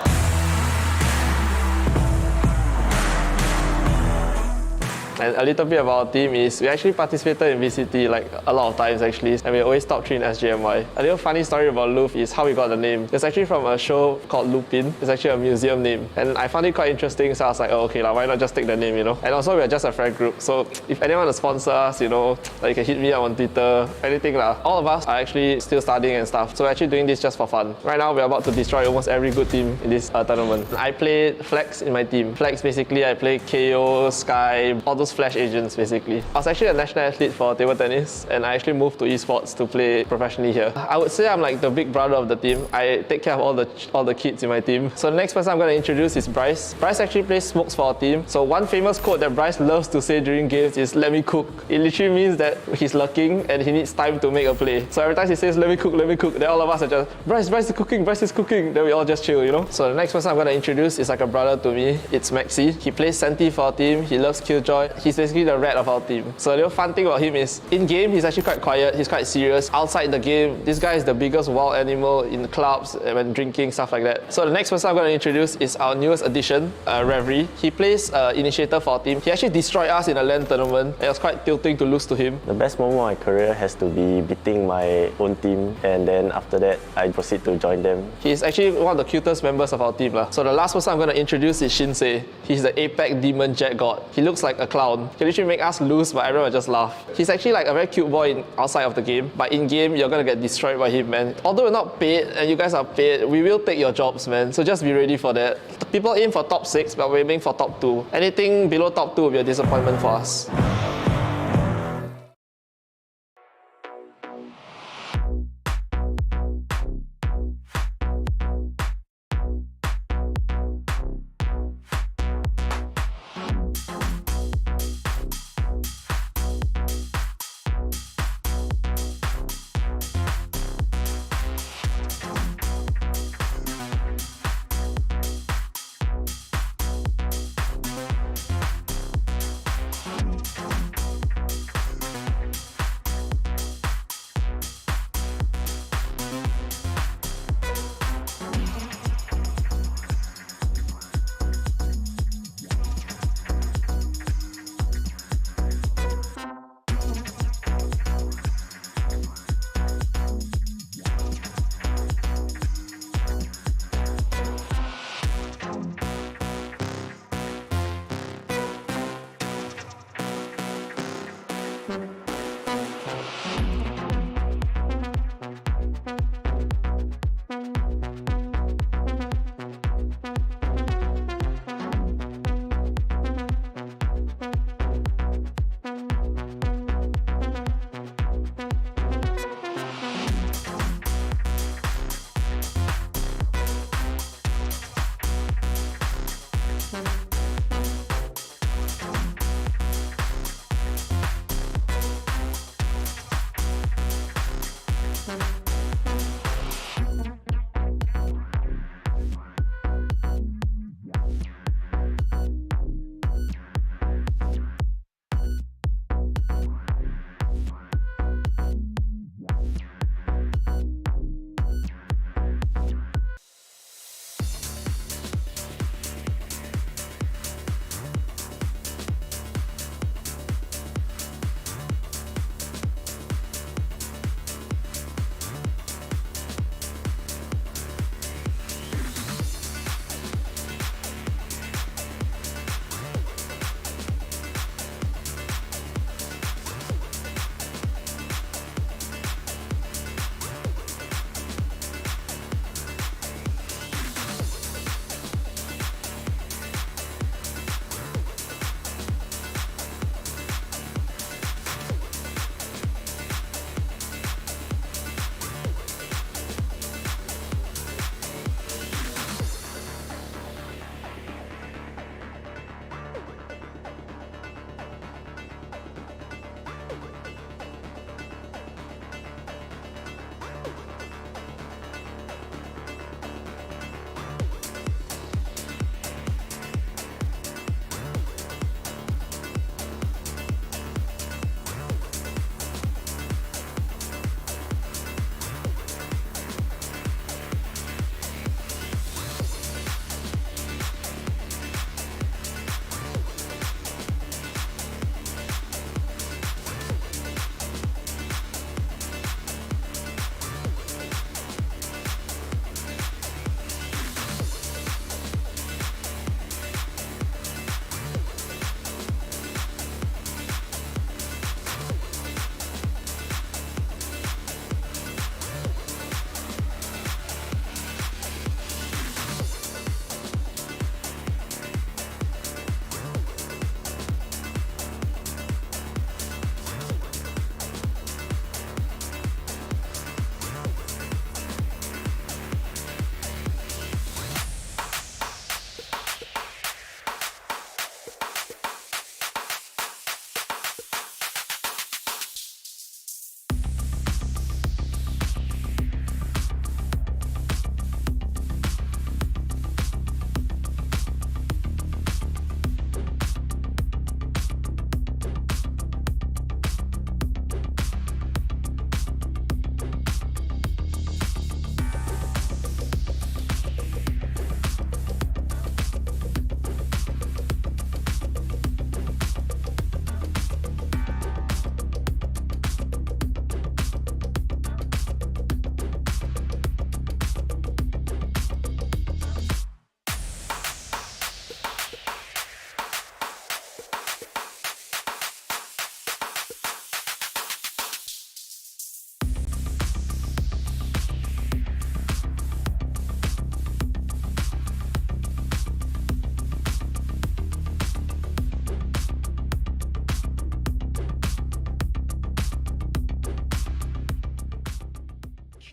And a little bit about our team is we actually participated in VCT like a lot of times actually, and we always top 3 in SGMY. A little funny story about Louvre is how we got the name. It's actually from a show called Lupin. It's actually a museum name, and I found it quite interesting, so I was like, oh, okay, why not just take the name, you know? And also we're just a friend group, so if anyone wants to sponsor us, you know, like you can hit me up on Twitter, anything lah. All of us are actually still studying and stuff, so we're actually doing this just for fun. Right now we're about to destroy almost every good team in this tournament. I played Flex in my team. Flex basically I play KO, Sky, all those flash agents basically. I was actually a national athlete for table tennis, and I actually moved to esports to play professionally here. I would say I'm like the big brother of the team. I take care of all the kids in my team. So the next person I'm going to introduce is Bryce. Bryce actually plays smokes for our team. So one famous quote that Bryce loves to say during games is "Let me cook." It literally means that he's lurking and he needs time to make a play. So every time he says "Let me cook," then all of us are just Bryce is cooking, Bryce is cooking. Then we all just chill, you know. So the next person I'm going to introduce is like a brother to me. It's Maxi. He plays Senti for our team. He loves Killjoy. He's basically the rat of our team. So the fun thing about him is in game he's actually quite quiet. He's quite serious. Outside the game, this guy is the biggest wild animal in the clubs when drinking, stuff like that. So the next person I'm going to introduce is our newest addition, Reverie. He plays initiator for our team. He actually destroyed us in a LAN tournament. It was quite tilting to lose to him. The best moment of my career has to be beating my own team, and then after that I proceed to join them. He's actually one of the cutest members of our team. So the last person I'm going to introduce is Shinsei. He's the Apex Demon Jet God. He looks like a clown. He literally make us lose, but everyone will just laugh. He's actually like a very cute boy outside of the game, but in game you're going to get destroyed by him, man. Although we're not paid and you guys are paid, we will take your jobs, man. So just be ready for that. People aim for top 6, but we're aiming for top 2. Anything below top 2 will be a disappointment for us.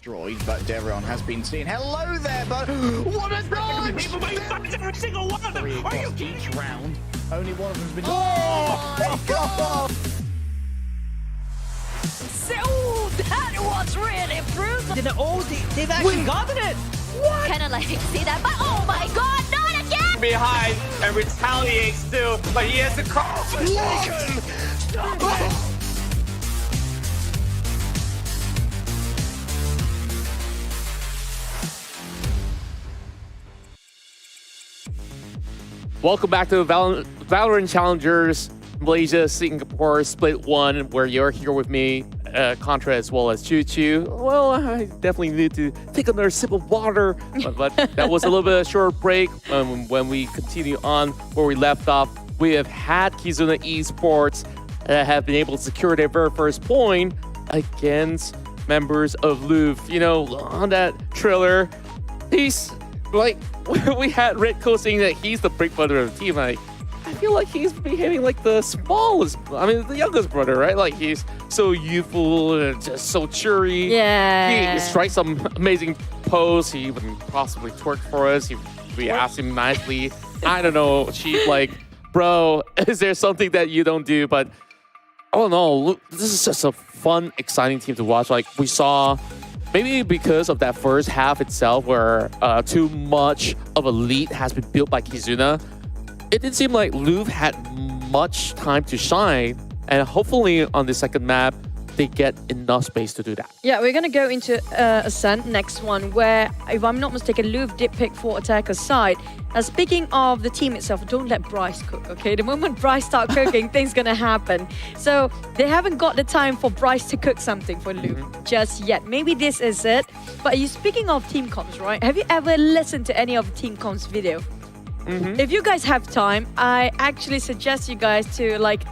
destroyed, but Devon has been seen. Hello there, but what a dodge! Every single one of them. Are you kidding? Each round, only one of them's been. Oh my God! So that was really brutal. They've actually gotten it. Kinda like see that, but oh my god, not again! Behind and retaliates too, but he has the confidence. Welcome back to Valorant Challengers Malaysia Singapore Split 1, where you're here with me, Contra, as well as Choo Choo. Well, I definitely need to take another sip of water, but that was a little bit of a short break. When we continue on where we left off, we have had Kizuna Esports have been able to secure their very first point against members of Louvre. You know, on that trailer, he's like, we had Redco saying that he's the big brother of the team. Like, I feel like he's behaving like the smallest, the youngest brother, right? Like, he's so youthful and just so cheery. Yeah. He strikes some amazing pose. He even possibly twerked for us. We asked him nicely. I don't know, Chief, like, bro, is there something that you don't do? But, oh no, look, this is just a fun, exciting team to watch. Like, we saw, maybe because of that first half itself where too much of a lead has been built by Kizuna, it didn't seem like Louvre had much time to shine, and hopefully on the second map, they get enough space to do that. Yeah, we're going to go into Ascent, next one, where, if I'm not mistaken, Louvre did pick 4 attackers side. Speaking of the team itself, don't let Bryce cook, okay? The moment Bryce starts cooking, things going to happen. So they haven't got the time for Bryce to cook something for Louvre just yet. Maybe this is it. But speaking of team comps, right? Have you ever listened to any of the team comps video? If you guys have time, I actually suggest you guys to, like,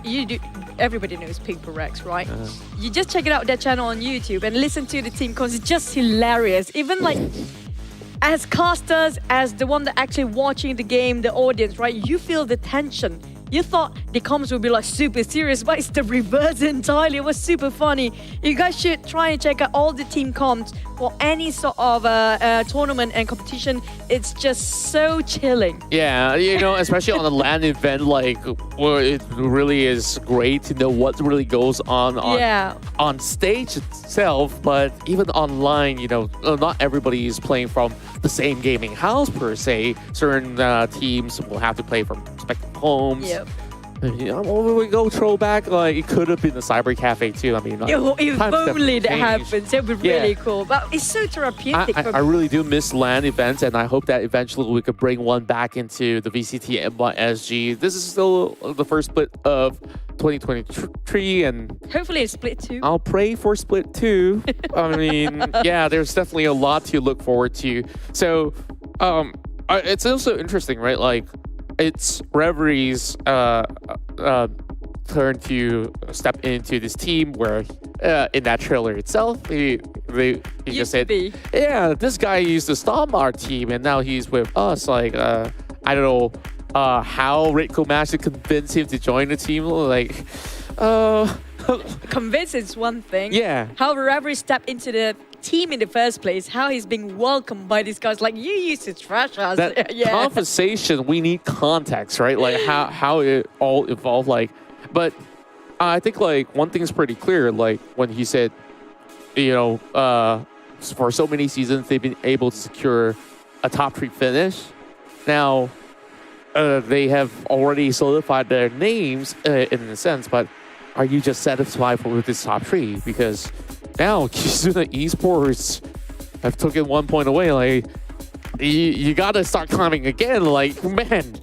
everybody knows Paper Rex, right? You just check it out, their channel on YouTube, and listen to the team comps. It's just hilarious. Even like, as casters, as the one that actually watching the game, the audience, right? You feel the tension. You thought the comms would be like super serious, but it's the reverse entirely. It was super funny. You guys should try and check out all the team comms for any sort of tournament and competition. It's just so chilling. Yeah, you know, especially on a LAN event, like, well, it really is great to know what really goes on stage itself, but even online, you know, not everybody is playing from the same gaming house per se. Certain teams will have to play from respective homes. Yep. You know, when we go throwback, like, it could have been a cyber cafe too. I mean, like, if only that happens, it would be really Yeah. cool. But it's so therapeutic. I really do miss LAN events, and I hope that eventually we could bring one back into the VCT NYSG. This is still the first split of 2023, and Hopefully it's split 2. I'll pray for split 2. I mean, yeah, there's definitely a lot to look forward to. So, it's also interesting, right? Like, it's Reveries turn to step into this team where in that trailer itself, he just said, yeah, this guy used to stomp our team and now he's with us. Like, I don't know how Redco managed to convince him to join the team. Like, Convince is one thing. Yeah. How Reverie stepped into the team in the first place, how he's being welcomed by these guys. Like, you used to trash us. That conversation, we need context, right? Like, how it all evolved. Like, but I think, like, one thing's pretty clear. Like, when he said, you know, for so many seasons, they've been able to secure a top 3 finish. Now, they have already solidified their names in a sense, but are you just satisfied with this top 3? Because now Kizuna Esports have taken 1 point away. Like, you gotta start climbing again. Like, man,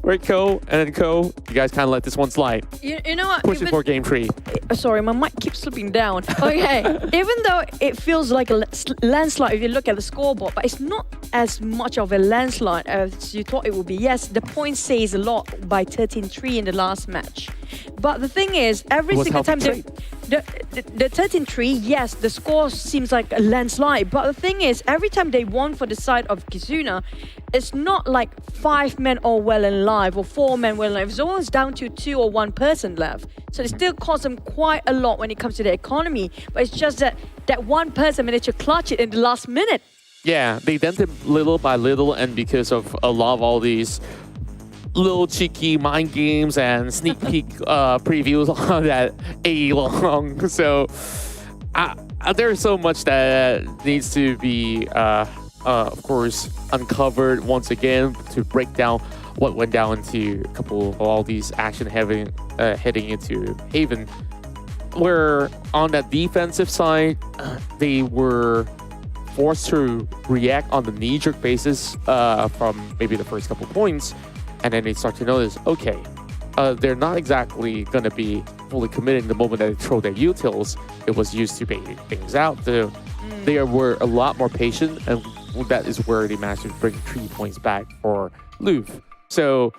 Redco and Co, you guys kind of let this one slide. You know what? Pushing for game 3. Sorry, my mic keeps slipping down. Okay, even though it feels like a landslide if you look at the scoreboard, but it's not as much of a landslide as you thought it would be. Yes, the point says a lot by 13-3 in the last match. But the thing is, every single time the 13-3, yes, the score seems like a landslide. But the thing is, every time they won for the side of Kizuna, it's not like 5 men all well and live or 4 men well and live. It's always down to 2 or 1 person left. So it still costs them quite a lot when it comes to the economy. But it's just that that one person managed to clutch it in the last minute. Yeah, they dented little by little, and because of a lot of all these little cheeky mind games and sneak peek previews on that A long. So there's so much that needs to be, of course, uncovered once again to break down what went down into a couple of all these action heading into Haven. Where on that defensive side, they were forced to react on the knee-jerk basis from maybe the first couple points, and then they start to notice, okay, they're not exactly going to be fully committing the moment that they throw their utils. It was used to bait things out. They were a lot more patient, and that is where they managed to bring 3 points back for Louvre. So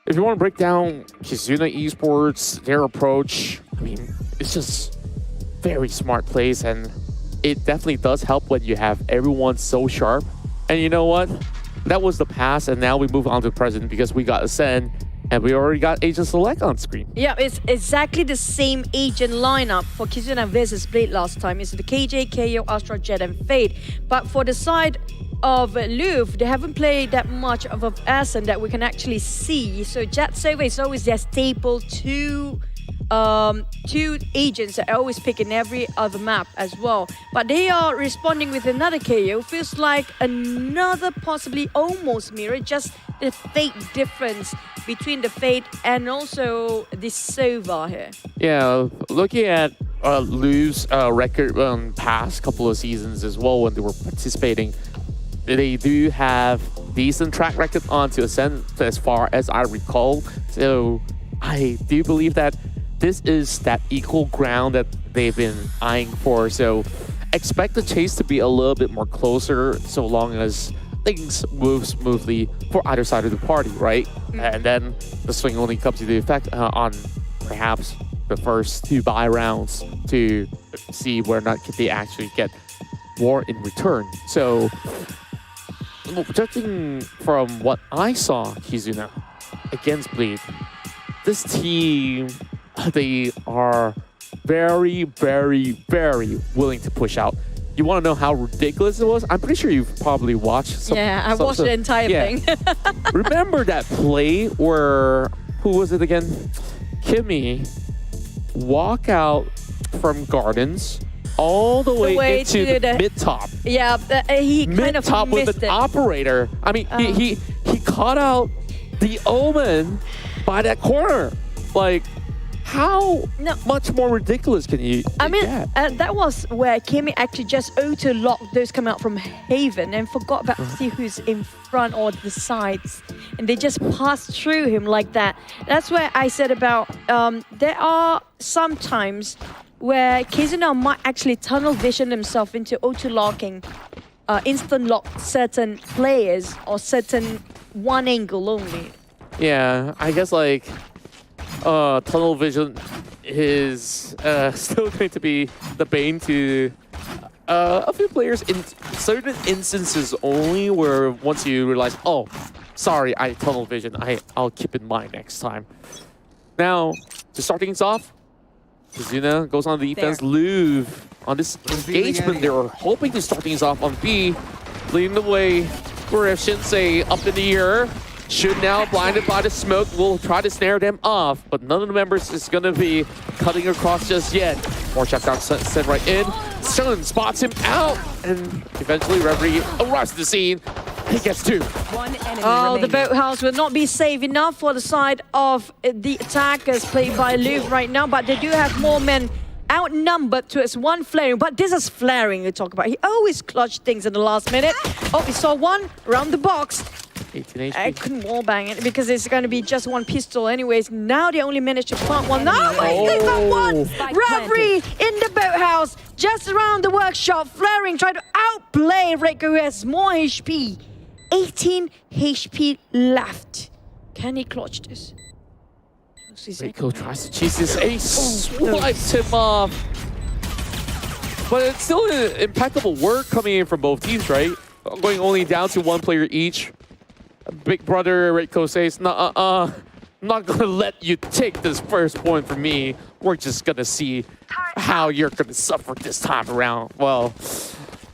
if you want to break down Kizuna Esports, their approach, I mean, it's just very smart plays, and it definitely does help when you have everyone so sharp. And you know what? That was the past, and now we move on to the present because we got Ascend, and we already got Agent Select on screen. Yeah, it's exactly the same agent lineup for Kizuna versus Blade last time. It's the KJ, KO, Astra, Jet, and Fade. But for the side of Louvre, they haven't played that much of Ascend that we can actually see. So Jet Saver is always their staple. Two agents that I always pick in every other map as well. But they are responding with another KO. Feels like another possibly almost mirror, just the fate difference between the Fate and also the Sova here. Yeah, looking at Louvre's record past couple of seasons as well when they were participating, they do have decent track record on to Ascend as far as I recall. So I do believe that this is that equal ground that they've been eyeing for. So expect the chase to be a little bit more closer so long as things move smoothly for either side of the party, right? And then the swing only comes into effect on perhaps the first 2 buy rounds to see whether or not they actually get more in return. So judging from what I saw, Kizuna, against Bleed, this team, they are very, very, very willing to push out. You want to know how ridiculous it was? I'm pretty sure you've probably watched some. Yeah, I watched the entire thing. Remember that play where, who was it again? Kimmy walk out from Gardens all the way into the mid-top. Yeah, he kind of mid-top missed with an it. operator. I mean, he caught out the Omen by that corner. Like, how much more ridiculous can you get? That was where Kimmy actually just auto-locked those coming out from Haven and forgot about to see who's in front or the sides. And they just passed through him like that. That's where I said about there are some times where Kizuna might actually tunnel vision themselves into auto-locking, instant lock certain players or certain one angle only. Yeah, I guess like tunnel vision is still going to be the bane to a few players in certain instances only, where once you realize, oh, sorry, I tunnel vision, I'll keep in mind next time. Now, to start things off, Kizuna goes on the defense. Louvre on this engagement, they were hoping to start things off on B, leading the way for Shinsei up in the air. Should now, blinded by the smoke, will try to snare them off, but none of the members is going to be cutting across just yet. More shutdown sent right in. Sun spots him out, and eventually Reverie arrives to the scene. He gets 2. The boathouse will not be safe enough for the side of the attackers played by Louvre right now, but they do have more men outnumbered towards one flaring, but this is flaring to talk about. He always clutched things in the last minute. Oh, we saw one around the box. 18 HP. I couldn't wallbang it because it's going to be just one pistol anyways. Now they only managed to plant one. No, they got one! Reverie in the boathouse, just around the workshop. Flaring tried to outplay Reiko, who has more HP. 18 HP left. Can he clutch this? Reiko tries to chase this ace, swipes him off. But it's still impeccable work coming in from both teams, right? Going only down to 1 player each. Big brother Reiko says, nah, I'm not gonna let you take this first point from me. We're just gonna see how you're going to suffer this time around. Well,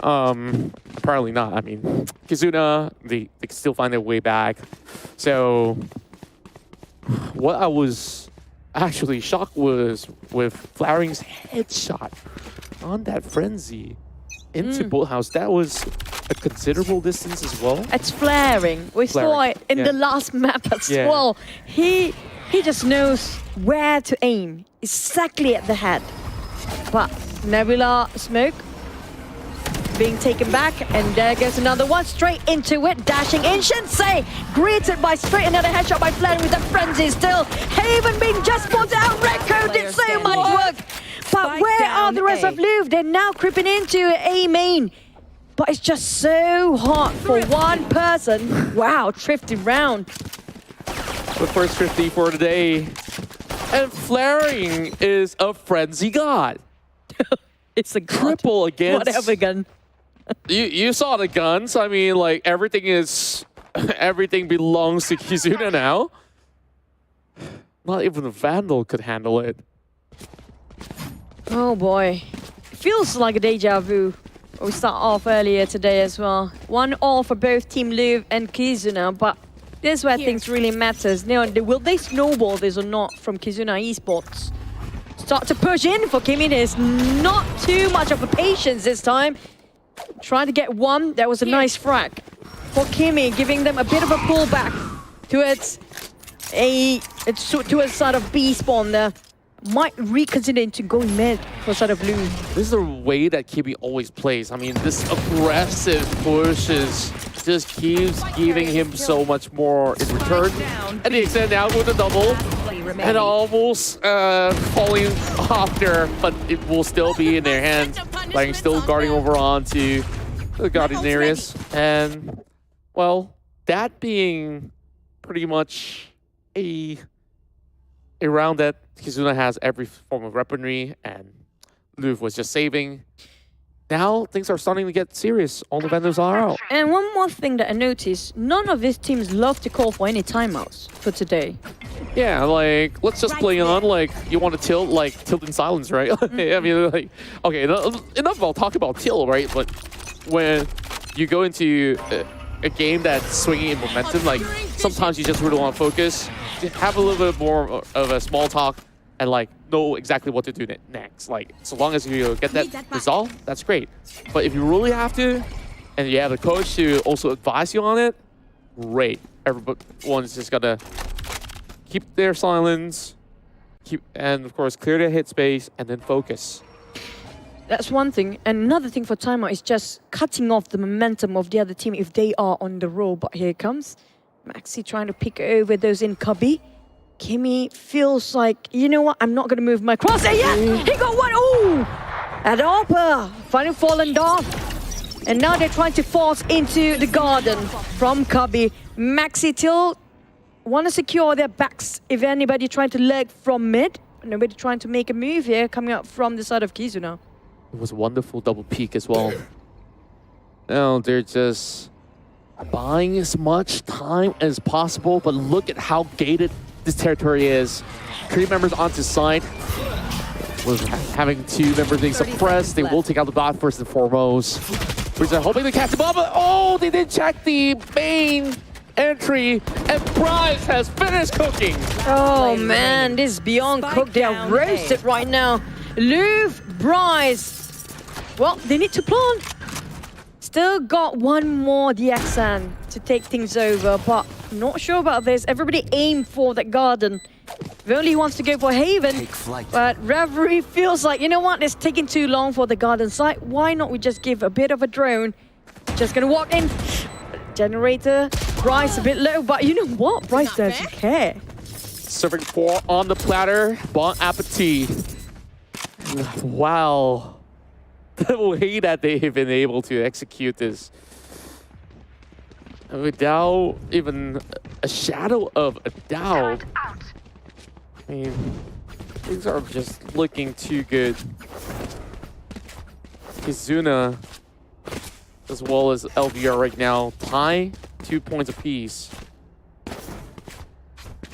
apparently not. I mean, Kizuna, they can still find their way back. So what I was actually shocked was with Flaring's headshot on that frenzy into Boathouse. That was a considerable distance as well. It's Flaring. We saw it in the last map as well. He just knows where to aim, exactly at the head. But Nebula Smoke being taken back, and there goes another one straight into it, dashing in. Shinsei greeted by straight another headshot by Flaring with the frenzy still. Haven being just spotted out. Redco did so much work. But where are the rest of Louvre? They're now creeping into A main. But it's just so hard for one person. Wow, drifting round. The first 50 for today. And Flaring is a frenzy god. It's a god. Triple against... Whatever gun. You saw the guns. I mean, like, everything belongs to Kizuna now. Not even the Vandal could handle it. Oh boy. Feels like a deja vu. We start off earlier today as well. 1-1 for both Team Louvre and Kizuna, but this is where things really matters. Now, will they snowball this or not from Kizuna Esports? Start to push in for Kimi. There's not too much of a patience this time. Trying to get one. That was a nice frag for Kimi, giving them a bit of a pullback towards side of B spawn there. Might reconsider into going mid for side of Louvre. This is the way that Kimi always plays. I mean, this aggressive pushes just keeps giving him so much more in return. And they extend out with a double. And almost falling off there, but it will still be in their hands. Like, still guarding over onto the guardian areas. And, well, that being pretty much a round that Kizuna has every form of weaponry, and Louvre was just saving. Now things are starting to get serious. All the vendors are out. And one more thing that I noticed, none of these teams love to call for any timeouts for today. Yeah, like, let's just play on, like, you want to tilt, like, tilt in silence, right? I mean, like, okay, enough about talking about tilt, right? But when you go into a game that's swinging in momentum, like, sometimes you just really want to focus, have a little bit more of a small talk, and, like, know exactly what to do next. Like, so long as you get that resolve, that's great. But if you really have to, and you have a coach to also advise you on it, great. Everyone's just gonna keep their silence, and of course clear their hit space, and then focus. That's one thing. And another thing for timeout is just cutting off the momentum of the other team if they are on the roll. But here it comes. Maxi trying to pick over those in Cubby. Kimi feels like, you know what, I'm not going to move my crosshair yet. He got one. Ooh! And Alpa finally fallen off. And now they're trying to force into the garden from Cubby. Maxi Till want to secure their backs if anybody trying to lurk from mid. Nobody trying to make a move here coming up from the side of Kizuna. It was a wonderful double peek as well. Now they're just buying as much time as possible, but look at how gated this territory is. 3 members onto side. With having 2 members being suppressed, they will take out the bot first and foremost. We're hoping to catch the bomb, but oh, they didn't check the main entry, and Bryce has finished cooking. Oh man, this is beyond cooked. They are roasted right now. Louvre, Bryce. Well, they need to plant. Still got one more DXN to take things over, but not sure about this. Everybody aim for that garden. Voli wants to go for Haven, but Reverie feels like, you know what, it's taking too long for the garden site. Why not we just give a bit of a drone? Just gonna walk in. Generator, Bryce a bit low, but you know what? Bryce doesn't care. Serving 4 on the platter. Bon appetit. Wow. The way that they've been able to execute this without even a shadow of a doubt. I mean, things are just looking too good. Kizuna, as well as LVR right now, tie 2 points apiece.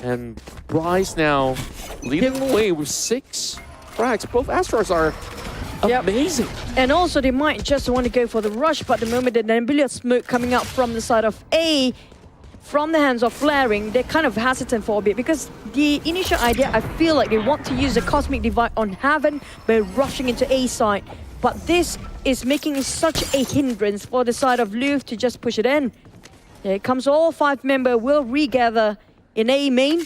And Bryce now leading the way with 6. frags. Both Astros are amazing. And also they might just want to go for the rush, but the moment the nebulous smoke coming out from the side of A, from the hands of Flaring, they're kind of hesitant for a bit because the initial idea, I feel like they want to use the Cosmic Divide on Heaven by rushing into A side. But this is making such a hindrance for the side of Louvre to just push it in. Here comes all 5 members will regather in A main.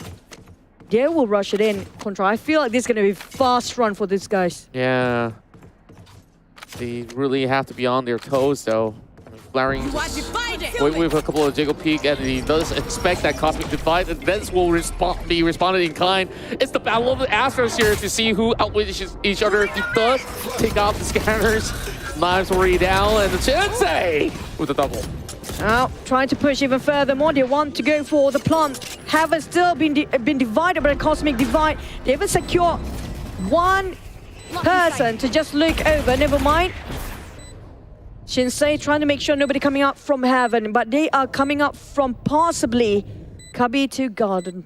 They will rush it in. Contra, I feel like this is going to be a fast run for these guys. Yeah. They really have to be on their toes, though. Flaring wait with a couple of jiggle peek, and he does expect that Cosmic Divide, and this will be responded in kind. It's the battle of the Astros here to see who outwits each other. He does take off the scanners. Knives already down, and the Sensei with a double. Now, trying to push even further more. They want to go for the plant. Haven't still been divided by the Cosmic Divide. They even secure one person to just look over. Never mind. Shinsei trying to make sure nobody coming up from Heaven, but they are coming up from possibly Kabitu Garden.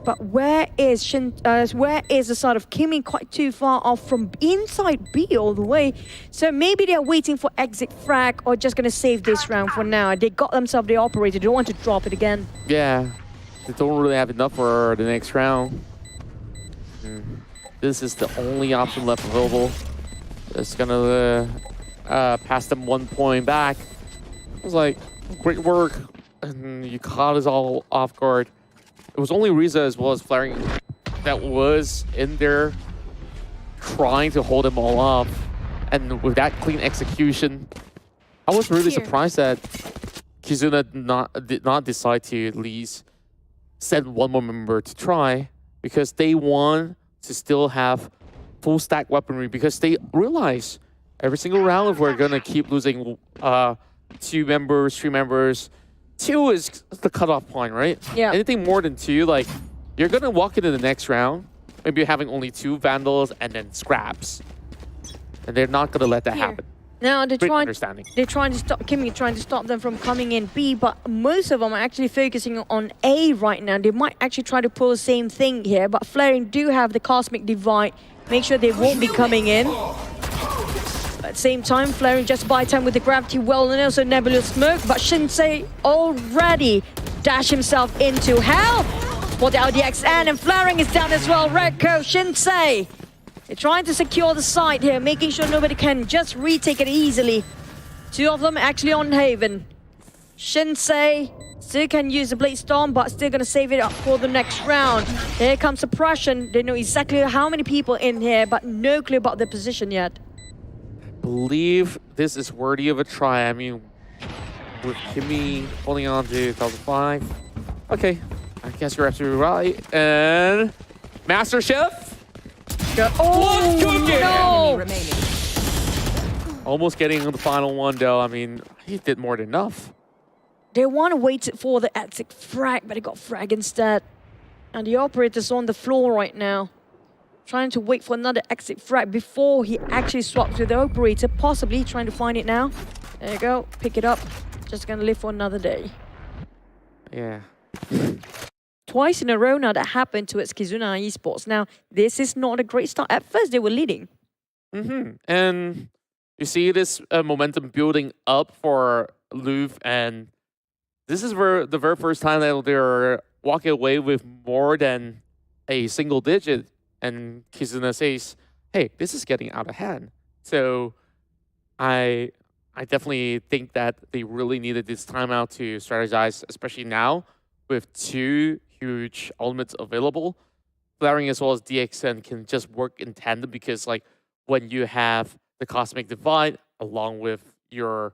But where is the side of Kimi? Quite too far off from inside B all the way. So maybe they're waiting for exit frag or just gonna save this round for now. They got themselves the operator. They don't want to drop it again. Yeah, they don't really have enough for the next round. This is the only option left available. It's gonna pass them 1 point back. It was like, great work. And you caught us all off guard. It was only Riza as well as Flaring that was in there trying to hold them all off. And with that clean execution, I was really surprised that Kizuna did not decide to at least send one more member to try, because they want to still have full stack weaponry, because they realize every single round if we're gonna keep losing 2 members, 3 members, 2 is the cutoff point, right? Yeah. Anything more than 2, like, you're gonna walk into the next round, maybe having only 2 Vandals and then scraps. And they're not gonna let that happen. Now they're trying to stop Kimi, trying to stop them from coming in B, but most of them are actually focusing on A right now. They might actually try to pull the same thing here, but Flaring do have the Cosmic Divide. Make sure they won't be coming in. At the same time, Flaring just buy time with the Gravity Well and also Nebulous Smoke, but Shinsei already dashed himself into hell for the LDXN, and Flaring is down as well. Redco, Shinsei, they're trying to secure the site here, making sure nobody can just retake it easily. 2 of them actually on Haven. Shinsei still can use the Blade Storm, but still gonna save it up for the next round. Here comes suppression. They know exactly how many people in here, but no clue about their position yet. Believe this is worthy of a try. I mean, with Kimi holding on to 1005. Okay, I guess you're absolutely right. And Master Chef. Oh, no! Almost getting the final one, though. I mean, he did more than enough. They want to wait for the exit frag, but they got frag instead. And the operator's on the floor right now, trying to wait for another exit frag before he actually swaps with the operator, possibly trying to find it now. There you go, pick it up. Just gonna live for another day. Yeah. Twice in a row now that happened to its Kizuna Esports. Now, this is not a great start. At first, they were leading. And you see this momentum building up for Louvre, and this is the very first time that they're walking away with more than a single digit. And Kizuna says, hey, this is getting out of hand. So I definitely think that they really needed this timeout to strategize, especially now with 2 huge elements available. Flaring as well as DXN can just work in tandem, because like when you have the Cosmic Divide along with your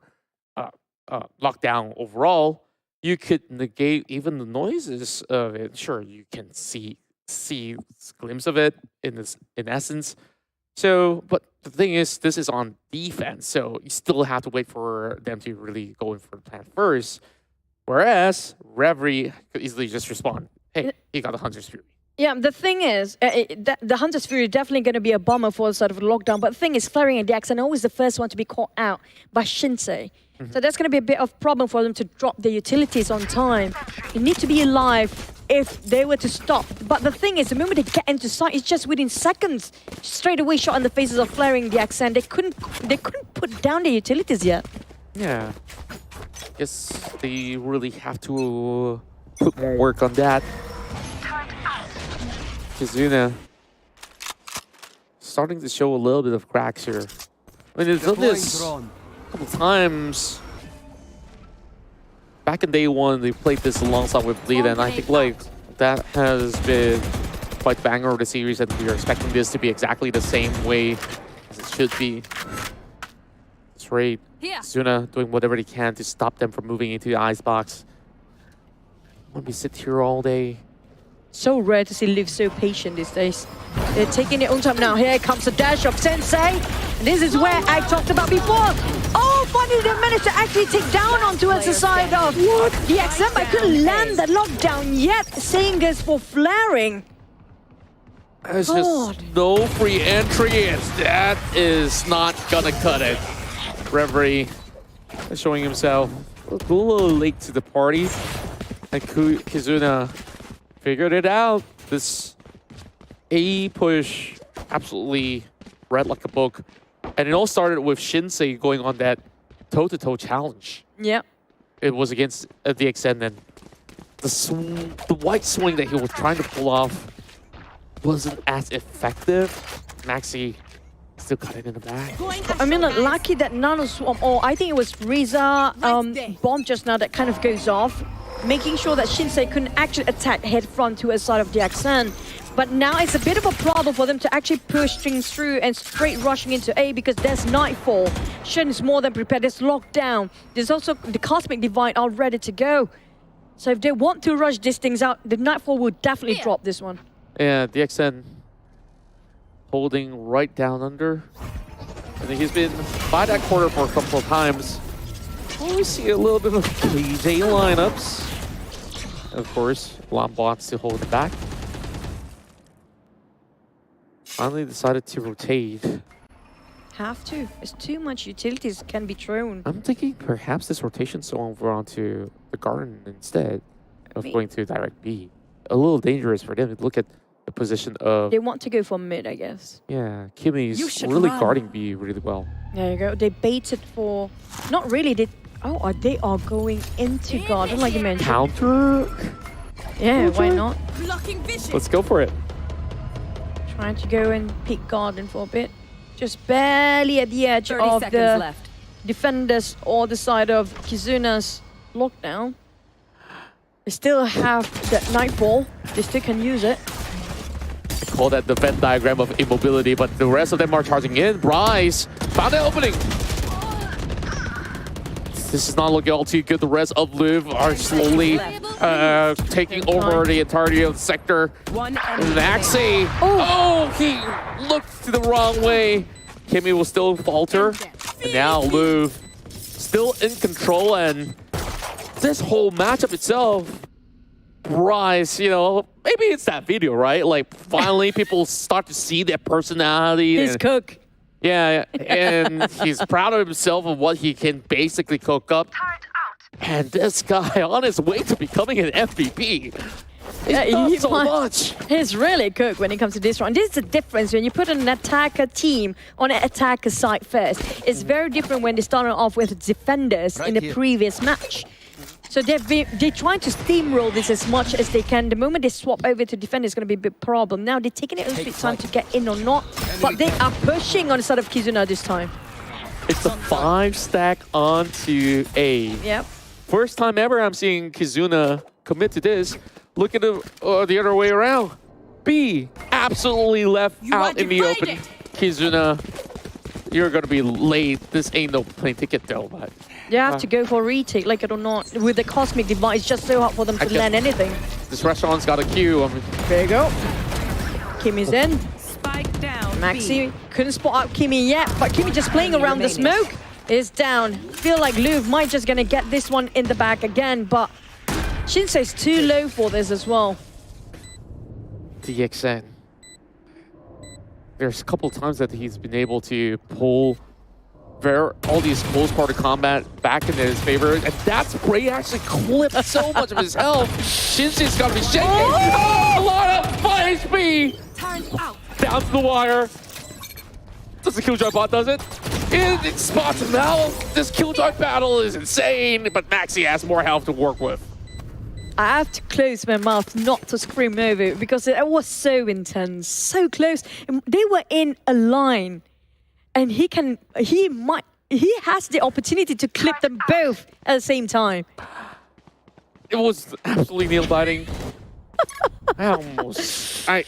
lockdown overall, you could negate even the noises of it. Sure, you can see a glimpse of it in essence. So, but the thing is, this is on defense, so you still have to wait for them to really go in for the plan first. Whereas Reverie could easily just respond, hey, he got the Hunter's Fury. Yeah, the thing is, the Hunter's Fury is definitely going to be a bummer for the sort of lockdown. But the thing is, Flaring and DXN are always the first one to be caught out by Shinsei. So that's going to be a bit of problem for them to drop their utilities on time. You need to be alive if they were to stop. But the thing is, the moment they get into sight, it's just within seconds. Straight away shot in the faces of Flaring the Accent. They couldn't put down their utilities yet. Yeah. Guess they really have to put more work on that. Kizuna starting to show a little bit of cracks here. I mean, they've done this a couple times. Back in day one, they played this alongside with Bleed, and I think like that has been quite the banger of the series, and we are expecting this to be exactly the same way as it should be. It's great. Kizuna doing whatever they can to stop them from moving into the Icebox. When we sit here all day. So rare to see Louvre so patient these days. They're taking their own time now. Here comes the dash of Sensei. And this is where I talked about before. Oh, finally they managed to actually take down onto the side of the XM, but couldn't land the lockdown yet. Saying this for Flaring. There's just no free entry, and that is not gonna cut it. Reverie showing himself a little late to the party. And Kizuna figured it out. This A push absolutely read like a book. And it all started with Shinsei going on that toe-to-toe challenge. Yep. It was against the Extend, and the white swing that he was trying to pull off wasn't as effective. Maxi still got it in the bag. I mean, lucky that Nano Swarm, or I think it was Riza bomb just now that kind of goes off, making sure that Shinsei couldn't actually attack head front to a side of the Accent. But now it's a bit of a problem for them to actually push things through and straight rushing into A because there's Nightfall. Shen is more than prepared, there's lockdown. There's also the Cosmic Divide all ready to go. So if they want to rush these things out, the Nightfall will definitely drop this one. Yeah, DXN holding right down under. I think he's been by that corner for a couple of times. We see a little bit of KJ lineups. Of course, Lambots to hold it back. Finally decided to rotate. Have to. It's too much utilities can be thrown. I'm thinking perhaps this rotation's over onto the garden instead of going to direct B. A little dangerous for them to look at the position of... They want to go for mid, I guess. Yeah, Kimmy's really guarding B really well. There you go. They baited for... Not really. They are going into garden like you mentioned. Counter? Yeah, why not? Let's go for it. Trying to go and pick garden for a bit. Just barely at the edge of the defenders or the side of Kizuna's lockdown. They still have that Nightfall. They still can use it. I call that the Venn diagram of immobility, but the rest of them are charging in. Bryce found an opening. This is not looking all too good. The rest of Louvre are slowly taking over the entirety of the sector. Maxi, he looked the wrong way. Kimmy will still falter. And now Louvre still in control, and this whole matchup itself, Bryce, you know, maybe it's that video, right? Like, finally people start to see their personality. He's cook. Yeah, and he's proud of himself of what he can basically cook up. And this guy on his way to becoming an MVP. He's so much. He's really cooked when it comes to this one. This is the difference when you put an attacker team on an attacker side first. It's very different when they started off with defenders in the previous match. So they're trying to steamroll this as much as they can. The moment they swap over to defend, it's going to be a big problem. Now they're taking it a little bit time to get in or not, but they are pushing on the side of Kizuna this time. It's a 5-stack onto A. Yep. First time ever I'm seeing Kizuna commit to this. Look at the other way around. B absolutely left out in the open. Kizuna, you're going to be late. This ain't no plane ticket though, but... You have to go for a retake, like it or not. With the Cosmic Divide, it's just so hard for them to land anything. This restaurant's got a queue. I mean, there you go. Kimmy's in. Spike down. Maxi couldn't spot out Kimmy yet, but Kimmy just playing around the smoke is down. Feel like Louvre might just gonna get this one in the back again, but Shinsei's too low for this as well. DXN. There's a couple times that he's been able to pull all these close quarter combat back in his favor, and that spray actually clipped so much of his health. Shinse's gonna be shaking. Oh, a lot of fire HP. Down to the wire. Does the Killjoy bot does it? It spots him now. This Killjoy battle is insane, but Maxi has more health to work with. I have to close my mouth not to scream over it because it was so intense, so close. And they were in a line, and he has the opportunity to clip them both at the same time. It was absolutely nail-biting. I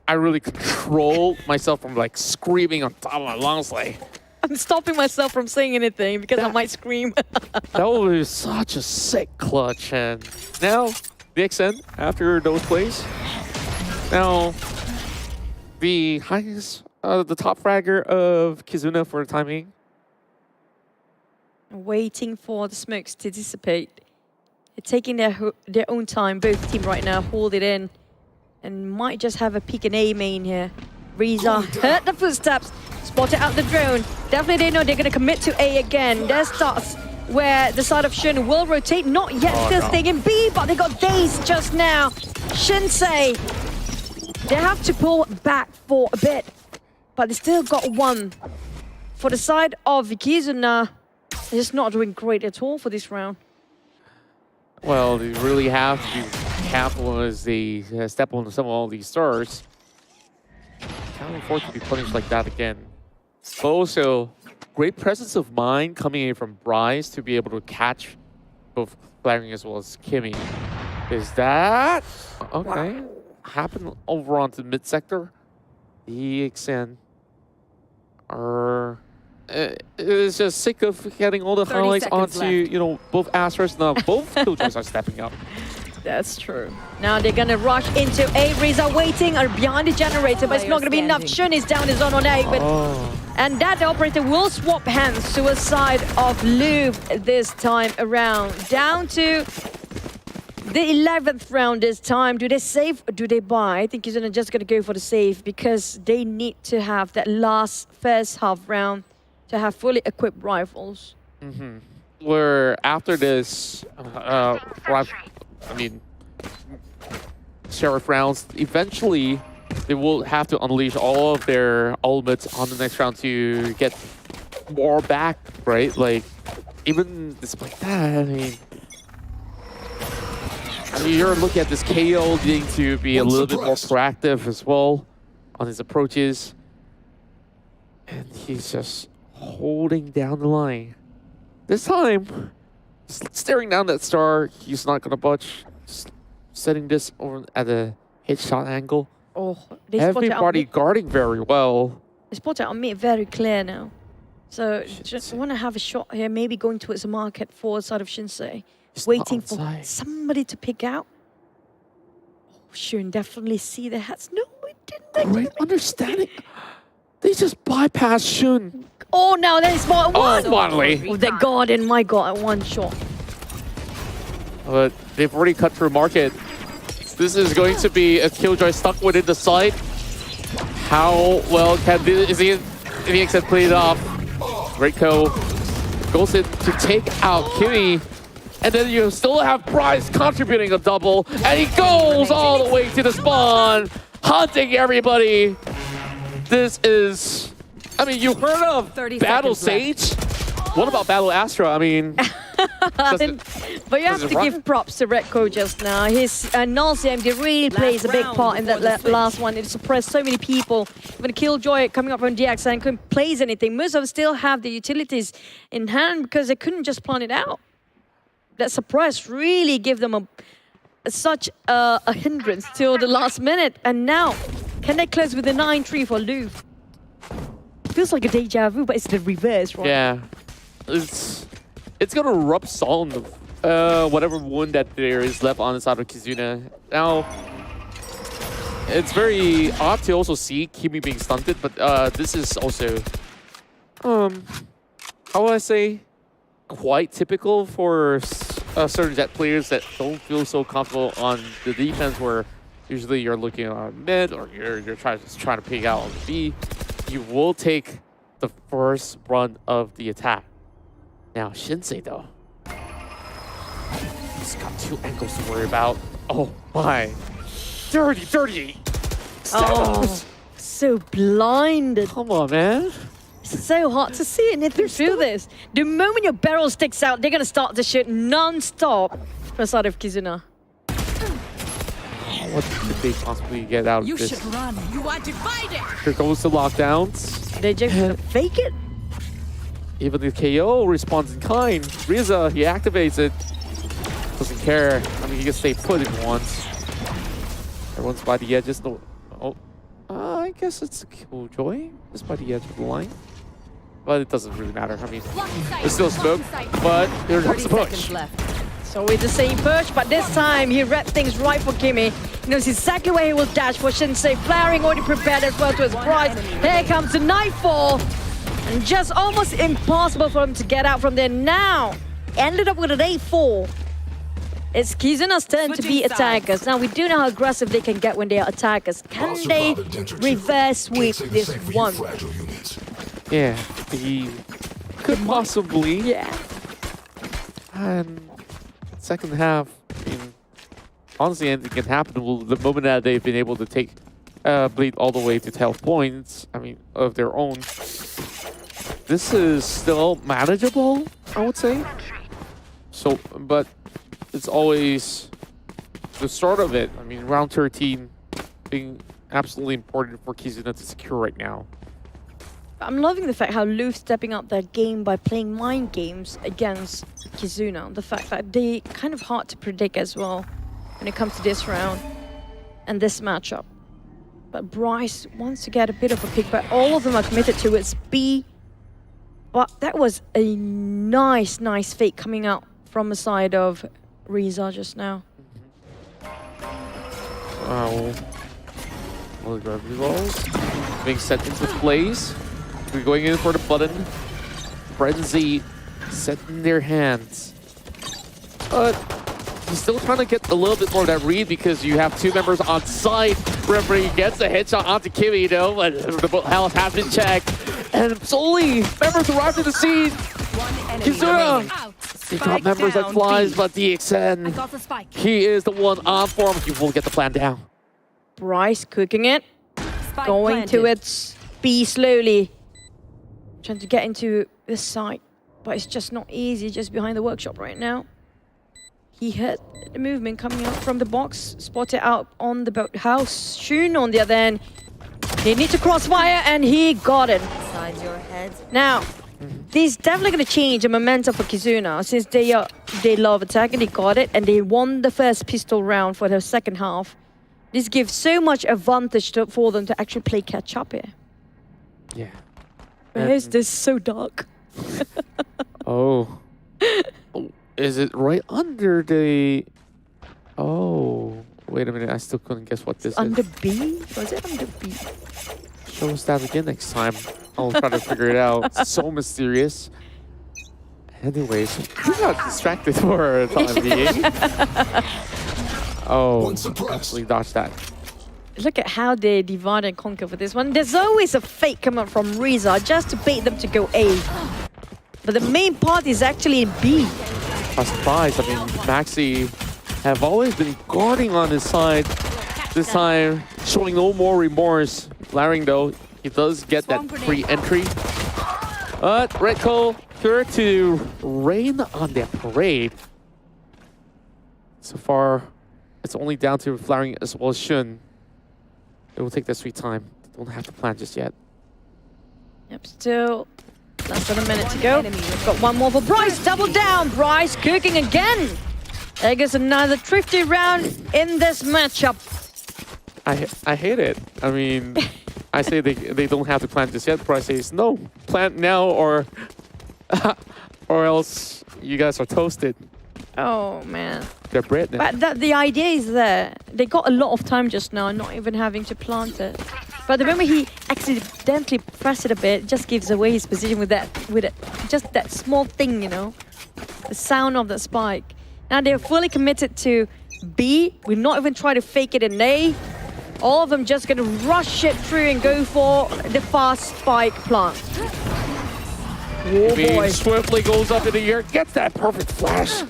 really controlled myself from like screaming on top of my lungs like. I'm stopping myself from saying anything because I might scream. That was such a sick clutch, and now VXN after those plays. Now the highest, the top fragger of Kizuna for the time being. Waiting for the smokes to dissipate. They're taking their own time. Both team right now hold it in, and might just have a peek and A main here. Riza heard the footsteps, spotted out the drone. Definitely they know they're going to commit to A again. There's starts where the side of Shun will rotate. Not yet, still staying in B, but they got dazed just now. Shinsei, they have to pull back for a bit, but they still got one. For the side of Kizuna, they're just not doing great at all for this round. Well, they really have to be careful as they step on some of all these stars. Can't afford to be punished like that again. But also, great presence of mind coming in from Bryce to be able to catch both Flaring as well as Kimmy. Is that okay? Wow. Happened over onto the mid sector. EXN are is just sick of getting all the highlights onto both Astros. Now both Killjoys are stepping up. That's true. Now they're gonna rush into A. Riza waiting behind the generator, but it's not gonna be enough. Shun is down his zone on A, but and that operator will swap hands to a side of Louvre this time around. Down to the 11th round this time. Do they save or do they buy? I think he's just gonna go for the save because they need to have that last first half round to have fully equipped rifles. Where after this, Sheriff rounds, eventually they will have to unleash all of their ultimates on the next round to get more back, right? Like, even despite that, I mean, you're looking at this KO needing to be a little bit more proactive as well on his approaches. And he's just holding down the line. This time, staring down that star, he's not gonna budge. Just setting this over at a headshot angle. Oh, they everybody guarding very well. They spot it on me very clear now. So just want to have a shot here, maybe going towards the market forward side of Shinsei. Waiting for somebody to pick out. Oh, Shun definitely see the hats. No, it didn't. Great understanding. They just bypassed Shun. Oh, now they spot one. Oh, finally. Oh, they're guarding, my god, at one shot. But they've already cut through market. This is going to be a Killjoy stuck within the site. How well can VXN play it off? Reiko goes in to take out Kimmy. And then you still have Bryce contributing a double. And he goes all the way to the spawn, hunting everybody. This is... I mean, you heard of Battle Sage? What about Battle Astra? I mean... But you have to give props to Reiko just now. His null CMD really plays a big part in that last one. It suppressed so many people. When Killjoy coming up from DX and couldn't place anything, most of them still have the utilities in hand because they couldn't just plant it out. That suppress really gave them such a hindrance till the last minute. And now, can they close with a 9-3 for Louvre? Feels like a deja vu, but it's the reverse, right? Yeah. It's gonna rub salt on the whatever wound that there is left on the side of Kizuna. Now, it's very odd to also see Kimmy being stunted, but this is also, how would I say, quite typical for certain Jet players that don't feel so comfortable on the defense, where usually you're looking on mid or you're trying to pick out on the B. You will take the first run of the attack. Now, Shinsei, though, he's got 2 angles to worry about. Oh my. Dirty. Oh, so blinded. Come on, man. It's so hard to see anything through this. The moment your barrel sticks out, they're going to start to shoot non-stop from the side of Kizuna. What could they possibly get out of You this? should run. You are divided. Here goes the lockdowns. They just gonna fake it. Even the KO responds in kind. Riza, he activates it. Doesn't care. I mean, he can stay put in once. Everyone's by the edges. No. Oh, I guess it's a Killjoy. Just by the edge of the line. But it doesn't really matter. I mean, there's still smoke, but here comes the push. So with the same push, but this time he read things right for Kimmy. He knows exactly where he will dash for Shinsei. Flaring already prepared as well to his right. Here comes the Nightfall. And just almost impossible for him to get out from there now. Ended up with an 8-4. It's Kizuna's turn to be attackers. Now we do know how aggressive they can get when they are attackers. Can they reverse sweep this one? Yeah, he could possibly. Yeah. And second half, I mean, honestly, anything can happen the moment that they've been able to take Bleed all the way to 12 points, I mean, of their own. This is still manageable, I would say. So, but it's always the start of it. I mean, round 13 being absolutely important for Kizuna to secure right now. I'm loving the fact how Louvre stepping up their game by playing mind games against Kizuna. The fact that they kind of hard to predict as well when it comes to this round and this matchup. But Bryce wants to get a bit of a pick, but all of them are committed towards B. But that was a nice fake coming out from the side of Riza just now. Wow. Well, the gravity balls being set into place. We're going in for the button. Frenzy set in their hands. But he's still trying to get a little bit more of that read because you have 2 members on site. Referee gets a headshot onto Kimmy, though, but the health has been checked. And slowly, members arrive to the scene. Kizuna! He got members that flies, but DXN, he is the one on form. He will get the plan down. Bryce cooking it. Going to its B slowly. Trying to get into this site, but it's just not easy, just behind the workshop right now. He hit the movement coming out from the box, spotted out on the boathouse. Shun on the other end. He needs to crossfire, and he got it. Inside your head. Now, this is definitely going to change the momentum for Kizuna, since they love attacking, they got it, and they won the first pistol round for the second half. This gives so much advantage for them to actually play catch up here. Yeah. Where is this so dark? Oh. Is it right under the... Oh. Wait a minute, I still couldn't guess what this Under is. B? Was it under B? Show us that again next time. I'll try to figure it out. It's so mysterious. Anyways, we got distracted for a time being. Oh, absolutely dodged that. Look at how they divide and conquer for this one. There's always a fake coming from Riza just to bait them to go A. But the main part is actually in B. I'm surprised. I mean, Maxi have always been guarding on his side. This time, showing no more remorse. Flaring, though, he does get that free entry. But Red Coal sure to rain on their parade. So far, it's only down to Flaring as well as Shun. It will take their sweet time. They don't have to plan just yet. Yep, still less than a minute to go. We've got one more for Bryce. Double down. Bryce cooking again. There goes another thrifty round in this matchup. I hate it. I mean, I say they don't have to plan just yet. Bryce says, no, plant now or else you guys are toasted. Oh, man. They're bread now. But the idea is there. They got a lot of time just now, not even having to plant it. But the moment he accidentally pressed it a bit, it just gives away his position with just that small thing, you know? The sound of the spike. Now they're fully committed to B. We're not even trying to fake it in A. All of them just going to rush it through and go for the fast spike plant. Kimmy boy. swiftly goes up in the air, gets that perfect flash.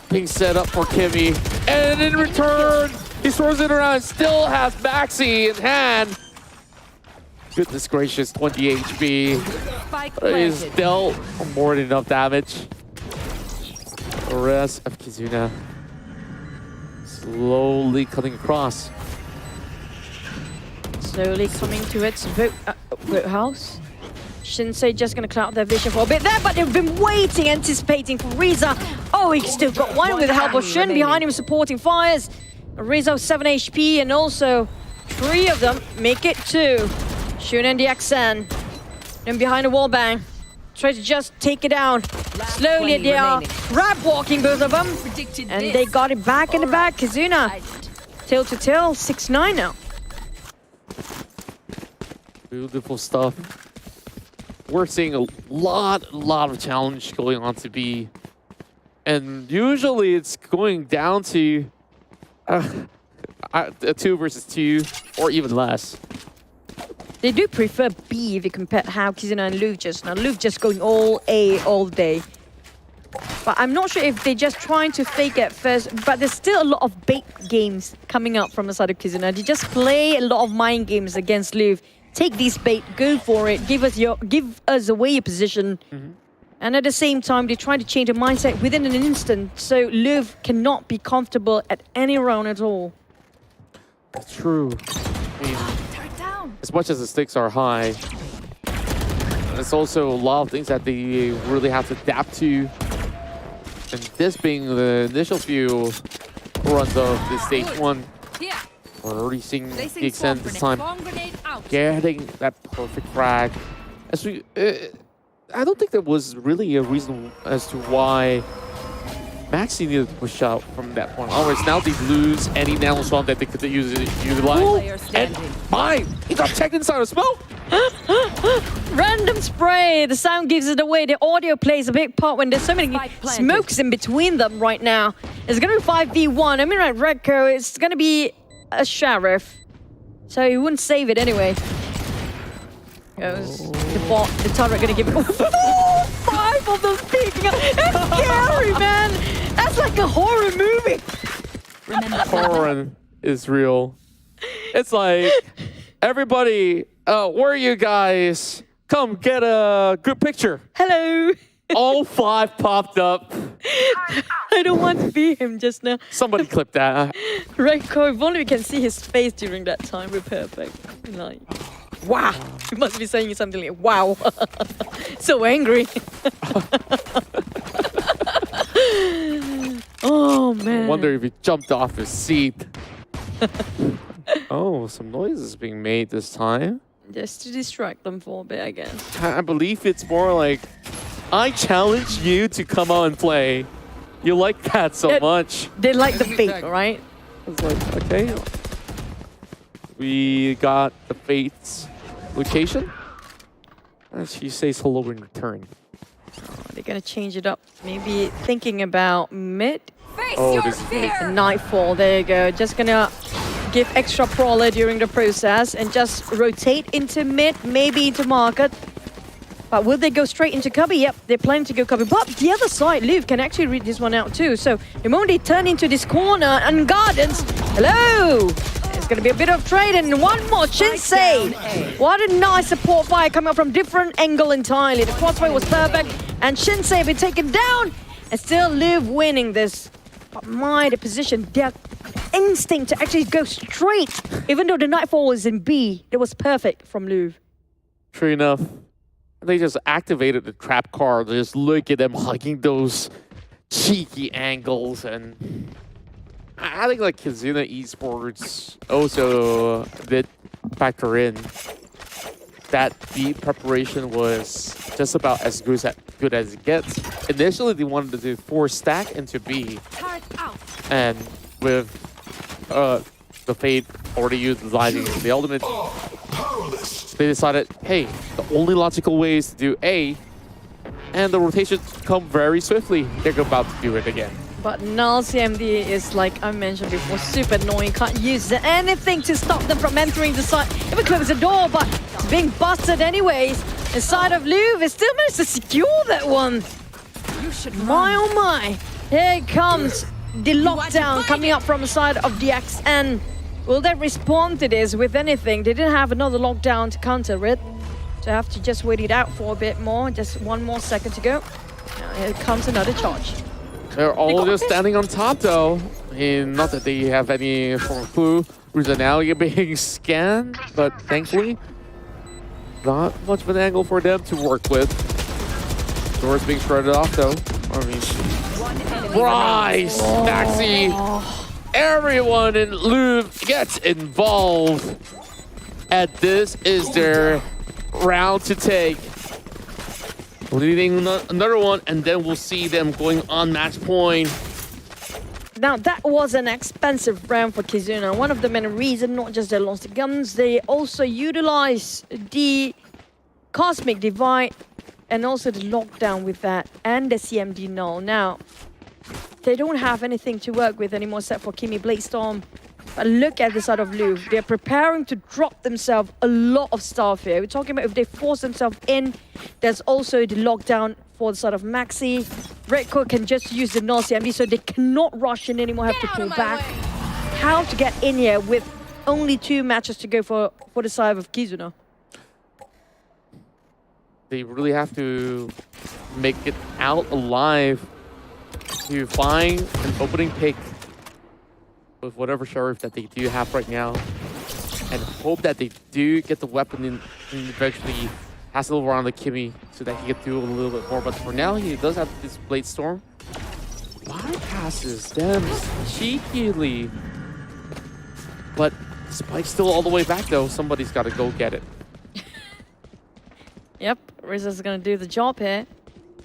Being set up for Kimmy. And in return, he throws it around, still has Maxi in hand. Goodness gracious, 20 HP. Spike He's planted. dealt more than enough damage. The rest of Kizuna slowly cutting across. Slowly coming to its boat house. Shinsei just gonna cloud their vision for a bit there, but they've been waiting, anticipating for Riza. Oh, he still got one with the help of Shin behind him supporting fires. Riza 7 HP and also 3 of them make it 2. Shun and the Axan. And behind the wall bang. Try to just take it down. Slowly they are grab walking both of them. And they got it back in the back. Kizuna. Tail to tail, 6-9 now. Beautiful stuff. We're seeing a lot of challenge going on to B. And usually it's going down to a 2 versus 2 or even less. They do prefer B if you compare how Kizuna and Louvre just now. Louvre just going all A all day. But I'm not sure if they're just trying to fake it first. But there's still a lot of bait games coming up from the side of Kizuna. They just play a lot of mind games against Louvre. Take these bait, go for it, give us away your position. And at the same time, they try to change the mindset within an instant. So Louvre cannot be comfortable at any round at all. That's true. I mean, as much as the stakes are high, there's also a lot of things that they really have to adapt to. And this being the initial few runs of this stage 1, we're already seeing the extent this time. Getting that perfect frag. As we, I don't think there was really a reason as to why Maxi needed to push out from that point onwards. Now they lose any nano swamp that they could utilize. And mine! He got checked inside of smoke! Random spray! The sound gives it away. The audio plays a big part when there's so many smokes in between them right now. It's going to be 5v1. I mean, right, Redco, it's going to be a sheriff. So he wouldn't save it anyway. Goes the bot, the turret gonna give it 5 of them peeking up. That's scary, man. That's like a horror movie. Horror is real. It's like, everybody, where are you guys? Come get a good picture. Hello. All 5 popped up. I don't want to be him just now. Somebody clip that. Renko, if only we can see his face during that time, we're perfect. Like, wow. He must be saying something like, wow. So angry. Oh, man. I wonder if he jumped off his seat. Oh, some noise is being made this time. Just to distract them for a bit, I guess. I believe it's more like, I challenge you to come out and play. You like that so much. They like the fate, right? It's like, okay. We got the fate's location. And she says hello in return. They're gonna change it up. Maybe thinking about mid. Oh, this is Nightfall, there you go. Just gonna give extra prowler during the process and just rotate into mid, maybe into market. But will they go straight into cubby? Yep, they're planning to go cubby. But the other side, Louvre can actually read this one out too. So the moment they turn into this corner and gardens, hello! It's going to be a bit of trade and one more, Shinsei! What a nice support fire coming up from different angle entirely. The crossfire was perfect and Shinsei have been taken down and still Louvre winning this. But the position, their instinct to actually go straight, even though the Nightfall was in B, it was perfect from Louvre. True enough. They just activated the trap card. Just look at them hugging those cheeky angles. And I think like Kizuna Esports also did factor in that the preparation was just about as good as it gets. Initially, they wanted to do 4 stack into B. And with the Fate already utilizing the ultimate, they decided, hey, the only logical way is to do A, and the rotation come very swiftly. They're about to do it again. But null CMD is, like I mentioned before, super annoying. Can't use anything to stop them from entering the site. Even close the door, but it's being busted anyways. Inside of Louvre, still managed to secure that one. My oh my. Here comes the lockdown coming up from the side of DX. And will they respond to this with anything? They didn't have another lockdown to counter it. So I have to just wait it out for a bit more. Just 1 more second to go. Now here comes another charge. They're all just standing on top though. Not that they have any sort of clue who's now you're being scanned, but thankfully, not much of an angle for them to work with. Doors being shredded off though. I mean, Bryce, Maxi, everyone in Louvre gets involved. And this is their round to take. Leading another one, and then we'll see them going on match point. Now, that was an expensive round for Kizuna. One of the main reasons, not just they lost the guns, they also utilized the Cosmic Divide and also the lockdown with that, and the CMD null. Now, they don't have anything to work with anymore except for Kimi Bladestorm. But look at the side of Louvre. They're preparing to drop themselves a lot of stuff here. We're talking about if they force themselves in, there's also the lockdown for the side of Maxi. Redco can just use the null CMD, so they cannot rush in anymore, have to pull back. How to get in here with only 2 matches to go for the side of Kizuna? They really have to make it out alive to find an opening pick with whatever sheriff that they do have right now, and hope that they do get the weapon in and eventually pass it over on the Kimi so that he can do a little bit more. But for now, he does have this Blade Storm. Bypasses them cheekily. But Spike's still all the way back though. Somebody's got to go get it. Yep, Rizza's gonna do the job here.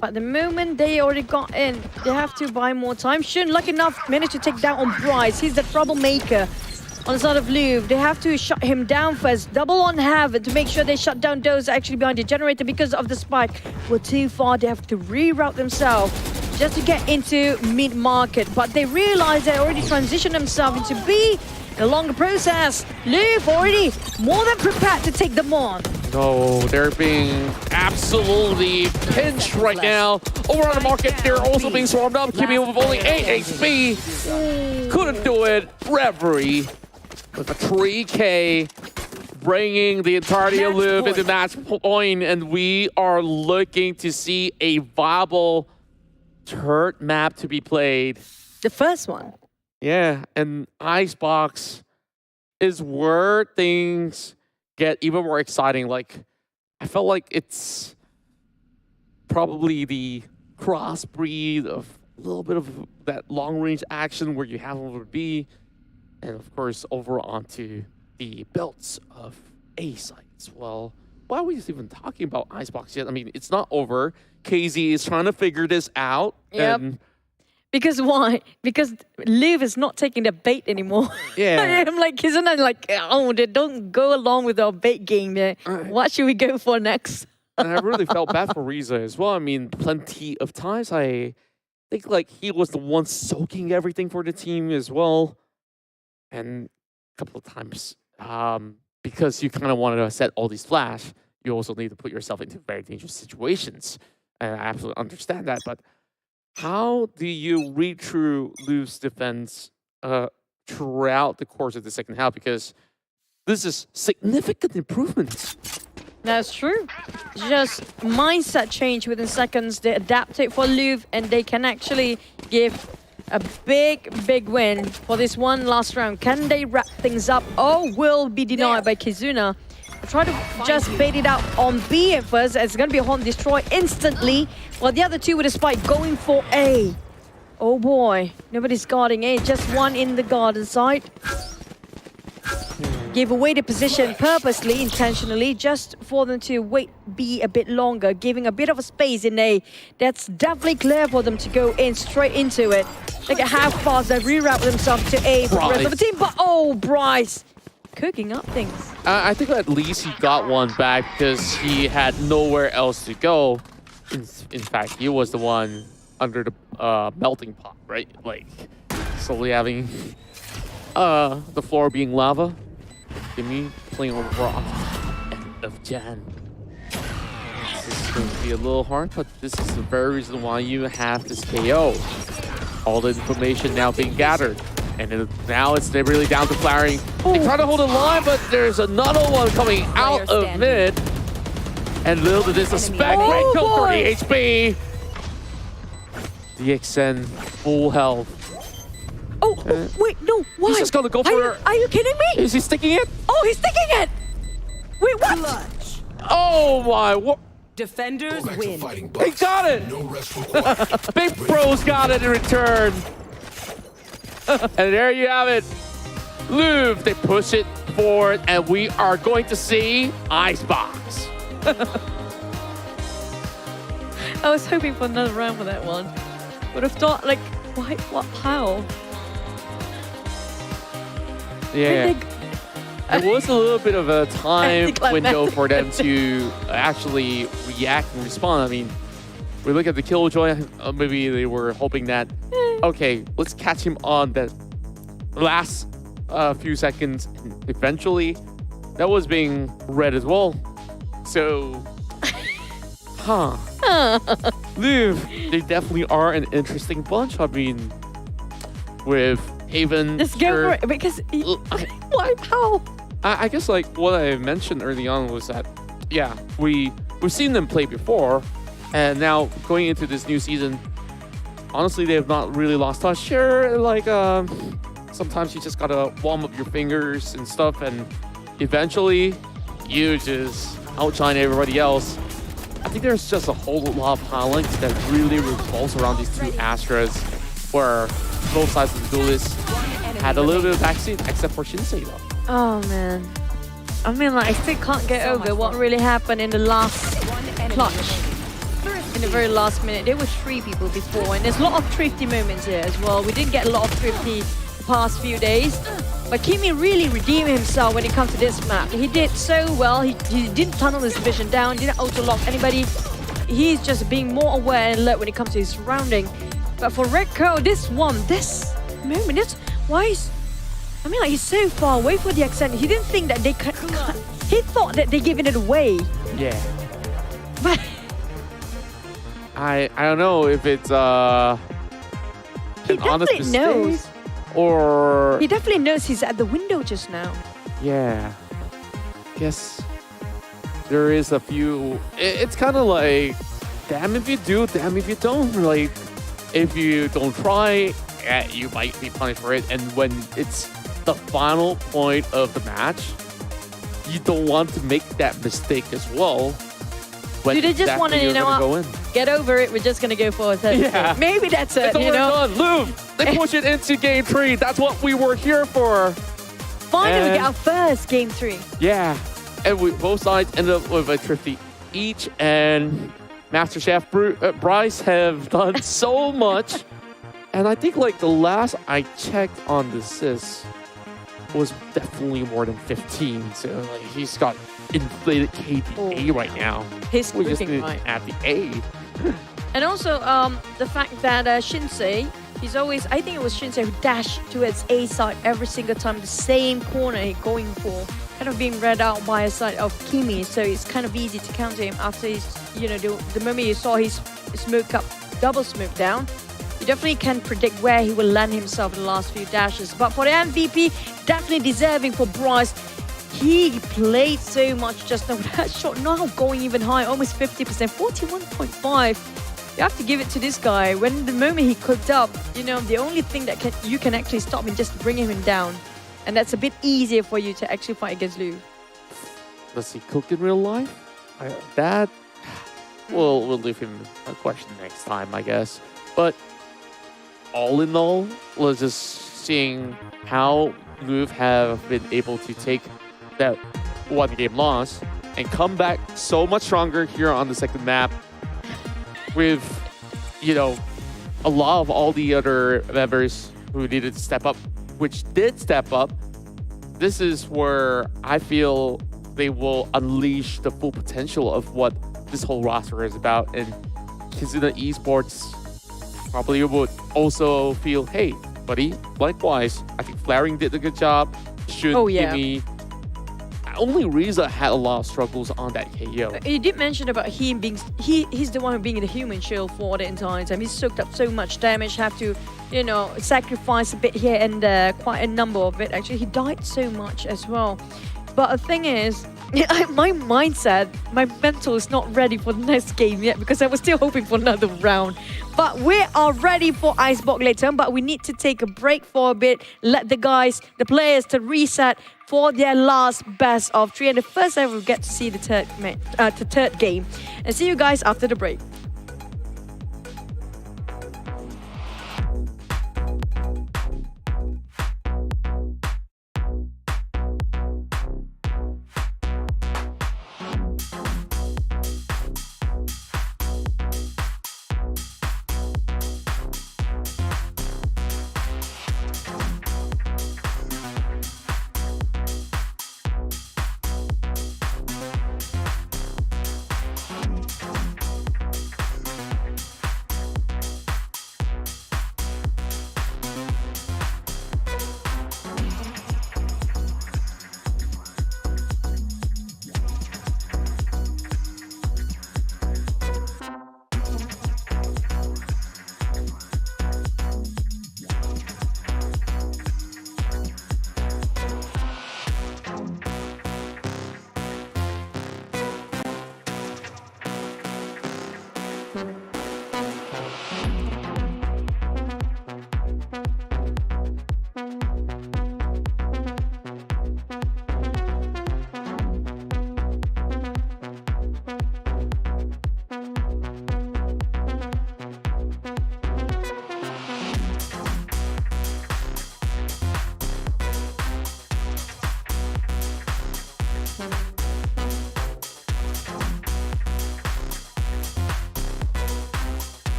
But the moment they already got in, they have to buy more time. Shun, lucky enough, managed to take down on Bryce. He's the troublemaker on the side of Louvre. They have to shut him down first. Double on Havoc to make sure they shut down those actually behind the generator because of the spike. Were too far, they have to reroute themselves just to get into mid-market. But they realize they already transitioned themselves into B. A longer process. Louvre already more than prepared to take them on. No, they're being absolutely pinched right now. Over on the market, they're also being swarmed up. Kimi with only 8 HP. Couldn't do it. Reverie with a 3K, bringing the entirety of Louvre into match point. And we are looking to see a viable third map to be played. The first one. Yeah, and Icebox is where things get even more exciting. Like, I felt like it's probably the crossbreed of a little bit of that long-range action where you have over B, and of course over onto the belts of A sites. Well, why are we even talking about Icebox yet? I mean, it's not over. KZ is trying to figure this out. Yep. And because why? Because Louvre is not taking the bait anymore. Yeah. I'm like, isn't that like, oh, they don't go along with our bait game there. What should we go for next? And I really felt bad for Riza as well. I mean, plenty of times I think like he was the one soaking everything for the team as well. And a couple of times, because you kind of wanted to set all these flash, you also need to put yourself into very dangerous situations. And I absolutely understand that, but how do you read through Louvre's defense throughout the course of the second half? Because this is significant improvements. That's true. Just mindset change within seconds. They adapt it for Louvre, and they can actually give a big win for this one last round. Can they wrap things up? Or will be denied by Kizuna? Try to just bait it out on B at first. It's going to be a Haunt Destroy instantly. While the other two with a spike going for A. Oh boy, nobody's guarding A. Just one in the garden side. Give away the position purposely, intentionally, just for them to wait B a bit longer, giving a bit of a space in A. That's definitely clear for them to go in straight into it. Look at how fast they reroute themselves to A for the rest of the team. But oh, Bryce. Cooking up things. I think at least he got one back because he had nowhere else to go. In fact, he was the one under the melting pot, right? Like, slowly having the floor being lava. Jimmy playing over rock. End of Jan. going to be a little hard, but this is the very reason why you have this KO. All the information now being gathered. And now it's really down to Flaring. They try to hold the line, but there's another one coming out of mid. And little did they suspect, red kill 30 HP. DXN full health. Wait, no, why? He's just gonna go for... Are you kidding me? Is he sticking it? Oh, he's sticking it! Wait, what? Oh my, what? Defenders win. He got it! Big Bro's got it in return. And there you have it. Louvre, they push it forward, and we are going to see Icebox. I was hoping for another round for that one. Would have thought, like, why, what, how? Yeah. It was a little bit of a time window for them to actually react and respond. I mean, we look at the Killjoy, maybe they were hoping that, okay, let's catch him on that last few seconds. And eventually, that was being read as well. So, Louvre, they definitely are an interesting bunch. I mean, with Haven. Just go for it, because why? How? I guess like what I mentioned early on was that, yeah, we've seen them play before, and now going into this new season, honestly, they have not really lost touch. Sure, like sometimes you just gotta warm up your fingers and stuff, and eventually you just outshine everybody else. I think there's just a whole lot of highlights that really revolves around these two Astras, where both sides of the duelists had a little bit of backseat, except for Shinsei though. Oh man. I mean, like, I still can't get over what really happened in the last clutch. In the very last minute. There were 3 people before, and there's a lot of thrifty moments here as well. We didn't get a lot of thrifty the past few days. But Kimi really redeemed himself when it comes to this map. He did so well. He didn't tunnel his vision down, didn't auto-lock anybody. He's just being more aware and alert when it comes to his surrounding. But for Redco, this moment, why is... I mean, like, he's so far away from the accent. He didn't think that they could... He thought that they're giving it away. Yeah. But... I don't know if it's he an honest definitely knows. mistake or... He definitely knows he's at the window just now. Yeah. Guess there is a few... It's kind of like, damn if you do, damn if you don't. Like, if you don't try, you might be punished for it. And when it's the final point of the match, you don't want to make that mistake as well. Do they just want to, you know what, get over it, we're just going to go for a third. Yeah. Maybe that's it, it's you know? Done. Louvre, they push it into game 3. That's what we were here for. Finally, we get our first game 3. Yeah. And both sides ended up with a thrifty each. And Master Chef Bryce have done so much. And I think like the last I checked on the assist was definitely more than 15. So like, he's got inflated KDA right now. He's we just moving need right. at the A. And also the fact that Shinsei, he's always, I think it was Shinsei who dashed towards A side every single time, the same corner he's going for, kind of being read out by a side of Kimi. So it's kind of easy to counter him after he's, you know, the moment you saw his smoke up, double smoke down. You definitely can predict where he will land himself in the last few dashes. But for the MVP, definitely deserving for Bryce. He played so much just now. That shot now going even higher, almost 50%, 41.5. You have to give it to this guy. When the moment he cooked up, you know, the only thing that you can actually stop him, just bringing him down. And that's a bit easier for you to actually fight against Louvre. Does he cook in real life? That, we'll leave him a question next time, I guess. But all in all, we're just seeing how Louvre have been able to take that one-game loss and come back so much stronger here on the second map with, you know, a lot of all the other members who needed to step up, which did step up. This is where I feel they will unleash the full potential of what this whole roster is about. And Kizuna Esports probably would also feel, hey, buddy, likewise, I think Flaring did a good job. Should give me... only Riza had a lot of struggles on that KO. You did mention about him being he's the one being the human shield for the entire time. He's soaked up so much damage, have to, you know, sacrifice a bit here and there, quite a number of it. Actually, he died so much as well. But the thing is, my mindset, my mental is not ready for the next game yet because I was still hoping for another round. But we are ready for Icebox later, but we need to take a break for a bit, let the players to reset for their last best of 3. And the first time we'll get to see the third game. And see you guys after the break.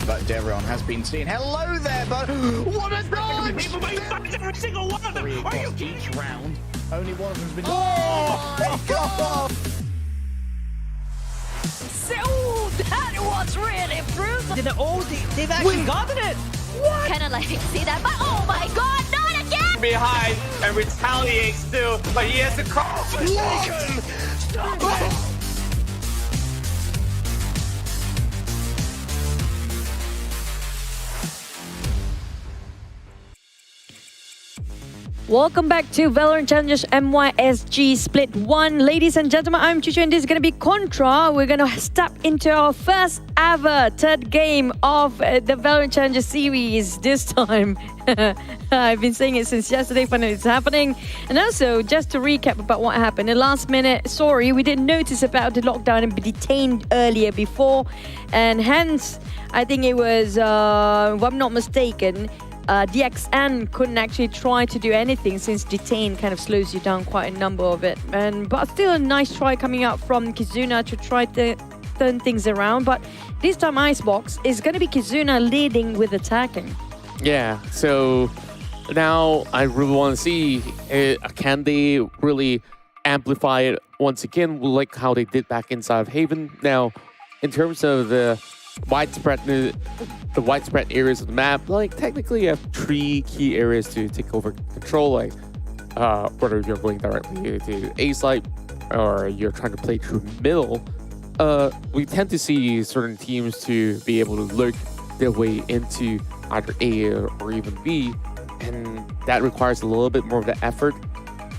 but Devron has been seen. Hello there, but what a dodge! Every single one of them. Are you Each round, only one of them's been. Oh my god! So that was really brutal. They've actually gotten it. Kinda like see that, but oh my god, not again! behind and retaliates still, but he has to call for taken. Stop it. Welcome back to VALORANT Challengers MYSG Split 1. Ladies and gentlemen, I'm Chuchu and this is going to be Contra. We're going to step into our first ever third game of the VALORANT Challengers series this time. I've been saying it since yesterday, finally it's happening. And also, just to recap about what happened, the last minute, sorry, we didn't notice about the lockdown and be detained earlier before. And hence, I think it was, if I'm not mistaken, DXN couldn't actually try to do anything since detain kind of slows you down quite a number of it. But still a nice try coming out from Kizuna to try to turn things around. But this time Icebox is going to be Kizuna leading with attacking. Yeah, so now I really want to see, can they really amplify it once again, like how they did back inside of Haven? Now, in terms of the widespread areas of the map, like technically you have 3 key areas to take over control, like whether you're going directly to A site or you're trying to play through middle. We tend to see certain teams to be able to lurk their way into either A or even B, and that requires a little bit more of the effort.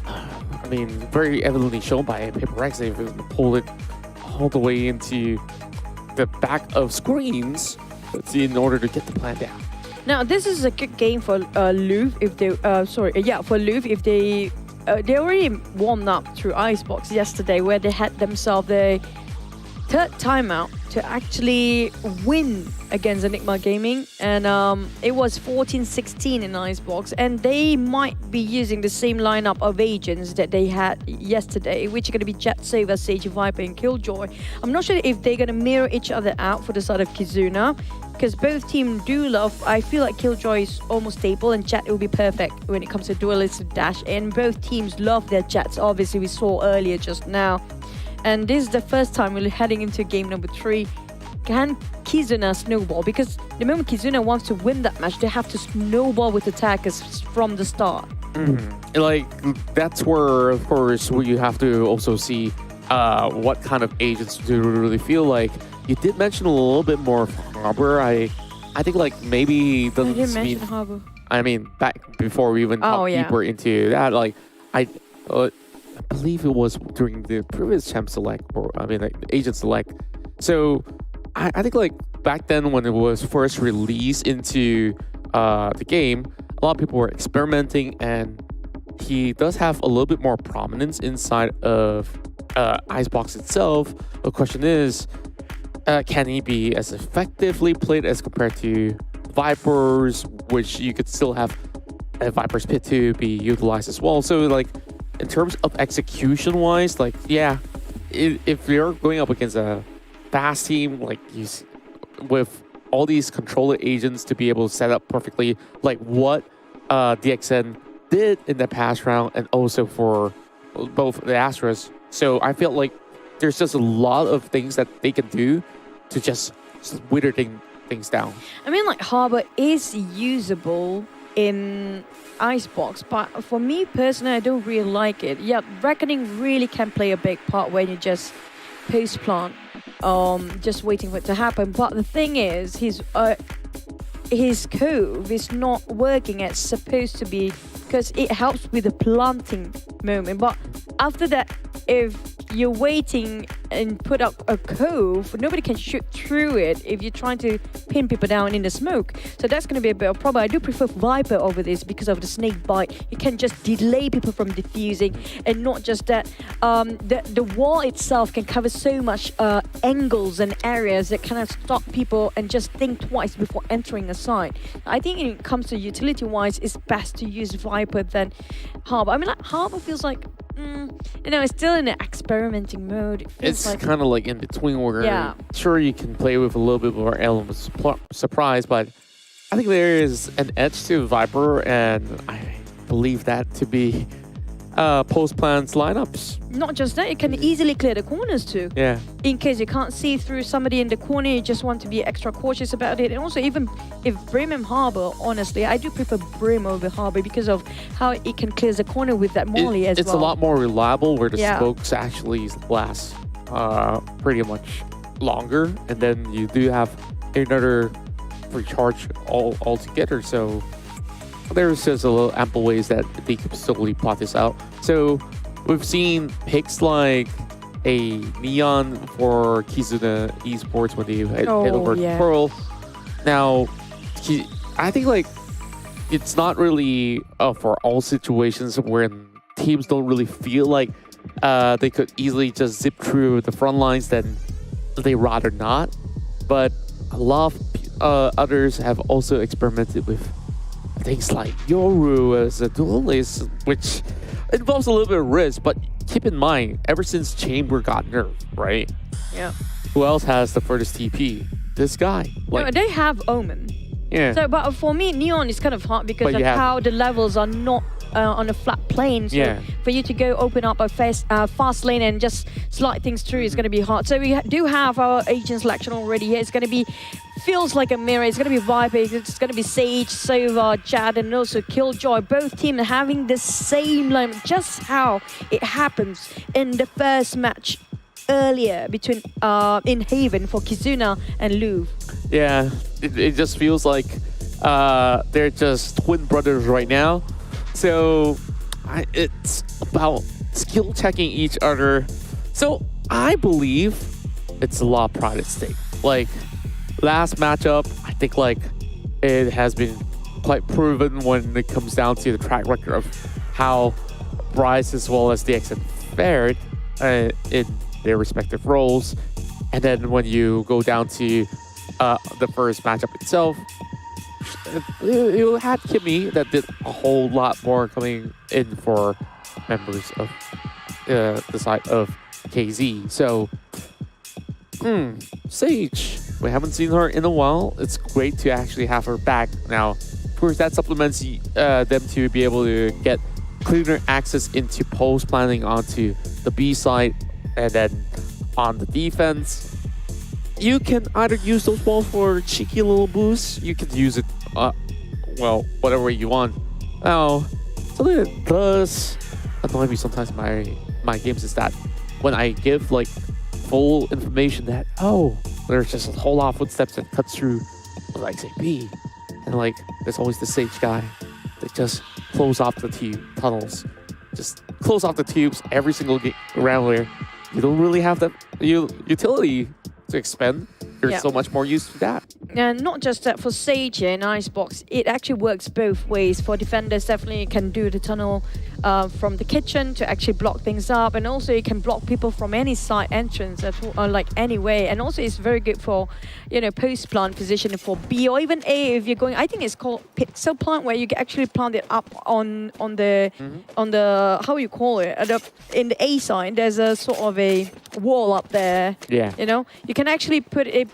I mean, very evidently shown by PaperX, they've pulled it all the way into the back of screens in order to get the plan down. Now, this is a good game for Louvre if they, for Louvre if they already warmed up through Icebox yesterday, where they had themselves the third timeout to actually win against Enigma Gaming, and it was 14-16 in Icebox, and they might be using the same lineup of agents that they had yesterday, which are going to be Jet Saver, Sage Viper, and Killjoy. I'm not sure if they're going to mirror each other out for the side of Kizuna, because both teams do love, I feel like Killjoy is almost stable and Jet will be perfect when it comes to duelist dash, and both teams love their Jets, obviously we saw earlier just now. And this is the first time we're heading into game number 3. Can Kizuna snowball? Because the moment Kizuna wants to win that match, they have to snowball with attackers from the start. Like, that's where, of course, you have to also see what kind of agents do really feel like. You did mention a little bit more of Harbor. I think, like, maybe it doesn't didn't mean... mention Harbor. I mean, back before we even got deeper into that, like, I believe it was during the previous champ select, or I mean, like agent select. So I think like back then when it was first released into the game, a lot of people were experimenting, and he does have a little bit more prominence inside of Icebox itself. The question is, can he be as effectively played as compared to Vipers, which you could still have a Viper's Pit to be utilized as well. So like, in terms of execution-wise, like, yeah, if you're going up against a fast team, like, with all these controller agents to be able to set up perfectly, like what DXN did in the past round, and also for both the Astros. So I feel like there's just a lot of things that they can do to just wither things down. I mean, like, Harbor is usable in Icebox, but for me personally, I don't really like it. Yeah, Reckoning really can play a big part when you just post-plant, just waiting for it to happen. But the thing is, his cove is not working as supposed to be, because it helps with the planting moment. But after that, if you're waiting and put up a cove, nobody can shoot through it if you're trying to pin people down in the smoke. So that's going to be a bit of a problem. I do prefer Viper over this because of the snake bite. It can just delay people from defusing, and not just that. The wall itself can cover so much angles and areas that kind of stop people and just think twice before entering a site. I think when it comes to utility-wise, it's best to use Viper than Harbor. I mean, like, Harbor feels like You know, it's still in an experimenting mode. It feels It's like kind of like in between where Yeah. sure you can play with a little bit more element of surprise, but I think there is an edge to Viper, and I believe that to be post-plans lineups. not just that, it can easily clear the corners too. Yeah. In case you can't see through somebody in the corner, you just want to be extra cautious about it. And also, even if Brim and Harbor, honestly, I do prefer Brim over Harbor because of how it can clear the corner with that molly as well. It's a lot more reliable where the Yeah. smokes actually last pretty much longer, and then you do have another recharge altogether. So there's just a little ample ways that they could slowly plot this out. So we've seen picks like a Neon for Kizuna Esports when they head over to yeah. Pearl. Now, I think like it's not really for all situations when teams don't really feel like they could easily just zip through the front lines, then they rather not. But a lot of others have also experimented with things like Yoru as a duelist, which involves a little bit of risk, but keep in mind, ever since Chamber got nerfed, right? Yeah. Who else has the furthest TP? This guy. No, they have Omen. Yeah. So, but for me, Neon is kind of hard because But of you have- how the levels are not on a flat plane. So Yeah. for you to go open up a fast lane and just slide things through is going to be hard. So we do have our agent selection already here. It's going to be, feels like a mirror. It's going to be Viper. It's going to be Sage, Sova, Jad, and also Killjoy. Both teams having the same line. Just how it happens in the first match earlier between in Haven for Kizuna and Louvre. Yeah, it just feels like they're just twin brothers right now. So it's about skill checking each other. So I believe it's a lot of pride at stake. Like last matchup, I think like it has been quite proven when it comes down to the track record of how Bryce as well as DXN fared in their respective roles. And then when you go down to the first matchup itself, you had Kimmy that did a whole lot more coming in for members of the side of KZ. So, Sage, we haven't seen her in a while. It's great to actually have her back now. Of course, that supplements them to be able to get cleaner access into post planning onto the B side, and then on the defense. You can either use those balls for cheeky little boosts. You can use it, well, whatever way you want. Now, something that does annoy me sometimes in my games is that when I give like full information that, oh, there's just a whole lot of footsteps that cuts through, like say B, and like there's always the Sage guy that just close off the tunnels, just close off the tubes every single round where you don't really have that utility to expend. There's Yeah. so much more use to that. And not just that, for Sage and Icebox, it actually works both ways. For defenders, definitely can do the tunnel from the kitchen to actually block things up, and also you can block people from any side entrance, like any way. And also it's very good for, you know, post-plant position for B or even A if you're going. I think it's called pixel plant, where you can actually plant it up on the how you call it in the A side. There's a sort of a wall up there. Yeah. You know, you can actually put it.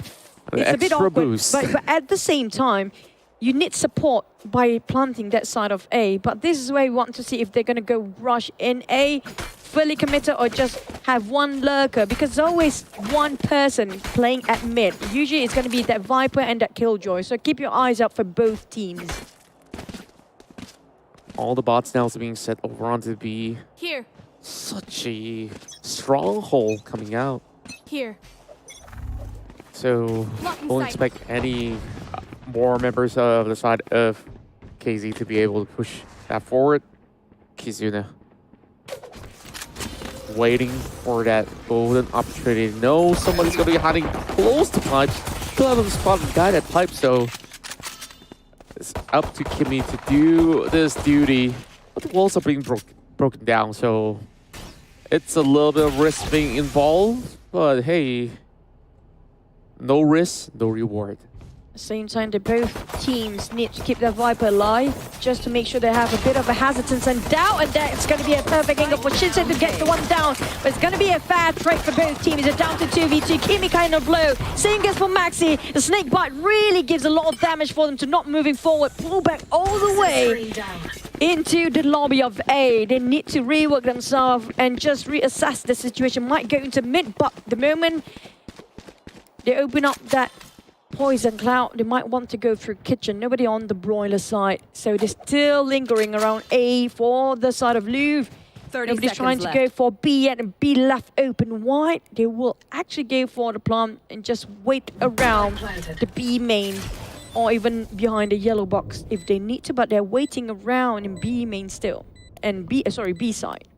It's a bit extra awkward, boost. but at the same time, you need support by planting that side of A. But this is where we want to see if they're going to go rush in A, fully committed, or just have one lurker, because there's always one person playing at mid. Usually it's going to be that Viper and that Killjoy, so keep your eyes out for both teams. All the bots now is being set over onto B. Here, Such a stronghold coming out. here. So Blocking don't sight. expect any more members of the side of KZ to be able to push that forward. Kizuna waiting for that golden opportunity. No, somebody's going to be hiding close to pipe. Still haven't spotted the guy that pipe, so it's up to Kimmy to do this duty. But the walls are being broken down, so it's a little bit of risk being involved. But hey, no risk, no reward. the same time, both teams need to keep their Viper alive just to make sure they have a bit of a hesitance and doubt, and that it's going to be a perfect angle for Shinsei to get the one down. But it's going to be a fair trade for both teams. They're down to 2v2. Kimi kind of low. Same goes for Maxi. The snake bite really gives a lot of damage for them to not moving forward. Pull back all the way into the lobby of A. They need to rework themselves and just reassess the situation. Might go into mid, but the moment they open up that poison cloud, they might want to go through kitchen. Nobody on the broiler side, so they're still lingering around A for the side of Louvre. Nobody's trying to go for B yet, and B left open wide. They will actually go for the plant and just wait around the B main or even behind the yellow box if they need to, but they're waiting around in B main still. And B side.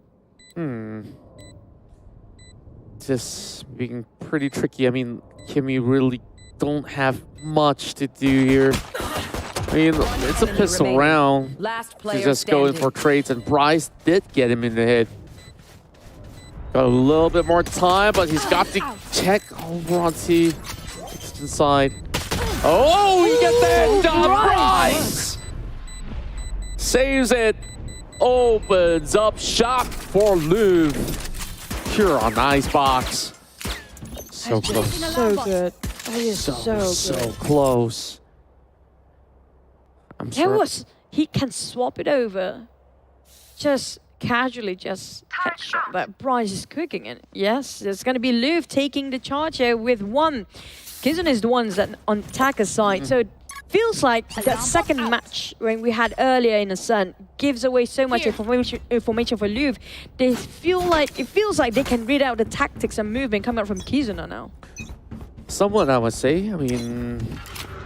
Just being pretty tricky. I mean, Kimi really don't have much to do here. I mean, it's a pistol round. He's just going for trades, and Bryce did get him in the head. Got a little bit more time, but he's got to check over onto the side. Oh, he gets there! Bryce saves it. Opens up shop for Louvre. Here on Icebox. So close. So good. He is so good. Close. I'm sure. He can swap it over. Just casually, just headshot that. Bryce is cooking it. Yes, it's going to be Louvre taking the charge here with one. Kizuna is the ones that on attacker side. So it feels like that second match when we had earlier in the sun gives away so much information for Louvre. It feels like they can read out the tactics and movement coming out from Kizuna now. Somewhat, I would say. I mean,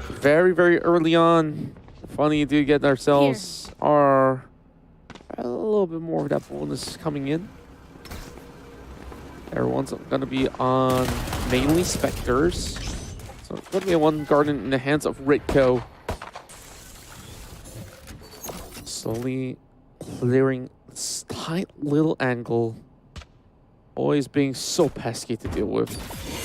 very, very early on. Funny to get ourselves a little bit more of that bonus coming in. Everyone's gonna be on mainly Spectres. So it's gonna be a one garden in the hands of Ritko. Slowly clearing this tight little angle. Always being so pesky to deal with.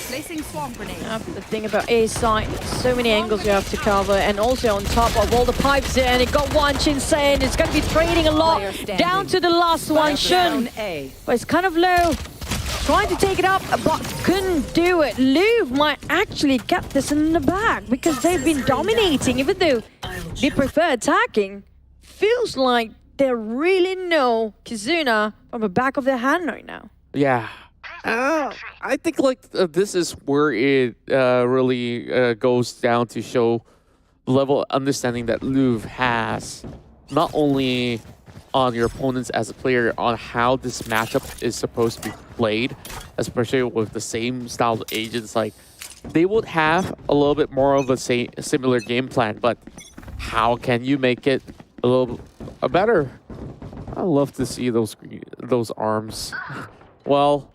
Placing swamp grenade. The thing about A side, so many angles you have to cover, and also on top of all the pipes there, and it got one Shinsei, it's going to be trading a lot down to the last one, Shun. But it's kind of low. Trying to take it up, but couldn't do it. Louvre might actually get this in the bag because they've been dominating, even though they prefer attacking. Feels like they really know Kizuna from the back of their hand right now. Yeah. I think like this is where it really goes down to show the level of understanding that Louvre has, not only on your opponents as a player, on how this matchup is supposed to be played, especially with the same style of agents. Like, they would have a little bit more of a similar game plan, but how can you make it a little better? I love to see those arms. Well,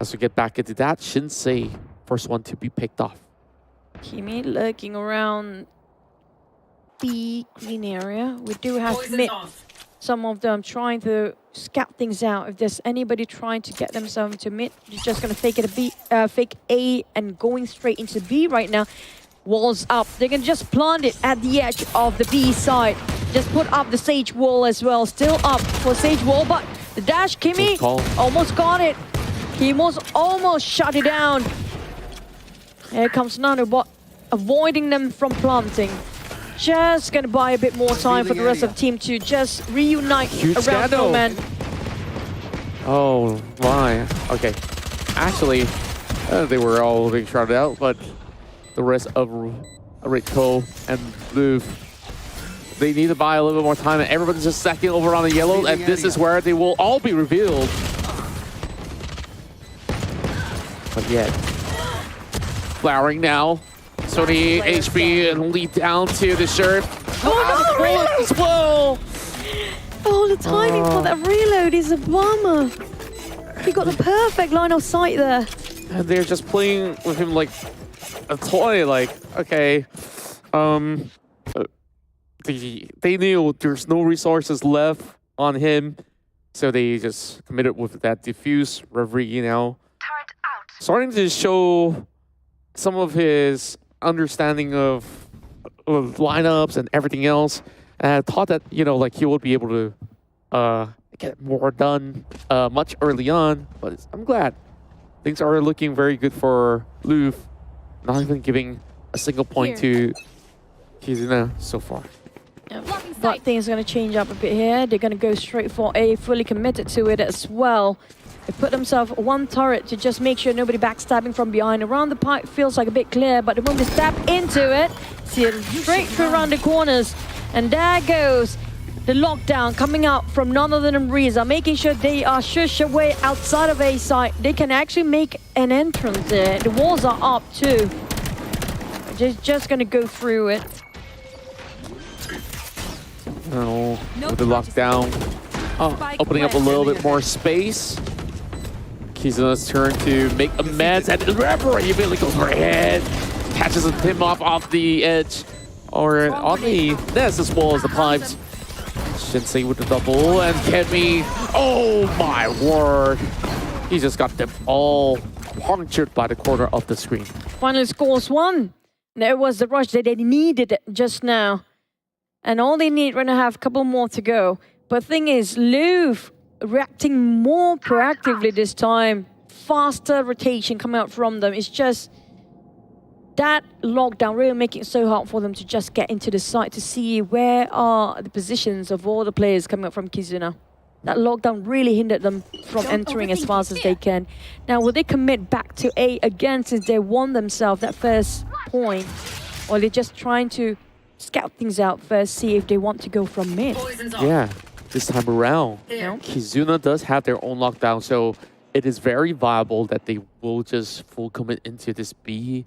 as we get back into that, Shinsei, first one to be picked off. Kimi lurking around the green area. We do have mid. Some of them trying to scout things out. If there's anybody trying to get themselves into mid, you're just gonna fake A and going straight into B right now. Walls up. They can just plant it at the edge of the B side. Just put up the Sage wall as well. Still up for Sage wall, but the dash, Kimi almost got it. He almost shut it down. Here comes Nanobot, avoiding them from planting. Just gonna buy a bit more time for the rest of the team to just reunite around Snowman. Oh my. Okay. Actually, they were all being shrouded out, but the rest of Ritko and Louvre, they need to buy a little bit more time, and everyone's just stacking over on the yellow, and this is where they will all be revealed. But yet, flowering now. Sony HP and lead down to the Sheriff. Oh, no, reload as well. Oh, the timing for that reload is a bummer. He got the perfect line of sight there. And they're just playing with him like a toy. Like, okay, they knew there's no resources left on him, so they just committed with that diffuse Reverie now. Starting to show some of his understanding of lineups and everything else. And I thought that, you know, like he would be able to get more done much early on. But I'm glad things are looking very good for Louvre. Not even giving a single point to Kizuna so far. But things are going to change up a bit here. They're going to go straight for A, fully committed to it as well. They put themselves one turret to just make sure nobody backstabbing from behind. Around the pipe feels like a bit clear, but the moment they step into it, see it straight through around the corners. And there goes the lockdown coming out from none other than Riza, making sure they are shushed away outside of A site. They can actually make an entrance there. The walls are up too. Just going to go through it. No, with the lockdown, opening up a little bit more space. Kizuna's turn to make amends, and Reverie immediately goes for a head, catches him off the edge, or on the nest as well as the pipes. Shinsei with the double, and Kemi, oh my word, he just got them all punctured by the corner of the screen. Finally scores one. There was the rush that they needed just now. And all they need right now have a couple more to go. But the thing is, Louvre reacting more proactively this time. Faster rotation coming out from them. It's just that lockdown really making it so hard for them to just get into the site to see where are the positions of all the players coming up from Kizuna. That lockdown really hindered them from entering as fast as they can. Now, will they commit back to A again since they won themselves that first point? Or are they just trying to scout things out first, see if they want to go from mid? Yeah, this time around, Kizuna does have their own lockdown, so it is very viable that they will just full commit into this B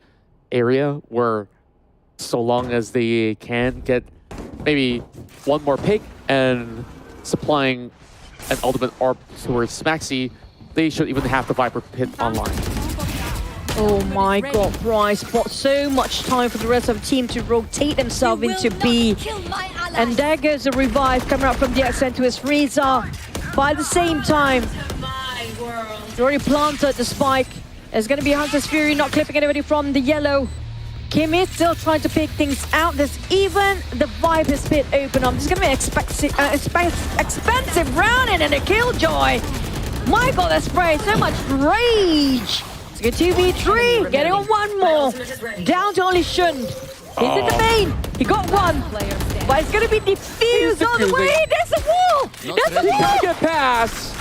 area where so long as they can get maybe one more pick and supplying an ultimate orb towards Maxi, they should even have the Viper Pit online. Oh my god, Bryce bought so much time for the rest of the team to rotate themselves into B. And there goes the revive coming out from the accent to his Frieza. By the same time, he already planted the spike. There's going to be Hunter's Fury not clipping anybody from the yellow. Kim is still trying to pick things out. There's even the Viper's Pit open up. This is going to be an expensive round in and a Killjoy. My god, that spray, so much rage. It's a 2v3, getting on one more. Down to only Shun. He's in the main. He got one. But it's going to be defused all the way. There's a wall. There's a wall. Get past.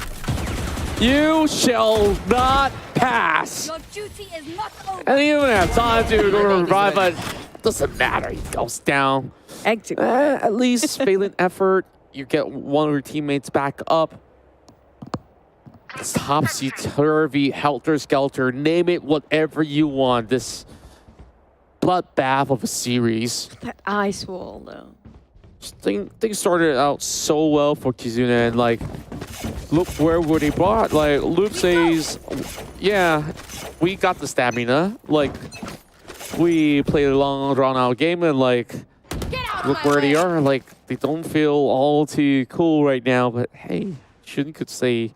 You shall not pass. Your duty is not over. And you don't have time to go to revive, but it doesn't matter. He goes down. At least valiant effort. You get one of your teammates back up. It's topsy-turvy, helter-skelter, name it whatever you want. This bloodbath of a series. That ice wall, though. Things started out so well for Kizuna, and like, look where they brought. Like, Loop says, yeah, we got the stamina. Like, we played a long, drawn-out game, and like, look where they are. Like, they don't feel all too cool right now, but hey, Shun could say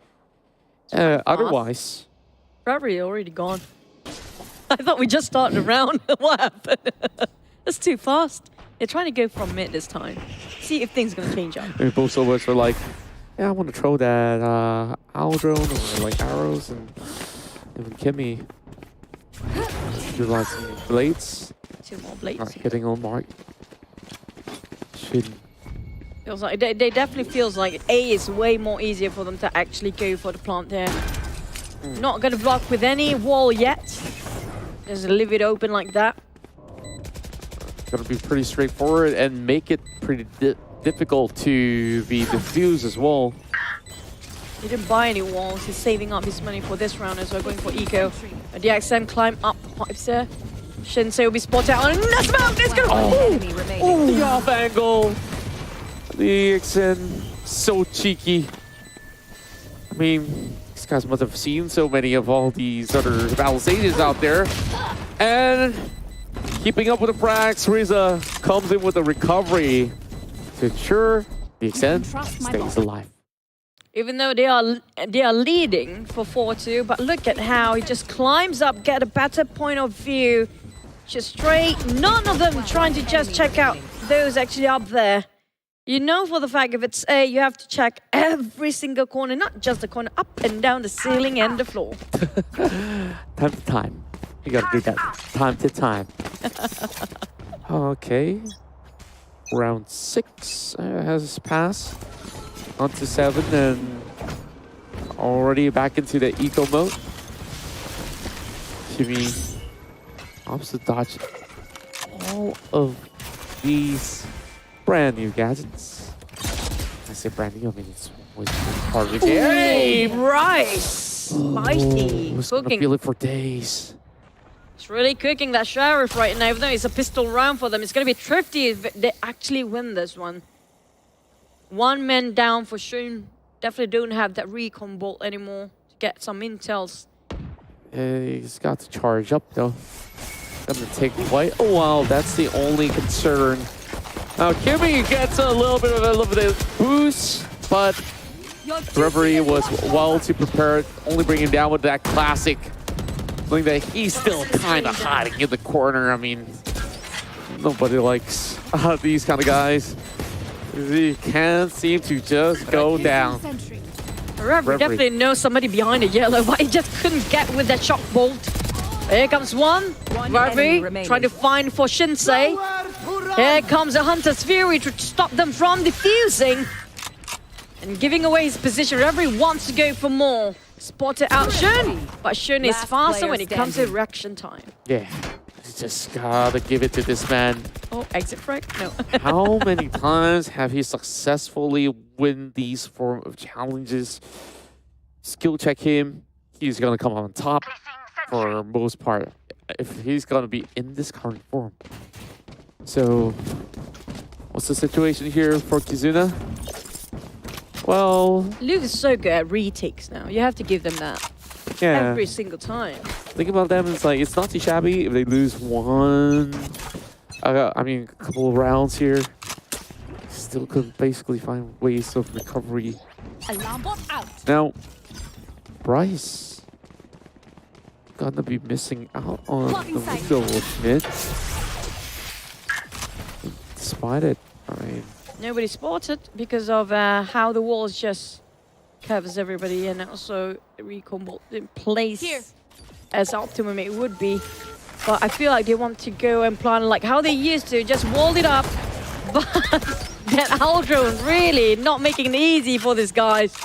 otherwise. Probably already gone. I thought we just started a round. What happened? That's too fast. They're trying to go from mid this time. See if things are going to change up. Maybe both of us were like, yeah, I want to throw that owl drone or like arrows, and even Kimmy utilizing blades. 2 more blades. Not hitting on mark. Shouldn't. Feels like they definitely feels like A is way more easier for them to actually go for the plant there. Not going to block with any wall yet. Just leave it open like that. Going to be pretty straightforward and make it pretty difficult to be diffused as well. He didn't buy any walls. He's saving up his money for this round as well, going for eco. And the XM climb up the pipes there. Shinsei will be spotted out on the smoke. It's going to... Ooh, the off angle. The XN, so cheeky. I mean, these guys must have seen so many of all these other battle stages out there. And keeping up with the frags, Riza comes in with a recovery to ensure the XN stays alive. Even though they are leading for 4-2, but look at how he just climbs up, get a better point of view. just straight. None of them trying to just check out those actually up there. You know for the fact if it's A, you have to check every single corner, not just the corner, up and down the ceiling and the floor. Time to time. You gotta do that. Time to time. Okay. Round 6 has passed. On to 7 and already back into the eco mode. Jimmy opts to dodge all of these brand new gadgets. I say brand new, I mean it's always part of the game. Hey, Bryce! Spicy. It's gonna feel it for days. It's really cooking that Sheriff right now, even though it's a pistol round for them. It's gonna be thrifty if they actually win this one. One man down for Shun. Definitely don't have that recon bolt anymore to get some intels. He's got to charge up though. Gonna take quite a while. That's the only concern. Now Kimmy gets a little bit of a limited boost, but the referee was well too prepared, only bringing him down with that classic. Something that he's still kind of hiding in the corner. I mean, nobody likes these kind of guys. He can't seem to just go down. Referee definitely knows somebody behind the yellow, but he just couldn't get with that shock bolt. Here comes one. Referee trying to find for Shinsei. Here comes a Hunter's Fury to stop them from defusing. And giving away his position. Referee wants to go for more. Spotted out Shun, but Shun is faster when it comes to reaction time. Yeah, you just gotta give it to this man. Oh, exit frag? No. How many times have he successfully win these form of challenges? Skill check him. He's gonna come on top for most part if he's gonna be in this current form. So, what's the situation here for Kizuna? Well, Luke is so good at retakes now. You have to give them that. yeah. Every single time. Think about them, it's like, it's not too shabby if they lose one, I mean, a couple of rounds here. Still could basically find ways of recovery. Alarm bot out. Now, Bryce gonna be missing out on the window a bit. Despite it, I mean, Nobody spotted because of how the walls just covers everybody, and also the recon bolt in place as optimum it would be. But I feel like they want to go and plan like how they used to, just wall it up. But that Aldrone really not making it easy for these guys.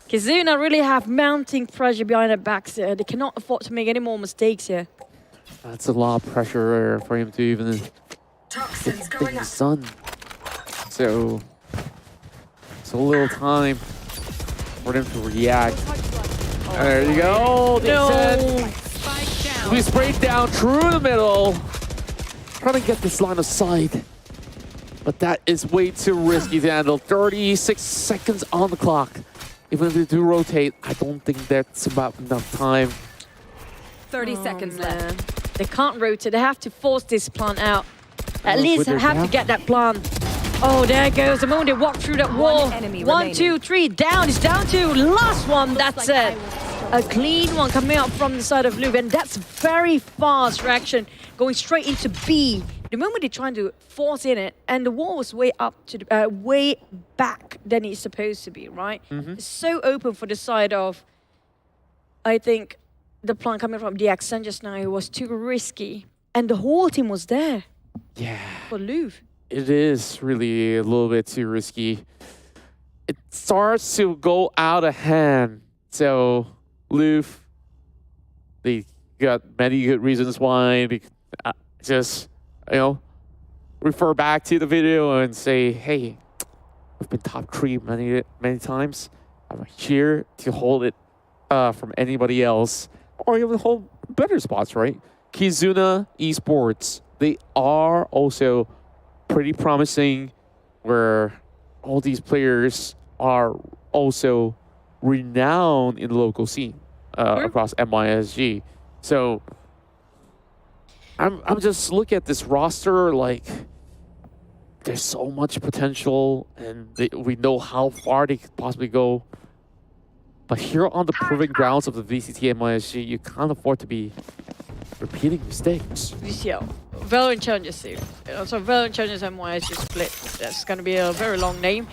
Kizuna really have mounting pressure behind their backs here. They cannot afford to make any more mistakes here. that's a lot of pressure for him to even get things done. So, it's a little time for them to react. There you go. We sprayed down through the middle. Trying to get this line of sight. But that is way too risky to handle. 36 seconds on the clock. Even if they do rotate, I don't think that's about enough time. 30 seconds left. They can't rotate. They have to force this plant out. At least have to get that plant. Oh, there it goes. The moment they walk through that wall. 1, 2, 3, down. It's down to last one. That's it. A clean one coming out from the side of Louvre. And that's very fast reaction. Going straight into B. The moment they're trying to force in it, and the wall was way up to the, way back than it's supposed to be, right? It's so open for the side of, I think, the plant coming from the accent just now. It was too risky. And the whole team was there. Yeah. For Louvre. It is really a little bit too risky. It starts to go out of hand. So, Louvre, they got many good reasons why they just, you know, refer back to the video and say, hey, we've been top 3 many times. I'm here to hold it from anybody else, or even hold better spots, right? Kizuna Esports, they are also pretty promising, where all these players are also renowned in the local scene across MYSG. So I'm just looking at this roster, like there's so much potential, and we know how far they could possibly go. But here on the proving grounds of the VCT MYSG, you can't afford to be repeating mistakes. VCL. Valorant Challengers series. So Valorant Challengers MYSG split. That's going to be a very long name.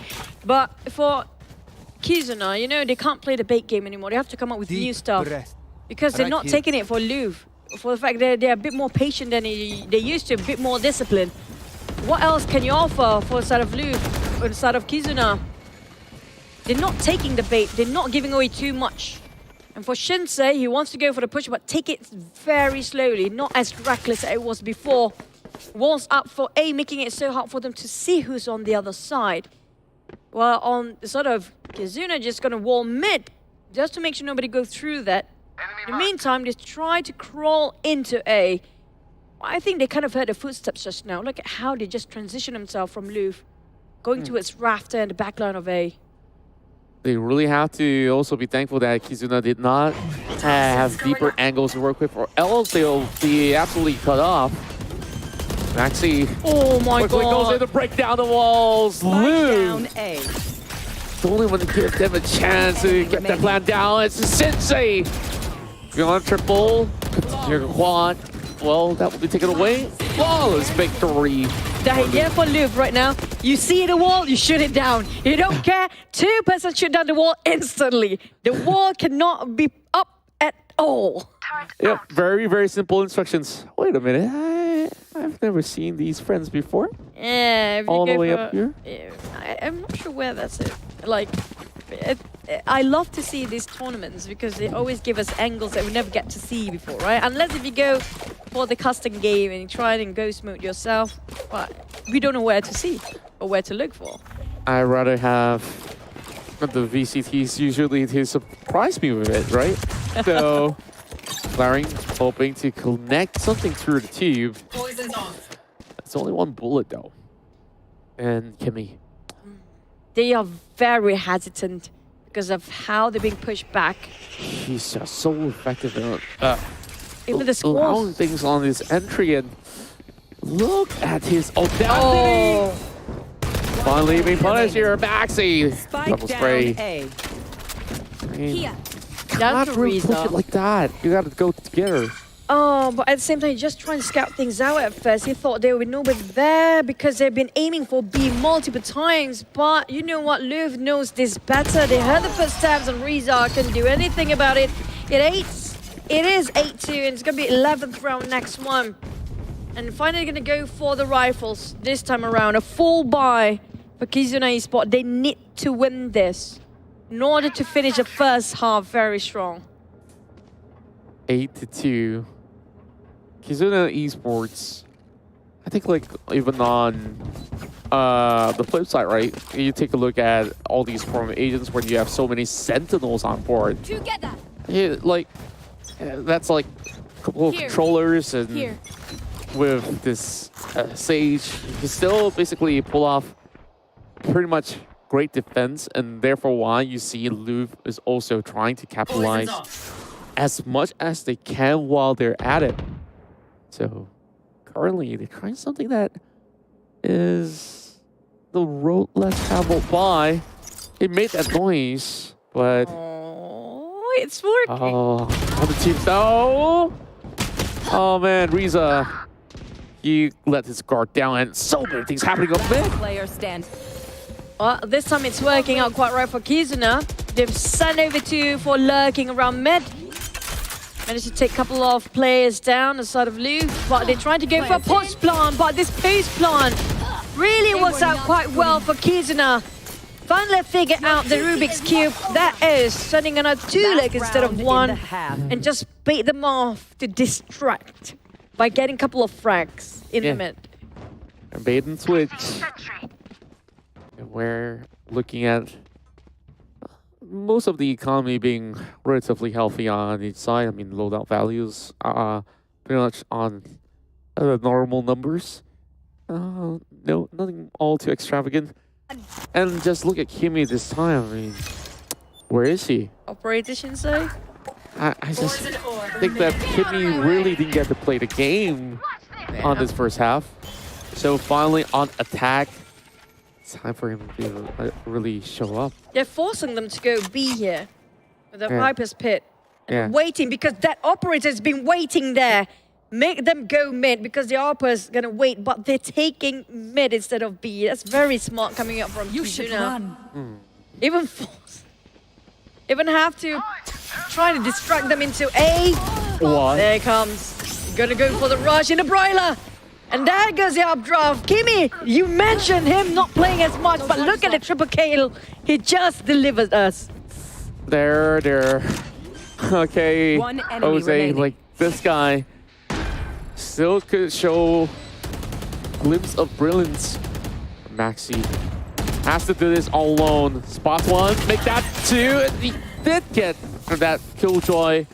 But for Kizuna, you know, they can't play the bait game anymore. They have to come up with new stuff. Because they're not taking it for Louvre. For the fact that they're a bit more patient than they used to, a bit more disciplined. What else can you offer for the side of Louvre, or the side of Kizuna? They're not taking the bait. They're not giving away too much. And for Shinsei, he wants to go for the push, but take it very slowly, not as reckless as it was before. Walls up for A, making it so hard for them to see who's on the other side. Well, on the sort of Kizuna just gonna wall mid, just to make sure nobody goes through that. In the meantime, they try to crawl into A. I think they kind of heard the footsteps just now. Look at how they just transition themselves from Louvre, going towards Rafter and the backline of A. They really have to also be thankful that Kizuna did not have deeper angles to work with, or else they'll be absolutely cut off. Maxi. Oh my quickly goes in to break down the walls. Louvre. A. The only one to give them a chance to get that plan down. It's Sensei. Beyond triple. Your quad. Well, that will be taken away. Flawless victory. The idea for Louvre right now, you see the wall, you shoot it down. You don't care. 2% shoot down the wall instantly. The wall cannot be up at all. Yep, very, very simple instructions. Wait a minute. I've never seen these friends before. Yeah, if you all go the way for, up here. I'm not sure where that's it. Like, I love to see these tournaments because they always give us angles that we never get to see before, right? Unless if you go for the custom game and you try it in ghost mode yourself, but we don't know where to see or where to look for. I'd rather have the VCTs usually to surprise me with it, right? So, Larry hoping to connect something through the tube. Poison's off. It's only one bullet though. And Kimmy. They are very hesitant because of how they're being pushed back. He's just so effective in Even the allowing squads. things on his entry, and look at his audacity. Oh, Finally being punished here, Maxi. Spike Double down spray. A. I mean, Here. cannot That's really push Riza. it like that. You gotta go together. Oh, but at the same time, he's just trying to scout things out at first. He thought there would be nobody there because they've been aiming for B multiple times. But you know what? Louvre knows this better. They heard the footsteps and Riza couldn't do anything about it. It is 8-2 and it's going to be 11th round next one. And finally going to go for the rifles this time around. A full buy for Kizuna Esports. They need to win this in order to finish the first half very strong. 8-2. Kizuna Esports, I think, like, even on the flip side, right? You take a look at all these form agents when you have so many sentinels on board. Together. Yeah, like, that's like a couple of Here. controllers, and Here. with this Sage, you can still basically pull off pretty much great defense, and therefore why you see Louvre is also trying to capitalize as much as they can while they're at it. So currently they're trying something that is the road less traveled by. It made that noise, but Oh, it's working. other teams though. Oh man, Riza, he let his guard down, and so many things happening up there. Player stand. Well, this time it's working out quite right for Kizuna. They've sent over two for lurking around mid. Managed to take a couple of players down the side of Louvre, but they're trying to go for a post plant, but this post plant really works out quite well for Kizuna. Finally figure out the Rubik's Cube. That is sending on a 2-leg instead of one, and just bait them off to distract by getting a couple of frags in the mid. And bait and switch. And we're looking at most of the economy being relatively healthy on each side. I mean, loadout values are pretty much on normal numbers. No, nothing all too extravagant. And just look at Kimmy this time. I mean, where is he? Operator Shinsei? I just think that Kimmy really didn't get to play the game on this first half. So finally on attack, it's time for him to really show up. They're forcing them to go B here. The Viper's Pit. Yeah. Waiting because that operator's been waiting there. make them go mid because the ARPA is gonna wait, but they're taking mid instead of B. That's very smart coming up from Kizuna. Even force. Even have to try to distract them into A. What? There it comes. Gonna go for the rush in the broiler. And there goes the updraft. Kimi, you mentioned him not playing as much, but look at the triple kill he just delivered us. There. Okay, One enemy Jose, remaining. like this guy still could show glimpse of brilliance. Maxi has to do this all alone. Spot one, make that two, and he did get that killjoy.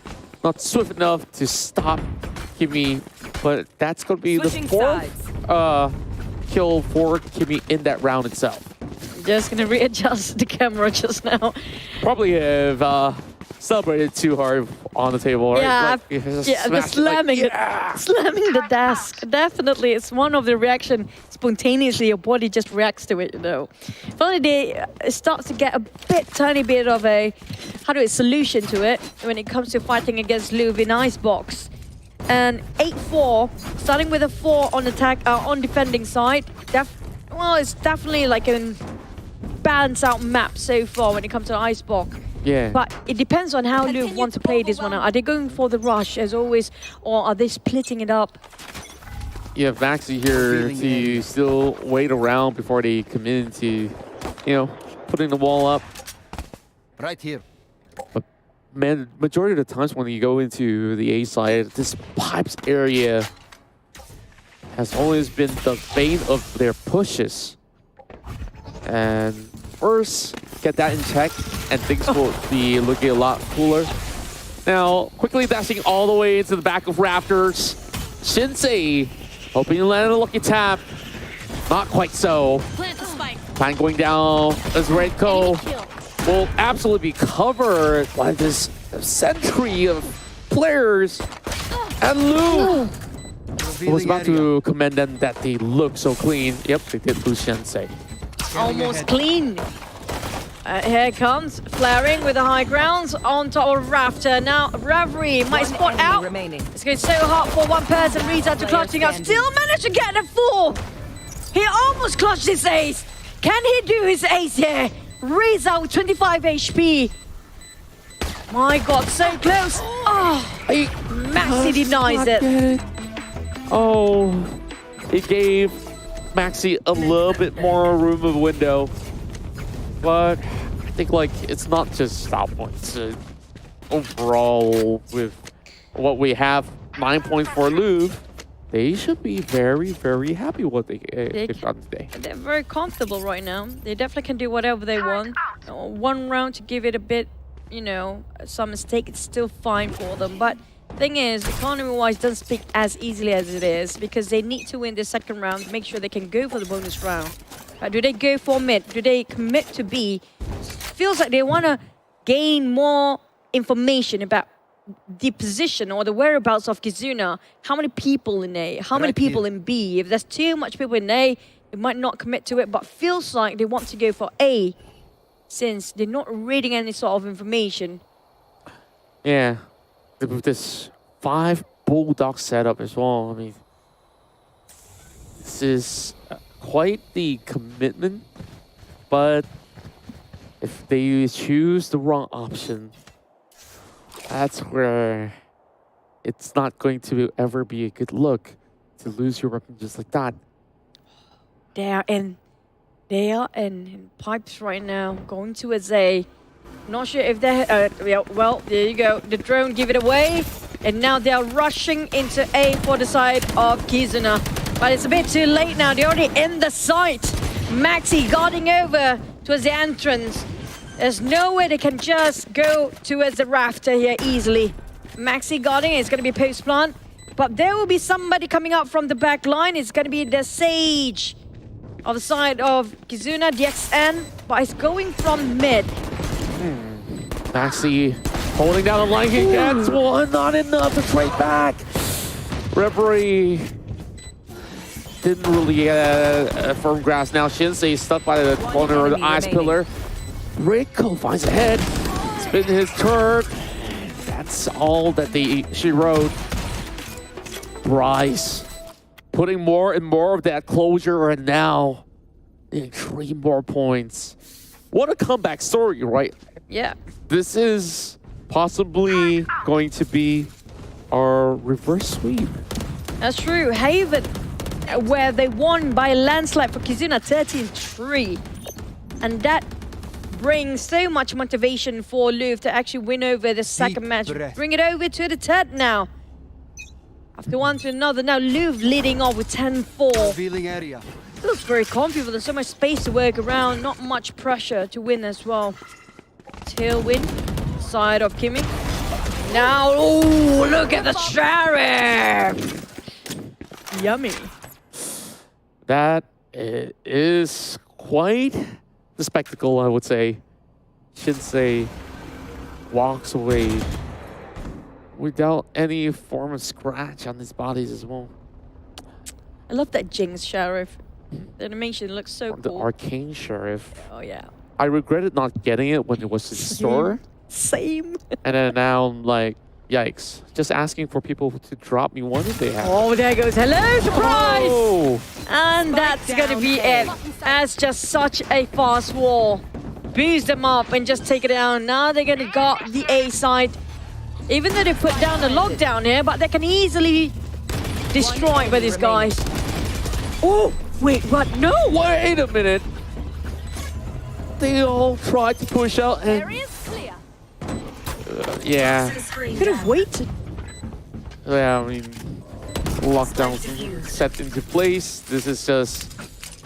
Not swift enough to stop Kimi, but that's gonna be Switching the fourth kill for Kimi in that round itself. Just gonna readjust the camera just now. Probably have celebrated too hard on the table, right? Yeah, Like, the slamming, slamming the desk. Definitely, it's one of the reaction. Spontaneously, your body just reacts to it, you know. Finally, they start to get a tiny bit of a, solution to it when it comes to fighting against Louvre in Icebox. And 8-4, starting with a 4 on attack, on defending side. Well, it's definitely like a balanced out map so far when it comes to Icebox. Yeah. But it depends on how Louvre want to play this one. Are they going for the rush as always, or are they splitting it up? You have Maxi here to still wait around before they commit into, putting the wall up. Right here. But man, majority of the times when you go into the A side, this pipes area has always been the bane of their pushes. And first, get that in check, and things will be looking a lot cooler. Now, quickly dashing all the way into the back of Raptors. Shinsei, hoping to land a lucky tap. Not quite so. Plant the spike. Plan going down as Redco will absolutely be covered by this century of players. And Lu was about to commend them that they look so clean. Yep, they did lose Shinsei. Almost clean. Here comes Flaring with the high grounds on top of Rafter. Now Reverie might spot out. It's going so hard for one person. Reads out to clutching up. Still managed to get a 4. He almost clutched his ace. Can he do his ace here? Reads out with 25 HP. My God, so close. Oh, Maxi denies it. Oh, it gave Maxi a little bit more room of window. But I think it's not just stop points. Overall, with what we have, 9 points for Louvre, they should be very, very happy with what they've done today. They're very comfortable right now. They definitely can do whatever they want. One round to give it a bit, some mistake, it's still fine for them. But thing is, economy-wise doesn't speak as easily as it is because they need to win the second round to make sure they can go for the bonus round. Do they go for mid? Do they commit to B? Feels like they want to gain more information about the position or the whereabouts of Kizuna. How many people in A? How many people in B? If there's too much people in A, they might not commit to it, but feels like they want to go for A since they're not reading any sort of information. Yeah, with this 5 Bulldog setup as well, I mean, this is quite the commitment, but if they choose the wrong option, that's where it's not going to ever be a good look to lose your weapon just like that. They are in pipes right now, going to a Z. Not sure if they well, there you go. The drone give it away, and now they are rushing into A for the side of Kizuna. But it's a bit too late now. They're already in the site. Maxi guarding over towards the entrance. There's no way they can just go towards the rafter here easily. Maxi guarding, it's going to be post plant. But there will be somebody coming up from the back line. It's going to be the Sage of the side of Kizuna, DXN. But it's going from mid. Maxi holding down the line. He gets one, not enough to trade back. Reverie didn't really get a firm grasp. Now Shinsei stuck by the corner of the ice pillar. Rico finds a head. It's been his turn. That's all that she wrote. Bryce putting more and more of that closure, and now 3 more points. What a comeback story, right? Yeah. This is possibly going to be our reverse sweep. That's true. Haven, where they won by a landslide for Kizuna 13-3. And that brings so much motivation for Louvre to actually win over the second match. Bring it over to the third now. After one to another, now Louvre leading off with 10-4. Revealing area. Looks very comfortable. There's so much space to work around. Not much pressure to win as well. Tailwind, side of Kimi. Now, oh, look at the Sheriff! Yummy. That is quite the spectacle, I would say. Shinsei walks away without any form of scratch on his bodies as well. I love that Jinx Sheriff. The animation looks so The cool. Arcane Sheriff. Oh, yeah. I regretted not getting it when it was in store. Same. And then now I'm like, yikes. Just asking for people to drop me one if they have. Oh, there goes. Hello, surprise! Oh. And that's going to be it. That's just such a fast wall. Boost them up and just take it down. Now they're going to got the A side. Even though they put down the lockdown here, but they can easily destroy it by these guys. Oh, wait, what? No! Wait a minute. They all tried to push out and... yeah. Could have waited. Yeah, I mean, lockdown set into place. This is just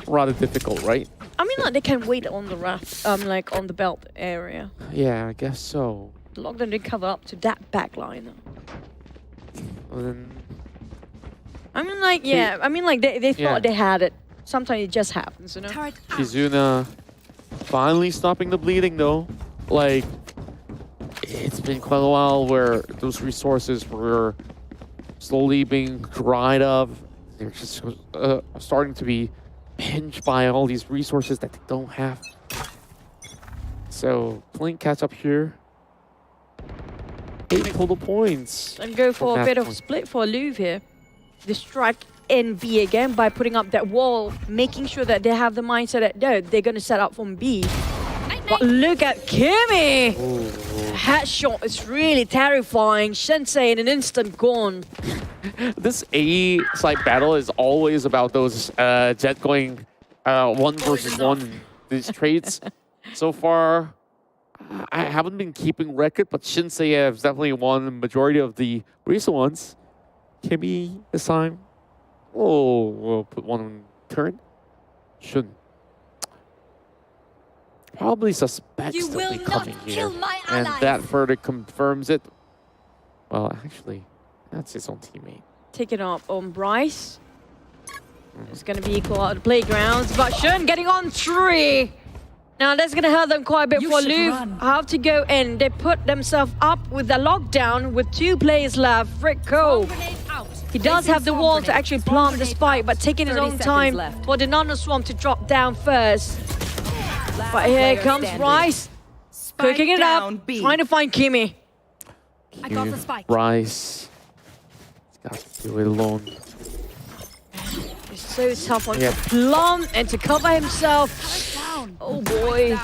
rather difficult, right? I mean, like, they can wait on the raft, like on the belt area. Yeah, I guess so. The lockdown didn't cover up to that back line. Well, then, I mean, like, yeah. I mean, like, they thought they had it. Sometimes it just happens, you know? Kizuna finally stopping the bleeding, though. Like, it's been quite a while where those resources were slowly being dried up. They're just starting to be pinched by all these resources that they don't have. So, playing catch up here. 8 total points. And go for a bit of split for Louvre here. Distract NB again by putting up that wall, making sure that they have the mindset that no, they're going to set up from B. But look at Kimi! Headshot is really terrifying. Shinsei in an instant gone. This A side battle is always about those Jet going 1 versus 1. These trades. So far, I haven't been keeping record, but Shinsei has definitely won the majority of the recent ones. Kimi this time. Oh, we'll put one on turn. Shouldn't. Probably suspects that they're coming here. And that further confirms it. Well, actually, that's his own teammate. Taking up on Bryce. It's going to be equal out the playgrounds, but Shun getting on 3. Now that's going to hurt them quite a bit for Louvre. Have to go in. They put themselves up with the lockdown with 2 players left. Fricko. He does have the wall to actually plant the spike, but taking his own time for the Nano Swarm to drop down first. But here comes Bryce. Cooking it up. Trying to find Kimi. I got the spike. Bryce. He's got to do it alone. It's so tough on to plumb and to cover himself. Oh boy.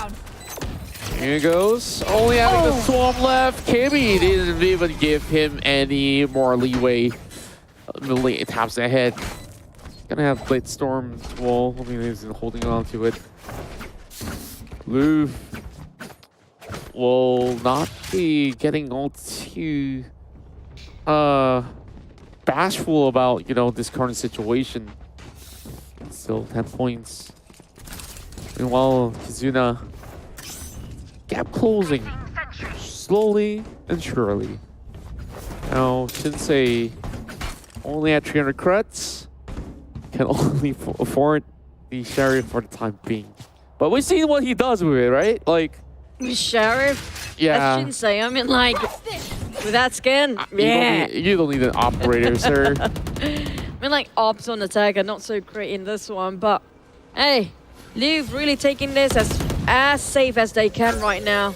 Here goes. Only having the swarm left. Kimi didn't even give him any more leeway. It taps ahead. Gonna have Blitestorm's wall. I mean, he's holding on to it. Louvre will not be getting all too bashful about, you know, this current situation. Still 10 points. Meanwhile, Kizuna gap closing slowly and surely. Now, Shinsei only at 300 creds, can only afford the Sheriff for the time being. But we've seen what he does with it, right? Like, Sheriff? Yeah. That's Shinsei. I mean, like, with that skin, you don't need an operator, sir. I mean, like, ops on attack are not so great in this one, but hey, Louvre really taking this as safe as they can right now.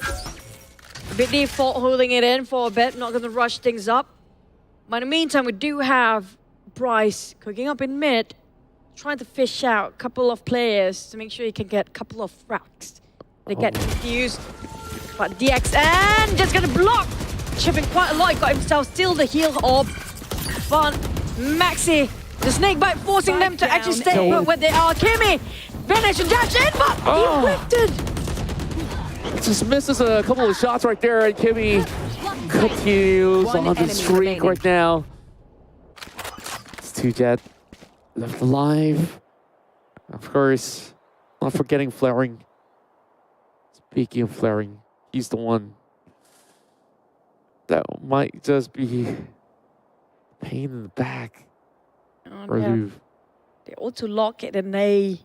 A bit default holding it in for a bit, not going to rush things up. But in the meantime, we do have Bryce cooking up in mid, trying to fish out a couple of players to make sure he can get a couple of frags. They get confused. But DXN just gonna block. Chipping quite a lot. He got himself still the heal orb. But Maxi, the snake bite forcing them to actually stay put where they are. Kimmy, Vanish and dash in, but he whiffed. Just misses a couple of shots right there, and Kimmy continues on the streak right now. It's 2Jet left alive. Of course, not forgetting Flaring. Speaking of Flaring, he's the one that might just be a pain in the back for Louvre. They ought to lock it, and they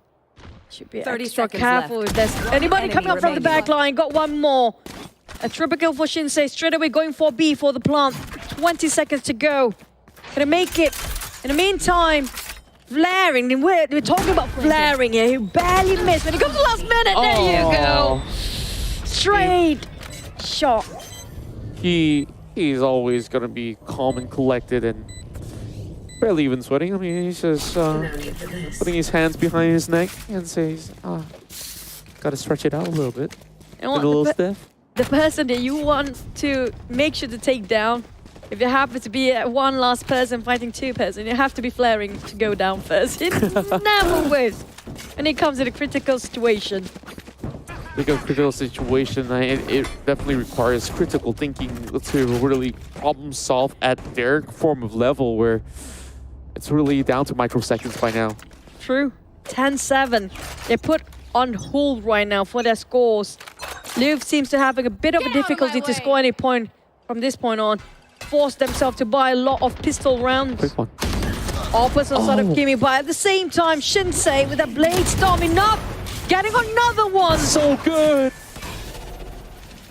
should be 30 extra seconds careful left. if there's anybody coming up from the back line. Got one more. A triple kill for Shinsei. Straight away going for B for the plant. 20 seconds to go. Gonna make it. In the meantime, Flaring. We're talking about Flaring here. He barely missed when he comes to the last minute. There you go. Straight shot. He's always gonna be calm and collected and barely even sweating. I mean, he's just putting his hands behind his neck and says, gotta stretch it out a little bit. And a little stiff. The person that you want to make sure to take down, if you happen to be one last person fighting two person, you have to be Flaring to go down first. It never wins when it comes in a critical situation. Because critical situation, it definitely requires critical thinking to really problem solve at their form of level where it's really down to microseconds by now. True. 10-7. They're put on hold right now for their scores. Louvre seems to having a bit of a difficulty to score any point from this point on. Forced themselves to buy a lot of pistol rounds. Quick one. Opposite side of Kimi, but at the same time, Shinsei with a blade storm enough. Getting another one. So good.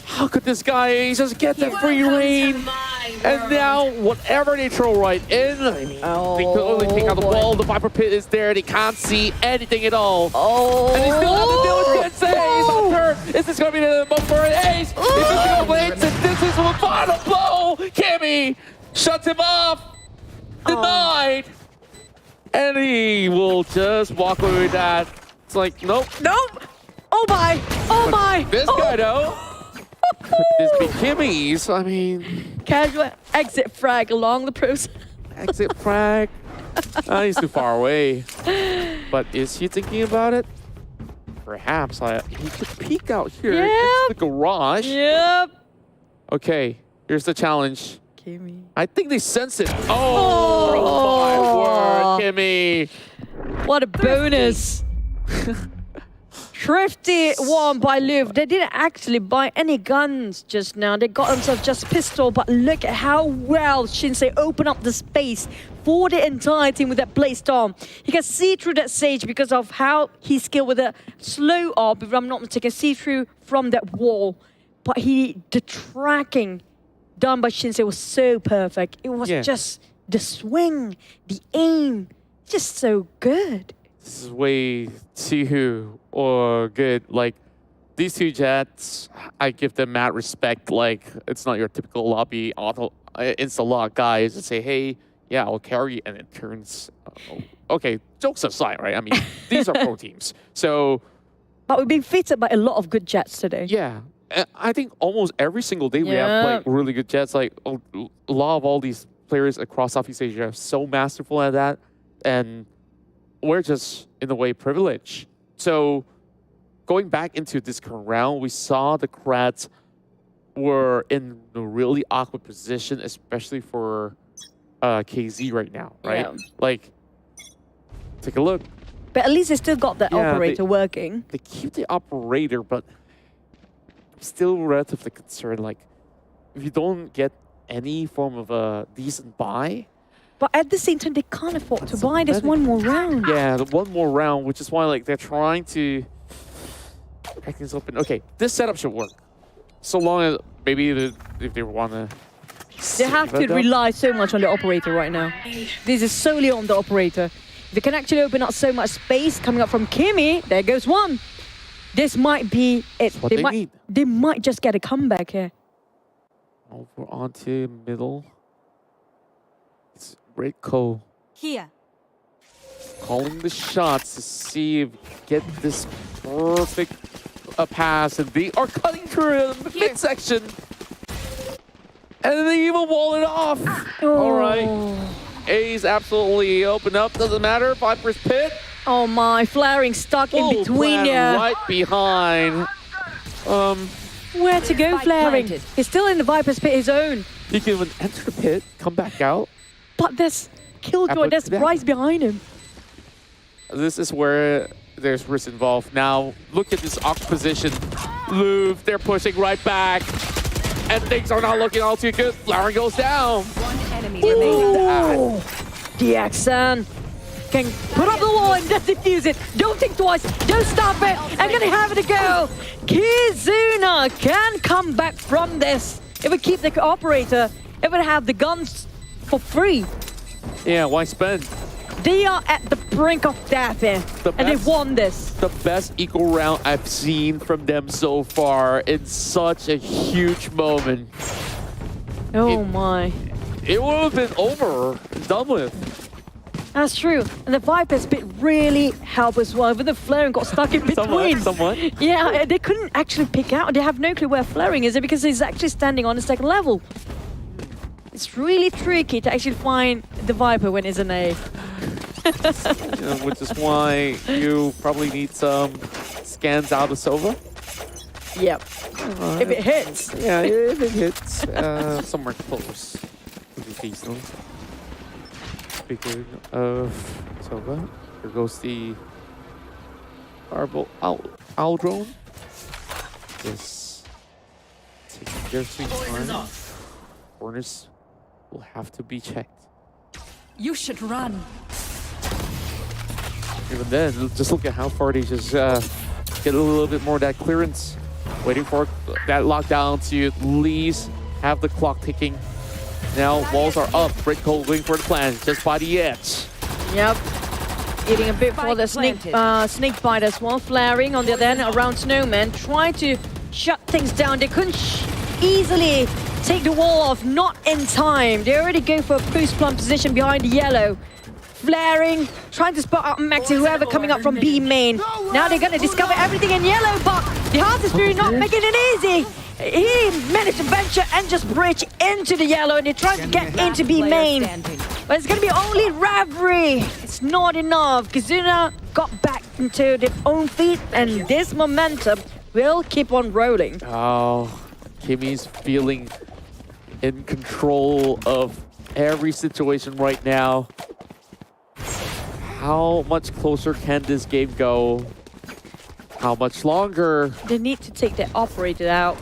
How could this guy just get that free reign? And now, whatever they throw right in, they can only take out the wall. The Viper Pit is there. They can't see anything at all. And they still have to deal with Shinsei. He's on turn. Is this going to be the moment for an ace? He's just going to wait. And this is the final blow. Kimmy shuts him off. Denied. And he will just walk away with that. It's like, nope. Nope. Oh my. Oh my. This guy, though. Could this be Kimmy's? I mean... Casual exit frag along the process. Exit frag? He's too far away. But is he thinking about it? Perhaps. He could peek out here into the garage. Yep. Okay, here's the challenge. Kimmy. I think they sense it. Oh, my word, Kimmy. What a bonus. Thrifty one by Louvre. They didn't actually buy any guns just now. They got themselves just pistol, but look at how well Shinsei opened up the space for the entire team with that blade storm. He can see through that sage because of how he's skilled with a slow orb, if I'm not mistaken, see through from that wall. But the tracking done by Shinsei was so perfect. It was just the swing, the aim, just so good. This is way too good. Like, these two Jets, I give them mad respect. Like, it's not your typical lobby auto insta-lock guys that say, hey, yeah, I'll carry, and it turns... okay, jokes aside, right? I mean, these are pro teams. So... But we've been fitted by a lot of good Jets today. Yeah. I think almost every single day we have like really good Jets. Like, a lot of all these players across Southeast Asia are so masterful at that. And we're just, in a way, privileged. So, going back into this current round, we saw the Krats were in a really awkward position, especially for KZ right now, right? Yeah. Like, take a look. But at least they still got the operator working. They keep the operator, but I'm still relatively concerned. Like, if you don't get any form of a decent buy, but at the same time, they can't afford to buy this one more round. Yeah, one more round, which is why like they're trying to crack things open. Okay, this setup should work. So long as maybe if they want to... They have to rely so much on the operator right now. This is solely on the operator. They can actually open up so much space coming up from Kimmy. There goes one. This might be it. They might just get a comeback here. Over onto middle. Rico Here. calling the shots to see if get this perfect pass, and they are cutting through in the midsection. And they even wall it off. All right. A's absolutely open up. Doesn't matter. Viper's pit. Oh my, flaring stuck in between there. Right behind. Where to go, flaring? He's still in the Viper's pit, his own. He can even enter the pit, come back out. But there's Killjoy, there's Bryce behind him. This is where there's risk involved. Now, look at this Ox position. Louvre, they're pushing right back. And things are not looking all too good. Flower goes down. One enemy remaining. DXN can put up the wall and just defuse it. Don't think twice. Don't stop it. I'm going to have it a go. Kizuna can come back from this. It would keep the operator. It would have the guns for free. Yeah, why spend? They are at the brink of death here, and they won this. The best equal round I've seen from them so far in such a huge moment. Oh my. It would have been over, done with. That's true. And the Viper's bit really helped as well. But the flaring got stuck in between. Somewhat. Yeah, they couldn't actually pick out. They have no clue where flaring is because he's actually standing on the second level. It's really tricky to actually find the Viper when it's an A. Which is why you probably need some scans out of Sova. Yep. If it hits. Yeah, if it hits somewhere close. Would be decent. Speaking of Sova, here goes the Fireball Owl drone. This taking their sweet time. Corners will have to be checked. You should run. Even then, just look at how far they just get a little bit more of that clearance. Waiting for that lockdown to at least have the clock ticking. Now walls are up. Rico waiting for the plan just by the edge. Yep. Eating a bit for the snake bite as well. Flaring on the other end around Snowman. Trying to shut things down. They couldn't easily take the wall off. Not in time. They already go for a post-plant position behind the yellow. Flaring, trying to spot out Maxi, whoever coming up from B main. Now they're going to discover everything in yellow, but the Heart of Spirit not making it easy. He managed to venture and just bridge into the yellow, and they're trying to get into B main. But it's going to be only Ravery. It's not enough. Kizuna got back into their own feet, and this momentum will keep on rolling. Oh, Kimmy's feeling in control of every situation right now. How much closer can this game go? How much longer? They need to take their operator out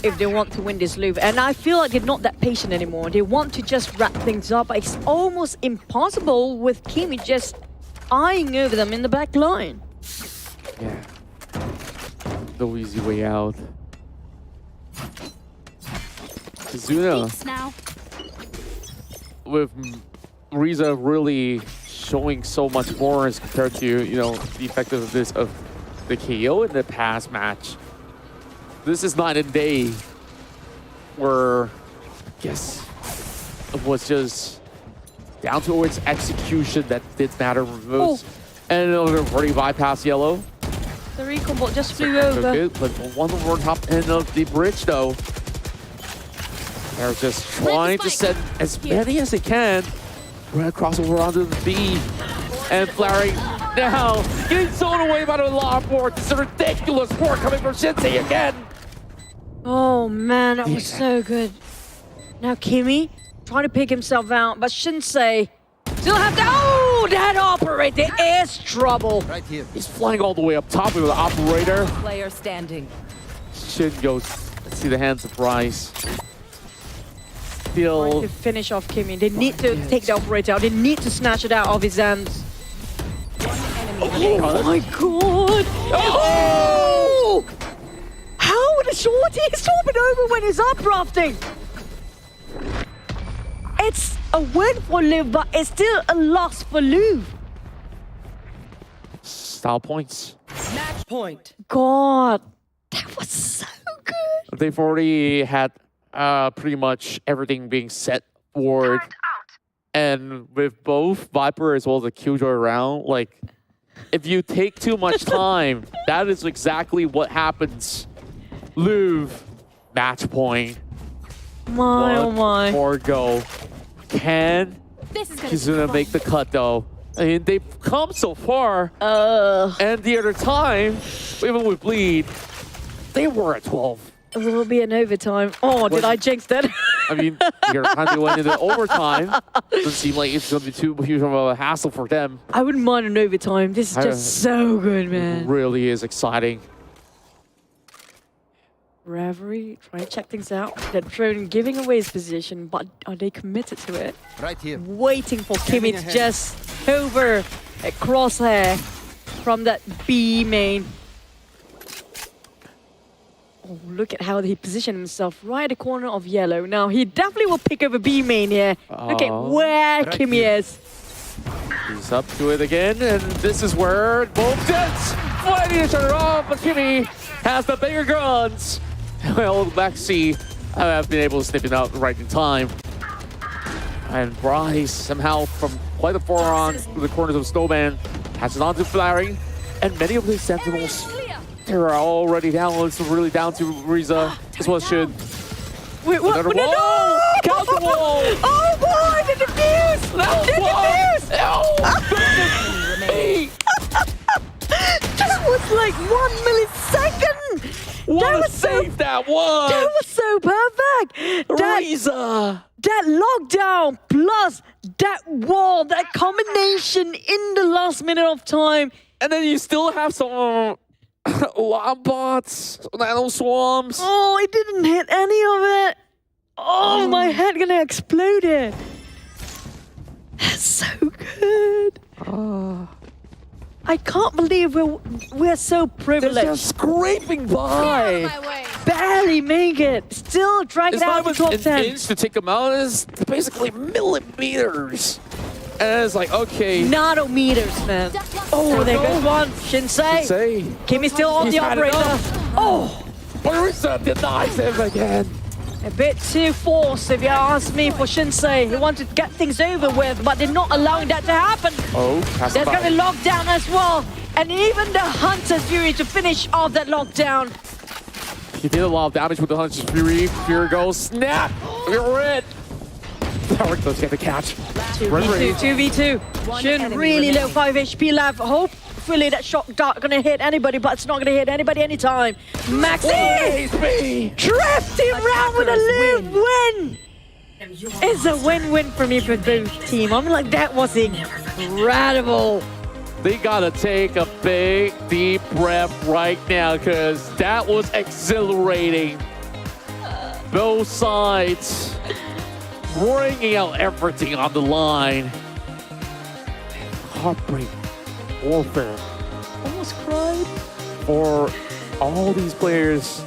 if they want to win this Louvre. And I feel like they're not that patient anymore. They want to just wrap things up. It's almost impossible with Kimmy just eyeing over them in the back line. Yeah. No easy way out. Kizuna now. with Riza really showing so much more as compared to, the effectiveness of the KO in the past match. This is night and day where, I guess, it was just down to its execution that did matter most. And already bypass yellow. The recon bot just flew over. Good, but one over top end of the bridge, though. They're just trying to send as many as they can. Red crossover onto the B. And flaring now. Getting thrown away by the lob board. It's a ridiculous board coming from Shinsei again. Oh man, that was so good. Now Kimmy trying to pick himself out, but Shinsei still have to. Oh, that operator is trouble. Right here. He's flying all the way up top with the operator. Player standing. Shin goes. Let's see the hands of Rice. Trying to finish off Kimmy. They need to take the operator out. They need to snatch it out of his hands. Oh my god! Oh! How the shorty is stopping over when he's up rafting? It's a win for Louvre, but it's still a loss for Louvre. Style points. Match point. God, that was so good. They've already had pretty much everything being set forward. And with both Viper as well as the Killjoy around, like, if you take too much time, that is exactly what happens. Louvre, match point. Oh my. More go. Can Kizuna make the cut though? I mean, they've come so far. And the other time, even with Bleed, they were at 12. It will be an overtime. Oh, did I jinx that? I mean, the other time they went into overtime. Doesn't seem like it's going to be too huge of a hassle for them. I wouldn't mind an overtime. This is just so good, man. It really is exciting. Reverie, trying to check things out. They're throwing, giving away his position, but are they committed to it? Right here. Waiting for Kimmy to just hover a crosshair from that B main. Oh, look at how he positioned himself right at the corner of yellow. Now, he definitely will pick over B main here. Look at where Kimmy is. He's up to it again, and this is where both jets fighting each other off, but Kimmy has the bigger guns. Well, Lexi have been able to snip it out right in time. And Bryce, somehow from quite a far on the corners of Snowman, has it onto Flaring, and many of his Sentinels, they're already down. It's really down to Riza as well as Shin. Wait, what? Another wall! No! Counter wall! Oh boy, the defuse! The defuse! That was like 1 millisecond! What a save that was! That was so perfect! Riza! That lockdown plus that wall, that combination in the last minute of time. And then you still have some alarm bots, nano swarms. Oh, it didn't hit any of it. Oh, my head gonna explode it. That's so good. I can't believe we're so privileged. They're just scraping by. Barely make it. Still dragging out the top 10. An inch to take them out is basically millimeters. And it's like, okay. Nanometers, man. Oh, there goes one. Shinsei. Kimmy's still on the operator. Oh. Barisa denies him again. A bit too forced, if you ask me, for Shinsei. He wanted to get things over with, but they're not allowing that to happen. Oh, there's going to be lockdown as well. And even the Hunter's Fury to finish off that lockdown. He did a lot of damage with the Hunter's Fury. Here goes, snap! You're it! Power does get the catch. 2v2. Shin really low, 5 HP left. Hopefully that shock dart gonna hit anybody, but it's not gonna hit anybody anytime. Maxi! Drifting around with a Louvre win! It's a win-win for me for both team. I'm like, that was incredible. They gotta take a big, deep breath right now, because that was exhilarating. Both sides bringing out everything on the line. Heartbreak, warfare. Almost cried. For all these players,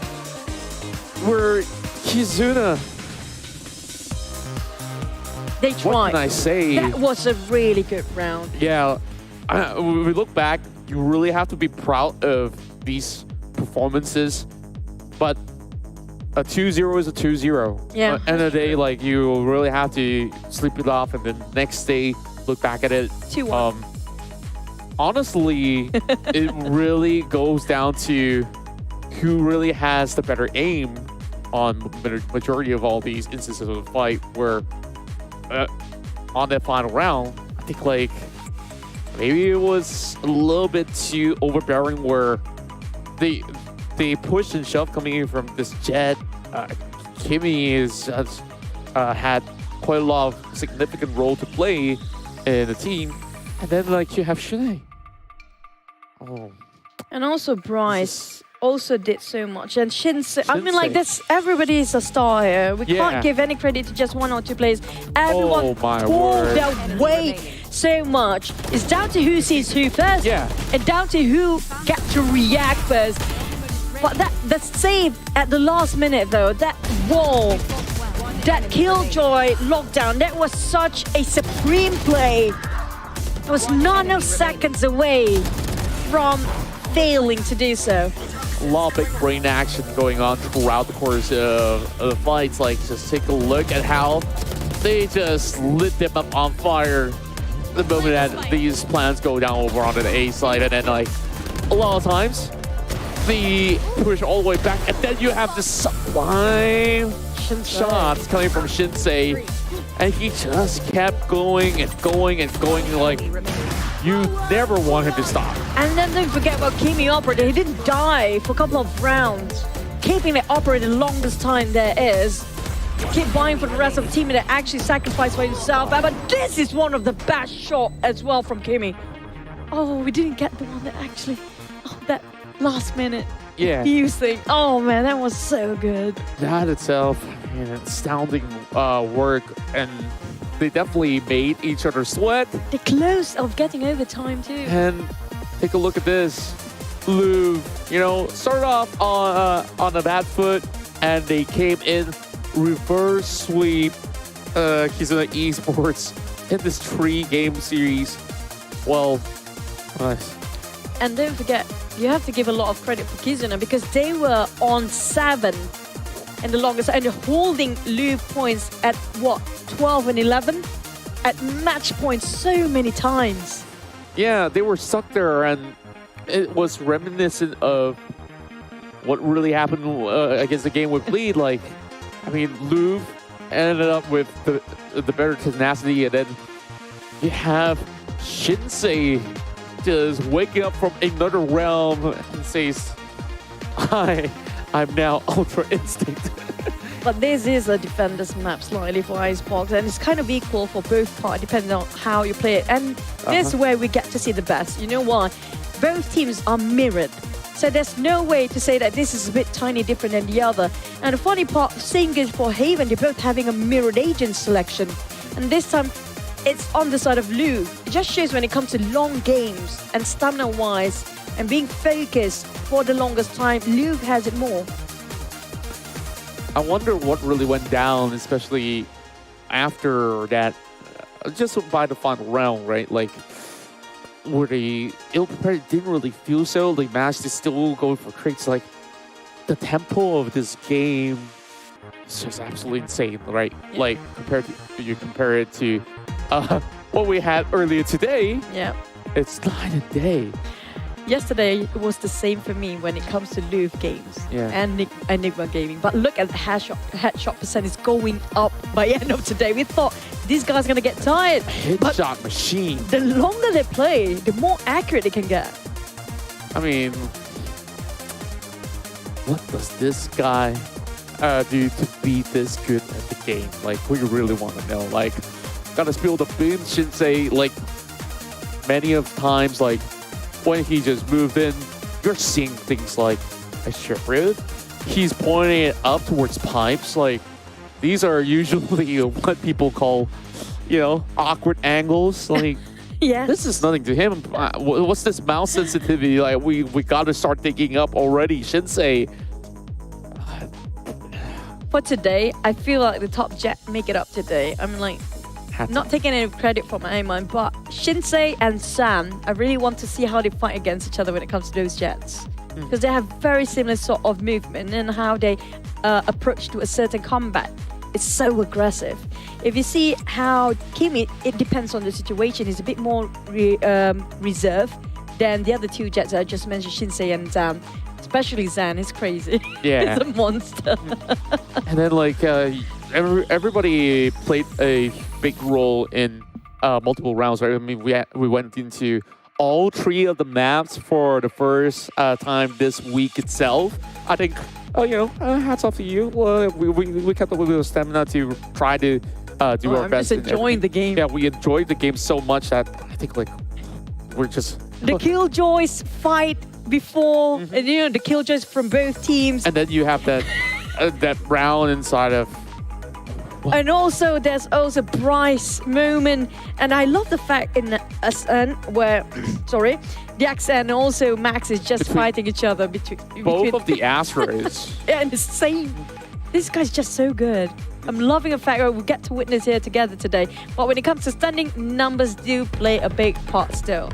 were Kizuna. They tried. What can I say? That was a really good round. Yeah, when we look back, you really have to be proud of these performances. But a 2-0 is a 2-0. Yeah. At the end of the day, like, you really have to sleep it off, and then next day look back at it. 2-1. Honestly, it really goes down to who really has the better aim on the majority of all these instances of the fight. Where on that final round, I think like maybe it was a little bit too overbearing, where they push and shove coming in from this jet. Kimmy has had quite a lot of significant role to play in the team, and then like you have Shanae. Oh. And also Bryce also did so much, and Shinsei. I mean, like, this, everybody is a star here. We can't give any credit to just 1 or 2 players. Everyone pulled their weight so much. It's down to who sees who first, and down to who gets to react first. But that save at the last minute, though, that wall, that Killjoy lockdown, that was such a supreme play. It was nanoseconds away from failing to do so. A lot of big brain action going on throughout the course of the fights. Like, just take a look at how they just lit them up on fire the moment that these plans go down over onto the A side, and then like a lot of times the push all the way back, and then you have the sublime shots coming from Shinsei, and he just kept going and going and going. Like, you never want him to stop. And then don't forget about Kimi Operator. He didn't die for a couple of rounds, keeping the Operator the longest time there is. Keep buying for the rest of the team that actually sacrificed for himself. But this is one of the best shots as well from Kimi. Oh, we didn't get the one that actually, that last minute fuse thing. Oh man, that was so good. That itself, astounding work, and they definitely made each other sweat. The close of getting overtime too. And take a look at this. Louvre, started off on a bad foot, and they came in reverse sweep Kizuna Esports in this 3-game series. Well, nice. And don't forget, you have to give a lot of credit for Kizuna because they were on 7 in the longest and holding Louvre points at what, 12 and 11 at match points so many times. Yeah, they were stuck there, and it was reminiscent of what really happened against the game with Bleed. Like, I mean, Louvre ended up with the better tenacity, and then you have Shinsei just waking up from another realm and says, I'm now Ultra Instinct. But this is a defender's map slightly for Icebox, and it's kind of equal for both parts depending on how you play it. And this is where we get to see the best. You know why? Both teams are mirrored. So there's no way to say that this is a bit tiny different than the other. And the funny part, same goes for Haven. They're both having a mirrored agent selection. And this time, it's on the side of Louvre. It just shows when it comes to long games and stamina-wise and being focused for the longest time, Louvre has it more. I wonder what really went down, especially after that, just by the final round, right? Like, were they ill-prepared? Didn't really feel so. They managed to still go for crates. Like, the tempo of this game is just absolutely insane, right? Yeah. Like, you compare it to what we had earlier today. Yeah. It's night and day. Yesterday, it was the same for me when it comes to Louvre games and Enigma gaming. But look at the headshot percent is going up by the end of today. We thought these guys are going to get tired. Headshot machine. The longer they play, the more accurate they can get. I mean, what does this guy do to be this good at the game? Like, we really want to know. Like, gotta spill the beans, Shinsei. Like, many of times, like, when he just moved in, you're seeing things like a sheriff. He's pointing it up towards pipes. Like, these are usually what people call, awkward angles. Like, this is nothing to him. What's this mouse sensitivity? Like, we got to start thinking up already. Shinsei. For today, I feel like the top jet make it up today. I'm like, not taking any credit from Ayman, but Shinsei and San, I really want to see how they fight against each other when it comes to those jets. Because they have very similar sort of movement and how they approach to a certain combat. It's so aggressive. If you see how Kimi, it depends on the situation, is a bit more reserved than the other two jets I just mentioned, Shinsei and Zan. Especially Zan is crazy. Yeah. He's a monster. And then, like, everybody played a big role in multiple rounds, right? I mean, we went into all 3 of the maps for the first time this week itself. I think, hats off to you. We kept up with the stamina to try to do our best. I'm just enjoying the game. Yeah, we enjoyed the game so much that I think, like, we're just... The Killjoys fight before, and the Killjoys from both teams. And then you have that that round inside of... And also, there's also Bryce moment. And I love the fact in the SN where, sorry, the X and also Max is just fighting each other between both of the Astros. Yeah, and the same. This guy's just so good. I'm loving the fact that we get to witness here together today. But when it comes to stunning, numbers do play a big part still.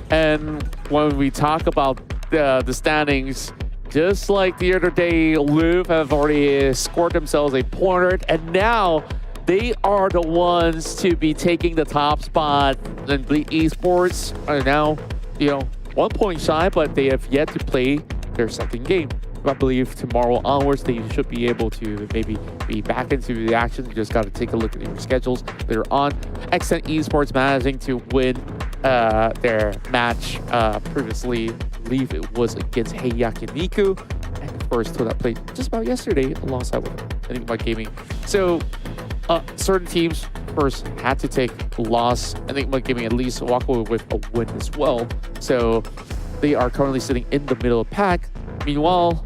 And when we talk about the standings, just like the other day, Louvre have already scored themselves a pointer, and now they are the ones to be taking the top spot. And VCT Esports are now, 1 point shy, but they have yet to play their second game. I believe tomorrow onwards, they should be able to maybe be back into the action. You just got to take a look at their schedules later on. XN Esports managing to win their match previously. I believe it was against Yakiniku. And of course, to that played just about yesterday alongside with Enigma Gaming. So certain teams first had to take a loss. Enigma Gaming at least walk away with a win as well. So they are currently sitting in the middle of the pack. Meanwhile,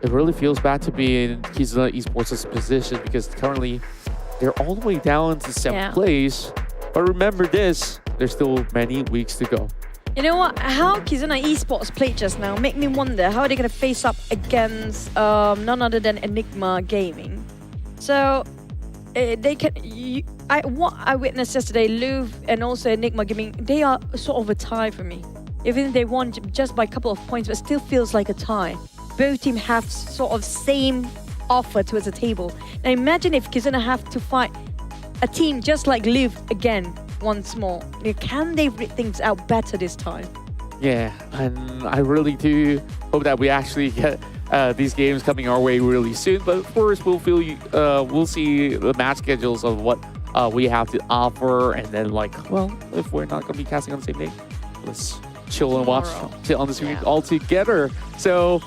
it really feels bad to be in Kizuna Esports' position because currently they're all the way down to 7th place. But remember this, there's still many weeks to go. You know what? How Kizuna Esports played just now make me wonder how are they going to face up against none other than Enigma Gaming. So they can. What I witnessed yesterday, Louvre and also Enigma Gaming, they are sort of a tie for me. Even if they won just by a couple of points, but it still feels like a tie. Both teams have sort of same offer towards the table. Now imagine if Kizuna have to fight a team just like Louvre again once more. Can they read things out better this time? Yeah, and I really do hope that we actually get these games coming our way really soon. But of course, we'll see the match schedules of what we have to offer, and then if we're not going to be casting on the same day, let's chill and watch it on the screen all together. So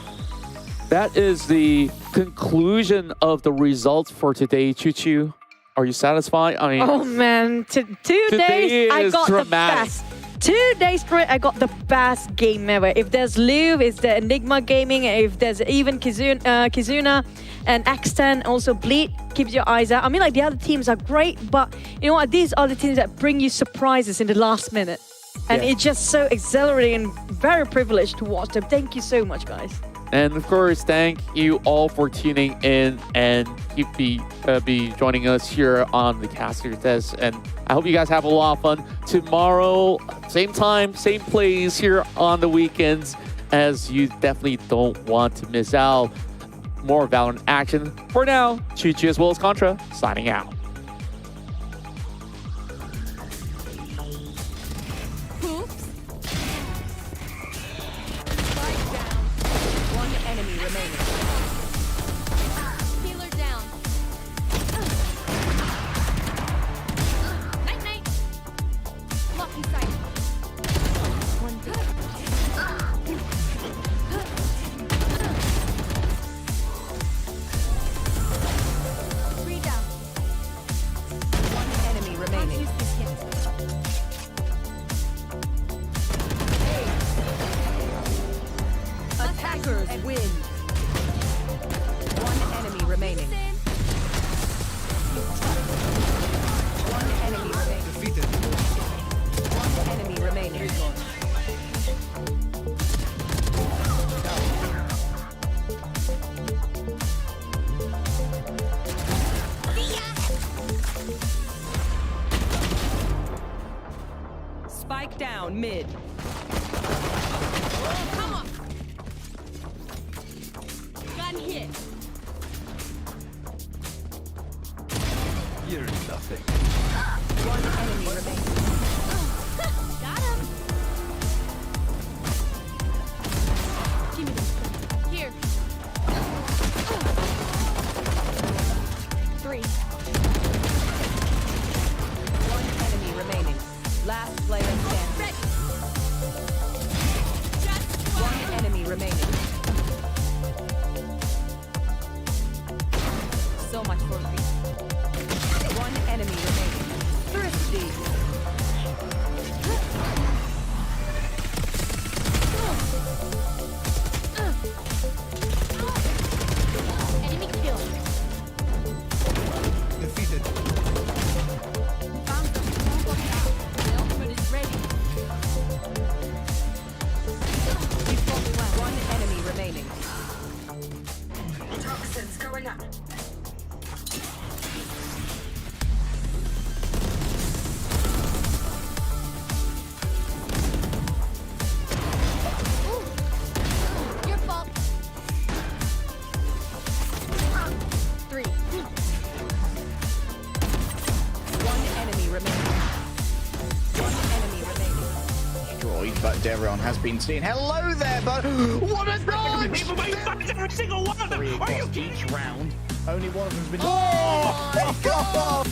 that is the conclusion of the results for today. Choo-Choo, are you satisfied? I mean, oh man, 2 days I got the best. 2 days straight, I got the best game ever. If there's Louvre, if there's Enigma Gaming, if there's even Kizuna and X10, also Bleed, keep your eyes out. I mean, the other teams are great, but you know what? These are the teams that bring you surprises in the last minute. And it's just so exhilarating and very privileged to watch them. Thank you so much, guys. And of course, thank you all for tuning in and be joining us here on the Caster Test. And I hope you guys have a lot of fun tomorrow. Same time, same place here on the weekends, as you definitely don't want to miss out. More VALORANT action. For now, Choo-Choo as well as Contra, signing out. Win. One enemy remaining. One enemy remaining. Defeated. One enemy remaining. Spike down mid. Come on. Gun hit. You're nothing. One enemy remaining. Got him. Give me this. Here. 3. One enemy remaining. Last player standing. Ready. One enemy remaining. So much for me. One enemy remaining. Thirsty. Enemy kill. Defeated. Found them. The ultimate is ready. One enemy remaining. Toxins going up. Your fault. 3. Devron has been seen. Hello there, but what a dodge! Every single one of them! Three Are you across each round. Only one of them's been. Oh my god!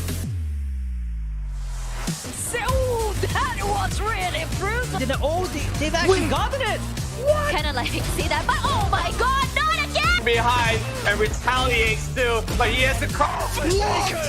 So that was really brutal. Oh, they've actually gotten it. What? Kinda like see that, but oh my god, not again! behind and retaliates still, but he has to call for again!